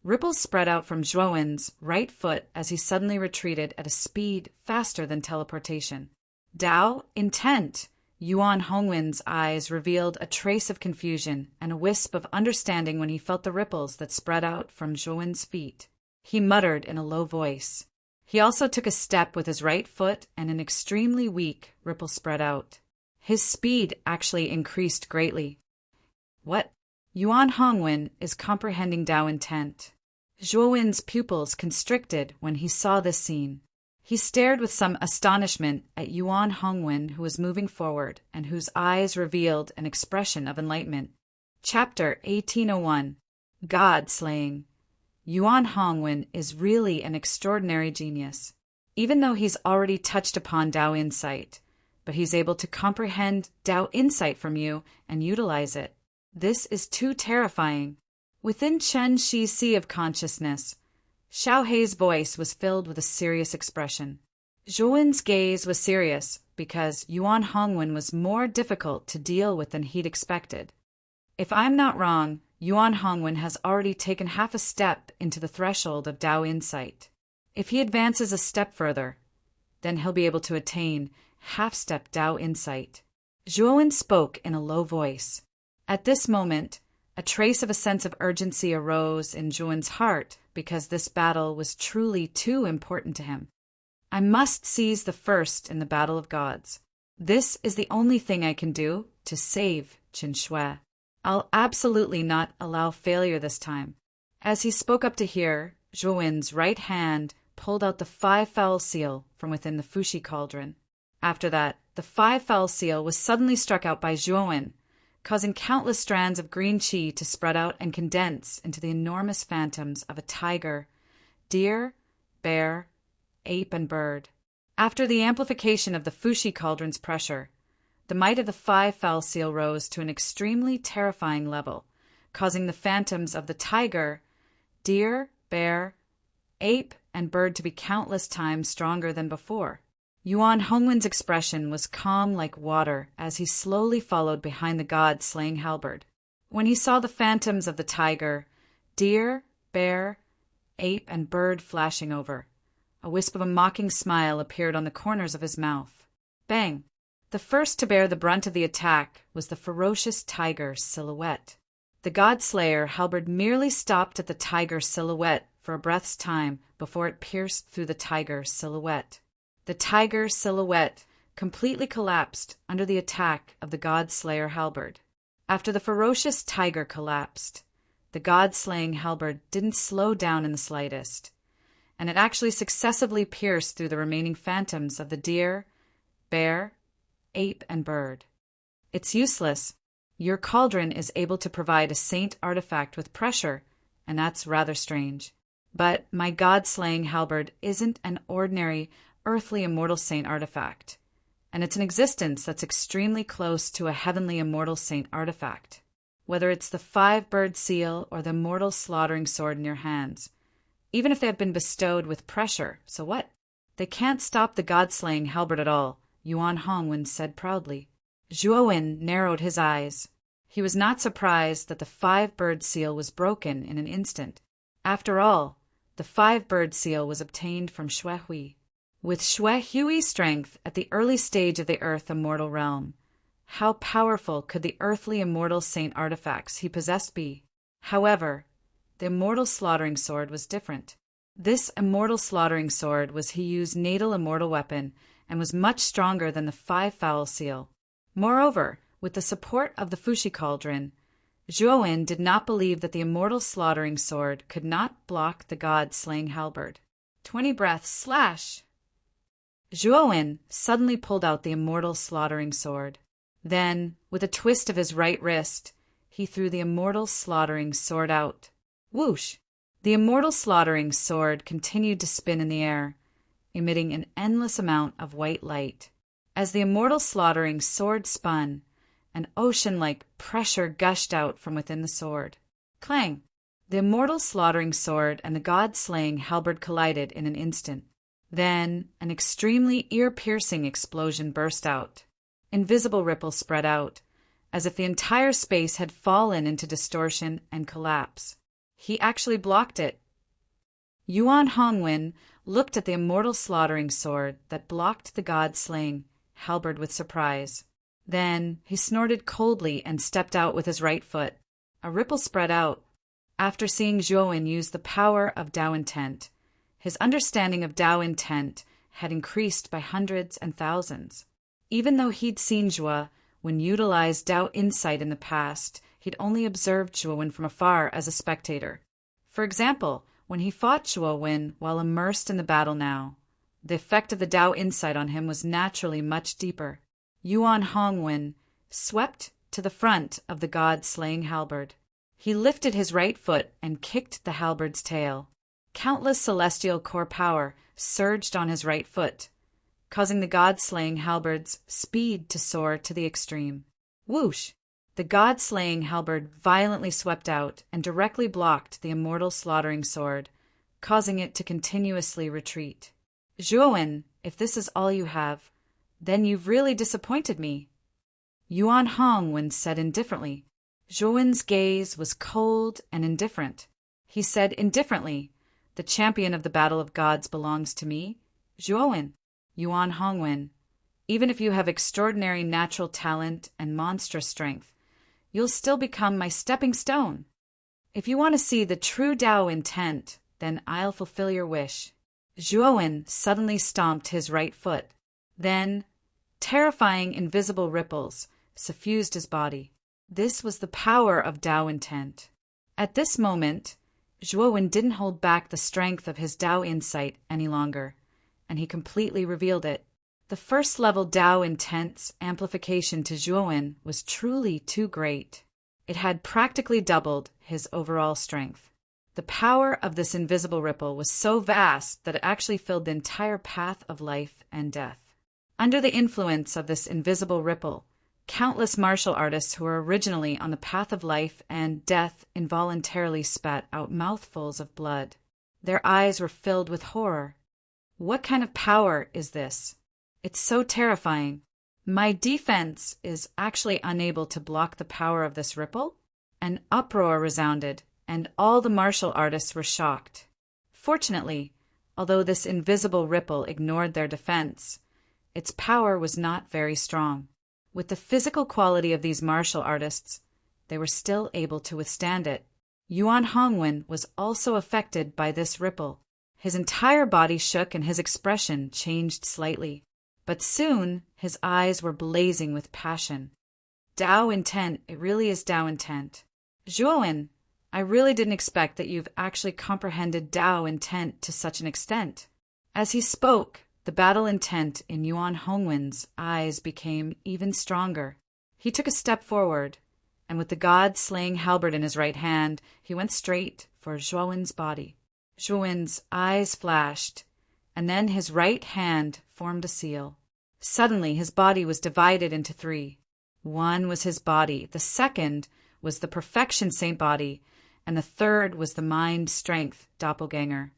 ripples spread out from Zhuowen's right foot as he suddenly retreated at a speed faster than teleportation. Tao intent! Yuan Hongwen's eyes revealed a trace of confusion and a wisp of understanding when he felt the ripples that spread out from Zhuowen's feet. He muttered in a low voice. He also took a step with his right foot, and an extremely weak ripple spread out. His speed actually increased greatly. What? Yuan Hongwen is comprehending Tao intent. Zhuowen's pupils constricted when he saw this scene. He stared with some astonishment at Yuan Hongwen, who was moving forward and whose eyes revealed an expression of enlightenment. Chapter 1801. God-Slaying. Yuan Hongwen is really an extraordinary genius. Even though he's already touched upon Tao insight, but he's able to comprehend Tao insight from you and utilize it. This is too terrifying. Within Chen Shi's sea of consciousness, Xiao Hei's voice was filled with a serious expression. Zhou gaze was serious because Yuan Hongwen was more difficult to deal with than he'd expected. If I'm not wrong, Yuan Hongwen has already taken half a step into the threshold of Tao insight. If he advances a step further, then he'll be able to attain half-step Tao insight. Zhou spoke in a low voice. At this moment, a trace of a sense of urgency arose in Zhou's heart because this battle was truly too important to him. I must seize the first in the battle of gods. This is the only thing I can do to save Qin Shui. I'll absolutely not allow failure this time. As he spoke up to hear, Zhou's right hand pulled out the 5-foul seal from within the Fushi cauldron. After that, the 5-foul seal was suddenly struck out by Zhou, causing countless strands of green qi to spread out and condense into the enormous phantoms of a tiger, deer, bear, ape, and bird. After the amplification of the Fushi cauldron's pressure, the might of the 5-foul seal rose to an extremely terrifying level, causing the phantoms of the tiger, deer, bear, ape, and bird to be countless times stronger than before. Yuan Hongwen's expression was calm like water as he slowly followed behind the god-slaying halberd. When he saw the phantoms of the tiger, deer, bear, ape, and bird flashing over, a wisp of a mocking smile appeared on the corners of his mouth. Bang! The first to bear the brunt of the attack was the ferocious tiger silhouette. The god-slayer halberd merely stopped at the tiger silhouette for a breath's time before it pierced through the tiger silhouette. The tiger silhouette completely collapsed under the attack of the god-slayer halberd. After the ferocious tiger collapsed, the god-slaying halberd didn't slow down in the slightest, and it actually successively pierced through the remaining phantoms of the deer, bear, ape, and bird. It's useless. Your cauldron is able to provide a saint artifact with pressure, and that's rather strange. But my god-slaying halberd isn't an ordinary, earthly immortal saint artifact, and it's an existence that's extremely close to a heavenly immortal saint artifact. Whether it's the 5-bird seal or the immortal slaughtering sword in your hands, even if they have been bestowed with pressure, so what? They can't stop the god-slaying halberd at all, Yuan Hongwen said proudly. Zhou narrowed his eyes. He was not surprised that the 5-bird seal was broken in an instant. After all, the 5-bird seal was obtained from Xue Hui. With Xue Hui's strength at the early stage of the Earth immortal realm, how powerful could the earthly immortal saint artifacts he possessed be? However, the immortal slaughtering sword was different. This immortal slaughtering sword was Hiyu's natal immortal weapon and was much stronger than the 5-foul seal. Moreover, with the support of the Fushi cauldron, Zhou did not believe that the immortal slaughtering sword could not block the god-slaying halberd. 20 breaths, slash! Zhou suddenly pulled out the immortal slaughtering sword. Then, with a twist of his right wrist, he threw the immortal slaughtering sword out. Whoosh! The immortal slaughtering sword continued to spin in the air, emitting an endless amount of white light. As the immortal slaughtering sword spun, an ocean-like pressure gushed out from within the sword. Clang! The immortal slaughtering sword and the god-slaying halberd collided in an instant. Then an extremely ear-piercing explosion burst out. Invisible ripples spread out, as if the entire space had fallen into distortion and collapse. He actually blocked it. Yuan Hongwen looked at the immortal slaughtering sword that blocked the god-slaying halberd with surprise. Then he snorted coldly and stepped out with his right foot. A ripple spread out. After seeing Zhou use the power of Tao intent, his understanding of Tao intent had increased by hundreds and thousands. Even though he'd seen Zhou when utilized Tao insight in the past, he'd only observed Zhou from afar as a spectator. For example, when he fought Zhou while immersed in the battle now, the effect of the Tao insight on him was naturally much deeper. Yuan Hongwen swept to the front of the god-slaying halberd. He lifted his right foot and kicked the halberd's tail. Countless celestial core power surged on his right foot, causing the god-slaying halberd's speed to soar to the extreme. Whoosh! The god-slaying halberd violently swept out and directly blocked the immortal slaughtering sword, causing it to continuously retreat. Zhuowen, if this is all you have, then you've really disappointed me, Yuan Hongwen said indifferently. Zhuowen's gaze was cold and indifferent. He said indifferently, "The champion of the battle of gods belongs to me, Zhuowen, Yuan Hongwen. Even if you have extraordinary natural talent and monstrous strength, you'll still become my stepping stone. If you want to see the true Tao intent, then I'll fulfill your wish." Zhuowen suddenly stomped his right foot. Then, terrifying invisible ripples suffused his body. This was the power of Tao intent. At this moment, Zhuowen didn't hold back the strength of his Tao insight any longer, and he completely revealed it. The first level Tao intent's amplification to Zhuowen was truly too great. It had practically doubled his overall strength. The power of this invisible ripple was so vast that it actually filled the entire path of life and death. Under the influence of this invisible ripple, countless martial artists who were originally on the path of life and death involuntarily spat out mouthfuls of blood. Their eyes were filled with horror. What kind of power is this? It's so terrifying. My defense is actually unable to block the power of this ripple? An uproar resounded, and all the martial artists were shocked. Fortunately, although this invisible ripple ignored their defense, its power was not very strong. With the physical quality of these martial artists, they were still able to withstand it. Yuan Hongwen was also affected by this ripple. His entire body shook and his expression changed slightly. But soon, his eyes were blazing with passion. Tao intent, it really is Tao intent. Zhuowen, I really didn't expect that you've actually comprehended Tao intent to such an extent. As he spoke, the battle intent in Yuan Hongwen's eyes became even stronger. He took a step forward, and with the god-slaying halberd in his right hand, he went straight for Zhuowen's body. Zhuowen's eyes flashed, and then his right hand formed a seal. Suddenly, his body was divided into three. One was his body, the second was the perfection saint body, and the third was the mind-strength doppelganger.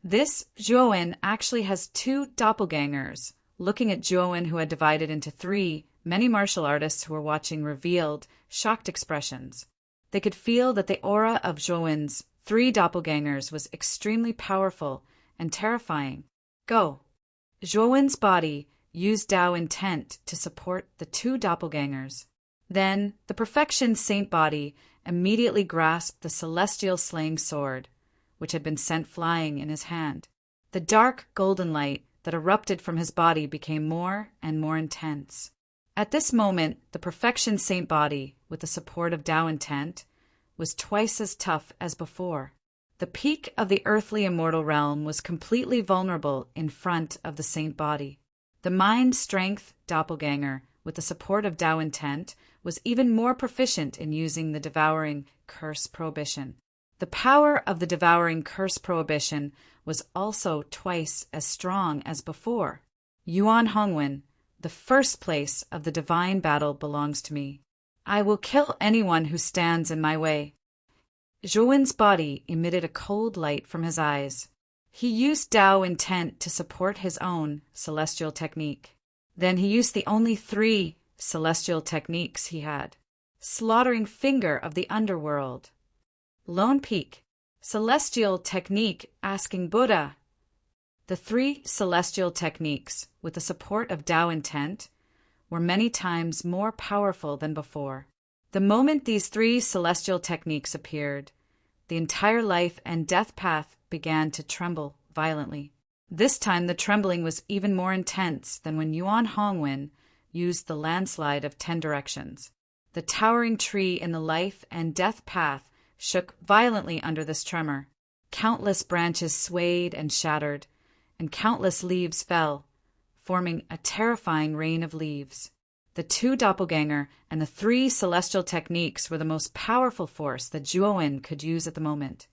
This Zhuowen actually has two doppelgangers. Looking at Zhuowen, who had divided into three, many martial artists who were watching revealed shocked expressions. They could feel that the aura of Zhuowen's three doppelgangers was extremely powerful and terrifying. Go! Zhuowen's body used Tao intent to support the two doppelgangers. Then the perfection saint body immediately grasped the celestial slaying sword, which had been sent flying in his hand. The dark golden light that erupted from his body became more and more intense. At this moment, the perfection saint body, with the support of Tao intent, was twice as tough as before. The peak of the earthly immortal realm was completely vulnerable in front of the saint body. The mind-strength doppelganger, with the support of Tao intent, was even more proficient in using the devouring curse prohibition. The power of the devouring curse prohibition was also twice as strong as before. Yuan Hongwen, the first place of the divine battle belongs to me. I will kill anyone who stands in my way. Zhuowen's body emitted a cold light from his eyes. He used Tao intent to support his own celestial technique. Then he used the only three celestial techniques he had. Slaughtering finger of the underworld. Lone Peak, celestial technique asking Buddha. The three celestial techniques, with the support of Tao intent, were many times more powerful than before. The moment these three celestial techniques appeared, the entire life and death path began to tremble violently. This time the trembling was even more intense than when Yuan Hongwen used the landslide of 10 directions. The towering tree in the life and death path shook violently under this tremor. Countless branches swayed and shattered, and countless leaves fell, forming a terrifying rain of leaves. The two doppelganger and the three celestial techniques were the most powerful force that Zhuowen could use at the moment.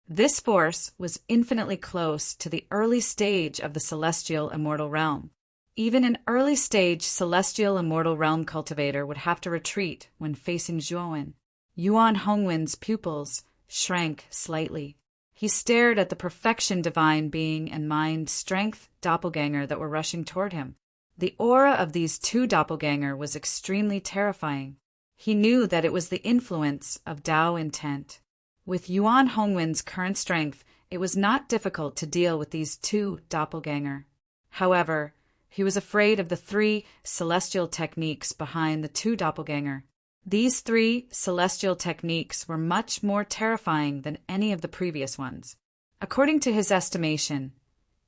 This force was infinitely close to the early stage of the celestial immortal realm. Even an early-stage celestial immortal realm cultivator would have to retreat when facing Zhuowen. Yuan Hongwen's pupils shrank slightly. He stared at the perfection divine being and mind strength doppelganger that were rushing toward him. The aura of these two doppelganger was extremely terrifying. He knew that it was the influence of Tao intent. With Yuan Hongwen's current strength, it was not difficult to deal with these two doppelganger. However, he was afraid of the three celestial techniques behind the two doppelganger. These three celestial techniques were much more terrifying than any of the previous ones. According to his estimation,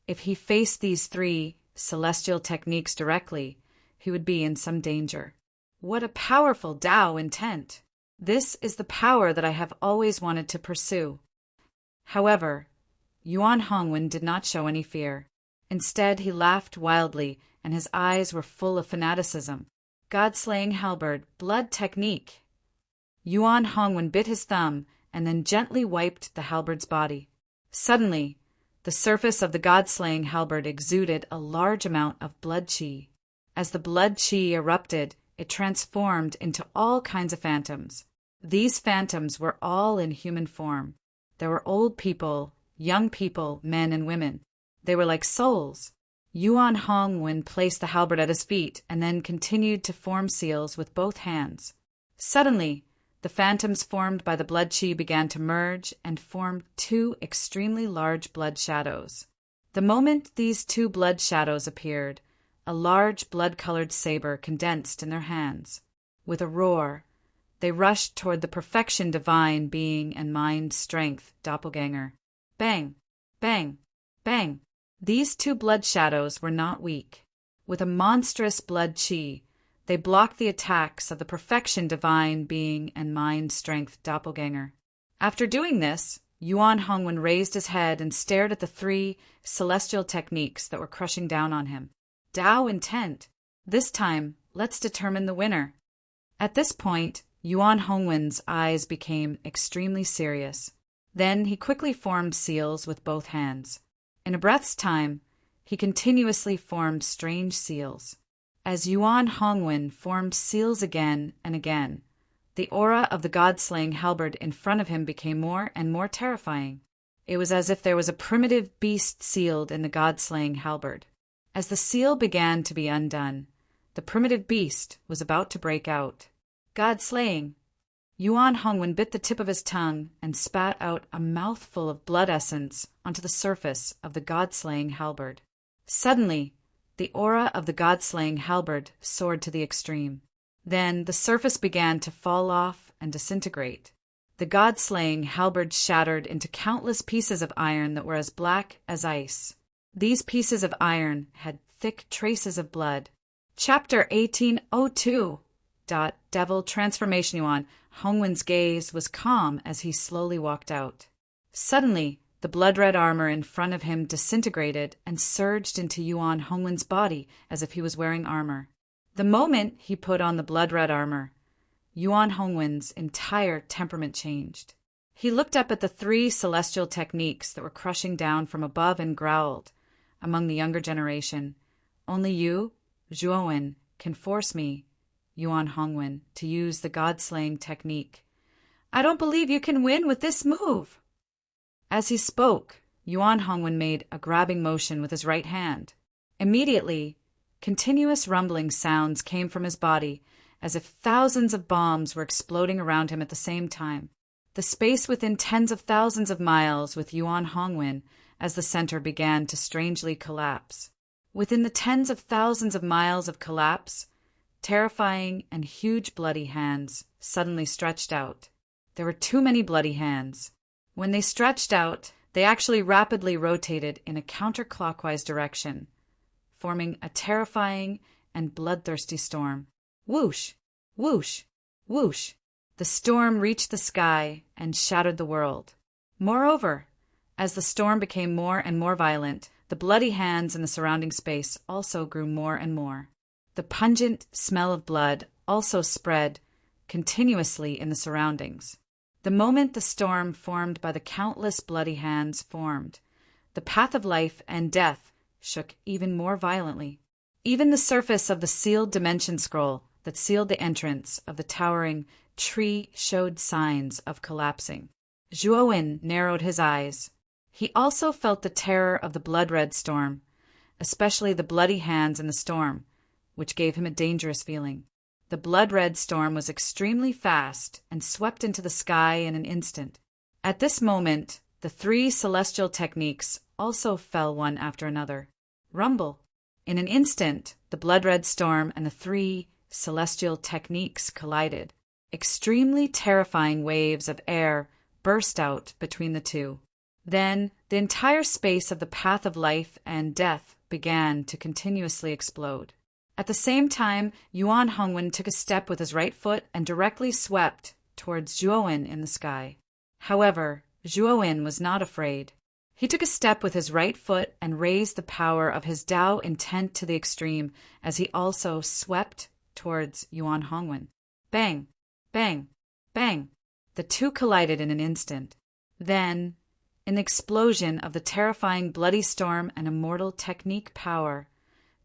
if he faced these three celestial techniques directly, he would be in some danger. What a powerful Tao intent! This is the power that I have always wanted to pursue. However, Yuan Hongwen did not show any fear. Instead, he laughed wildly, and his eyes were full of fanaticism. God-slaying halberd, blood technique. Yuan Hongwen bit his thumb and then gently wiped the halberd's body. Suddenly, the surface of the god-slaying halberd exuded a large amount of blood qi. As the blood qi erupted, it transformed into all kinds of phantoms. These phantoms were all in human form. There were old people, young people, men and women. They were like souls. Yuan Hongwen placed the halberd at his feet and then continued to form seals with both hands. Suddenly, the phantoms formed by the blood qi began to merge and form two extremely large blood shadows. The moment these two blood shadows appeared, a large blood-colored saber condensed in their hands. With a roar, they rushed toward the perfection divine being and mind strength doppelganger. Bang! Bang! Bang! These two blood shadows were not weak. With a monstrous blood qi, they blocked the attacks of the perfection divine being and mind strength doppelganger. After doing this, Yuan Hongwen raised his head and stared at the three celestial techniques that were crushing down on him. Tao intent. This time, let's determine the winner. At this point, Yuan Hongwen's eyes became extremely serious. Then he quickly formed seals with both hands. In a breath's time, he continuously formed strange seals. As Yuan Hongwen formed seals again and again, the aura of the god-slaying halberd in front of him became more and more terrifying. It was as if there was a primitive beast sealed in the god-slaying halberd. As the seal began to be undone, the primitive beast was about to break out. God-slaying. Yuan Hongwen bit the tip of his tongue and spat out a mouthful of blood essence onto the surface of the god-slaying halberd. Suddenly, the aura of the god-slaying halberd soared to the extreme. Then the surface began to fall off and disintegrate. The god-slaying halberd shattered into countless pieces of iron that were as black as ice. These pieces of iron had thick traces of blood. Chapter 1802. Devil Transformation. Yuan Hongwen's gaze was calm as he slowly walked out. Suddenly, the blood-red armor in front of him disintegrated and surged into Yuan Hongwen's body as if he was wearing armor. The moment he put on the blood-red armor, Yuan Hongwen's entire temperament changed. He looked up at the three celestial techniques that were crushing down from above and growled. Among the younger generation, only you, Zhuowen, can force me, Yuan Hongwen, to use the god-slaying technique. I don't believe you can win with this move. As he spoke, Yuan Hongwen made a grabbing motion with his right hand. Immediately, continuous rumbling sounds came from his body, as if thousands of bombs were exploding around him at the same time. The space within tens of thousands of miles with Yuan Hongwen as the center began to strangely collapse. Within the tens of thousands of miles of collapse, terrifying and huge bloody hands suddenly stretched out. There were too many bloody hands. When they stretched out, they actually rapidly rotated in a counterclockwise direction, forming a terrifying and bloodthirsty storm. Whoosh! Whoosh! Whoosh! The storm reached the sky and shattered the world. Moreover, as the storm became more and more violent, the bloody hands in the surrounding space also grew more and more. The pungent smell of blood also spread continuously in the surroundings. The moment the storm formed by the countless bloody hands formed, the path of life and death shook even more violently. Even the surface of the sealed dimension scroll that sealed the entrance of the towering tree showed signs of collapsing. Zhuo narrowed his eyes. He also felt the terror of the blood-red storm, especially the bloody hands in the storm, which gave him a dangerous feeling. The blood-red storm was extremely fast and swept into the sky in an instant. At this moment, the 3 celestial techniques also fell one after another. Rumble! In an instant, the blood-red storm and the 3 celestial techniques collided. Extremely terrifying waves of air burst out between the two. Then, the entire space of the path of life and death began to continuously explode. At the same time, Yuan Hongwen took a step with his right foot and directly swept towards Zhuo in the sky. However, Zhuo was not afraid. He took a step with his right foot and raised the power of his Tao intent to the extreme as he also swept towards Yuan Hongwen. Bang! Bang! Bang! The two collided in an instant. Then, in the explosion of the terrifying bloody storm and immortal technique power,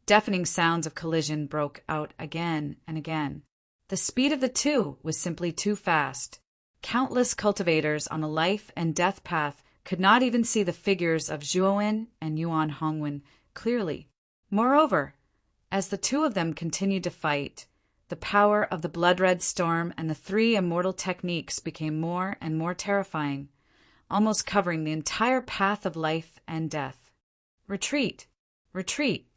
deafening sounds of collision broke out again and again. The speed of the two was simply too fast. Countless cultivators on a life and death path could not even see the figures of Zhuo and Yuan Hongwen clearly. Moreover, as the two of them continued to fight, the power of the blood-red storm and the 3 immortal techniques became more and more terrifying, almost covering the entire path of life and death. Retreat! Retreat!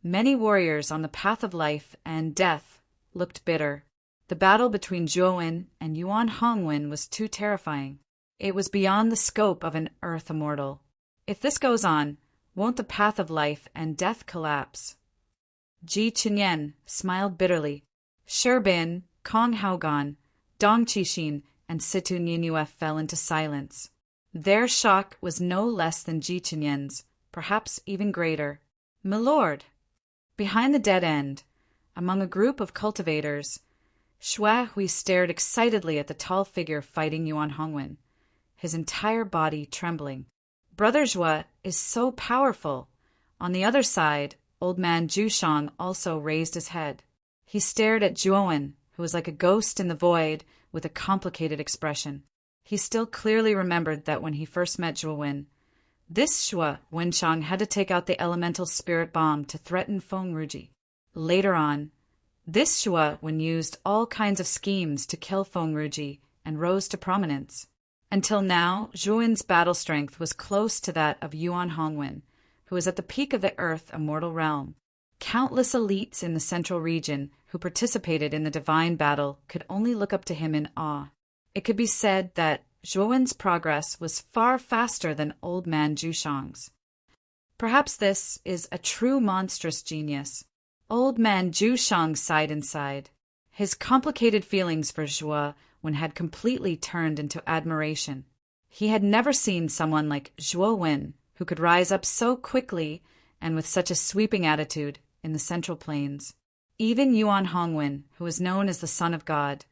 Many warriors on the path of life and death looked bitter. The battle between Zhuo and Yuan Hongwen was too terrifying. It was beyond the scope of an earth immortal. If this goes on, won't the path of life and death collapse? Ji Qinyan smiled bitterly. Sherbin, Kong Haogan, Dong Qixin, and Situ Ninyue fell into silence. Their shock was no less than Ji Qinyan's, perhaps even greater. "Milord!" Behind the dead end, among a group of cultivators, Xue Hui stared excitedly at the tall figure fighting Yuan Hongwen, his entire body trembling. Brother Xue is so powerful. On the other side, old man Zhushang also raised his head. He stared at Zhuo, who was like a ghost in the void with a complicated expression. He still clearly remembered that when he first met Zhuo, this Xue Wenshang had to take out the elemental spirit bomb to threaten Feng Ruji. Later on, this Xue used all kinds of schemes to kill Feng Ruji and rose to prominence. Until now, Zhuo's battle strength was close to that of Yuan Hongwen, who was at the peak of the Earth immortal realm. Countless elites in the central region who participated in the divine battle could only look up to him in awe. It could be said that Zhuo's progress was far faster than old man Zhushang's. Perhaps this is a true monstrous genius. Old man Zhushang sighed inside. His complicated feelings for Zhuo had completely turned into admiration. He had never seen someone like Zhuo who could rise up so quickly and with such a sweeping attitude in the Central Plains. Even Yuan Hongwen, who was known as the Son of God,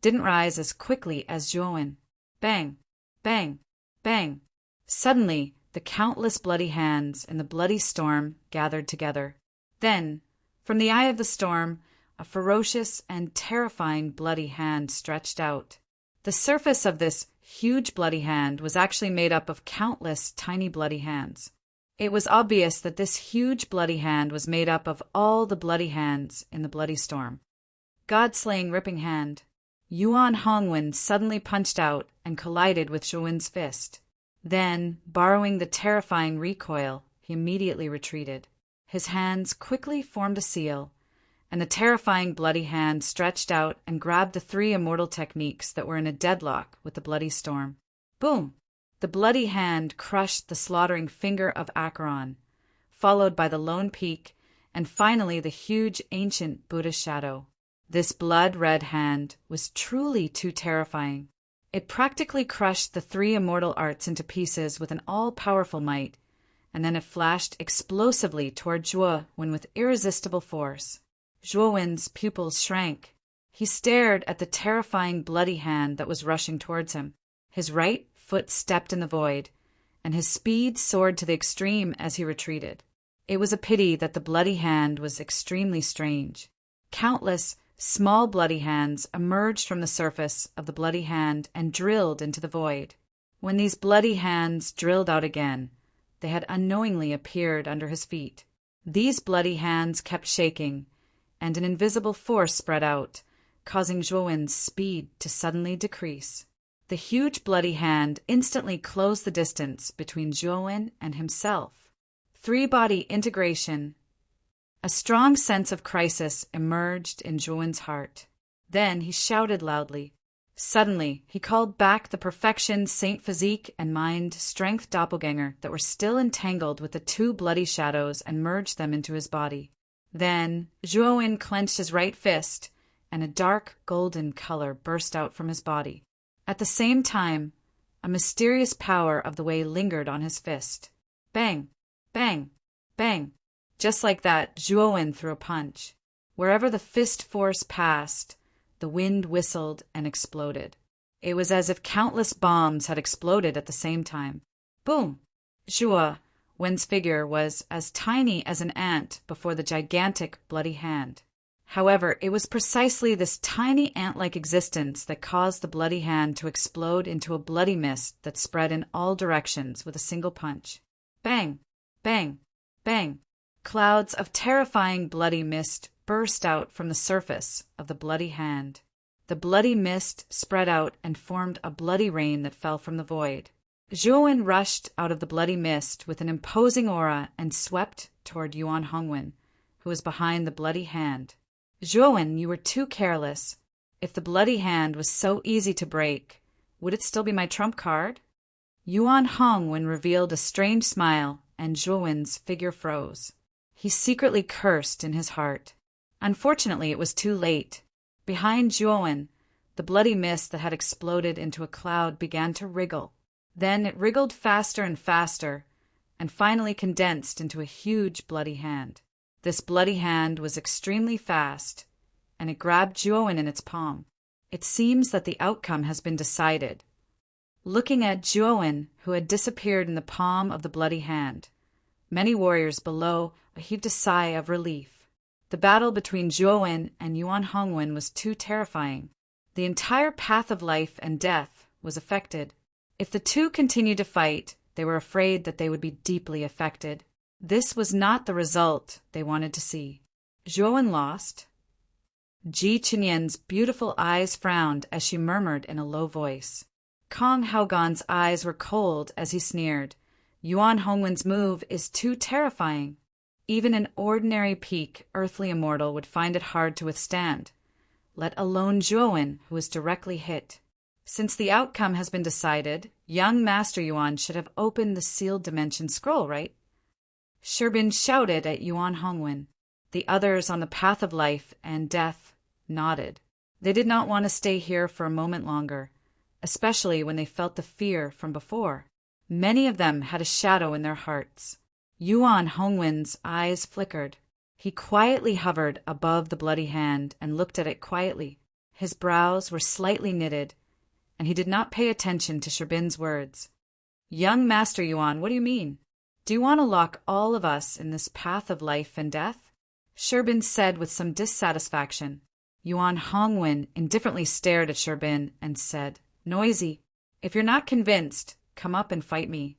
didn't rise as quickly as Zhuo. Bang! Bang! Bang! Suddenly, the countless bloody hands in the bloody storm gathered together. Then, from the eye of the storm, a ferocious and terrifying bloody hand stretched out. The surface of this huge bloody hand was actually made up of countless tiny bloody hands. It was obvious that this huge bloody hand was made up of all the bloody hands in the bloody storm. God-slaying ripping hand. Yuan Hongwen suddenly punched out and collided with Zhuo's fist. Then, borrowing the terrifying recoil, he immediately retreated. His hands quickly formed a seal, and the terrifying bloody hand stretched out and grabbed the 3 immortal techniques that were in a deadlock with the bloody storm. Boom! The bloody hand crushed the slaughtering finger of Acheron, followed by the lone peak, and finally the huge ancient Buddha shadow. This blood-red hand was truly too terrifying. It practically crushed the 3 immortal arts into pieces with an all-powerful might, and then it flashed explosively toward Zhuo with irresistible force. Zhuo's pupils shrank. He stared at the terrifying bloody hand that was rushing towards him. His right foot stepped in the void, and his speed soared to the extreme as he retreated. It was a pity that the bloody hand was extremely strange. Countless small bloody hands emerged from the surface of the bloody hand and drilled into the void. When these bloody hands drilled out again, they had unknowingly appeared under his feet. These bloody hands kept shaking, and an invisible force spread out, causing Zhuowen's speed to suddenly decrease. The huge bloody hand instantly closed the distance between Zhuowen and himself. Three-body integration. A strong sense of crisis emerged in Zhuowen's heart. Then he shouted loudly. Suddenly, he called back the perfection, saint physique, and mind strength doppelganger that were still entangled with the two bloody shadows and merged them into his body. Then Zhuowen clenched his right fist, and a dark golden color burst out from his body. At the same time, a mysterious power of the way lingered on his fist. Bang! Bang! Bang! Just like that, Zhuowen threw a punch. Wherever the fist force passed, the wind whistled and exploded. It was as if countless bombs had exploded at the same time. Boom! Zhuowen's figure was as tiny as an ant before the gigantic bloody hand. However, it was precisely this tiny ant-like existence that caused the bloody hand to explode into a bloody mist that spread in all directions with a single punch. Bang! Bang! Bang! Clouds of terrifying bloody mist burst out from the surface of the bloody hand. The bloody mist spread out and formed a bloody rain that fell from the void. Zhuowen rushed out of the bloody mist with an imposing aura and swept toward Yuan Hongwen, who was behind the bloody hand. Zhuowen, you were too careless. If the bloody hand was so easy to break, would it still be my trump card? Yuan Hongwen revealed a strange smile, and Zhuowen's figure froze. He secretly cursed in his heart. Unfortunately, it was too late. Behind Zhuowen, the bloody mist that had exploded into a cloud began to wriggle. Then it wriggled faster and faster, and finally condensed into a huge bloody hand. This bloody hand was extremely fast, and it grabbed Zhuowen in its palm. It seems that the outcome has been decided. Looking at Zhuowen, who had disappeared in the palm of the bloody hand, many warriors below heaved a sigh of relief. The battle between Zhuowen and Yuan Hongwen was too terrifying. The entire path of life and death was affected. If the two continued to fight, they were afraid that they would be deeply affected. This was not the result they wanted to see. Zhuowen lost. Ji Chenyan's beautiful eyes frowned as she murmured in a low voice. Kong Haogan's eyes were cold as he sneered. Yuan Hongwen's move is too terrifying. Even an ordinary peak earthly immortal would find it hard to withstand, let alone Zhuowen, who was directly hit. Since the outcome has been decided, young Master Yuan should have opened the sealed dimension scroll, right? Sherbin shouted at Yuan Hongwen. The others on the path of life and death nodded. They did not want to stay here for a moment longer, especially when they felt the fear from before. Many of them had a shadow in their hearts. Yuan Hongwen's eyes flickered. He quietly hovered above the bloody hand and looked at it quietly. His brows were slightly knitted, and he did not pay attention to Sherbin's words. Young Master Yuan, what do you mean? Do you want to lock all of us in this path of life and death? Sherbin said with some dissatisfaction. Yuan Hongwen indifferently stared at Sherbin and said, Noisy, if you're not convinced, come up and fight me.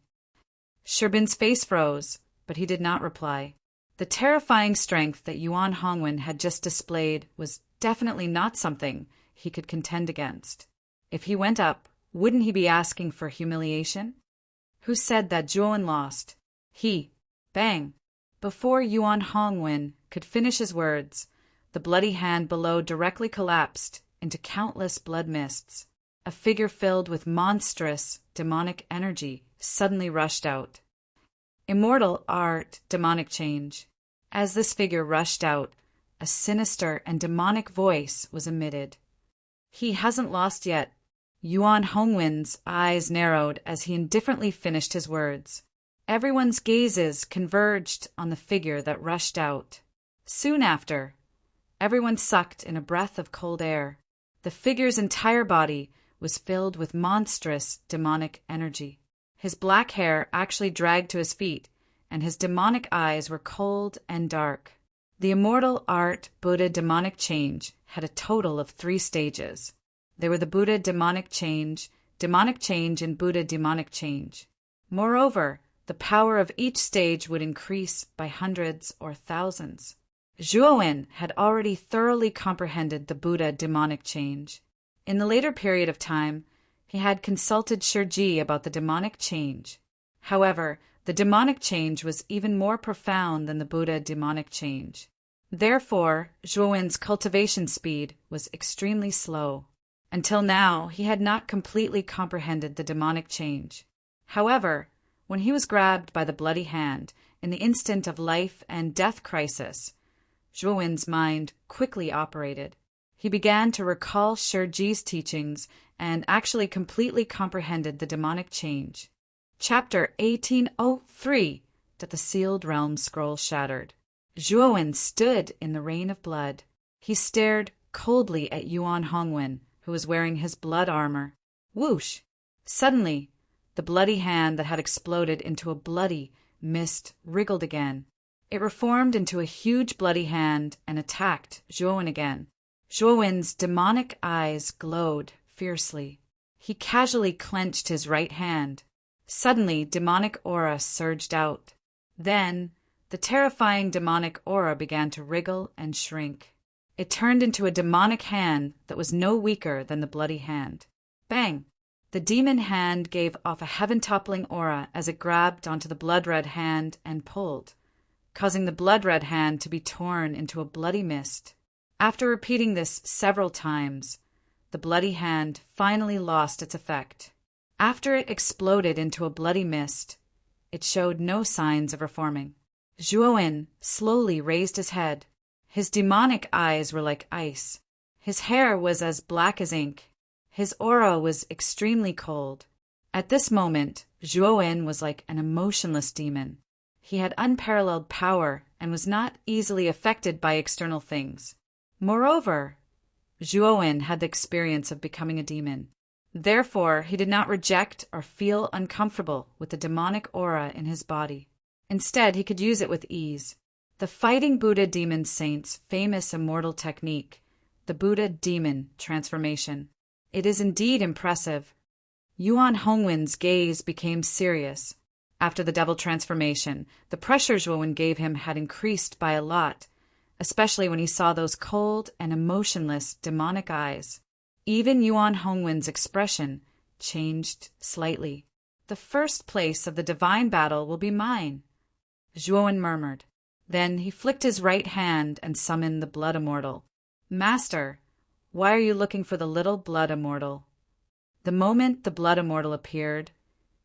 Sherbin's face froze, but he did not reply. The terrifying strength that Yuan Hongwen had just displayed was definitely not something he could contend against. If he went up, wouldn't he be asking for humiliation? Who said that Zhuowen lost? He. Bang! Before Yuan Hongwen could finish his words, the bloody hand below directly collapsed into countless blood mists. A figure filled with monstrous, demonic energy suddenly rushed out. Immortal art, demonic change. As this figure rushed out, a sinister and demonic voice was emitted. He hasn't lost yet. Yuan Hongwen's eyes narrowed as he indifferently finished his words. Everyone's gazes converged on the figure that rushed out. Soon after, everyone sucked in a breath of cold air. The figure's entire body was filled with monstrous demonic energy. His black hair actually dragged to his feet, and his demonic eyes were cold and dark. The immortal art Buddha demonic change had a total of 3 stages. There were the Buddha demonic change, and Buddha demonic change. Moreover, the power of each stage would increase by hundreds or thousands. Zhuowen had already thoroughly comprehended the Buddha demonic change. In the later period of time, he had consulted Shiji about the demonic change. However, the demonic change was even more profound than the Buddha demonic change. Therefore, Zhuowen's cultivation speed was extremely slow. Until now, he had not completely comprehended the demonic change. However, when he was grabbed by the bloody hand in the instant of life and death crisis, Zhuowen's mind quickly operated. He began to recall Shiji's teachings and actually completely comprehended the demonic change. Chapter 1803 that the sealed realm scroll shattered. Zhuowen stood in the rain of blood. He stared coldly at Yuan Hongwen, who was wearing his blood armor. Whoosh! Suddenly, the bloody hand that had exploded into a bloody mist wriggled again. It reformed into a huge bloody hand and attacked Zhuowen again. Zhuowen's demonic eyes glowed fiercely. He casually clenched his right hand. Suddenly, demonic aura surged out. Then, the terrifying demonic aura began to wriggle and shrink. It turned into a demonic hand that was no weaker than the bloody hand. Bang! The demon hand gave off a heaven-toppling aura as it grabbed onto the blood-red hand and pulled, causing the blood-red hand to be torn into a bloody mist. After repeating this several times, the bloody hand finally lost its effect. After it exploded into a bloody mist, it showed no signs of reforming. Zhuowen slowly raised his head. His demonic eyes were like ice. His hair was as black as ink. His aura was extremely cold. At this moment, Zhuowen was like an emotionless demon. He had unparalleled power and was not easily affected by external things. Moreover, Zhuowen had the experience of becoming a demon. Therefore, he did not reject or feel uncomfortable with the demonic aura in his body. Instead, he could use it with ease. The Fighting Buddha Demon Saint's famous immortal technique, the Buddha Demon Transformation. It is indeed impressive. Yuan Hongwen's gaze became serious. After the devil transformation, the pressure Zhuowen gave him had increased by a lot, especially when he saw those cold and emotionless demonic eyes. Even Yuan Hongwen's expression changed slightly. The first place of the divine battle will be mine, Zhuowen murmured. Then he flicked his right hand and summoned the Blood Immortal. Master, why are you looking for the little Blood Immortal? The moment the Blood Immortal appeared,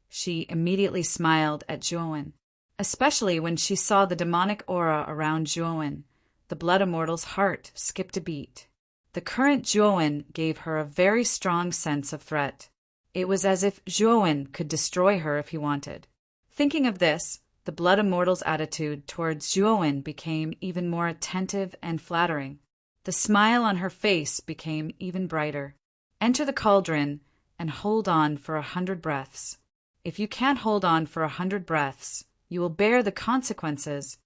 she immediately smiled at Zhuowen. Especially when she saw the demonic aura around Zhuowen, the Blood Immortal's heart skipped a beat. The current Zhuowen gave her a very strong sense of threat. It was as if Zhuowen could destroy her if he wanted. Thinking of this, the Blood Immortal's attitude towards Zhuowen became even more attentive and flattering. The smile on her face became even brighter. Enter the cauldron and hold on for 100 breaths. If you can't hold on for 100 breaths, you will bear the consequences.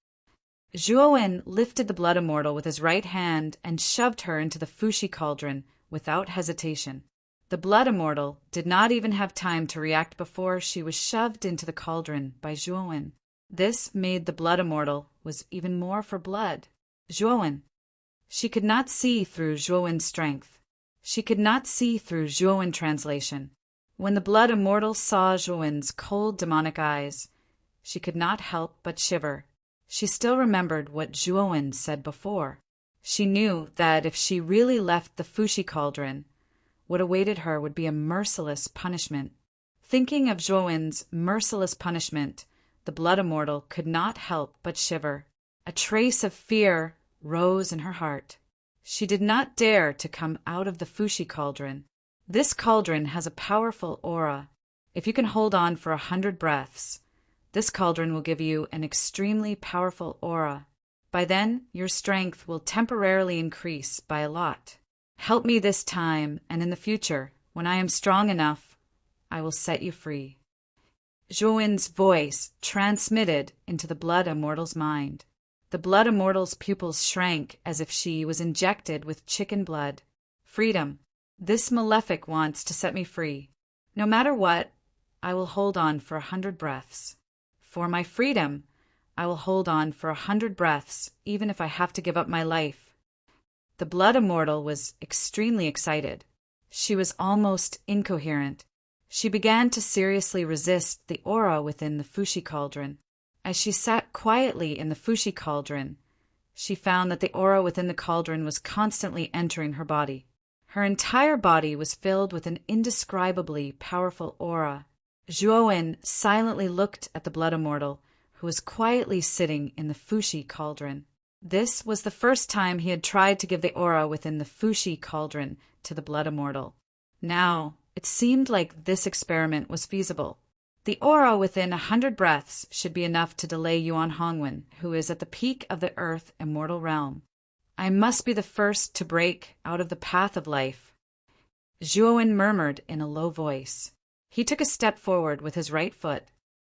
Zhuowen lifted the Blood Immortal with his right hand and shoved her into the Fushi cauldron without hesitation. The Blood Immortal did not even have time to react before she was shoved into the cauldron by Zhuowen. This made the Blood Immortal was even more for blood. Zhuowen. She could not see through Zhuowen's strength. She could not see through Zhuowen translation. When the Blood Immortal saw Zhuowen's cold demonic eyes, she could not help but shiver. She still remembered what Zhuowen said before. She knew that if she really left the Fushi cauldron, what awaited her would be a merciless punishment. Thinking of Zhuowen's merciless punishment, the Blood Immortal could not help but shiver. A trace of fear rose in her heart. She did not dare to come out of the Fushi cauldron. This cauldron has a powerful aura. If you can hold on for 100 breaths, this cauldron will give you an extremely powerful aura. By then, your strength will temporarily increase by a lot. Help me this time, and in the future, when I am strong enough, I will set you free. Zhuowen's voice transmitted into the Blood Immortal's mind. The Blood Immortal's pupils shrank as if she was injected with chicken blood. Freedom. This malefic wants to set me free. No matter what, I will hold on for 100 breaths. For my freedom, I will hold on for 100 breaths, even if I have to give up my life. The Blood Immortal was extremely excited. She was almost incoherent. She began to seriously resist the aura within the Fushi cauldron. As she sat quietly in the Fushi cauldron, she found that the aura within the cauldron was constantly entering her body. Her entire body was filled with an indescribably powerful aura. Zhuowen silently looked at the Blood Immortal, who was quietly sitting in the Fushi cauldron. This was the first time he had tried to give the aura within the Fushi cauldron to the Blood Immortal. Now, it seemed like this experiment was feasible. The aura within 100 breaths should be enough to delay Yuan Hongwen, who is at the peak of the Earth Immortal Realm. I must be the first to break out of the path of life. Zhuowen murmured in a low voice. He took a step forward with his right foot.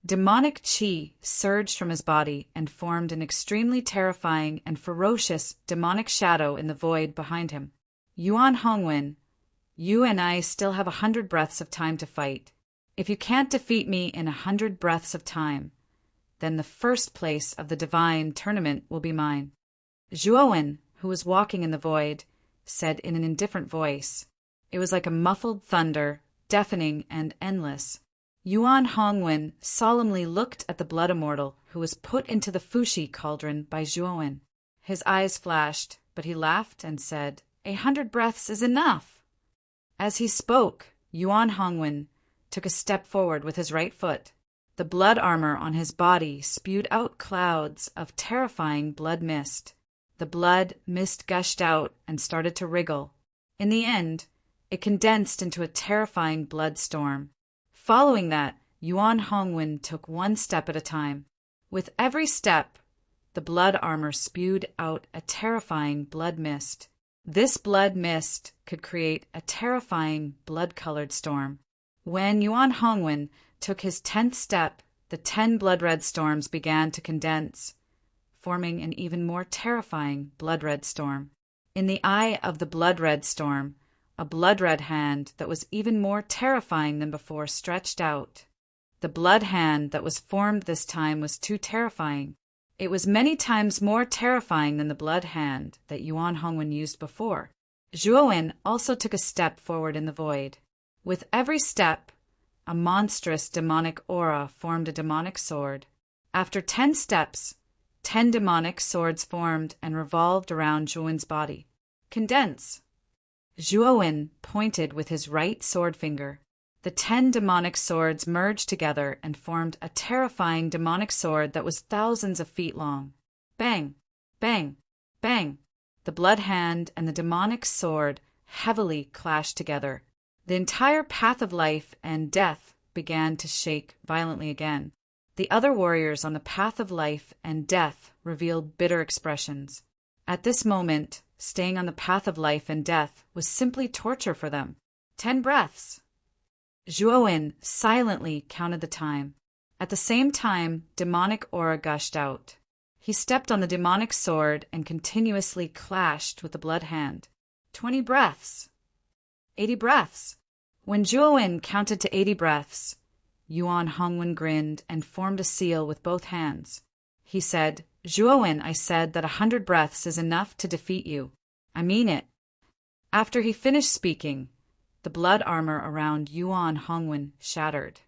Demonic qi surged from his body and formed an extremely terrifying and ferocious demonic shadow in the void behind him. Yuan Hongwen, you and I still have 100 breaths of time to fight. If you can't defeat me in 100 breaths of time, then the first place of the divine tournament will be mine. Zhuowen, who was walking in the void, said in an indifferent voice. It was like a muffled thunder, deafening and endless. Yuan Hongwen solemnly looked at the Blood Immortal, who was put into the Fushi cauldron by Zhuowen. His eyes flashed, but he laughed and said, 100 breaths is enough. As he spoke, Yuan Hongwen took a step forward with his right foot. The blood armor on his body spewed out clouds of terrifying blood mist. The blood mist gushed out and started to wriggle. In the end, it condensed into a terrifying blood storm. Following that, Yuan Hongwen took one step at a time. With every step, the blood armor spewed out a terrifying blood mist. This blood mist could create a terrifying blood-colored storm. When Yuan Hongwen took his 10th step, the 10 blood-red storms began to condense, forming an even more terrifying blood-red storm. In the eye of the blood-red storm, a blood-red hand that was even more terrifying than before stretched out. The blood hand that was formed this time was too terrifying. It was many times more terrifying than the blood hand that Yuan Hongwen used before. Zhuowen also took a step forward in the void. With every step, a monstrous demonic aura formed a demonic sword. After 10 steps, 10 demonic swords formed and revolved around Zhuowen's body. Condense. Zhuowen pointed with his right sword finger. The 10 demonic swords merged together and formed a terrifying demonic sword that was thousands of feet long. Bang! Bang! Bang! The blood hand and the demonic sword heavily clashed together. The entire path of life and death began to shake violently again. The other warriors on the path of life and death revealed bitter expressions. At this moment, staying on the path of life and death was simply torture for them. 10 breaths. Zhuowen silently counted the time. At the same time, demonic aura gushed out. He stepped on the demonic sword and continuously clashed with the blood hand. 20 breaths. 80 breaths. When Zhuowen counted to 80 breaths, Yuan Hongwen grinned and formed a seal with both hands. He said, Zhuowen, I said that 100 breaths is enough to defeat you. I mean it. After he finished speaking, the blood armor around Yuan Hongwen shattered.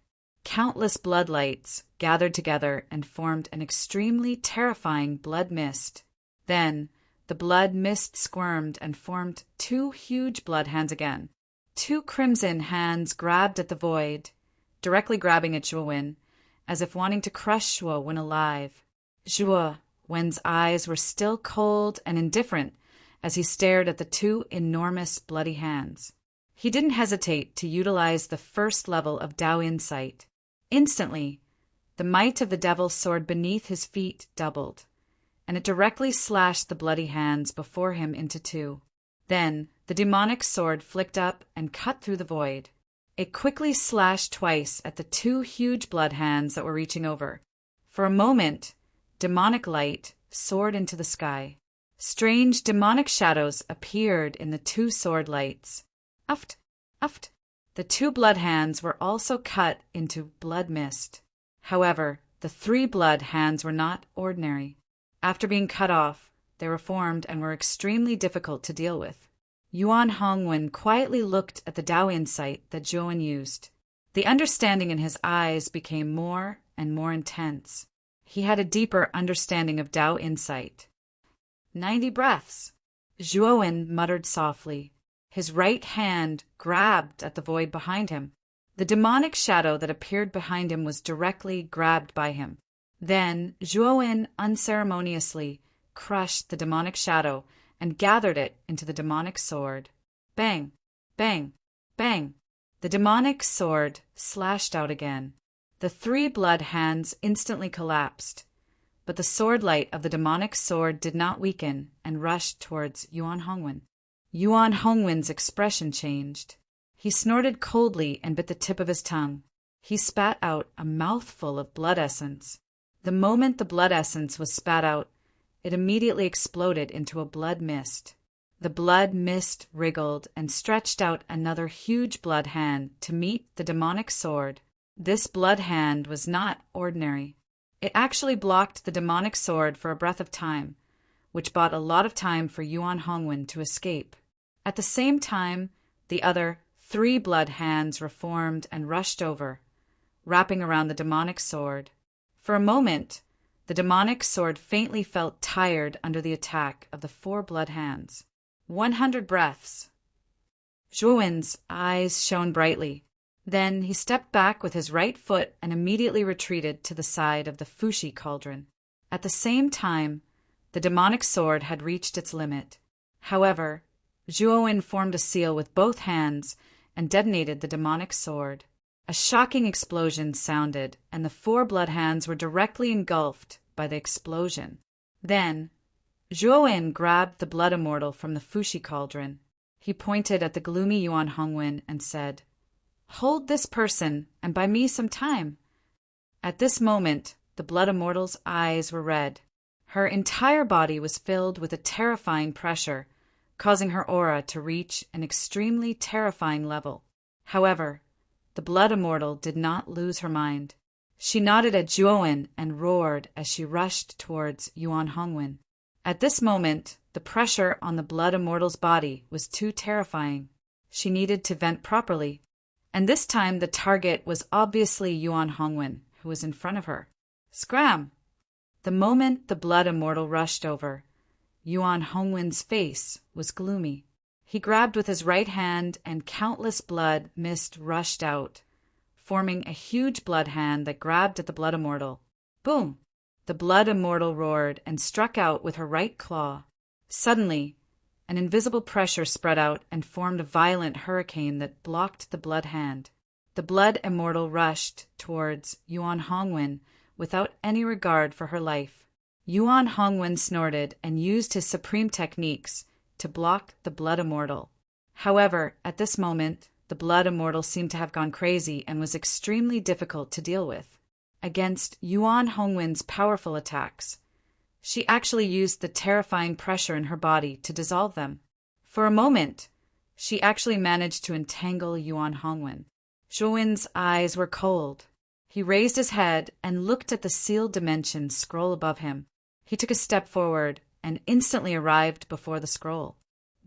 Countless blood lights gathered together and formed an extremely terrifying blood mist. Then, the blood mist squirmed and formed 2 huge blood hands again. 2 crimson hands grabbed at the void, directly grabbing at Zhuowen, as if wanting to crush Zhuowen alive. Zhuowen's eyes were still cold and indifferent as he stared at the 2 enormous bloody hands. He didn't hesitate to utilize the first level of Dao insight. Instantly, the might of the devil's sword beneath his feet doubled, and it directly slashed the bloody hands before him into 2. Then, the demonic sword flicked up and cut through the void. It quickly slashed twice at the two huge blood hands that were reaching over. For a moment, demonic light soared into the sky. Strange demonic shadows appeared in the two sword lights. Uft, uft. The two blood hands were also cut into blood mist. However, the three blood hands were not ordinary. After being cut off, they reformed and were extremely difficult to deal with. Yuan Hongwen quietly looked at the Dao insight that Zhuowen used. The understanding in his eyes became more and more intense. He had a deeper understanding of Dao insight. 90 breaths. Zhuowen muttered softly. His right hand grabbed at the void behind him. The demonic shadow that appeared behind him was directly grabbed by him. Then Zhuowen unceremoniously crushed the demonic shadow and gathered it into the demonic sword. Bang, bang, bang. The demonic sword slashed out again. The three blood hands instantly collapsed, but the sword light of the demonic sword did not weaken and rushed towards Yuan Hongwen. Yuan Hongwen's expression changed. He snorted coldly and bit the tip of his tongue. He spat out a mouthful of blood essence. The moment the blood essence was spat out, it immediately exploded into a blood mist. The blood mist wriggled and stretched out another huge blood hand to meet the demonic sword. This blood hand was not ordinary. It actually blocked the demonic sword for a breath of time, which bought a lot of time for Yuan Hongwen to escape. At the same time, the other three blood hands reformed and rushed over, wrapping around the demonic sword. For a moment, the demonic sword faintly felt tired under the attack of the four blood hands. 100 breaths. Zhuowen's eyes shone brightly. Then he stepped back with his right foot and immediately retreated to the side of the Fushi cauldron. At the same time, the demonic sword had reached its limit. However, Zhuowen formed a seal with both hands and detonated the demonic sword. A shocking explosion sounded, and the four blood hands were directly engulfed by the explosion. Then, Zhuowen grabbed the blood immortal from the Fushi cauldron. He pointed at the gloomy Yuan Hongwen and said, "Hold this person, and buy me some time." At this moment, the blood immortal's eyes were red. Her entire body was filled with a terrifying pressure, causing her aura to reach an extremely terrifying level. However, the blood immortal did not lose her mind. She nodded at Zhuowen and roared as she rushed towards Yuan Hongwen. At this moment, the pressure on the blood immortal's body was too terrifying. She needed to vent properly, and this time the target was obviously Yuan Hongwen, who was in front of her. Scram! The moment the blood immortal rushed over, Yuan Hongwen's face was gloomy. He grabbed with his right hand and countless blood mist rushed out, forming a huge blood hand that grabbed at the blood immortal. Boom! The blood immortal roared and struck out with her right claw. Suddenly, an invisible pressure spread out and formed a violent hurricane that blocked the blood hand. The blood immortal rushed towards Yuan Hongwen without any regard for her life. Yuan Hongwen snorted and used his supreme techniques to block the blood immortal. However, at this moment, the blood immortal seemed to have gone crazy and was extremely difficult to deal with. Against Yuan Hongwen's powerful attacks, she actually used the terrifying pressure in her body to dissolve them. For a moment, she actually managed to entangle Yuan Hongwen. Zhuowen's eyes were cold. He raised his head and looked at the sealed dimension scroll above him. He took a step forward and instantly arrived before the scroll.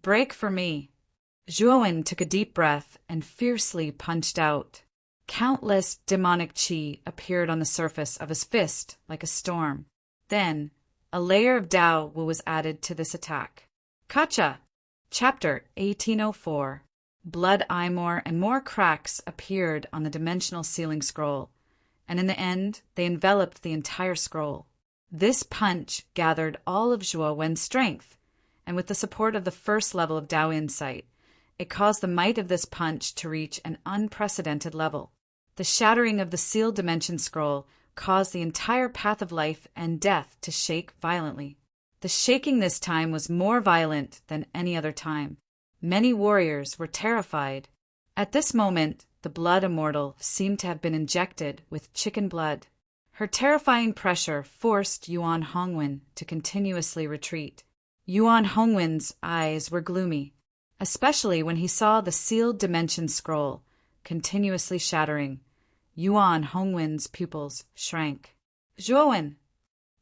Break for me. Zhuowen took a deep breath and fiercely punched out. Countless demonic qi appeared on the surface of his fist like a storm. Then, a layer of Dao was added to this attack. Kacha! Chapter 1804. Blood Imor and more cracks appeared on the dimensional sealing scroll, and in the end, they enveloped the entire scroll. This punch gathered all of Zhuowen's strength, and with the support of the first level of Dao insight, it caused the might of this punch to reach an unprecedented level. The shattering of the sealed dimension scroll caused the entire path of life and death to shake violently. The shaking this time was more violent than any other time. Many warriors were terrified. At this moment, the blood immortal, seemed to have been injected with chicken blood. Her terrifying pressure forced Yuan Hongwen to continuously retreat. Yuan Hongwen's eyes were gloomy, especially when he saw the sealed dimension scroll continuously shattering. Yuan Hongwen's pupils shrank. Zhuowen!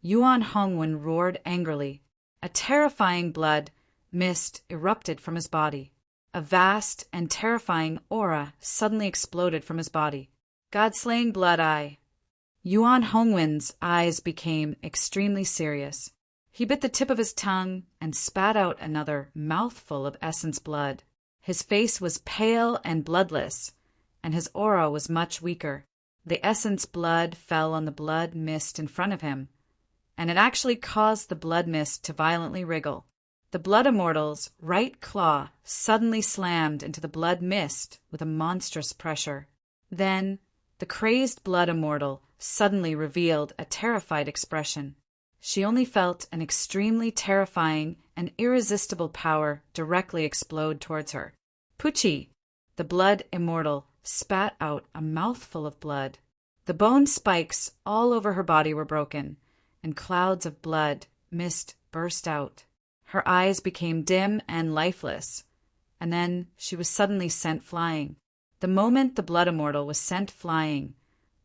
Yuan Hongwen roared angrily. A terrifying blood mist erupted from his body. A vast and terrifying aura suddenly exploded from his body. God-slaying blood eye. Yuan Hongwen's eyes became extremely serious. He bit the tip of his tongue and spat out another mouthful of essence blood. His face was pale and bloodless, and his aura was much weaker. The essence blood fell on the blood mist in front of him, and it actually caused the blood mist to violently wriggle. The blood immortal's right claw suddenly slammed into the blood mist with a monstrous pressure. Then, the crazed blood immortal suddenly revealed a terrified expression. She only felt an extremely terrifying and irresistible power directly explode towards her. Pucci! The blood immortal spat out a mouthful of blood. The bone spikes all over her body were broken, and clouds of blood mist burst out. Her eyes became dim and lifeless, and then she was suddenly sent flying. The moment the blood immortal was sent flying,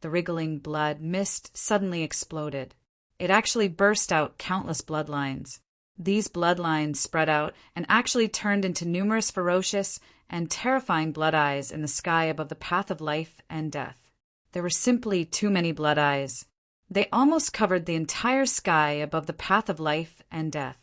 the wriggling blood mist suddenly exploded. It actually burst out countless bloodlines. These bloodlines spread out and actually turned into numerous ferocious and terrifying blood eyes in the sky above the path of life and death. There were simply too many blood eyes. They almost covered the entire sky above the path of life and death.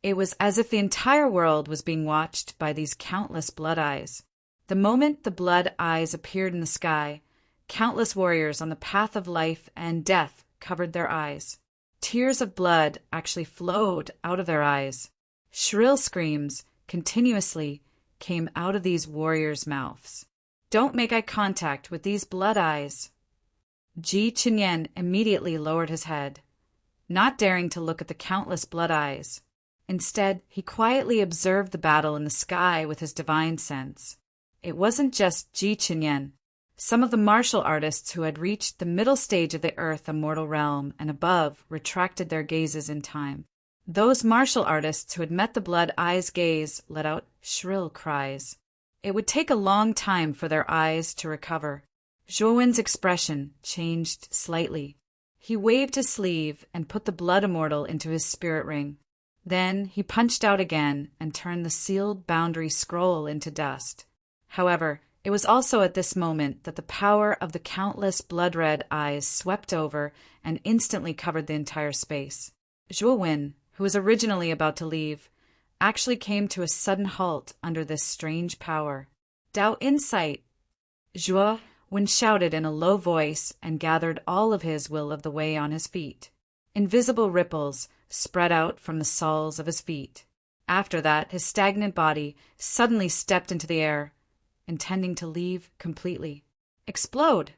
It was as if the entire world was being watched by these countless blood eyes. The moment the blood eyes appeared in the sky, countless warriors on the path of life and death covered their eyes. Tears of blood actually flowed out of their eyes. Shrill screams continuously came out of these warriors' mouths. Don't make eye contact with these blood eyes. Ji Chinyen immediately lowered his head, not daring to look at the countless blood eyes. Instead, he quietly observed the battle in the sky with his divine sense. It wasn't just Ji Chinyen. Some of the martial artists who had reached the middle stage of the earth immortal realm and above retracted their gazes in time. Those martial artists who had met the blood eyes' gaze let out shrill cries. It would take a long time for their eyes to recover. Zhuowen's expression changed slightly. He waved his sleeve and put the blood immortal into his spirit ring. Then he punched out again and turned the sealed boundary scroll into dust. However, it was also at this moment that the power of the countless blood-red eyes swept over and instantly covered the entire space. Zhuowen, who was originally about to leave, actually came to a sudden halt under this strange power. Dao insight! Zhuowen shouted in a low voice and gathered all of his will of the way on his feet. Invisible ripples spread out from the soles of his feet. After that, his stagnant body suddenly stepped into the air, intending to leave completely. Explode!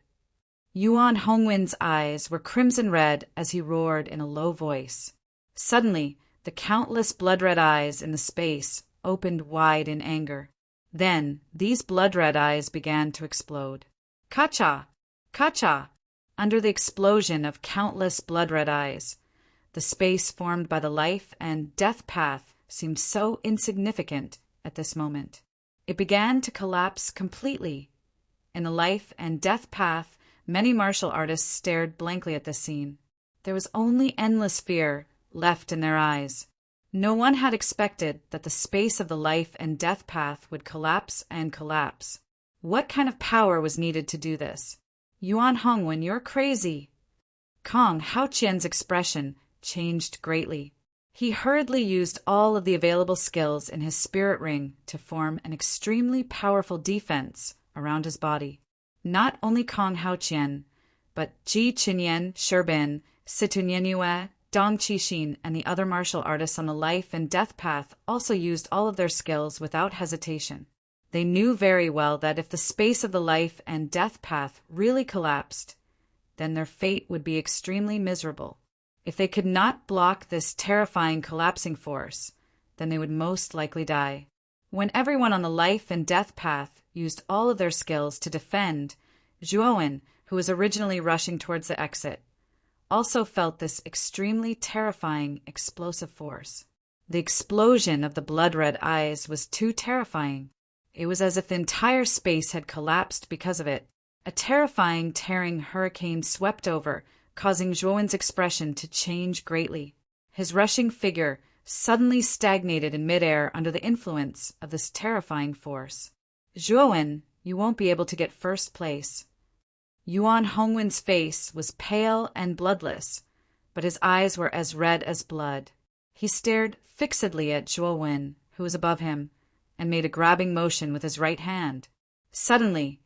Yuan Hongwen's eyes were crimson red as he roared in a low voice. Suddenly, the countless blood-red eyes in the space opened wide in anger. Then, these blood-red eyes began to explode. Kacha! Kacha! Under the explosion of countless blood-red eyes, the space formed by the life and death path seemed so insignificant at this moment. It began to collapse completely. In the life and death path, many martial artists stared blankly at this scene. There was only endless fear left in their eyes. No one had expected that the space of the life and death path would collapse and collapse. What kind of power was needed to do this? Yuan Hongwen, you're crazy. Kong Haoqian's expression changed greatly. He hurriedly used all of the available skills in his spirit ring to form an extremely powerful defense around his body. Not only Kong Haoqian, but Ji Chinyen, Sherbin, Situnyenyue, Dong Qixin, and the other martial artists on the life and death path also used all of their skills without hesitation. They knew very well that if the space of the life and death path really collapsed, then their fate would be extremely miserable. If they could not block this terrifying collapsing force, then they would most likely die. When everyone on the life and death path used all of their skills to defend, Zhuowen, who was originally rushing towards the exit, also felt this extremely terrifying explosive force. The explosion of the blood-red eyes was too terrifying. It was as if the entire space had collapsed because of it. A terrifying, tearing hurricane swept over, causing Zhuowen's expression to change greatly. His rushing figure suddenly stagnated in midair under the influence of this terrifying force. Zhuowen, you won't be able to get first place. Yuan Hongwen's face was pale and bloodless, but his eyes were as red as blood. He stared fixedly at Zhuowen, who was above him, and made a grabbing motion with his right hand. Suddenly,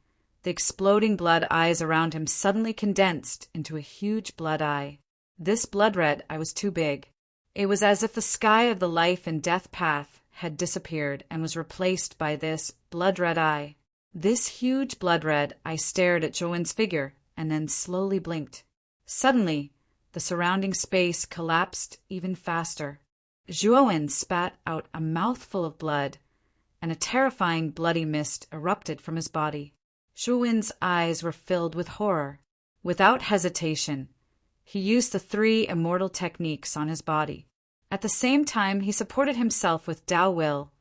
the exploding blood eyes around him suddenly condensed into a huge blood eye. This blood red eye was too big. It was as if the sky of the life and death path had disappeared and was replaced by this blood red eye. This huge blood red eye stared at Zhuowen's figure and then slowly blinked. Suddenly, the surrounding space collapsed even faster. Zhuowen spat out a mouthful of blood, and a terrifying bloody mist erupted from his body. Zhuowen's eyes were filled with horror. Without hesitation, he used the 3 immortal techniques on his body. At the same time, he supported himself with Tao Will,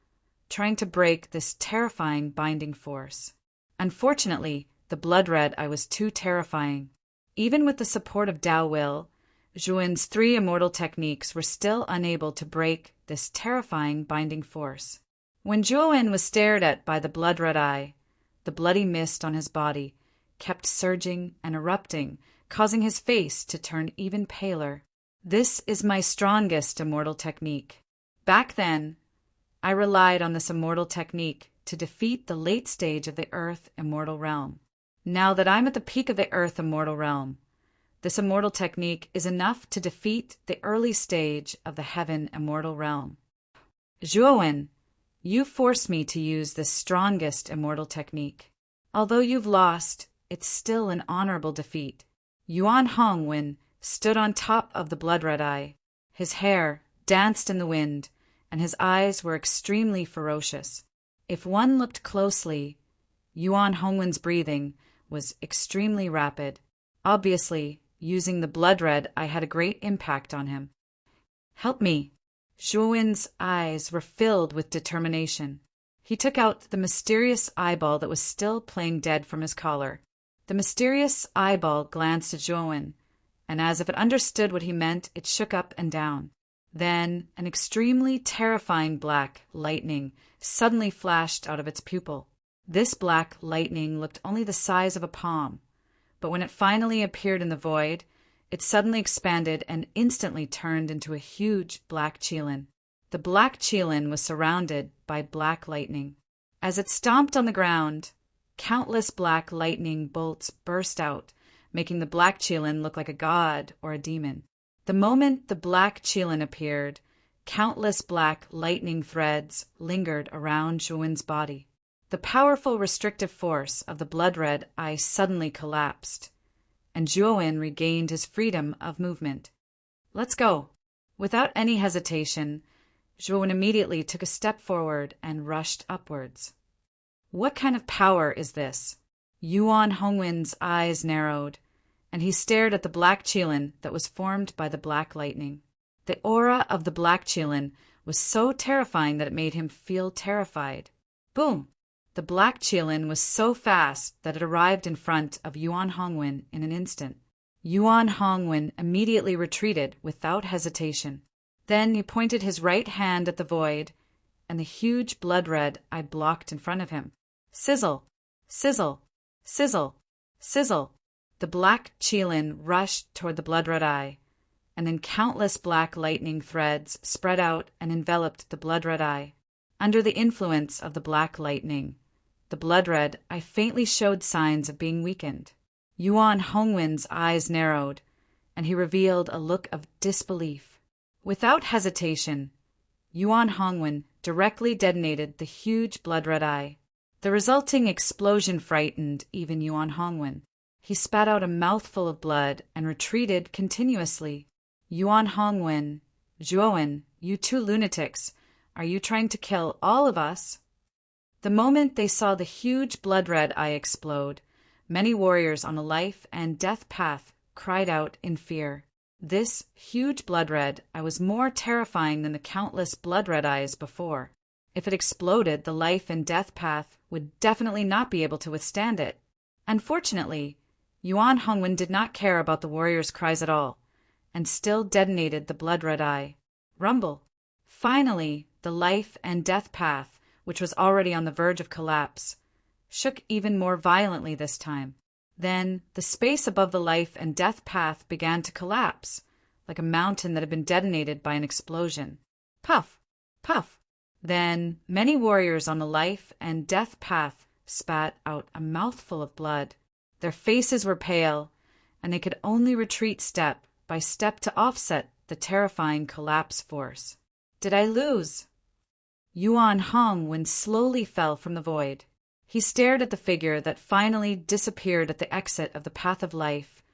trying to break this terrifying binding force. Unfortunately, the blood red eye was too terrifying. Even with the support of Tao Will, Zhuowen's 3 immortal techniques were still unable to break this terrifying binding force. When Zhuowen was stared at by the blood red eye, the bloody mist on his body kept surging and erupting, causing his face to turn even paler. This is my strongest immortal technique. Back then, I relied on this immortal technique to defeat the late stage of the Earth Immortal Realm. Now that I'm at the peak of the Earth Immortal Realm, this immortal technique is enough to defeat the early stage of the Heaven Immortal Realm. Zhuowen, you forced me to use this strongest immortal technique. Although you've lost, it's still an honorable defeat. Yuan Hongwen stood on top of the blood red eye. His hair danced in the wind, and his eyes were extremely ferocious. If one looked closely, Yuan Hongwen's breathing was extremely rapid. Obviously, using the blood red eye had a great impact on him. Help me! Zhuowen's eyes were filled with determination. He took out the mysterious eyeball that was still playing dead from his collar. The mysterious eyeball glanced at Zhuowen, and as if it understood what he meant, it shook up and down. Then an extremely terrifying black lightning suddenly flashed out of its pupil. This black lightning looked only the size of a palm, but when it finally appeared in the void, it suddenly expanded and instantly turned into a huge black qilin. The black qilin was surrounded by black lightning. As it stomped on the ground, countless black lightning bolts burst out, making the black qilin look like a god or a demon. The moment the black qilin appeared, countless black lightning threads lingered around Zhuowen's body. The powerful restrictive force of the blood red eye suddenly collapsed, and Zhuowen regained his freedom of movement. Let's go. Without any hesitation, Zhuowen immediately took a step forward and rushed upwards. What kind of power is this? Yuan Hongwen's eyes narrowed, and he stared at the black qilin that was formed by the black lightning. The aura of the black qilin was so terrifying that it made him feel terrified. Boom! The black qilin was so fast that it arrived in front of Yuan Hongwen in an instant. Yuan Hongwen immediately retreated without hesitation. Then he pointed his right hand at the void, and the huge blood red eye blocked in front of him. Sizzle! Sizzle! Sizzle! Sizzle! The black qilin rushed toward the blood red eye, and then countless black lightning threads spread out and enveloped the blood red eye. Under the influence of the black lightning, the blood red eye faintly showed signs of being weakened. Yuan Hongwen's eyes narrowed, and he revealed a look of disbelief. Without hesitation, Yuan Hongwen directly detonated the huge blood red eye. The resulting explosion frightened even Yuan Hongwen. He spat out a mouthful of blood and retreated continuously. Yuan Hongwen, Zhuowen, you two lunatics, are you trying to kill all of us The moment they saw the huge blood-red eye explode, many warriors on a life and death path cried out in fear. This huge blood-red eye was more terrifying than the countless blood-red eyes before. If it exploded, the life and death path would definitely not be able to withstand it. Unfortunately, Yuan Hongwen did not care about the warriors' cries at all, and still detonated the blood-red eye. Rumble! Finally, the life and death path, which was already on the verge of collapse, shook even more violently this time. Then, the space above the life and death path began to collapse, like a mountain that had been detonated by an explosion. Puff! Puff! Then, many warriors on the life and death path spat out a mouthful of blood. Their faces were pale, and they could only retreat step by step to offset the terrifying collapse force. Did I lose? Yuan Hongwen slowly fell from the void. He stared at the figure that finally disappeared at the exit of the path of life,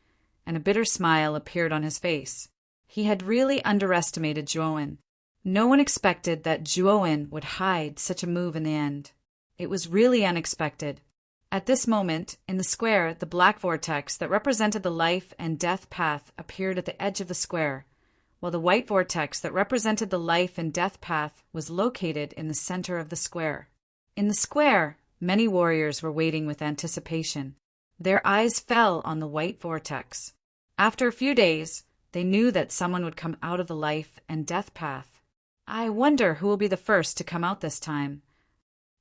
and a bitter smile appeared on his face. He had really underestimated Zhuowen. No one expected that Zhuowen would hide such a move in the end. It was really unexpected. At this moment, in the square, the black vortex that represented the life and death path appeared at the edge of the square, while the white vortex that represented the life and death path was located in the center of the square. In the square, many warriors were waiting with anticipation. Their eyes fell on the white vortex. After a few days, they knew that someone would come out of the life and death path. I wonder who will be the first to come out this time.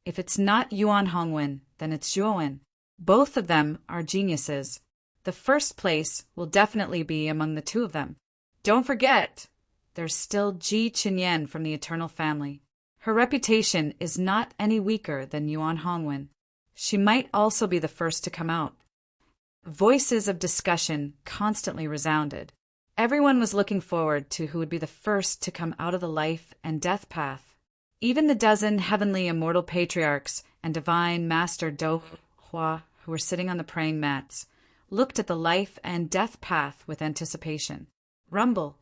If it's not Yuan Hongwen, then it's Zhuowen. Both of them are geniuses. The first place will definitely be among the two of them. Don't forget, there's still Ji Qinyan from the Eternal Family. Her reputation is not any weaker than Yuan Hongwen. She might also be the first to come out. Voices of discussion constantly resounded. Everyone was looking forward to who would be the first to come out of the life and death path. Even the dozen heavenly immortal patriarchs and divine master Do Hua, who were sitting on the praying mats, looked at the life and death path with anticipation. Rumble.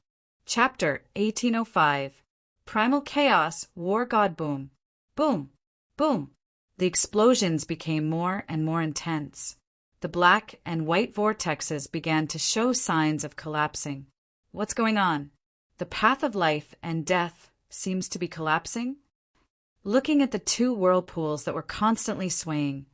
Chapter 1805. Primal Chaos War God Boom. Boom. Boom. The explosions became more and more intense. The black and white vortexes began to show signs of collapsing. What's going on? The path of life and death seems to be collapsing? Looking at the two whirlpools that were constantly swaying,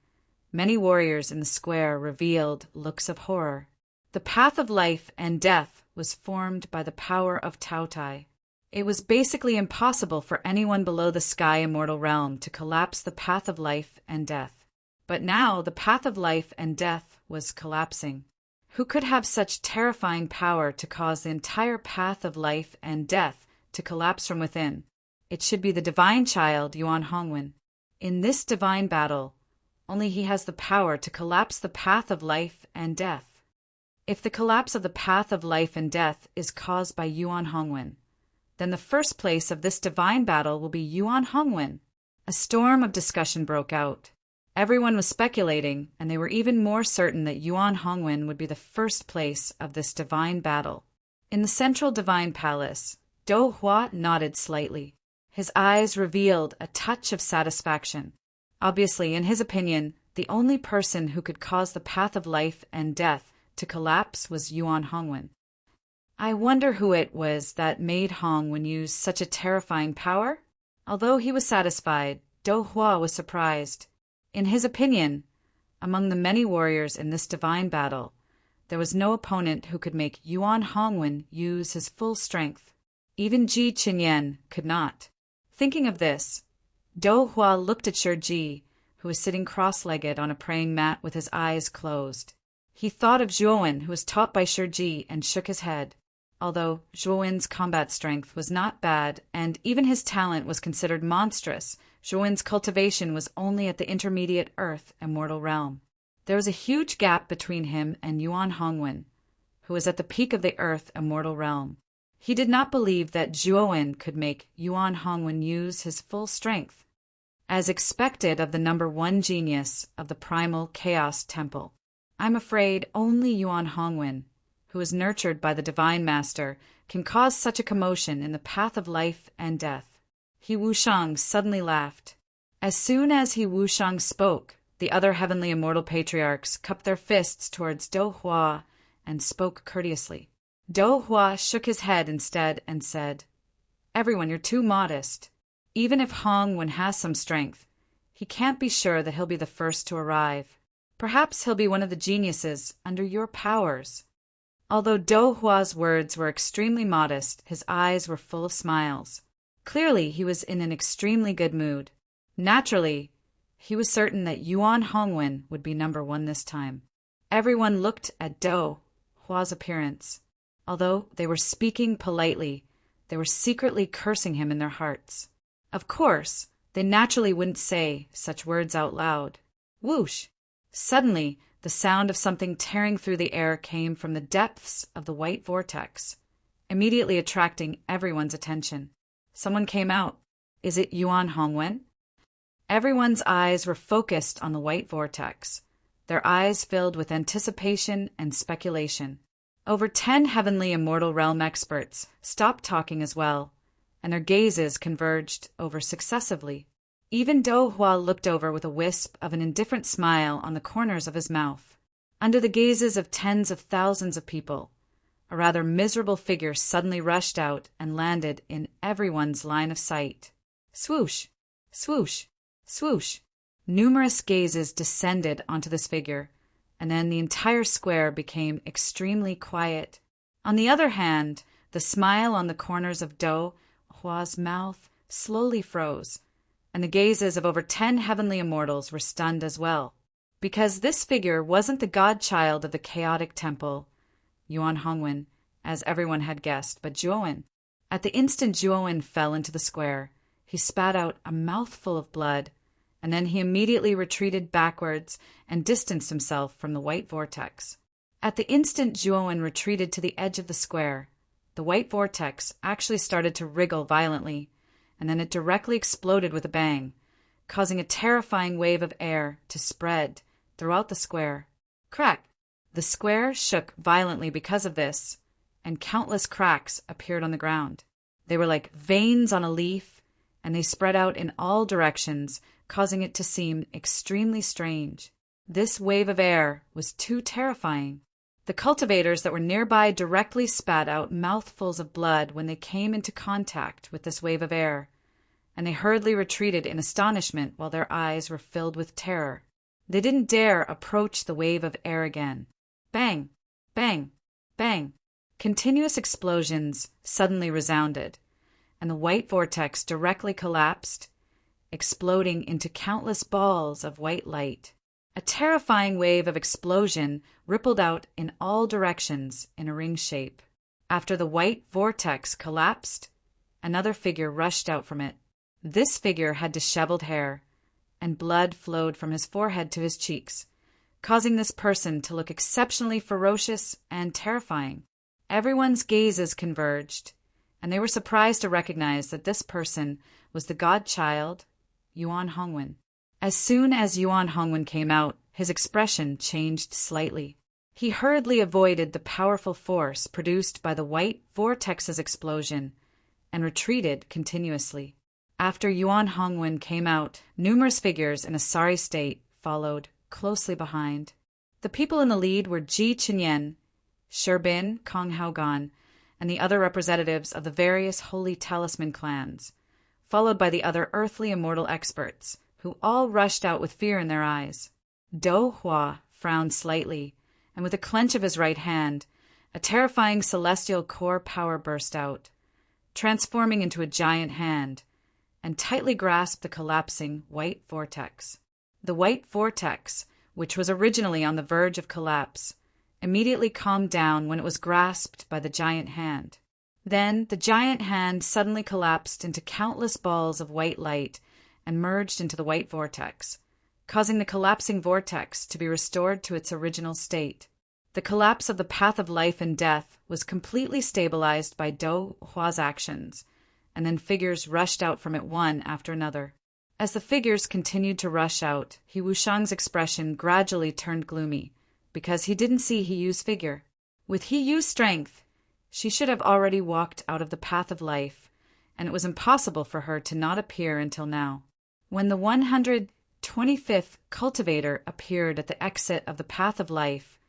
many warriors in the square revealed looks of horror. The path of life and death was formed by the power of Taotai. It was basically impossible for anyone below the sky immortal realm to collapse the path of life and death. But now the path of life and death was collapsing. Who could have such terrifying power to cause the entire path of life and death to collapse from within? It should be the divine child, Yuan Hongwen. In this divine battle, only he has the power to collapse the path of life and death. If the collapse of the path of life and death is caused by Yuan Hongwen, then the first place of this divine battle will be Yuan Hongwen. A storm of discussion broke out. Everyone was speculating, and they were even more certain that Yuan Hongwen would be the first place of this divine battle. In the central divine palace, Do Hua nodded slightly. His eyes revealed a touch of satisfaction. Obviously, in his opinion, the only person who could cause the path of life and death to collapse was Yuan Hongwen. I wonder who it was that made Hongwen use such a terrifying power? Although he was satisfied, Do Hua was surprised. In his opinion, among the many warriors in this divine battle, there was no opponent who could make Yuan Hongwen use his full strength. Even Ji Qinyan could not. Thinking of this, Do Hua looked at Ji, who was sitting cross-legged on a praying mat with his eyes closed. He thought of Zhuowen, who was taught by Ji, and shook his head. Although Zhuowen's combat strength was not bad, and even his talent was considered monstrous, Zhuowen's cultivation was only at the intermediate earth immortal realm. There was a huge gap between him and Yuan Hongwen, who was at the peak of the earth immortal realm. He did not believe that Zhuowen could make Yuan Hongwen use his full strength, as expected of the number one genius of the primal chaos temple. I'm afraid only Yuan Hongwen, who is nurtured by the divine master, can cause such a commotion in the path of life and death. He Wushang suddenly laughed. As soon as he Wushang spoke, the other heavenly immortal patriarchs cupped their fists towards Do Hua and spoke courteously. Do Hua shook his head instead and said, "Everyone, you're too modest. Even if Hong Wen has some strength, he can't be sure that he'll be the first to arrive. Perhaps he'll be one of the geniuses under your powers." Although Do Hua's words were extremely modest, his eyes were full of smiles. Clearly, he was in an extremely good mood. Naturally, he was certain that Yuan Hongwen would be number one this time. Everyone looked at Do Hua's appearance. Although they were speaking politely, they were secretly cursing him in their hearts. Of course, they naturally wouldn't say such words out loud. Whoosh! Suddenly, the sound of something tearing through the air came from the depths of the white vortex, immediately attracting everyone's attention. Someone came out. Is it Yuan Hongwen? Everyone's eyes were focused on the white vortex, their eyes filled with anticipation and speculation. Over 10 heavenly immortal realm experts stopped talking as well, and their gazes converged over successively. Even Do Hua looked over with a wisp of an indifferent smile on the corners of his mouth. Under the gazes of tens of thousands of people, a rather miserable figure suddenly rushed out and landed in everyone's line of sight. Swoosh! Swoosh! Swoosh! Numerous gazes descended onto this figure, and then the entire square became extremely quiet. On the other hand, the smile on the corners of Do Hua's mouth slowly froze, and the gazes of over 10 heavenly immortals were stunned as well. Because this figure wasn't the godchild of the chaotic temple, Yuan Hongwen, as everyone had guessed, but Zhuowen. At the instant Zhuowen fell into the square, he spat out a mouthful of blood, and then he immediately retreated backwards and distanced himself from the white vortex. At the instant Zhuowen retreated to the edge of the square, the white vortex actually started to wriggle violently, and then it directly exploded with a bang, causing a terrifying wave of air to spread throughout the square. Crack! The square shook violently because of this, and countless cracks appeared on the ground. They were like veins on a leaf, and they spread out in all directions, causing it to seem extremely strange. This wave of air was too terrifying. The cultivators that were nearby directly spat out mouthfuls of blood when they came into contact with this wave of air, and they hurriedly retreated in astonishment while their eyes were filled with terror. They didn't dare approach the wave of air again. Bang! Bang! Bang! Continuous explosions suddenly resounded, and the white vortex directly collapsed, exploding into countless balls of white light. A terrifying wave of explosion rippled out in all directions in a ring shape. After the white vortex collapsed, another figure rushed out from it. This figure had disheveled hair, and blood flowed from his forehead to his cheeks, causing this person to look exceptionally ferocious and terrifying. Everyone's gazes converged, and they were surprised to recognize that this person was the godchild, Yuan Hongwen. As soon as Yuan Hongwen came out, his expression changed slightly. He hurriedly avoided the powerful force produced by the white vortex's explosion and retreated continuously. After Yuan Hongwen came out, numerous figures in a sorry state followed closely behind. The people in the lead were Ji Chenyan, Sherbin, Kong Haogan, and the other representatives of the various holy talisman clans, followed by the other earthly immortal experts, who all rushed out with fear in their eyes. Do Hua frowned slightly, and with a clench of his right hand, a terrifying celestial core power burst out, transforming into a giant hand, and tightly grasped the collapsing white vortex. The white vortex, which was originally on the verge of collapse, immediately calmed down when it was grasped by the giant hand. Then the giant hand suddenly collapsed into countless balls of white light and merged into the white vortex, causing the collapsing vortex to be restored to its original state. The collapse of the path of life and death was completely stabilized by Do Hua's actions, and then figures rushed out from it one after another. As the figures continued to rush out, He Wushang's expression gradually turned gloomy, because he didn't see He Yu's figure. With He Yu's strength, she should have already walked out of the path of life, and it was impossible for her to not appear until now. When the 125th cultivator appeared at the exit of the path of life,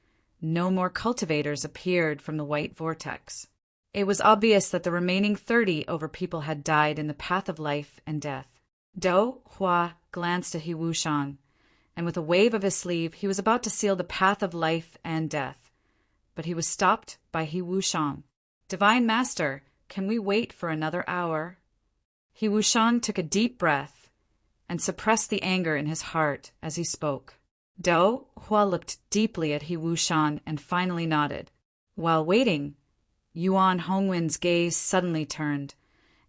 no more cultivators appeared from the white vortex. It was obvious that the remaining 30 over people had died in the path of life and death. Dou Hua glanced at He Wushang, and with a wave of his sleeve he was about to seal the path of life and death. But he was stopped by He Wushang. "Divine Master, can we wait for another hour?" He Wushang took a deep breath and suppressed the anger in his heart as he spoke. Dou Hua looked deeply at He Wushang and finally nodded. While waiting, Yuan Hongwen's gaze suddenly turned,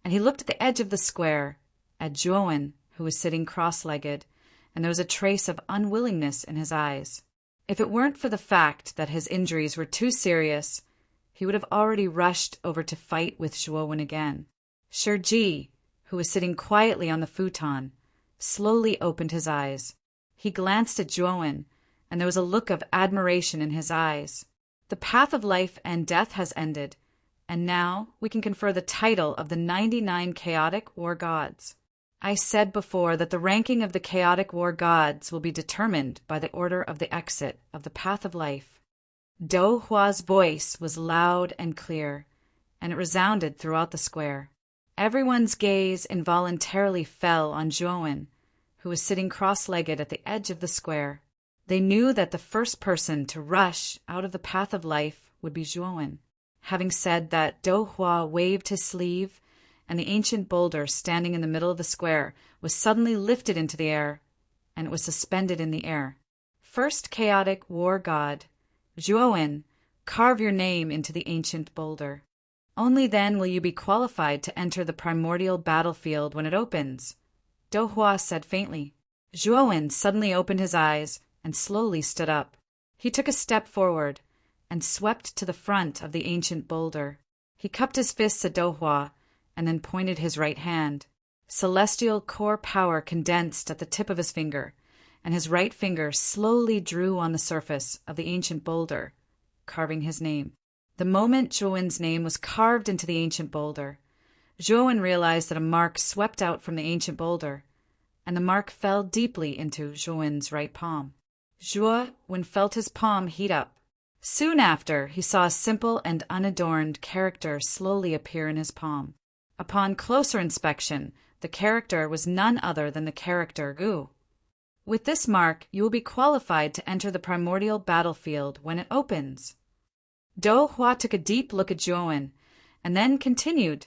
and he looked at the edge of the square, at Zhuowen, who was sitting cross-legged, and there was a trace of unwillingness in his eyes. If it weren't for the fact that his injuries were too serious, he would have already rushed over to fight with Zhuowen again. Shiji, who was sitting quietly on the futon, slowly opened his eyes. He glanced at Zhuowen, and there was a look of admiration in his eyes. The path of life and death has ended, and now we can confer the title of the 99 chaotic war gods. I said before that the ranking of the chaotic war gods will be determined by the order of the exit of the path of life. Dou Hua's voice was loud and clear, and it resounded throughout the square. Everyone's gaze involuntarily fell on Zhuowen, who was sitting cross-legged at the edge of the square. They knew that the first person to rush out of the path of life would be Zhuowen. Having said that, Dou Hua waved his sleeve, and the ancient boulder standing in the middle of the square was suddenly lifted into the air, and it was suspended in the air. First chaotic war god, Zhuowen, carve your name into the ancient boulder. Only then will you be qualified to enter the primordial battlefield when it opens, Dou Hua said faintly. Zhuowen suddenly opened his eyes and slowly stood up. He took a step forward and swept to the front of the ancient boulder. He cupped his fists at Dou Hua and then pointed his right hand. Celestial core power condensed at the tip of his finger, and his right finger slowly drew on the surface of the ancient boulder, carving his name. The moment Zhuowen's name was carved into the ancient boulder, Zhuowen realized that a mark swept out from the ancient boulder, and the mark fell deeply into Zhuowen's right palm. Zhuowen felt his palm heat up. Soon after, he saw a simple and unadorned character slowly appear in his palm. Upon closer inspection, the character was none other than the character Gu. With this mark, you will be qualified to enter the primordial battlefield when it opens. Dou Hua took a deep look at Zhuowen, and then continued,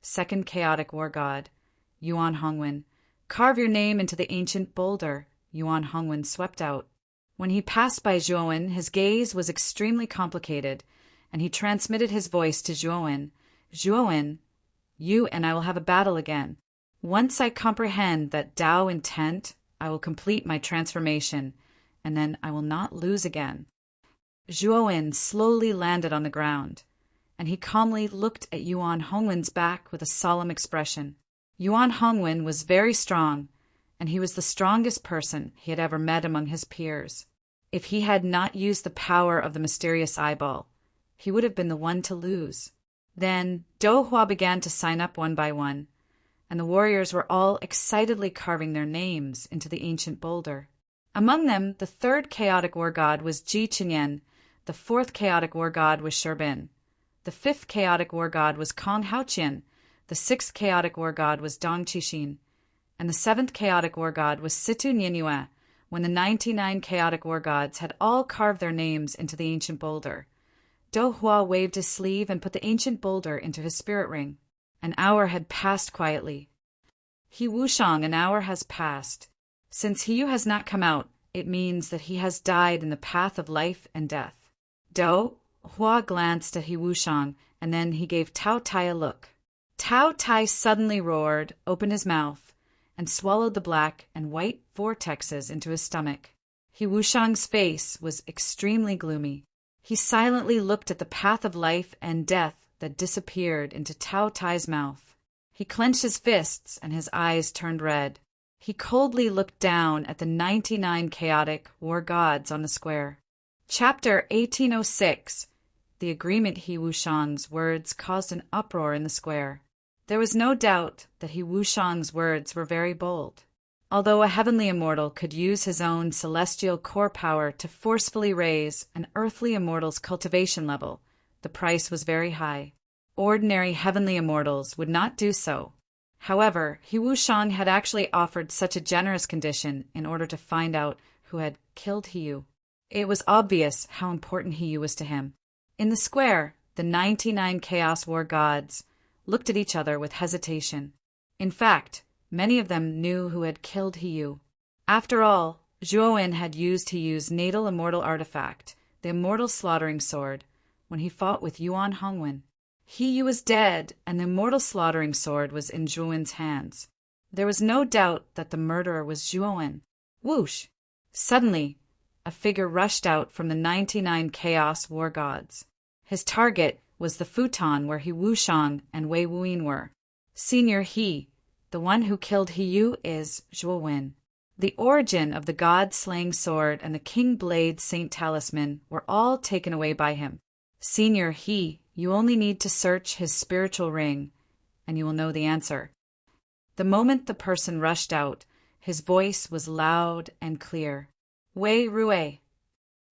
Second chaotic war god, Yuan Hongwen, carve your name into the ancient boulder. Yuan Hongwen swept out. When he passed by Zhuowen, his gaze was extremely complicated, and he transmitted his voice to Zhuowen. Zhuowen, you and I will have a battle again. Once I comprehend that Tao intent, I will complete my transformation, and then I will not lose again. Zhuowen slowly landed on the ground, and he calmly looked at Yuan Hongwen's back with a solemn expression. Yuan Hongwen was very strong, and he was the strongest person he had ever met among his peers. If he had not used the power of the mysterious eyeball, he would have been the one to lose. Then Dou Hua began to sign up one by one, and the warriors were all excitedly carving their names into the ancient boulder. Among them, the third chaotic war god was Ji Chinyan, the fourth chaotic war god was Sherbin, the fifth chaotic war god was Kong Haoqian, the sixth chaotic war god was Dong Qixin, and the seventh chaotic war god was Situ Nianyue. When the 99 chaotic war gods had all carved their names into the ancient boulder, Dou Hua waved his sleeve and put the ancient boulder into his spirit ring. An hour had passed quietly. He Wushang, an hour has passed. Since he has not come out, it means that he has died in the path of life and death. Dou Hua glanced at He Wushang, and then he gave Tao Tai a look. Tao Tai suddenly roared, opened his mouth, and swallowed the black and white vortexes into his stomach. He Wushang's face was extremely gloomy. He silently looked at the path of life and death that disappeared into Tao Tai's mouth. He clenched his fists and his eyes turned red. He coldly looked down at the 99 chaotic war gods on the square. Chapter 1806. The agreement He Wushang's words caused an uproar in the square. There was no doubt that He Wushang's words were very bold. Although a heavenly immortal could use his own celestial core power to forcefully raise an earthly immortal's cultivation level, the price was very high. Ordinary heavenly immortals would not do so. However, He Wushang had actually offered such a generous condition in order to find out who had killed Hiyu. It was obvious how important Hiyu was to him. In the square, the 99 Chaos War gods looked at each other with hesitation. In fact, many of them knew who had killed Hiyu. After all, Zhuowen had used Hiyu's natal immortal artifact, the immortal slaughtering sword, when he fought with Yuan Hongwen. Hiyu was dead, and the immortal slaughtering sword was in Zhuowen's hands. There was no doubt that the murderer was Zhuowen. Whoosh! Suddenly, a figure rushed out from the 99 Chaos War gods. His target was the futon where He Wushang and Wei Wuyin were. Senior He, the one who killed Hiyu, is Zhuowen. The origin of the god-slaying sword and the king blade saint talisman were all taken away by him. Senior He, you only need to search his spiritual ring, and you will know the answer. The moment the person rushed out, his voice was loud and clear. Wei Ruwei.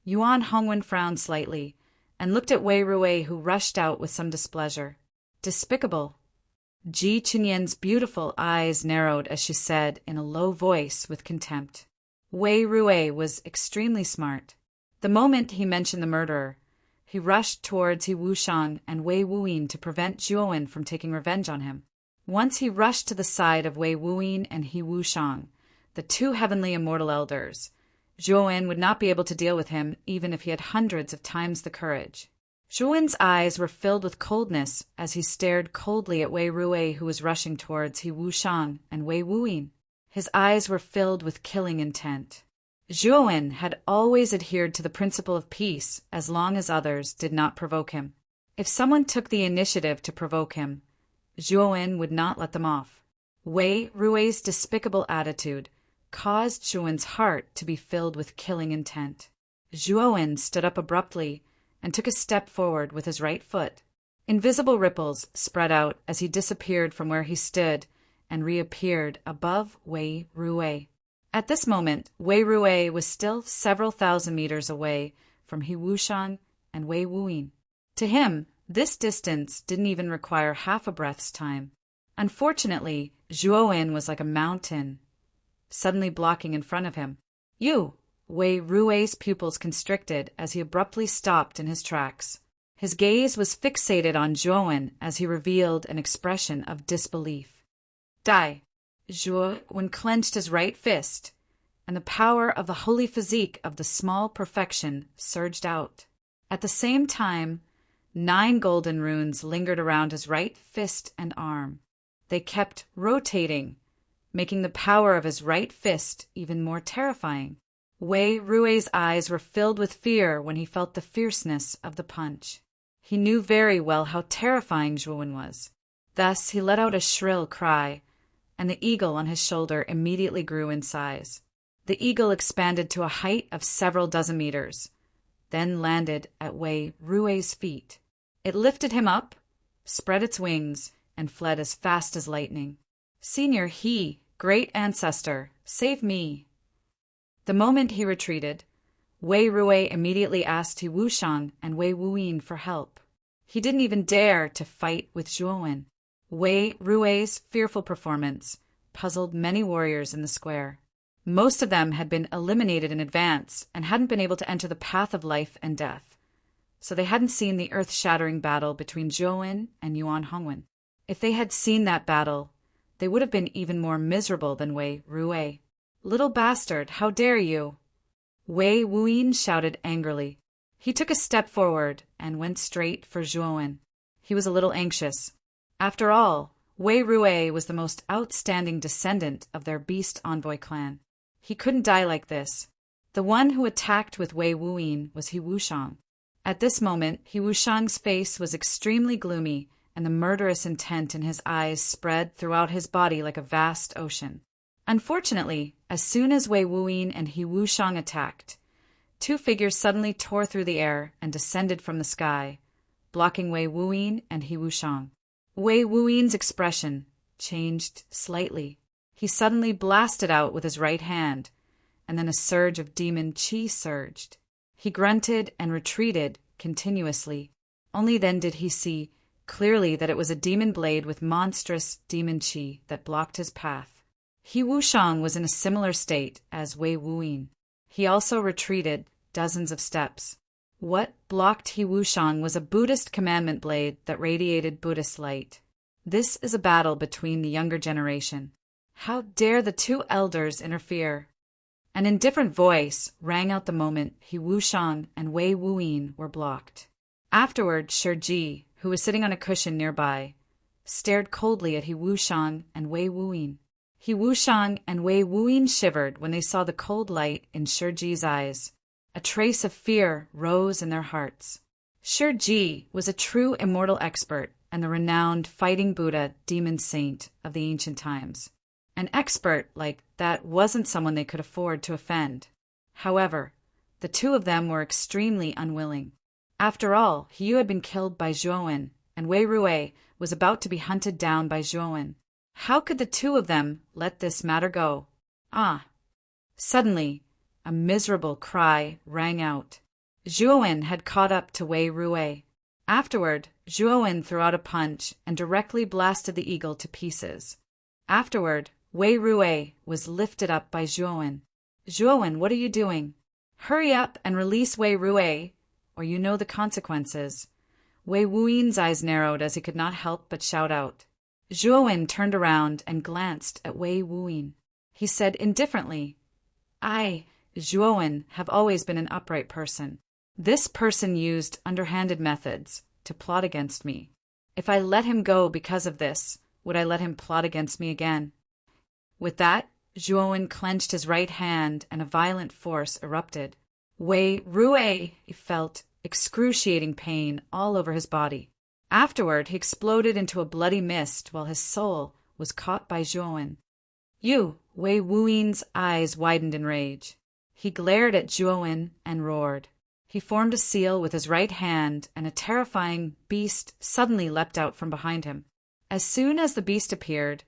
Yuan Hongwen frowned slightly, and looked at Wei Ruwei, who rushed out with some displeasure. Despicable. Ji Qinyan's beautiful eyes narrowed as she said in a low voice with contempt. Wei Ruwei was extremely smart. The moment he mentioned the murderer, he rushed towards He Wushang and Wei Wuyin to prevent Zhuowen from taking revenge on him. Once he rushed to the side of Wei Wuyin and He Wushang, the two heavenly immortal elders. Zhuowen would not be able to deal with him even if he had hundreds of times the courage. Zhuowen's eyes were filled with coldness as he stared coldly at Wei Ruwei, who was rushing towards He Wushang and Wei Wuyin. His eyes were filled with killing intent. Zhuowen had always adhered to the principle of peace as long as others did not provoke him. If someone took the initiative to provoke him, Zhuowen would not let them off. Wei Ruwei's despicable attitude caused Zhuowen's heart to be filled with killing intent. Zhuowen stood up abruptly and took a step forward with his right foot. Invisible ripples spread out as he disappeared from where he stood and reappeared above Wei Ruwei. At this moment, Wei Ruwei was still several thousand meters away from He Wushang and Wei Wuyin. To him, this distance didn't even require half a breath's time. Unfortunately, Zhuowen was like a mountain, suddenly blocking in front of him. You! Wei Ruwei's pupils constricted as he abruptly stopped in his tracks. His gaze was fixated on Zhuowen as he revealed an expression of disbelief. Die! Zhuowen clenched his right fist, and the power of the holy physique of the small perfection surged out. At the same time, 9 golden runes lingered around his right fist and arm. They kept rotating, making the power of his right fist even more terrifying. Wei Ruwei's eyes were filled with fear when he felt the fierceness of the punch. He knew very well how terrifying Zhuowen was. Thus he let out a shrill cry, and the eagle on his shoulder immediately grew in size. The eagle expanded to a height of several dozen meters, then landed at Wei Ruwei's feet. It lifted him up, spread its wings, and fled as fast as lightning. Senior He, great ancestor, save me. The moment he retreated, Wei Ruwei immediately asked He Wushang and Wei Wuyin for help. He didn't even dare to fight with Zhuowen. Wei Ruwei's fearful performance puzzled many warriors in the square. Most of them had been eliminated in advance and hadn't been able to enter the path of life and death, so they hadn't seen the earth-shattering battle between Zhuowen and Yuan Hongwen. If they had seen that battle, they would have been even more miserable than Wei Ruwei. Little bastard, how dare you! Wei Wuyin shouted angrily. He took a step forward and went straight for Zhuowen. He was a little anxious. After all, Wei Ruwei was the most outstanding descendant of their beast envoy clan. He couldn't die like this. The one who attacked with Wei Wuyin was He Wushang. At this moment, He Wushang's face was extremely gloomy, and the murderous intent in his eyes spread throughout his body like a vast ocean. Unfortunately, as soon as Wei Wuyin and He Wushang attacked, 2 figures suddenly tore through the air and descended from the sky, blocking Wei Wuyin and He Wushang. Wei Wuyin's expression changed slightly. He suddenly blasted out with his right hand, and then a surge of demon chi surged. He grunted and retreated continuously. Only then did he see clearly that it was a demon blade with monstrous demon chi that blocked his path. He Wushang was in a similar state as Wei Wuyin. He also retreated dozens of steps. What blocked He Wushang was a Buddhist commandment blade that radiated Buddhist light. This is a battle between the younger generation. How dare the two elders interfere? An indifferent voice rang out the moment He Wushang and Wei Wuyin were blocked. Afterward, Shiji, who was sitting on a cushion nearby, stared coldly at He Wushang and Wei Wuyin. He Wushang and Wei Wuyin shivered when they saw the cold light in Shiji's eyes. A trace of fear rose in their hearts. Shiji was a true immortal expert and the renowned fighting Buddha demon saint of the ancient times. An expert like that wasn't someone they could afford to offend. However, the two of them were extremely unwilling. After all, Yu had been killed by Zhuowen, and Wei Rui was about to be hunted down by Zhuowen. How could the two of them let this matter go? Ah! Suddenly, a miserable cry rang out. Zhuowen had caught up to Wei Rui. Afterward, Zhuowen threw out a punch and directly blasted the eagle to pieces. Afterward, Wei Rui was lifted up by Zhuowen. Zhuowen, what are you doing? Hurry up and release Wei Rui, or you know the consequences. Wei Wuyin's eyes narrowed as he could not help but shout out. Zhuowen turned around and glanced at Wei Wuyin. He said indifferently, I, Zhuowen, have always been an upright person. This person used underhanded methods to plot against me. If I let him go because of this, would I let him plot against me again? With that, Zhuowen clenched his right hand and a violent force erupted. Wei Rui felt excruciating pain all over his body. Afterward, he exploded into a bloody mist while his soul was caught by Zhuowen. Wei Wuyin's eyes widened in rage. He glared at Zhuowen and roared. He formed a seal with his right hand, and a terrifying beast suddenly leapt out from behind him. As soon as the beast appeared,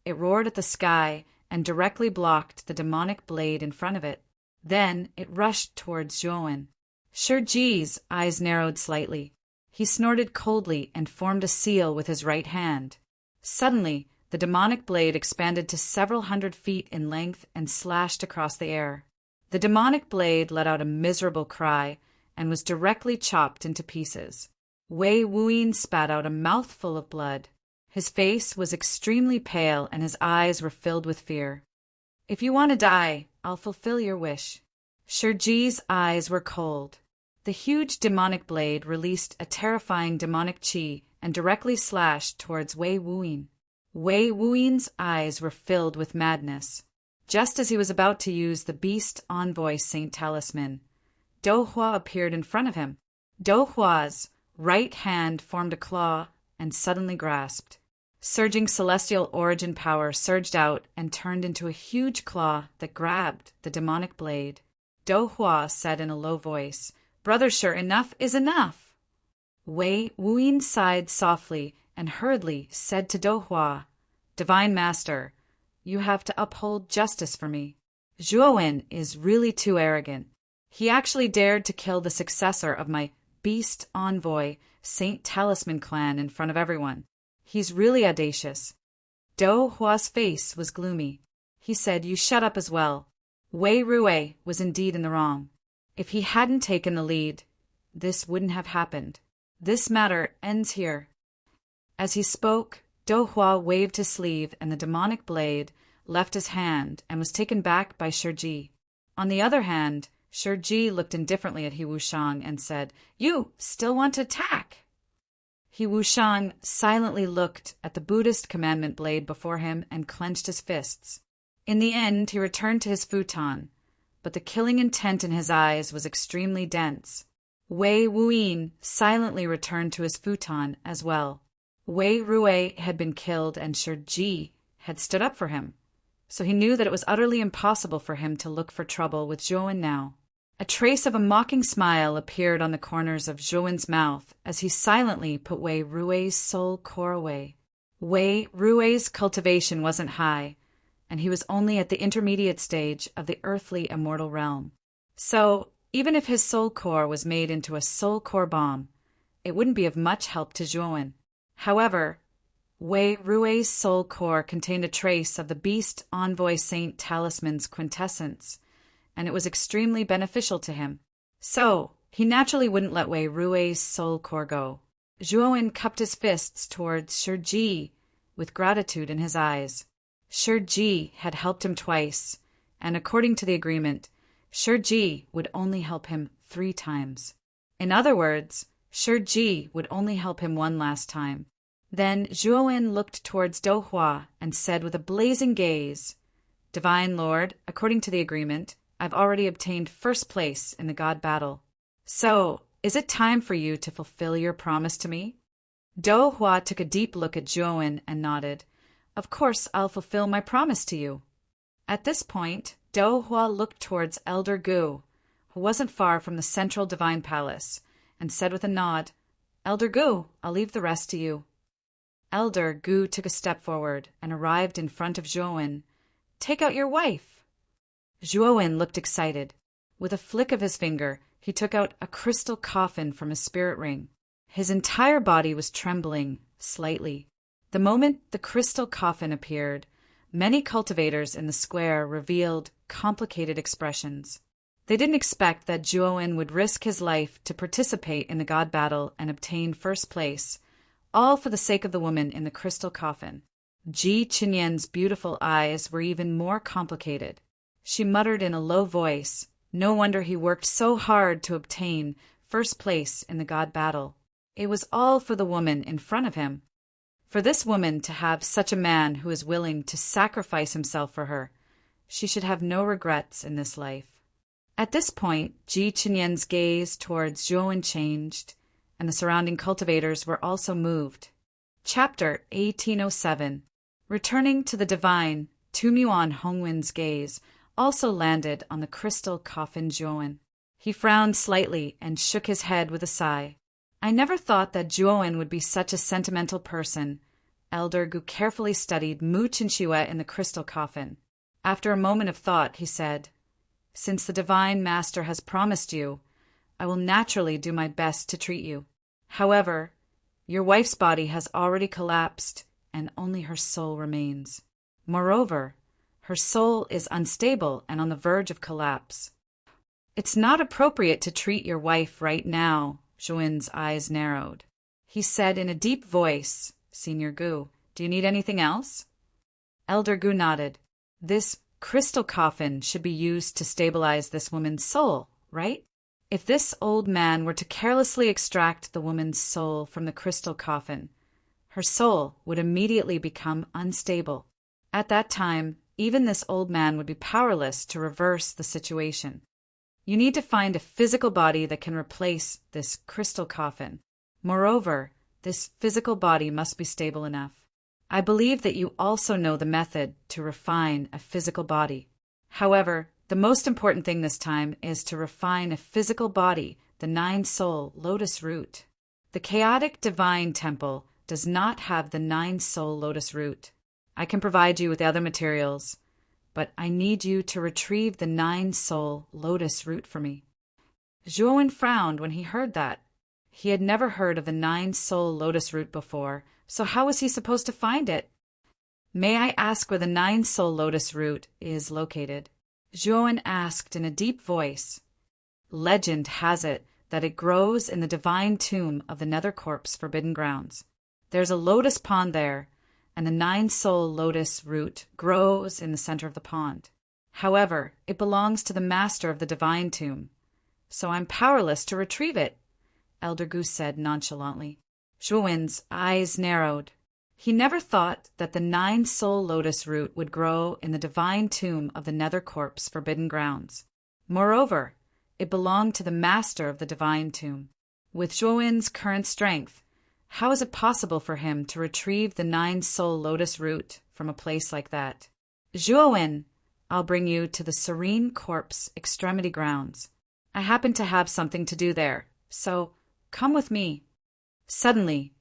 it roared at the sky and directly blocked the demonic blade in front of it. Then it rushed towards Zhuowen. Shiji's eyes narrowed slightly. He snorted coldly and formed a seal with his right hand. Suddenly, the demonic blade expanded to several hundred feet in length and slashed across the air. The demonic blade let out a miserable cry and was directly chopped into pieces. Wei Wuyin spat out a mouthful of blood. His face was extremely pale and his eyes were filled with fear. If you want to die, I'll fulfill your wish. Shiji's eyes were cold. The huge demonic blade released a terrifying demonic chi and directly slashed towards Wei Wuyin. Wei Wuyin's eyes were filled with madness. Just as he was about to use the Beast Envoy Saint Talisman, Do Hua appeared in front of him. Do Hua's right hand formed a claw and suddenly grasped. Surging celestial origin power surged out and turned into a huge claw that grabbed the demonic blade. Do Hua said in a low voice, Brother Shi, enough is enough. Wei Wuyin sighed softly and hurriedly said to Do Hua, Divine Master, you have to uphold justice for me. Zhuowen is really too arrogant. He actually dared to kill the successor of my Beast Envoy Saint Talisman clan in front of everyone. He's really audacious. Do Hua's face was gloomy. He said, You shut up as well. Wei Rui was indeed in the wrong. If he hadn't taken the lead, this wouldn't have happened. This matter ends here. As he spoke, Do Hua waved his sleeve and the demonic blade left his hand and was taken back by Shiji. On the other hand, Shiji looked indifferently at He Wushang and said, You still want to attack? He Wushang silently looked at the Buddhist commandment blade before him and clenched his fists. In the end, he returned to his futon, but the killing intent in his eyes was extremely dense. Wei Wuyin silently returned to his futon as well. Wei Rui had been killed and Shiji had stood up for him, so he knew that it was utterly impossible for him to look for trouble with Zhuowen now. A trace of a mocking smile appeared on the corners of Zhuowen's mouth as he silently put Wei Rui's soul core away. Wei Rui's cultivation wasn't high, and he was only at the intermediate stage of the earthly immortal realm. So, even if his soul core was made into a soul core bomb, it wouldn't be of much help to Zhuowen. However, Wei Rui's soul core contained a trace of the Beast Envoy Saint Talisman's quintessence, and it was extremely beneficial to him. So, he naturally wouldn't let Wei Rui's soul core go. Zhuowen cupped his fists towards Shiji with gratitude in his eyes. Shiji had helped him twice, and according to the agreement, Shiji would only help him 3 times. In other words, Shiji would only help him one last time. Then Zhuowen looked towards Dohua and said with a blazing gaze, "Divine Lord, according to the agreement, I've already obtained first place in the God battle. So, is it time for you to fulfill your promise to me?" Dohua took a deep look at Zhuowen and nodded. "Of course I'll fulfill my promise to you." At this point, Dohua looked towards Elder Gu, who wasn't far from the central divine palace, and said with a nod, "Elder Gu, I'll leave the rest to you." Elder Gu took a step forward and arrived in front of Zhuowen. "Take out your wife." Zhuowen looked excited. With a flick of his finger, he took out a crystal coffin from his spirit ring. His entire body was trembling slightly. The moment the crystal coffin appeared, many cultivators in the square revealed complicated expressions. They didn't expect that Zhuowen would risk his life to participate in the God battle and obtain first place, all for the sake of the woman in the crystal coffin. Ji Qinyan's beautiful eyes were even more complicated. She muttered in a low voice, "No wonder he worked so hard to obtain first place in the God battle. It was all for the woman in front of him. For this woman to have such a man who is willing to sacrifice himself for her, she should have no regrets in this life." At this point, Ji Qinyan's gaze towards Zhuowen changed, and the surrounding cultivators were also moved. Chapter 1807. Returning to the divine, Tu Muon Hongwen's gaze also landed on the crystal coffin Zhuowen. He frowned slightly and shook his head with a sigh. "I never thought that Zhuowen would be such a sentimental person." Elder Gu carefully studied Mu Chinchua in the crystal coffin. After a moment of thought, he said, "Since the Divine Master has promised you, I will naturally do my best to treat you. However, your wife's body has already collapsed, and only her soul remains. Moreover, her soul is unstable and on the verge of collapse. It's not appropriate to treat your wife right now." Zhuowen's eyes narrowed. He said in a deep voice, "Senior Gu, do you need anything else?" Elder Gu nodded. "This crystal coffin should be used to stabilize this woman's soul, right? If this old man were to carelessly extract the woman's soul from the crystal coffin, her soul would immediately become unstable. At that time, even this old man would be powerless to reverse the situation. You need to find a physical body that can replace this crystal coffin. Moreover, this physical body must be stable enough. I believe that you also know the method to refine a physical body. However, the most important thing this time is to refine a physical body, the 9-soul lotus root. The chaotic divine temple does not have the 9-soul lotus root. I can provide you with the other materials, but I need you to retrieve the 9-soul lotus root for me." Zhuowen frowned when he heard that. He had never heard of the 9-soul lotus root before, so how was he supposed to find it? "May I ask where the 9-soul lotus root is located?" Zhuowen asked in a deep voice. "Legend has it that it grows in the divine tomb of the Nether Corp's forbidden grounds. There's a lotus pond there, and the 9-soul lotus root grows in the center of the pond. However, it belongs to the master of the divine tomb, so I'm powerless to retrieve it," Elder Goose said nonchalantly. Zhuowen's eyes narrowed. He never thought that the 9-soul lotus root would grow in the divine tomb of the Nether Corp's forbidden grounds. Moreover, it belonged to the master of the divine tomb. With Zhuowen's current strength, how is it possible for him to retrieve the 9-soul lotus root from a place like that? "Zhuowen, I'll bring you to the Serene Corpse extremity grounds. I happen to have something to do there, so come with me." Suddenly,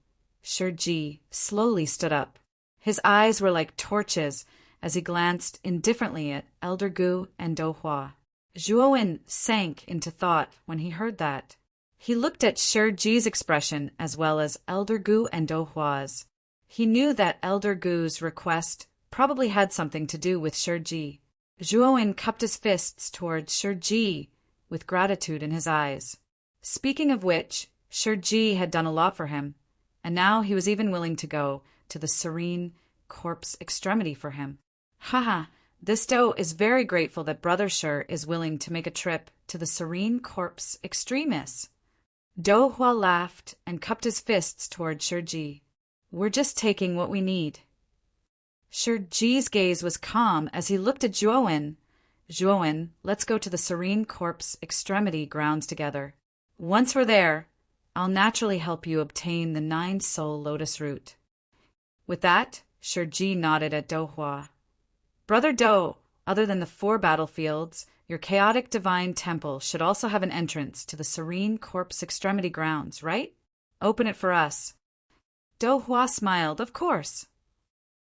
Shiji slowly stood up. His eyes were like torches, as he glanced indifferently at Elder Gu and Do Hua. Zhuowen sank into thought when he heard that. He looked at Shiji's expression as well as Elder Gu and Do Hua's. He knew that Elder Gu's request probably had something to do with Shiji. Zhuowen cupped his fists toward Shiji with gratitude in his eyes. Speaking of which, Shiji had done a lot for him, and now he was even willing to go to the serene corpse extremity for him. Haha, this Do is very grateful that Brother Shi is willing to make a trip to the serene corpse extremis. Do Hua laughed and cupped his fists toward Shiji. We're just taking what we need. Shiji's gaze was calm as he looked at Zhuowen. Zhuowen, let's go to the serene corpse extremity grounds together. Once we're there, I'll naturally help you obtain the 9-soul lotus root. With that, Shiji nodded at Do Hua. Brother Do, other than the 4 battlefields, your chaotic divine temple should also have an entrance to the serene corpse extremity grounds, right? Open it for us. Do Hua smiled, of course.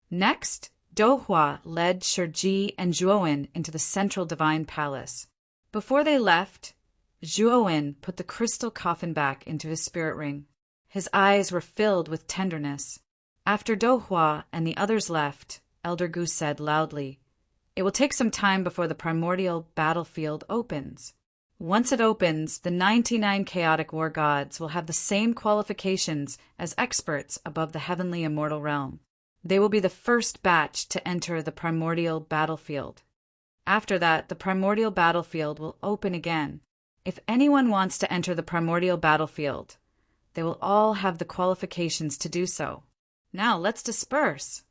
Next, Do Hua led Shiji and Zhuowen into the central divine palace. Before they left, Zhuowen put the crystal coffin back into his spirit ring. His eyes were filled with tenderness. After Do Hua and the others left, Elder Gu said loudly, "It will take some time before the primordial battlefield opens. Once it opens, the 99 chaotic war gods will have the same qualifications as experts above the heavenly immortal realm. They will be the first batch to enter the primordial battlefield. After that, the primordial battlefield will open again. If anyone wants to enter the primordial battlefield, they will all have the qualifications to do so. Now let's disperse."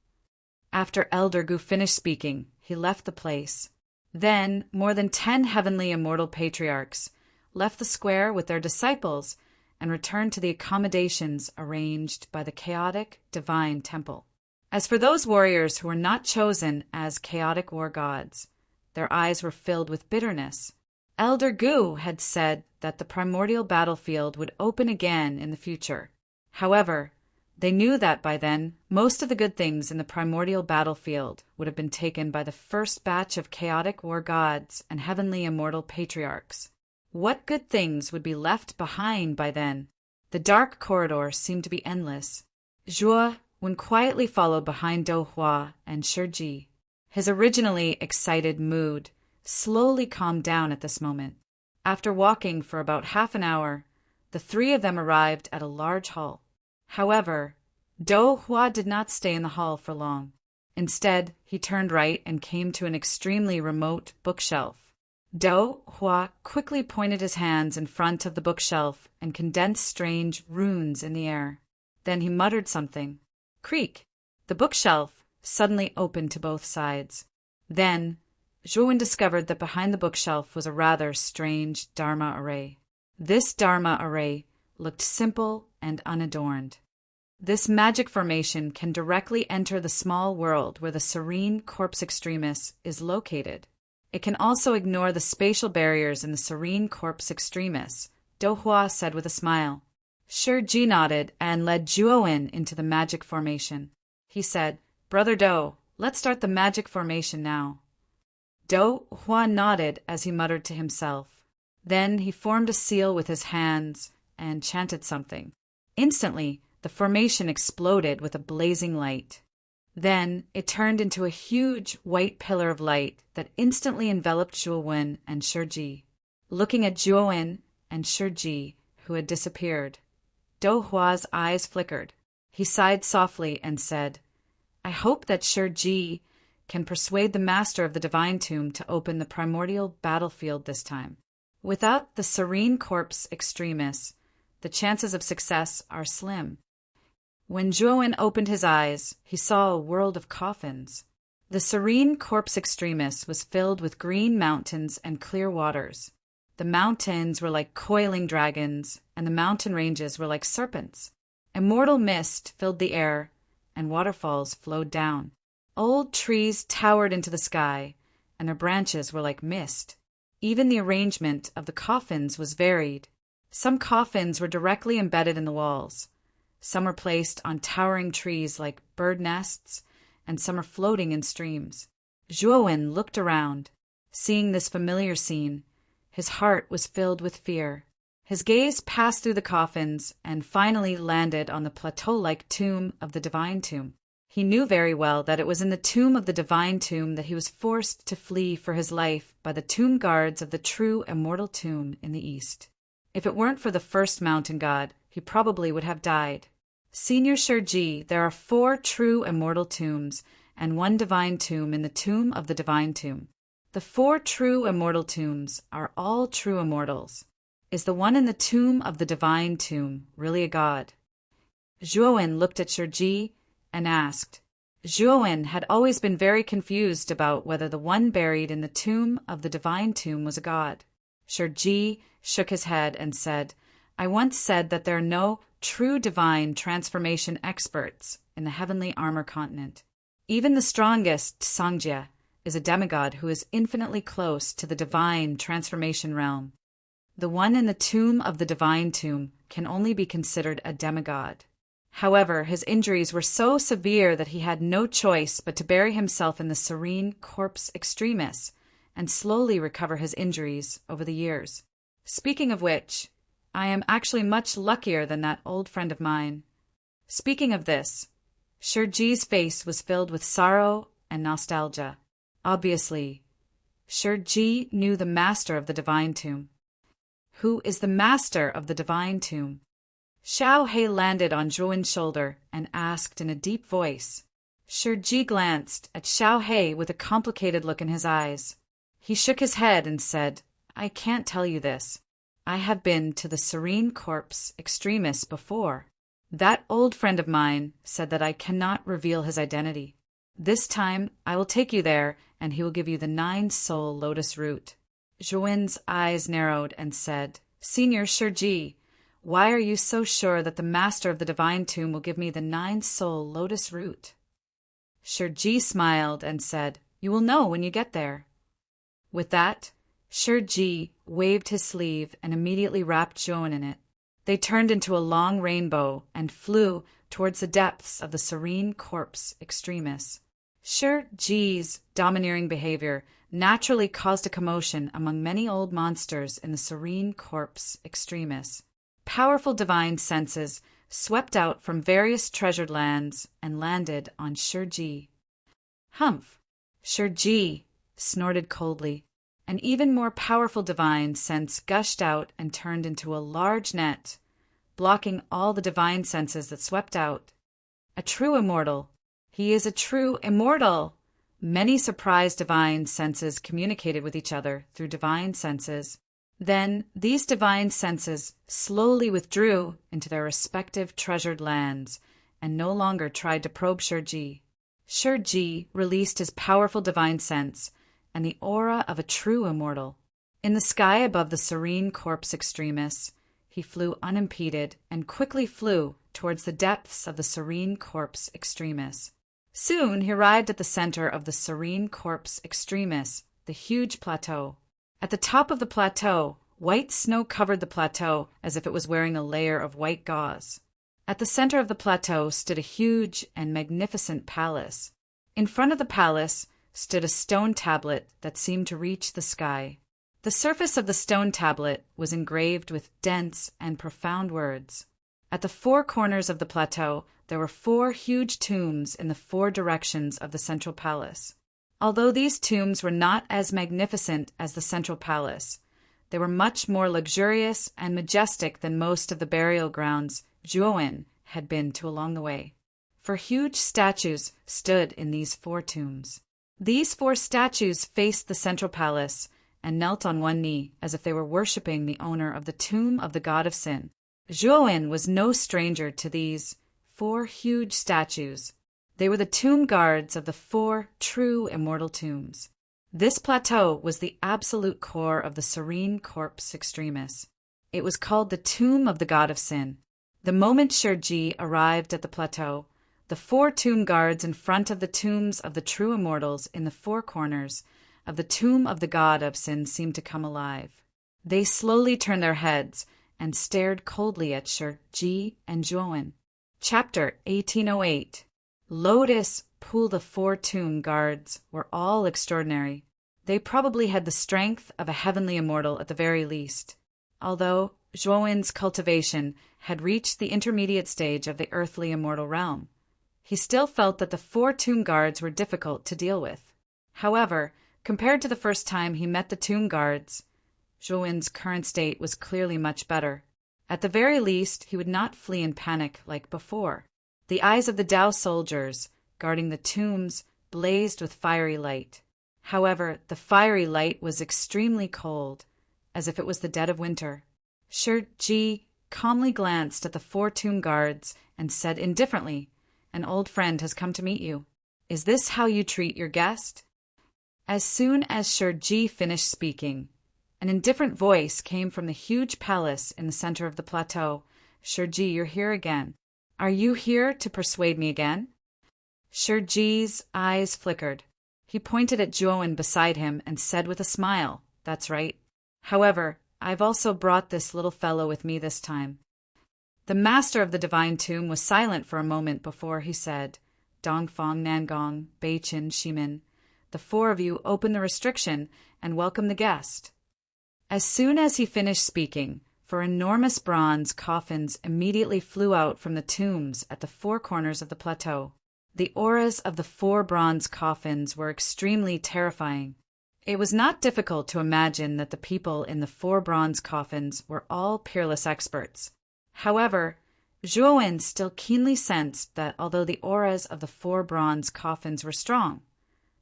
After Elder Gu finished speaking, he left the place. Then more than 10 heavenly immortal patriarchs left the square with their disciples and returned to the accommodations arranged by the chaotic divine temple. As for those warriors who were not chosen as chaotic war gods, their eyes were filled with bitterness. Elder Gu had said that the primordial battlefield would open again in the future. However, they knew that by then, most of the good things in the primordial battlefield would have been taken by the first batch of chaotic war gods and heavenly immortal patriarchs. What good things would be left behind by then? The dark corridor seemed to be endless. Zhuowen quietly followed behind Do Hua and Shiji. His originally excited mood slowly calmed down at this moment. After walking for about half an hour, the 3 of them arrived at a large hall. However, Do Hua did not stay in the hall for long. Instead, he turned right and came to an extremely remote bookshelf. Do Hua quickly pointed his hands in front of the bookshelf and condensed strange runes in the air. Then he muttered something. Creak! The bookshelf suddenly opened to both sides. Then, Zhuowen discovered that behind the bookshelf was a rather strange Dharma array. This Dharma array looked simple and unadorned. This magic formation can directly enter the small world where the serene corpse extremis is located. It can also ignore the spatial barriers in the serene corpse extremis, Do Hua said with a smile. Shiji nodded and led Zhuowen into the magic formation. He said, Brother Do, let's start the magic formation now. Do Hua nodded as he muttered to himself. Then he formed a seal with his hands and chanted something. Instantly, the formation exploded with a blazing light. Then it turned into a huge white pillar of light that instantly enveloped Zhuowen and Shiji. Looking at Zhuowen and Shiji, who had disappeared, Do Hua's eyes flickered. He sighed softly and said, I hope that Shiji can persuade the master of the divine tomb to open the primordial battlefield this time. Without the serene corpse extremis, the chances of success are slim. When Zhuowen opened his eyes, he saw a world of coffins. The serene corpse extremis was filled with green mountains and clear waters. The mountains were like coiling dragons, and the mountain ranges were like serpents. Immortal mist filled the air, and waterfalls flowed down. Old trees towered into the sky, and their branches were like mist. Even the arrangement of the coffins was varied. Some coffins were directly embedded in the walls. Some were placed on towering trees like bird nests, and some are floating in streams. Zhuowen looked around. Seeing this familiar scene, his heart was filled with fear. His gaze passed through the coffins and finally landed on the plateau-like tomb of the Divine Tomb. He knew very well that it was in the tomb of the Divine Tomb that he was forced to flee for his life by the tomb guards of the true immortal tomb in the east. If it weren't for the first mountain god, he probably would have died. Senior Shurji, there are 4 true immortal tombs and 1 divine tomb in the tomb of the Divine Tomb. The 4 true immortal tombs are all true immortals. Is the one in the tomb of the Divine Tomb really a god? Zhuowen looked at Shurji and asked. Zhuowen had always been very confused about whether the one buried in the tomb of the Divine Tomb was a god. Shurji shook his head and said, I once said that there are no true divine transformation experts in the heavenly armor continent. Even the strongest Sangjia is a demigod who is infinitely close to the divine transformation realm. The one in the tomb of the Divine Tomb can only be considered a demigod. However, his injuries were so severe that he had no choice but to bury himself in the serene corpse extremis and slowly recover his injuries over the years. Speaking of which, I am actually much luckier than that old friend of mine. Speaking of this, Shurji's face was filled with sorrow and nostalgia. Obviously, Shurji knew the master of the Divine Tomb. Who is the master of the Divine Tomb? Xiao He landed on Zhuowen's shoulder and asked in a deep voice. Shurji glanced at Xiao He with a complicated look in his eyes. He shook his head and said, I can't tell you this. I have been to the serene corpse extremis before. That old friend of mine said that I cannot reveal his identity. This time I will take you there and he will give you the 9-soul lotus root. Zhuowen's eyes narrowed and said, Senior Shurji, why are you so sure that the master of the Divine Tomb will give me the 9-soul lotus root? Shurji smiled and said, You will know when you get there. With that, Shurji waved his sleeve and immediately wrapped Zhuowen in it. They turned into a long rainbow and flew towards the depths of the serene corpse extremis. Shurji's domineering behavior naturally caused a commotion among many old monsters in the serene corpse extremis. Powerful divine senses swept out from various treasured lands and landed on Shurji. Humph! Shurji snorted coldly. An even more powerful divine sense gushed out and turned into a large net, blocking all the divine senses that swept out. A true immortal. He is a true immortal! Many surprised divine senses communicated with each other through divine senses. Then these divine senses slowly withdrew into their respective treasured lands and no longer tried to probe Shurji. Shurji released his powerful divine sense and the aura of a true immortal. In the sky above the serene corpse extremis, he flew unimpeded and quickly flew towards the depths of the serene corpse extremis. Soon he arrived at the center of the serene corpse extremis, the huge plateau. At the top of the plateau, white snow covered the plateau as if it was wearing a layer of white gauze. At the center of the plateau stood a huge and magnificent palace. In front of the palace stood a stone tablet that seemed to reach the sky. The surface of the stone tablet was engraved with dense and profound words. At the 4 corners of the plateau, there were 4 huge tombs in the 4 directions of the central palace. Although these tombs were not as magnificent as the central palace, they were much more luxurious and majestic than most of the burial grounds Zhuowen had been to along the way. For huge statues stood in these 4 tombs. These 4 statues faced the central palace and knelt on one knee as if they were worshipping the owner of the tomb of the god of sin. Zhuowen was no stranger to these 4 huge statues. They were the tomb guards of the 4 true immortal tombs. This plateau was the absolute core of the serene corpse extremis. It was called the tomb of the god of sin. The moment Shurji arrived at the plateau, the 4 tomb guards in front of the tombs of the true immortals in the 4 corners of the tomb of the god of sin seemed to come alive. They slowly turned their heads and stared coldly at Shurji and Zhuowen. Chapter 1808. Lotus pool the 4 tomb guards were all extraordinary. They probably had the strength of a heavenly immortal at the very least. Although Zhuowen's cultivation had reached the intermediate stage of the earthly immortal realm, he still felt that the 4 tomb guards were difficult to deal with. However, compared to the first time he met the tomb guards, Zhuowen's current state was clearly much better. At the very least, he would not flee in panic like before. The eyes of the Dao soldiers guarding the tombs blazed with fiery light. However, the fiery light was extremely cold, as if it was the dead of winter. Shiji calmly glanced at the 4 tomb guards and said indifferently, "An old friend has come to meet you. Is this how you treat your guest?" As soon as Shiji finished speaking, an indifferent voice came from the huge palace in the center of the plateau. "Shiji, you're here again. Are you here to persuade me again?" Shiji's eyes flickered. He pointed at Zhuowen beside him and said with a smile, "That's right. However, I've also brought this little fellow with me this time." The master of the divine tomb was silent for a moment before he said, "Dongfang, Nangong, Beichin, Shimin, the 4 of you open the restriction and welcome the guest." As soon as he finished speaking, 4 enormous bronze coffins immediately flew out from the tombs at the 4 corners of the plateau. The auras of the 4 bronze coffins were extremely terrifying. It was not difficult to imagine that the people in the 4 bronze coffins were all peerless experts. However, Zhuowen still keenly sensed that although the auras of the 4 bronze coffins were strong,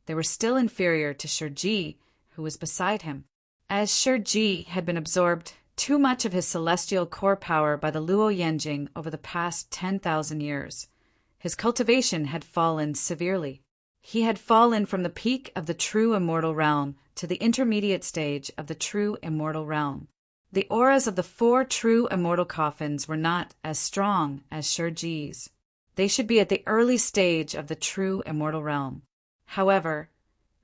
they were still inferior to Shiji, who was beside him. As Shiji had been absorbed too much of his celestial core power by the Luo Yanjing over the past 10,000 years, his cultivation had fallen severely. He had fallen from the peak of the true immortal realm to the intermediate stage of the true immortal realm. The auras of the 4 true immortal coffins were not as strong as Shiji's. They should be at the early stage of the true immortal realm. However,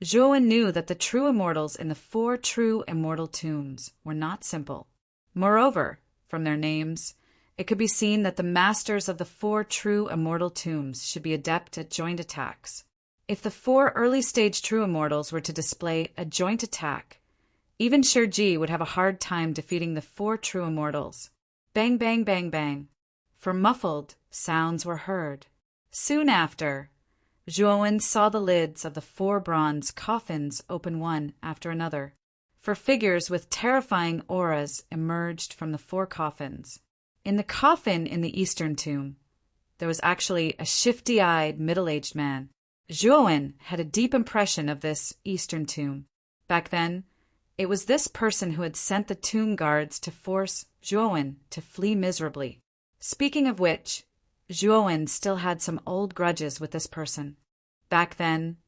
Zhuowen knew that the true immortals in the 4 true immortal tombs were not simple. Moreover, from their names, it could be seen that the masters of the 4 true immortal tombs should be adept at joint attacks. If the 4 early-stage true immortals were to display a joint attack, even Shiji would have a hard time defeating the 4 true immortals. Bang, bang, bang, bang. For muffled sounds were heard. Soon after, Zhuowen saw the lids of the 4 bronze coffins open one after another. 4 figures with terrifying auras emerged from the 4 coffins. In the coffin in the eastern tomb, there was actually a shifty-eyed, middle-aged man. Zhuowen had a deep impression of this eastern tomb. Back then, it was this person who had sent the tomb guards to force Zhuowen to flee miserably. Speaking of which, Zhuowen still had some old grudges with this person. Back then,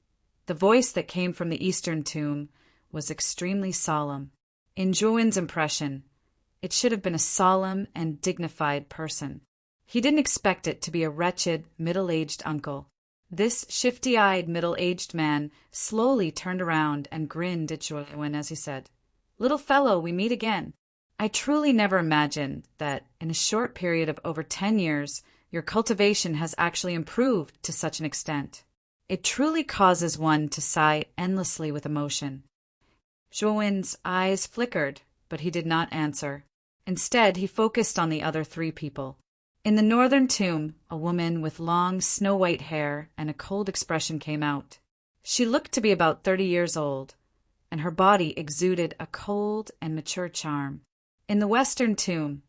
the voice that came from the eastern tomb was extremely solemn. In Zhuowen's impression, it should have been a solemn and dignified person. He didn't expect it to be a wretched, middle-aged uncle. This shifty-eyed, middle-aged man slowly turned around and grinned at Zhuowen as he said, "Little fellow, we meet again. I truly never imagined that in a short period of over 10 years, your cultivation has actually improved to such an extent. It truly causes one to sigh endlessly with emotion." Zhuowen's eyes flickered, but he did not answer. Instead, he focused on the other 3 people. In the northern tomb, a woman with long, snow-white hair and a cold expression came out. She looked to be about 30 years old, and her body exuded a cold and mature charm. In the western tomb,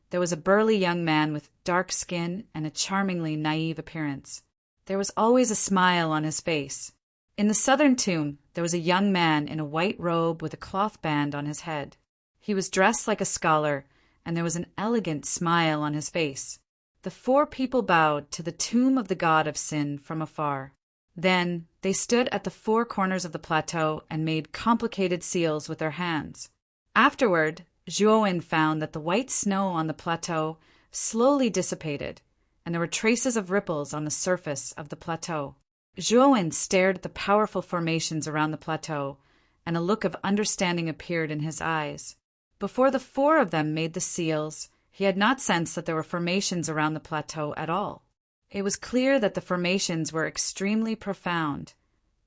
there was a burly young man with dark skin and a charmingly naive appearance. There was always a smile on his face. In the southern tomb, there was a young man in a white robe with a cloth band on his head. He was dressed like a scholar, and there was an elegant smile on his face. The 4 people bowed to the tomb of the god of sin from afar. Then they stood at the 4 corners of the plateau and made complicated seals with their hands. Afterward, Zhuowen found that the white snow on the plateau slowly dissipated, and there were traces of ripples on the surface of the plateau. Zhuowen stared at the powerful formations around the plateau, and a look of understanding appeared in his eyes. Before the 4 of them made the seals, he had not sensed that there were formations around the plateau at all. It was clear that the formations were extremely profound,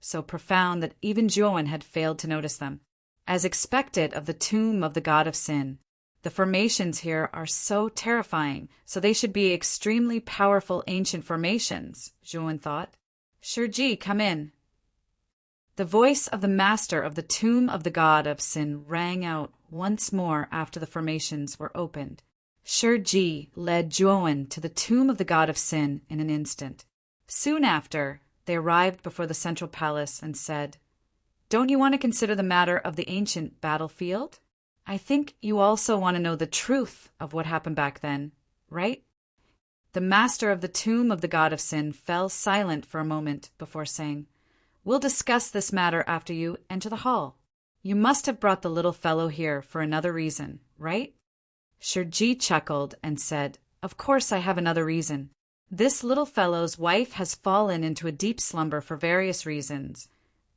so profound that even Zhuowen had failed to notice them. As expected of the tomb of the god of sin, the formations here are so terrifying, so they should be extremely powerful ancient formations, Zhuowen thought. Shiji, come in. The voice of the master of the tomb of the god of sin rang out once more after the formations were opened. Shiji led Zhuowen to the tomb of the god of sin in an instant. Soon after, they arrived before the central palace and said, "Don't you want to consider the matter of the ancient battlefield? I think you also want to know the truth of what happened back then, right?" The master of the tomb of the god of sin fell silent for a moment before saying, "We'll discuss this matter after you enter the hall. You must have brought the little fellow here for another reason, right?" Shiji chuckled and said, "Of course I have another reason. This little fellow's wife has fallen into a deep slumber for various reasons,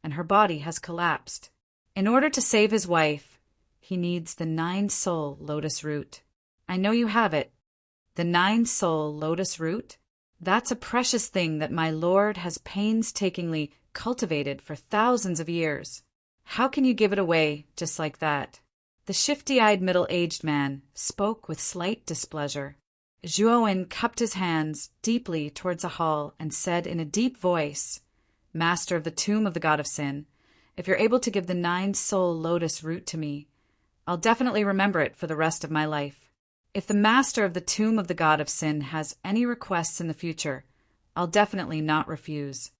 and her body has collapsed. In order to save his wife, he needs the 9-soul lotus root. I know you have it. The 9-soul lotus root? That's a precious thing that my lord has painstakingly cultivated for thousands of years. How can you give it away just like that?" The shifty-eyed middle-aged man spoke with slight displeasure. Zhuowen cupped his hands deeply towards the hall and said in a deep voice, "Master of the tomb of the god of sin, if you're able to give the 9-soul lotus root to me, I'll definitely remember it for the rest of my life. If the master of the tomb of the god of sin has any requests in the future, I'll definitely not refuse.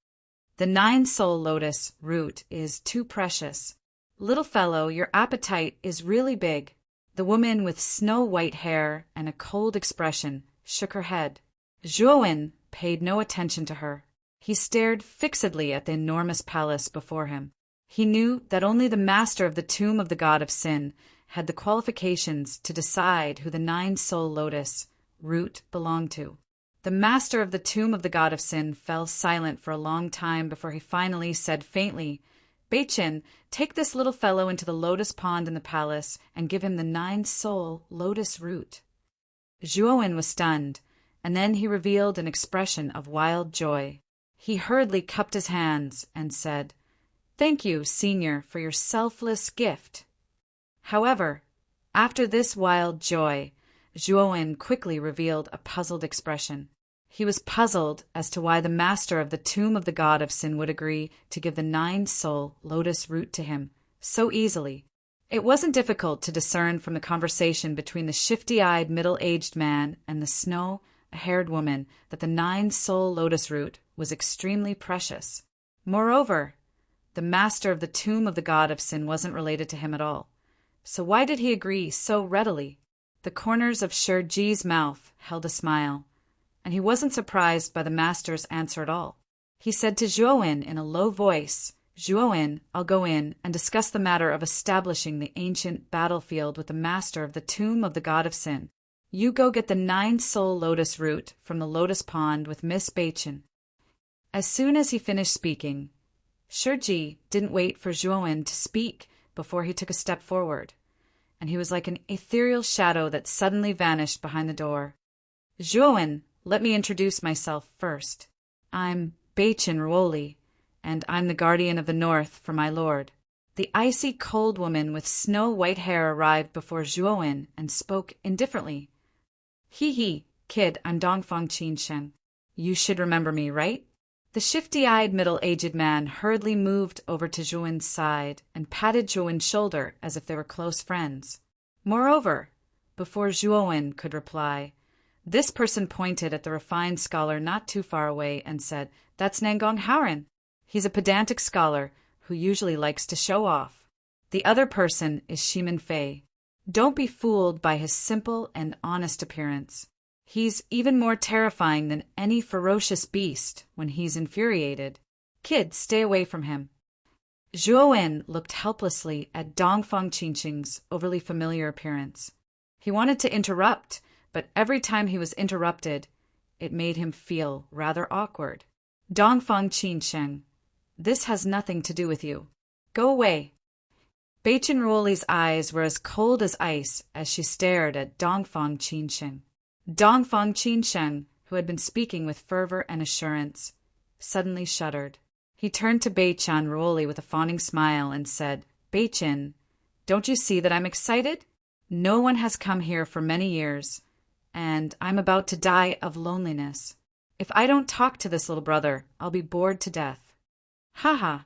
The 9-soul lotus root is too precious. Little fellow, your appetite is really big." The woman with snow-white hair and a cold expression shook her head. Zhuowen paid no attention to her. He stared fixedly at the enormous palace before him. He knew that only the master of the tomb of the god of sin had the qualifications to decide who the 9-soul lotus root belonged to. The master of the tomb of the god of sin fell silent for a long time before he finally said faintly, "Beichin, take this little fellow into the lotus pond in the palace and give him the 9-soul lotus root." Zhuowen was stunned, and then he revealed an expression of wild joy. He hurriedly cupped his hands and said, "Thank you, Senior, for your selfless gift." However, after this wild joy, Zhuowen quickly revealed a puzzled expression. He was puzzled as to why the master of the tomb of the god of sin would agree to give the 9-soul lotus root to him so easily. It wasn't difficult to discern from the conversation between the shifty-eyed middle-aged man and the snow-haired woman that the 9-soul lotus root was extremely precious. Moreover, the master of the tomb of the god of sin wasn't related to him at all. So why did he agree so readily? The corners of Shiji's mouth held a smile, and he wasn't surprised by the master's answer at all. He said to Zhuowen in a low voice, "Zhuowen, I'll go in and discuss the matter of establishing the ancient battlefield with the master of the tomb of the god of sin. You go get the 9-soul lotus root from the lotus pond with Miss Beichin." As soon as he finished speaking, Shiji didn't wait for Zhuowen to speak before he took a step forward, and he was like an ethereal shadow that suddenly vanished behind the door. "Zhuowen, let me introduce myself first. I'm Beichin Ruoli, and I'm the guardian of the north for my lord." The icy cold woman with snow-white hair arrived before Zhuowen and spoke indifferently. "He, kid, I'm Dongfang Qinsheng. You should remember me, right?" The shifty-eyed middle-aged man hurriedly moved over to Zhuowen's side and patted Zhuowen's shoulder as if they were close friends. Moreover, before Zhuowen could reply, this person pointed at the refined scholar not too far away and said, "That's Nangong Haoren. He's a pedantic scholar who usually likes to show off. The other person is Shimin Fei. Don't be fooled by his simple and honest appearance. He's even more terrifying than any ferocious beast when he's infuriated. Kid, stay away from him." Zhuowen looked helplessly at Dongfang Qinsheng's overly familiar appearance. He wanted to interrupt, but every time he was interrupted, it made him feel rather awkward. "Dongfang Qinsheng, this has nothing to do with you. Go away." Beichin Ruoli's eyes were as cold as ice as she stared at Dongfang Qinsheng. Dongfang Qinsheng who had been speaking with fervor and assurance, suddenly shuddered. He turned to Bei-chan Ruoli with a fawning smile and said, "Bei-chan, don't you see that I'm excited? No one has come here for many years, and I'm about to die of loneliness. If I don't talk to this little brother, I'll be bored to death." "Ha ha,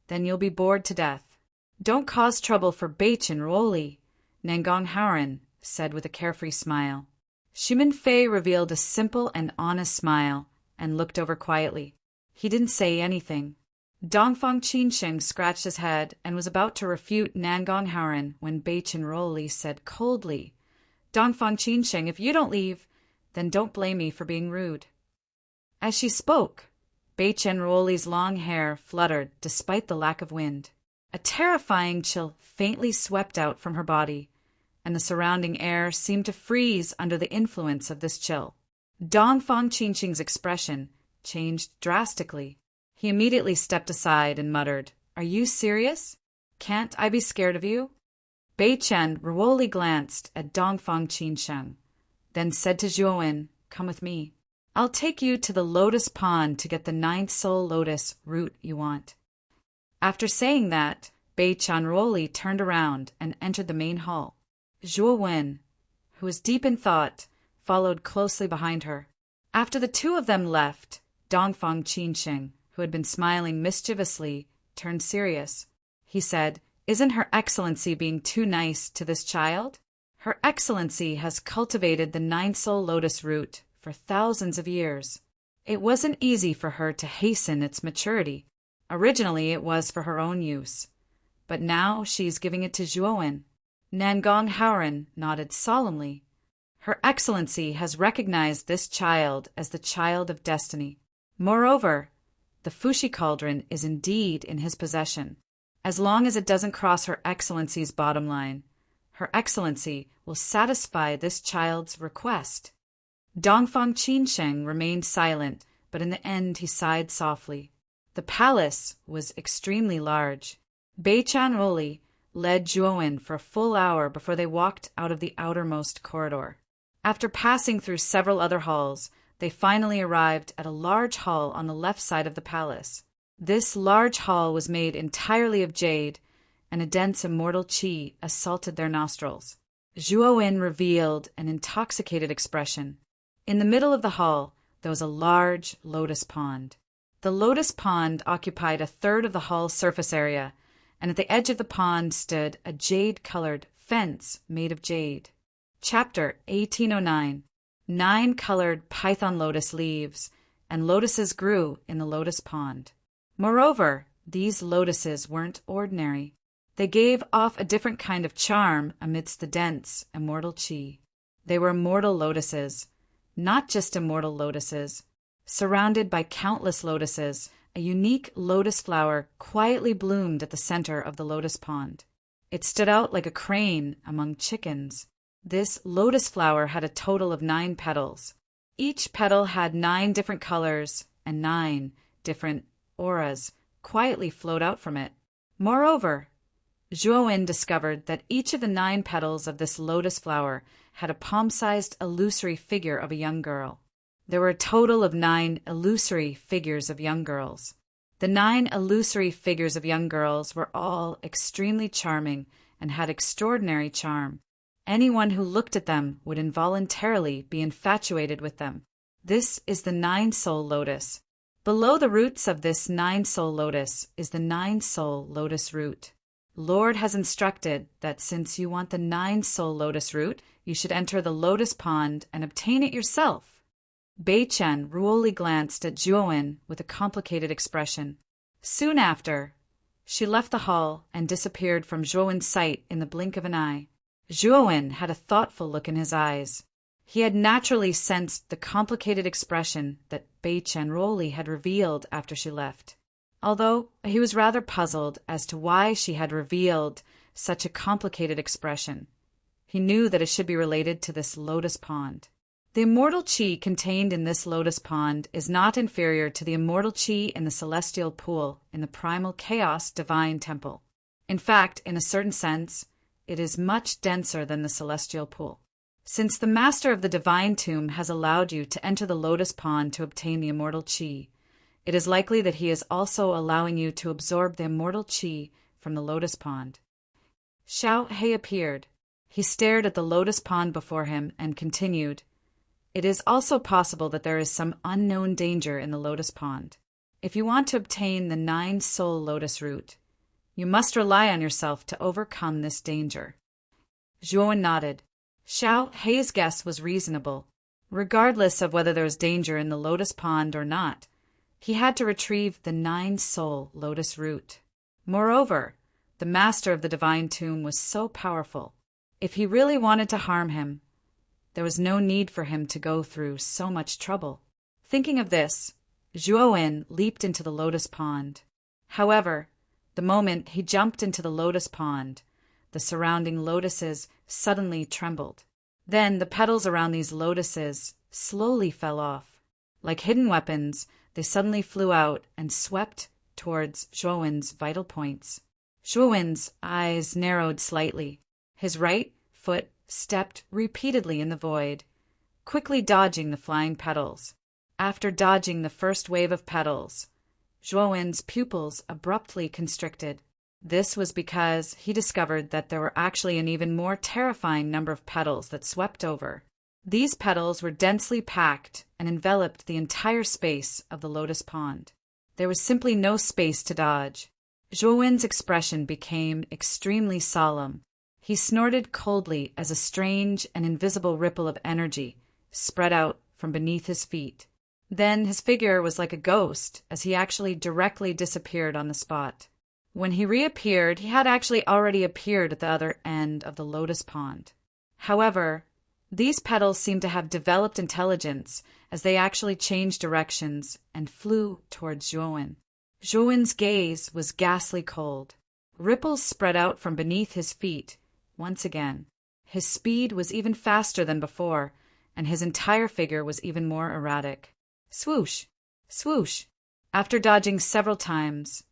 then you'll be bored to death. Don't cause trouble for Bei-chan Ruoli," Nangong Haoran said with a carefree smile. Shimin Fei revealed a simple and honest smile and looked over quietly. He didn't say anything. Dongfang Qinsheng scratched his head and was about to refute Nangong Haoran when Bei-chan Ruoli said coldly, "Dongfang Qinsheng, if you don't leave, then don't blame me for being rude." As she spoke, Bei-chan Ruoli's long hair fluttered despite the lack of wind. A terrifying chill faintly swept out from her body, and the surrounding air seemed to freeze under the influence of this chill. Dongfang Qinsheng's expression changed drastically. He immediately stepped aside and muttered, "Are you serious? Can't I be scared of you?" Bei-chan Ruoli glanced at Dongfang Qinsheng, then said to Zhuowen, "Come with me. I'll take you to the lotus pond to get the 9th soul lotus root you want." After saying that, Bei-chan Ruoli turned around and entered the main hall. Zhuowen, who was deep in thought, followed closely behind her. After the two of them left, Dongfang Qinsheng, who had been smiling mischievously, turned serious. He said, "Isn't Her Excellency being too nice to this child? Her Excellency has cultivated the 9th soul lotus root for thousands of years. It wasn't easy for her to hasten its maturity. Originally it was for her own use, but now she's giving it to Zhuowen." Nangong Haoran nodded solemnly. "Her Excellency has recognized this child as the child of destiny. Moreover, the Fushi cauldron is indeed in his possession. As long as it doesn't cross Her Excellency's bottom line, Her Excellency will satisfy this child's request." Dongfang Qinsheng remained silent, but in the end he sighed softly. The palace was extremely large. Bei-chan Ruoli led Zhuowen for a full hour before they walked out of the outermost corridor. After passing through several other halls, they finally arrived at a large hall on the left side of the palace. This large hall was made entirely of jade, and a dense immortal qi assaulted their nostrils. Zhuowen revealed an intoxicated expression. In the middle of the hall, there was a large lotus pond. The lotus pond occupied a third of the hall's surface area, and at the edge of the pond stood a jade-colored fence made of jade. Chapter 1809. 9 colored python lotus leaves, and lotuses grew in the lotus pond. Moreover, these lotuses weren't ordinary. They gave off a different kind of charm amidst the dense, immortal qi. They were immortal lotuses, not just immortal lotuses. Surrounded by countless lotuses, a unique lotus flower quietly bloomed at the center of the lotus pond. It stood out like a crane among chickens. This lotus flower had a total of 9 petals. Each petal had 9 different colors, and 9 different auras quietly flowed out from it. Moreover, Zhuowen discovered that each of the 9 petals of this lotus flower had a palm-sized illusory figure of a young girl. There were a total of 9 illusory figures of young girls. The 9 illusory figures of young girls were all extremely charming and had extraordinary charm. Anyone who looked at them would involuntarily be infatuated with them. This is the 9-soul lotus. Below the roots of this 9-soul lotus is the 9-soul lotus root. Lord has instructed that since you want the 9-soul lotus root, you should enter the lotus pond and obtain it yourself. Bei-chan Ruoli glanced at Zhuowen with a complicated expression. Soon after, she left the hall and disappeared from Zhuowen's sight in the blink of an eye. Zhuowen had a thoughtful look in his eyes. He had naturally sensed the complicated expression that Bei-chan Ruoli had revealed after she left, although he was rather puzzled as to why she had revealed such a complicated expression. He knew that it should be related to this lotus pond. The immortal qi contained in this lotus pond is not inferior to the immortal qi in the celestial pool in the primal chaos divine temple. In fact, in a certain sense, it is much denser than the celestial pool. Since the Master of the Divine Tomb has allowed you to enter the Lotus Pond to obtain the immortal Qi, it is likely that he is also allowing you to absorb the immortal Qi from the Lotus Pond. Xiao He appeared. He stared at the Lotus Pond before him and continued, "It is also possible that there is some unknown danger in the Lotus Pond. If you want to obtain the 9-soul Lotus root, you must rely on yourself to overcome this danger." Zhuowen nodded. Xiao Hei's guess was reasonable. Regardless of whether there was danger in the Lotus Pond or not, he had to retrieve the 9-soul Lotus root. Moreover, the Master of the Divine Tomb was so powerful. If he really wanted to harm him, there was no need for him to go through so much trouble. Thinking of this, Zhuowen leaped into the Lotus Pond. However, the moment he jumped into the Lotus Pond, the surrounding lotuses suddenly trembled. Then the petals around these lotuses slowly fell off. Like hidden weapons, they suddenly flew out and swept towards Zhuowen's vital points. Zhuowen's eyes narrowed slightly. His right foot stepped repeatedly in the void, quickly dodging the flying petals. After dodging the first wave of petals, Zhuowen's pupils abruptly constricted. This was because he discovered that there were actually an even more terrifying number of petals that swept over. These petals were densely packed and enveloped the entire space of the Lotus Pond. There was simply no space to dodge. Zhuowen's expression became extremely solemn. He snorted coldly as a strange and invisible ripple of energy spread out from beneath his feet. Then his figure was like a ghost as he actually directly disappeared on the spot. When he reappeared, he had actually already appeared at the other end of the Lotus Pond. However, these petals seemed to have developed intelligence as they actually changed directions and flew towards Zhuowen. Zhuowen's gaze was ghastly cold. Ripples spread out from beneath his feet once again. His speed was even faster than before, and his entire figure was even more erratic. Swoosh! Swoosh! After dodging several times,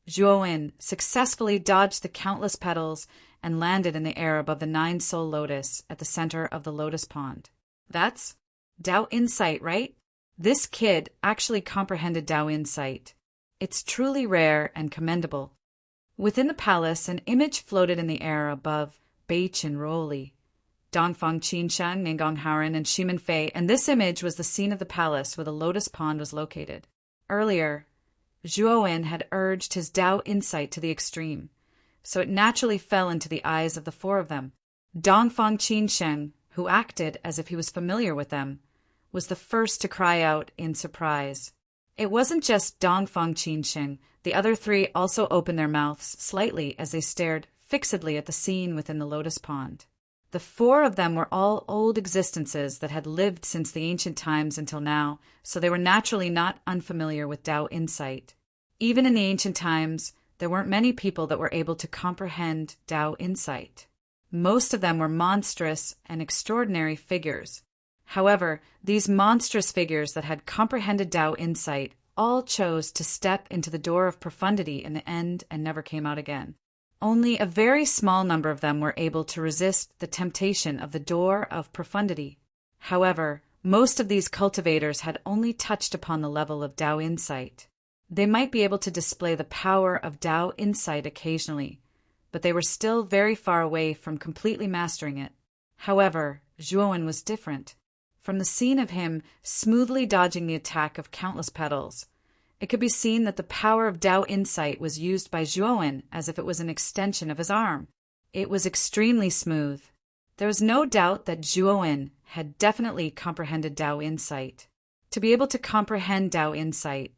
Zhuowen successfully dodged the countless petals and landed in the air above the 9-soul lotus at the center of the Lotus Pond. That's Dao insight, right? This kid actually comprehended Dao insight. It's truly rare and commendable. Within the palace, an image floated in the air above Beichin Roli, Dongfang Qinshan, Ningong Haoren, and Shimen Fei, and this image was the scene of the palace where the Lotus Pond was located. Earlier, Zhuowen had urged his Dao insight to the extreme, so it naturally fell into the eyes of the four of them. Dongfang Qinshan, who acted as if he was familiar with them, was the first to cry out in surprise. It wasn't just Dongfang Qinshan. The other three also opened their mouths slightly as they stared fixedly at the scene within the Lotus Pond. The four of them were all old existences that had lived since the ancient times until now, so they were naturally not unfamiliar with Dao insight. Even in the ancient times, there weren't many people that were able to comprehend Dao insight. Most of them were monstrous and extraordinary figures. However, these monstrous figures that had comprehended Dao insight all chose to step into the door of profundity in the end and never came out again. Only a very small number of them were able to resist the temptation of the door of profundity. However, most of these cultivators had only touched upon the level of Dao insight. They might be able to display the power of Dao insight occasionally, but they were still very far away from completely mastering it. However, Zhuowen was different. From the scene of him smoothly dodging the attack of countless petals, it could be seen that the power of Dao insight was used by Zhuowen as if it was an extension of his arm. It was extremely smooth. There was no doubt that Zhuowen had definitely comprehended Dao insight. To be able to comprehend Dao insight,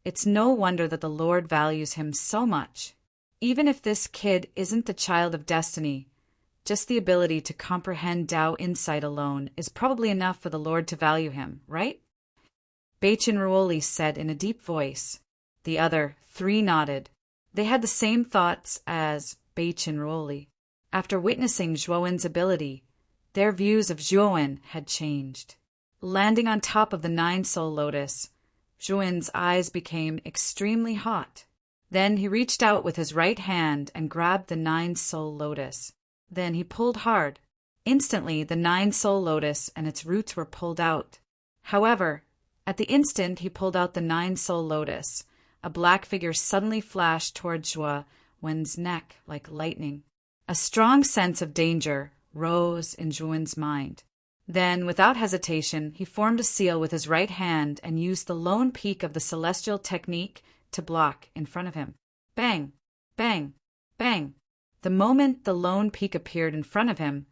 it's no wonder that the Lord values him so much. Even if this kid isn't the child of destiny, just the ability to comprehend Dao insight alone is probably enough for the Lord to value him, right? Beichin Ruoli said in a deep voice. The other three nodded. They had the same thoughts as Beichin Ruoli. After witnessing Zhuowen's ability, their views of Zhuowen had changed. Landing on top of the 9-soul lotus, Zhuowen's eyes became extremely hot. Then he reached out with his right hand and grabbed the 9-soul lotus. Then he pulled hard. Instantly, the nine-soul lotus and its roots were pulled out. However, at the instant he pulled out the nine-soul lotus, a black figure suddenly flashed toward Zhuo Wen's neck like lightning. A strong sense of danger rose in Zhuo Wen's mind. Then, without hesitation, he formed a seal with his right hand and used the lone peak of the celestial technique to block in front of him. Bang! Bang! Bang! The moment the lone peak appeared in front of him,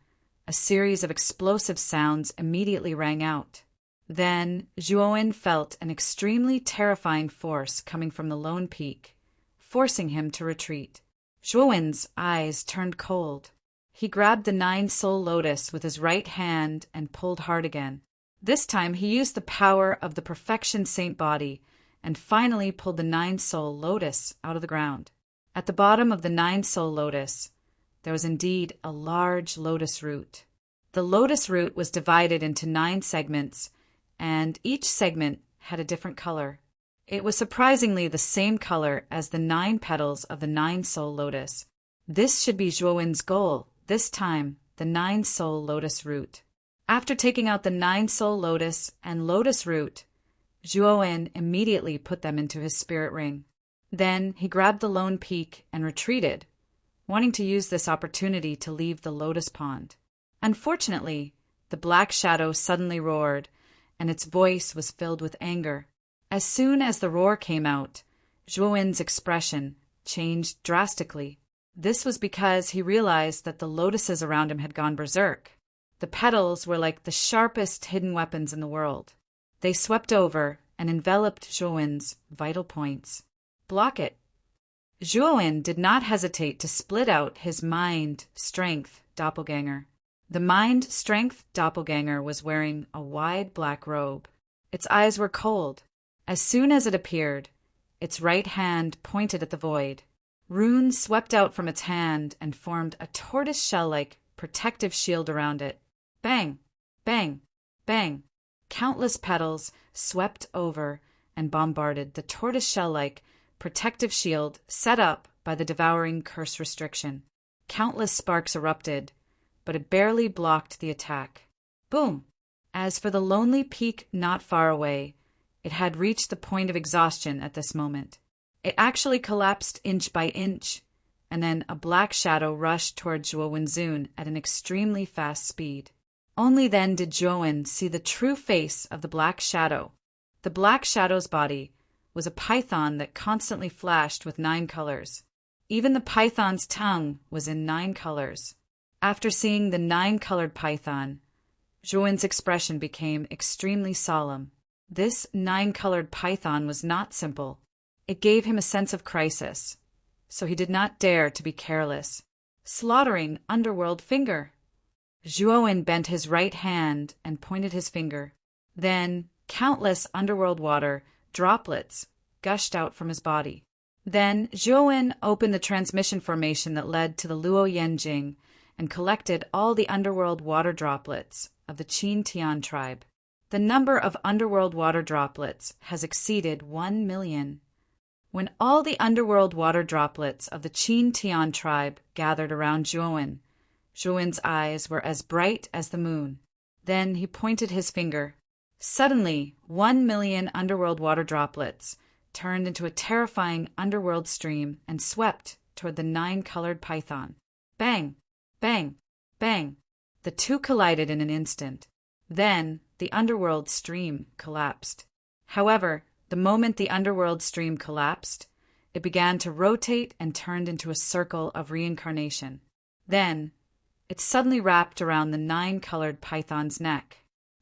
a series of explosive sounds immediately rang out. Then Zhuo Wen felt an extremely terrifying force coming from the lone peak, forcing him to retreat. Zhuo Wen's eyes turned cold. He grabbed the nine-soul lotus with his right hand and pulled hard again. This time he used the power of the perfection saint body and finally pulled the nine-soul lotus out of the ground. At the bottom of the nine-soul lotus, there was indeed a large lotus root. The lotus root was divided into 9 segments, and each segment had a different color. It was surprisingly the same color as the 9 petals of the nine-soul lotus. This should be Zhuo Wen's goal, this time the nine-soul lotus root. After taking out the nine-soul lotus and lotus root, Zhuo Wen immediately put them into his spirit ring. Then he grabbed the lone peak and retreated, wanting to use this opportunity to leave the lotus pond. Unfortunately, the black shadow suddenly roared, and its voice was filled with anger. As soon as the roar came out, Zhuo Wen's expression changed drastically. This was because he realized that the lotuses around him had gone berserk. The petals were like the sharpest hidden weapons in the world. They swept over and enveloped Zhuo Wen's vital points. Block it. Zhuo Wen did not hesitate to split out his mind-strength doppelganger. The mind-strength doppelganger was wearing a wide black robe. Its eyes were cold. As soon as it appeared, its right hand pointed at the void. Runes swept out from its hand and formed a tortoise-shell-like protective shield around it. Bang! Bang! Bang! Countless petals swept over and bombarded the tortoise-shell-like protective shield set up by the devouring curse restriction. Countless sparks erupted, but it barely blocked the attack. Boom! As for the lonely peak not far away, it had reached the point of exhaustion at this moment. It actually collapsed inch by inch, and then a black shadow rushed toward Zhuo Wenzun at an extremely fast speed. Only then did Zhuo Wen see the true face of the black shadow. The black shadow's body was a python that constantly flashed with 9 colors. Even the python's tongue was in 9 colors. After seeing the 9-colored python, Zhuo Wen's expression became extremely solemn. This 9-colored python was not simple. It gave him a sense of crisis, so he did not dare to be careless. Slaughtering underworld finger. Zhuo Wen bent his right hand and pointed his finger. Then countless underworld water droplets gushed out from his body. Then Zhuo Wen opened the transmission formation that led to the Luo Yanjing and collected all the underworld water droplets of the Qin Tian tribe. The number of underworld water droplets has exceeded 1 million. When all the underworld water droplets of the Qin Tian tribe gathered around Zhuo Wen's eyes were as bright as the moon. Then he pointed his finger. Suddenly, 1 million underworld water droplets turned into a terrifying underworld stream and swept toward the 9-colored python. Bang! Bang! Bang! The two collided in an instant. Then the underworld stream collapsed. However, the moment the underworld stream collapsed, it began to rotate and turned into a circle of reincarnation. Then, it suddenly wrapped around the 9-colored python's neck.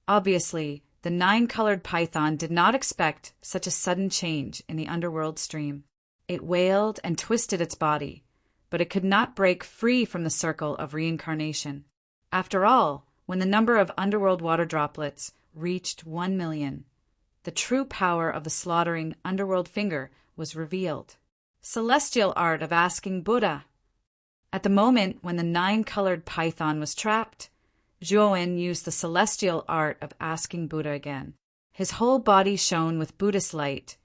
Obviously, the 9-colored python did not expect such a sudden change in the underworld stream. It wailed and twisted its body, but it could not break free from the circle of reincarnation. After all, when the number of underworld water droplets reached 1 million, the true power of the slaughtering underworld finger was revealed. Celestial art of asking Buddha. At the moment when the 9-colored python was trapped, Zhuo Wen used the celestial art of asking Buddha again. His whole body shone with Buddhist light,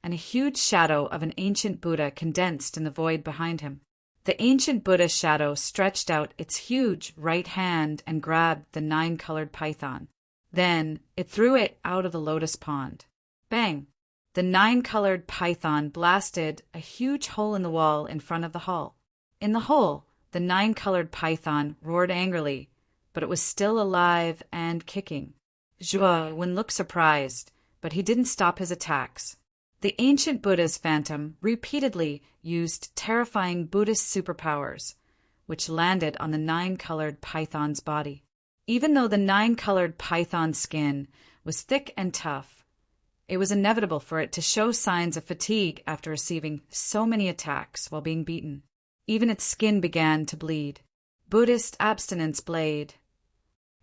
and a huge shadow of an ancient Buddha condensed in the void behind him. The ancient Buddha shadow stretched out its huge right hand and grabbed the nine-colored python. Then it threw it out of the lotus pond. Bang! The nine-colored python blasted a huge hole in the wall in front of the hall. In the hole, the nine-colored python roared angrily, but it was still alive and kicking. Zhuo looked surprised, but he didn't stop his attacks. The ancient Buddha's phantom repeatedly used terrifying Buddhist superpowers, which landed on the nine-colored python's body. Even though the nine-colored python's skin was thick and tough, it was inevitable for it to show signs of fatigue after receiving so many attacks while being beaten. Even its skin began to bleed. Buddhist abstinence blade.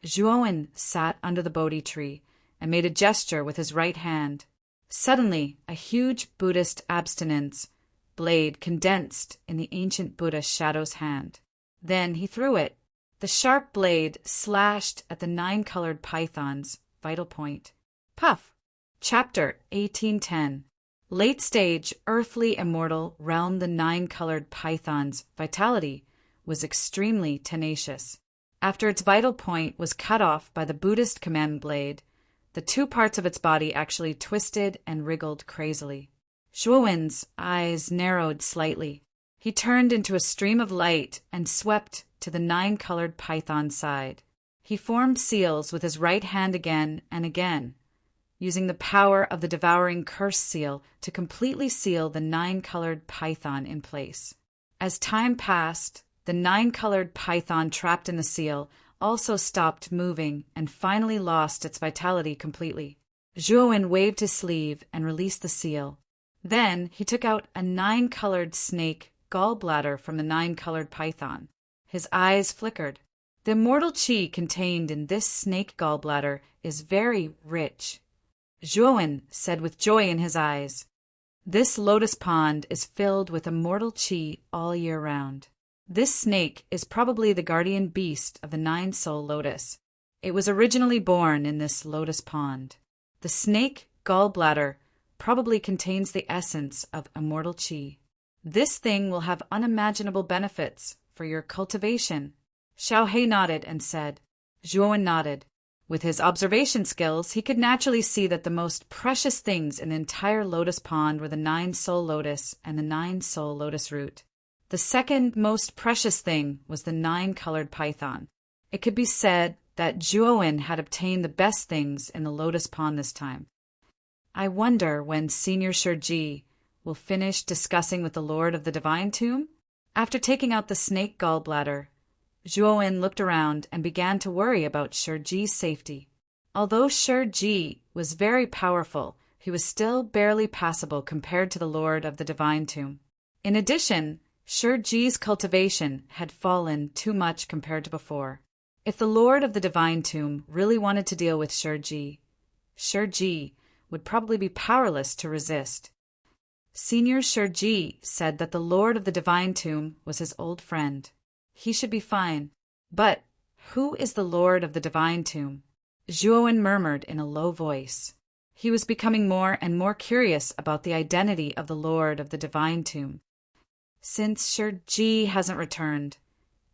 Zhuo sat under the Bodhi tree and made a gesture with his right hand. Suddenly, a huge Buddhist abstinence blade condensed in the ancient Buddha shadow's hand. Then he threw it. The sharp blade slashed at the nine-colored python's vital point. Puff! Chapter 1810. Late-stage, earthly immortal realm. The nine-colored python's vitality was extremely tenacious. After its vital point was cut off by the Buddhist command blade, the two parts of its body actually twisted and wriggled crazily. Zhuowen's eyes narrowed slightly. He turned into a stream of light and swept to the nine-colored python's side. He formed seals with his right hand again and again, using the power of the devouring curse seal to completely seal the nine-colored python in place. As time passed, the nine-colored python trapped in the seal also stopped moving and finally lost its vitality completely. Zhuo waved his sleeve and released the seal. Then he took out a nine-colored snake gallbladder from the nine-colored python. His eyes flickered. The immortal qi contained in this snake gallbladder is very rich. Zhuo said with joy in his eyes. This lotus pond is filled with immortal qi all year round. This snake is probably the guardian beast of the nine-soul lotus. It was originally born in this lotus pond. The snake gallbladder probably contains the essence of immortal qi. This thing will have unimaginable benefits for your cultivation. Xiaohe nodded and said. Zhuo nodded. With his observation skills, he could naturally see that the most precious things in the entire lotus pond were the nine-soul lotus and the nine-soul lotus root. The second most precious thing was the nine-colored python. It could be said that Zhuo had obtained the best things in the lotus pond this time. I wonder when Senior Shiji will finish discussing with the Lord of the Divine Tomb? After taking out the snake gallbladder, Zhuo looked around and began to worry about Shiji's safety. Although Shiji was very powerful, he was still barely passable compared to the Lord of the Divine Tomb. In addition, Shiji's cultivation had fallen too much compared to before. If the Lord of the Divine Tomb really wanted to deal with Shiji would probably be powerless to resist. Senior Shiji said that the Lord of the Divine Tomb was his old friend. He should be fine. But who is the Lord of the Divine Tomb? Zhuo murmured in a low voice. He was becoming more and more curious about the identity of the Lord of the Divine Tomb. Since Shiji hasn't returned,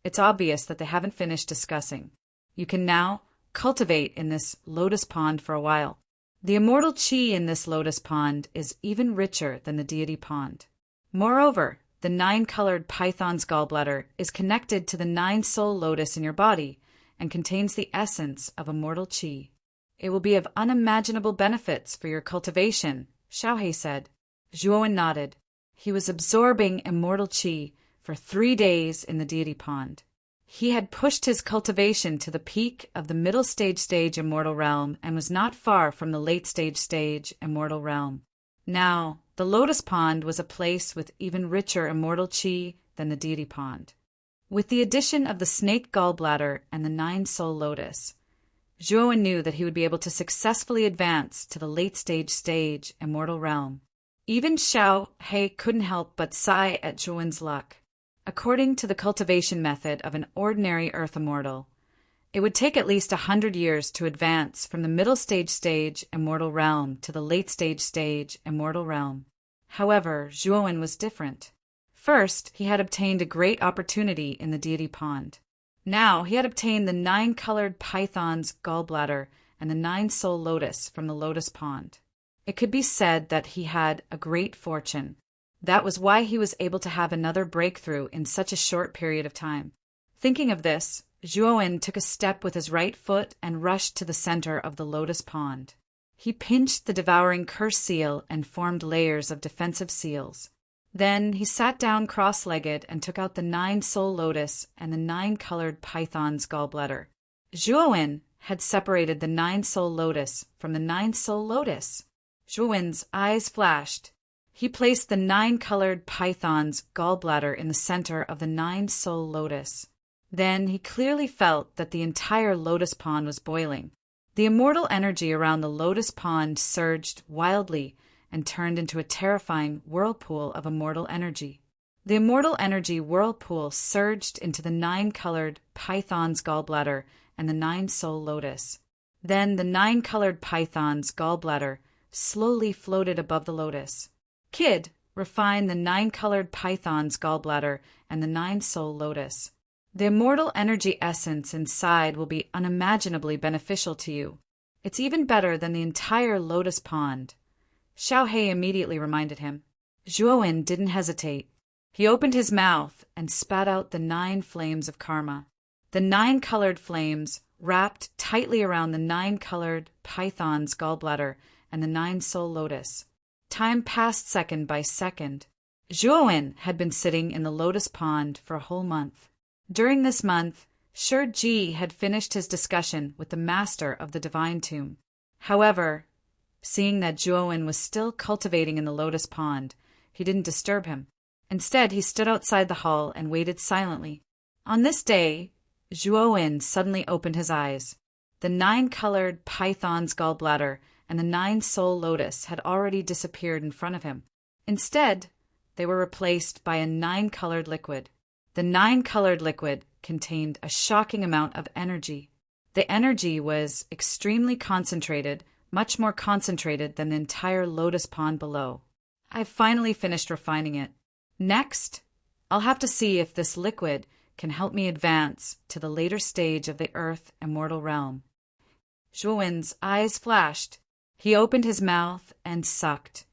it's obvious that they haven't finished discussing. You can now cultivate in this lotus pond for a while. The immortal qi in this lotus pond is even richer than the deity pond. Moreover, the nine-colored python's gallbladder is connected to the nine-soul lotus in your body and contains the essence of immortal qi. It will be of unimaginable benefits for your cultivation, Xiaohe said. Zhuo nodded. He was absorbing immortal qi for 3 days in the deity pond. He had pushed his cultivation to the peak of the middle stage immortal realm and was not far from the late stage immortal realm. Now, the lotus pond was a place with even richer immortal qi than the deity pond. With the addition of the snake gallbladder and the nine-soul lotus, Zhuo knew that he would be able to successfully advance to the late stage immortal realm. Even Xiao He couldn't help but sigh at Zhuo's luck. According to the cultivation method of an ordinary earth immortal, it would take at least 100 years to advance from the middle stage immortal realm to the late stage immortal realm. However, Zhuo was different. First, he had obtained a great opportunity in the deity pond. Now he had obtained the 9-colored python's gallbladder and the 9-soul lotus from the lotus pond. It could be said that he had a great fortune. That was why he was able to have another breakthrough in such a short period of time. Thinking of this, Zhuowen took a step with his right foot and rushed to the center of the lotus pond. He pinched the devouring curse seal and formed layers of defensive seals. Then he sat down cross-legged and took out the 9-soul lotus and the 9-colored python's gallbladder. Zhuowen had separated the 9-soul lotus from the 9-soul lotus. Zhuowen's eyes flashed. He placed the 9-colored python's gallbladder in the center of the 9-soul lotus. Then he clearly felt that the entire lotus pond was boiling. The immortal energy around the lotus pond surged wildly and turned into a terrifying whirlpool of immortal energy. The immortal energy whirlpool surged into the 9-colored python's gallbladder and the 9-soul lotus. Then the 9-colored python's gallbladder slowly floated above the lotus. Kid, refine the 9-colored python's gallbladder and the 9-soul lotus. The immortal energy essence inside will be unimaginably beneficial to you. It's even better than the entire lotus pond. Xiaohei immediately reminded him. Zhuowen didn't hesitate. He opened his mouth and spat out the 9 flames of karma. The 9-colored flames wrapped tightly around the 9-colored python's gallbladder and the 9-soul lotus. Time passed second by second. Zhuowen had been sitting in the lotus pond for a whole month. During this month, Shi Ji had finished his discussion with the master of the divine tomb. However, seeing that Zhuowen was still cultivating in the lotus pond, he didn't disturb him. Instead, he stood outside the hall and waited silently. On this day, Zhuowen suddenly opened his eyes. The 9-colored python's gallbladder and the 9-soul lotus had already disappeared in front of him. Instead, they were replaced by a 9-colored liquid. The 9-colored liquid contained a shocking amount of energy. The energy was extremely concentrated, much more concentrated than the entire lotus pond below. I've finally finished refining it. Next, I'll have to see if this liquid can help me advance to the later stage of the earth immortal realm. Zhuowen's eyes flashed. He opened his mouth and sucked,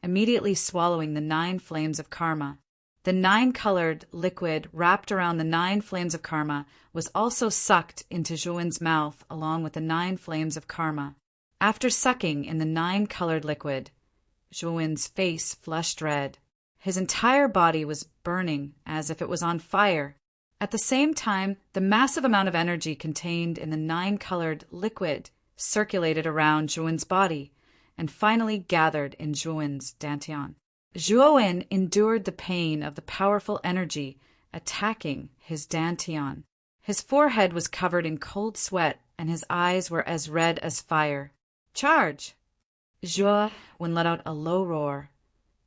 immediately swallowing the 9 flames of karma. The 9-colored liquid wrapped around the 9 flames of karma was also sucked into Zhuowen's mouth along with the 9 flames of karma. After sucking in the 9-colored liquid, Zhuowen's face flushed red. His entire body was burning as if it was on fire. At the same time, the massive amount of energy contained in the 9-colored liquid circulated around Zhuowen's body and finally gathered in Zhuowen's dantian. Zhuowen endured the pain of the powerful energy attacking his dantian. His forehead was covered in cold sweat and his eyes were as red as fire. Charge! Zhuowen let out a low roar,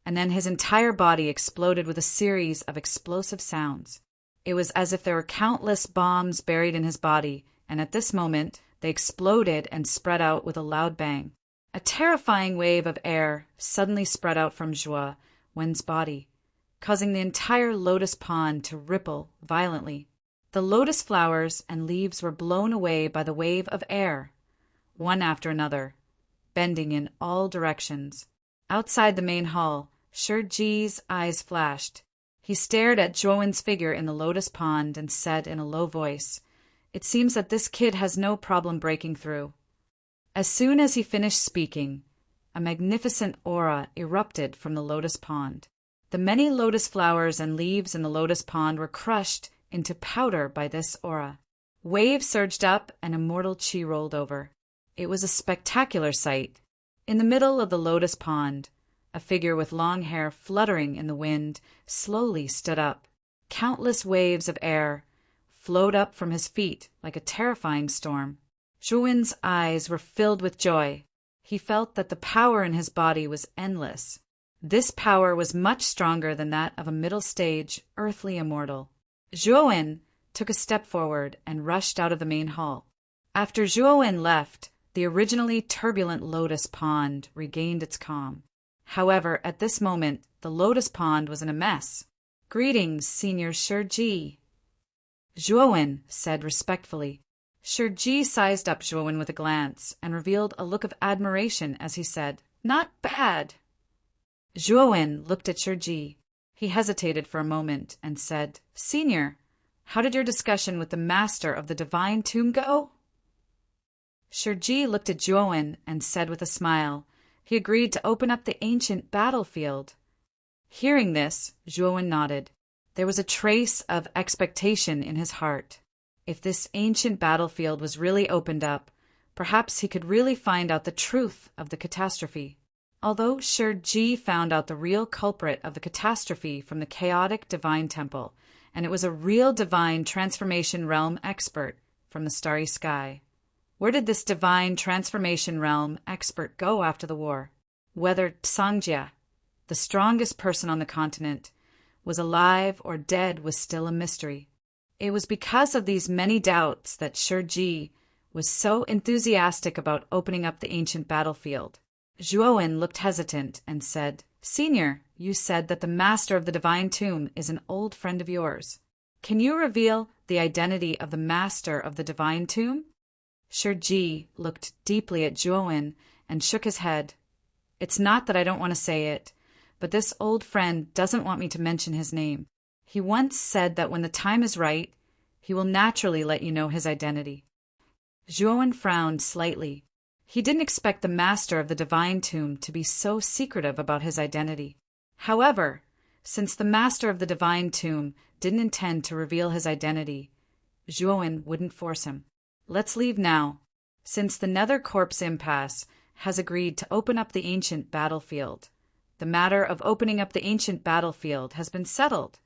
and then his entire body exploded with a series of explosive sounds. It was as if there were countless bombs buried in his body, and at this moment they exploded and spread out with a loud bang. A terrifying wave of air suddenly spread out from Zhuowen's body, causing the entire lotus pond to ripple violently. The lotus flowers and leaves were blown away by the wave of air, one after another, bending in all directions. Outside the main hall, Shi Ji's eyes flashed. He stared at Zhuowen's figure in the lotus pond and said in a low voice, "It seems that this kid has no problem breaking through." As soon as he finished speaking, a magnificent aura erupted from the lotus pond. The many lotus flowers and leaves in the lotus pond were crushed into powder by this aura. Waves surged up and immortal chi rolled over. It was a spectacular sight. In the middle of the lotus pond, a figure with long hair fluttering in the wind slowly stood up. Countless waves of air flowed up from his feet like a terrifying storm. Zhuowen's eyes were filled with joy. He felt that the power in his body was endless. This power was much stronger than that of a middle-stage, earthly immortal. Zhuowen took a step forward and rushed out of the main hall. After Zhuowen left, the originally turbulent lotus pond regained its calm. However, at this moment, the lotus pond was in a mess. Greetings, Senior Shurji. Zhuowen said respectfully. Shurji sized up Zhuowen with a glance and revealed a look of admiration as he said, "Not bad." Zhuowen looked at Shurji. He hesitated for a moment and said, "Senior, how did your discussion with the master of the divine tomb go?" Shurji looked at Zhuowen and said with a smile, he agreed to open up the ancient battlefield. Hearing this, Zhuowen nodded. There was a trace of expectation in his heart. If this ancient battlefield was really opened up, perhaps he could really find out the truth of the catastrophe. Although Shurji found out the real culprit of the catastrophe from the chaotic divine temple, and it was a real divine transformation realm expert from the starry sky. Where did this divine transformation realm expert go after the war? Whether Tsangjia, the strongest person on the continent, was alive or dead was still a mystery. It was because of these many doubts that Shurji was so enthusiastic about opening up the ancient battlefield. Zhuowen looked hesitant and said, "Senior, you said that the master of the divine tomb is an old friend of yours. Can you reveal the identity of the master of the divine tomb?" Shurji looked deeply at Zhuowen and shook his head. "It's not that I don't want to say it, but this old friend doesn't want me to mention his name. He once said that when the time is right, he will naturally let you know his identity." Zhuowen frowned slightly. He didn't expect the master of the divine tomb to be so secretive about his identity. However, since the master of the divine tomb didn't intend to reveal his identity, Zhuowen wouldn't force him. "Let's leave now, since the Nether Corpse Impasse has agreed to open up the ancient battlefield. The matter of opening up the ancient battlefield has been settled."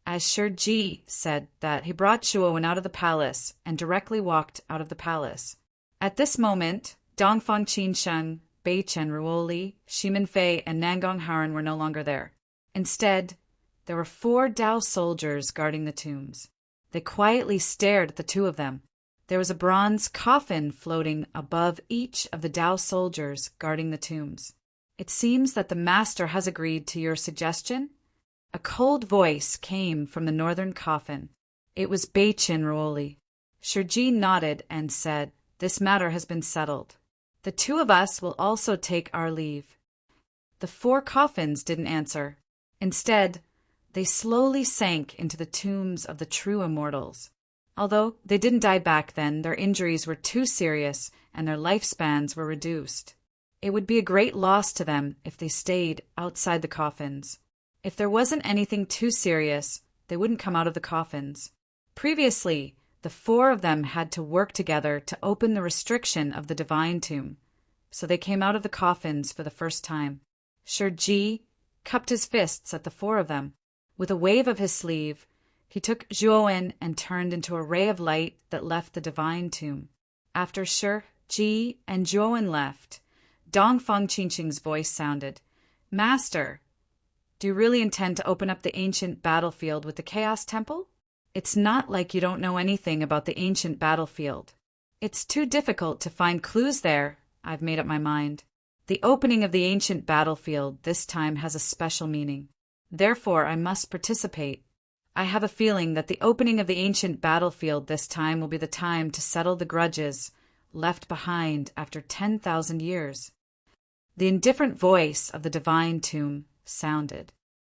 As Shurji said that, he brought Zhuowen out of the palace and directly walked out of the palace. At this moment, Dongfang Qinsheng, Beichen Ruoli, Shimin Fei, and Nangong Haran were no longer there. Instead, there were 4 Dao soldiers guarding the tombs. They quietly stared at the 2 of them. There was a bronze coffin floating above each of the Dao soldiers guarding the tombs. "It seems that the master has agreed to your suggestion?" A cold voice came from the northern coffin. It was Beichen Ruoli. Shurji nodded and said, "This matter has been settled. The 2 of us will also take our leave." The 4 coffins didn't answer. Instead, they slowly sank into the tombs of the true immortals. Although they didn't die back then, their injuries were too serious and their lifespans were reduced. It would be a great loss to them if they stayed outside the coffins. If there wasn't anything too serious, they wouldn't come out of the coffins. Previously, the 4 of them had to work together to open the restriction of the divine tomb, so they came out of the coffins for the first time. Shurji cupped his fists at the 4 of them. With a wave of his sleeve, he took Zhuowen and turned into a ray of light that left the divine tomb. After Shurji and Zhuowen left, Dongfang Qinsheng's voice sounded, "Master, do you really intend to open up the ancient battlefield with the Chaos Temple? It's not like you don't know anything about the ancient battlefield. It's too difficult to find clues there. I've made up my mind. The opening of the ancient battlefield this time has a special meaning. Therefore, I must participate. I have a feeling that the opening of the ancient battlefield this time will be the time to settle the grudges left behind after 10,000 years." The indifferent voice of the divine tomb sounded.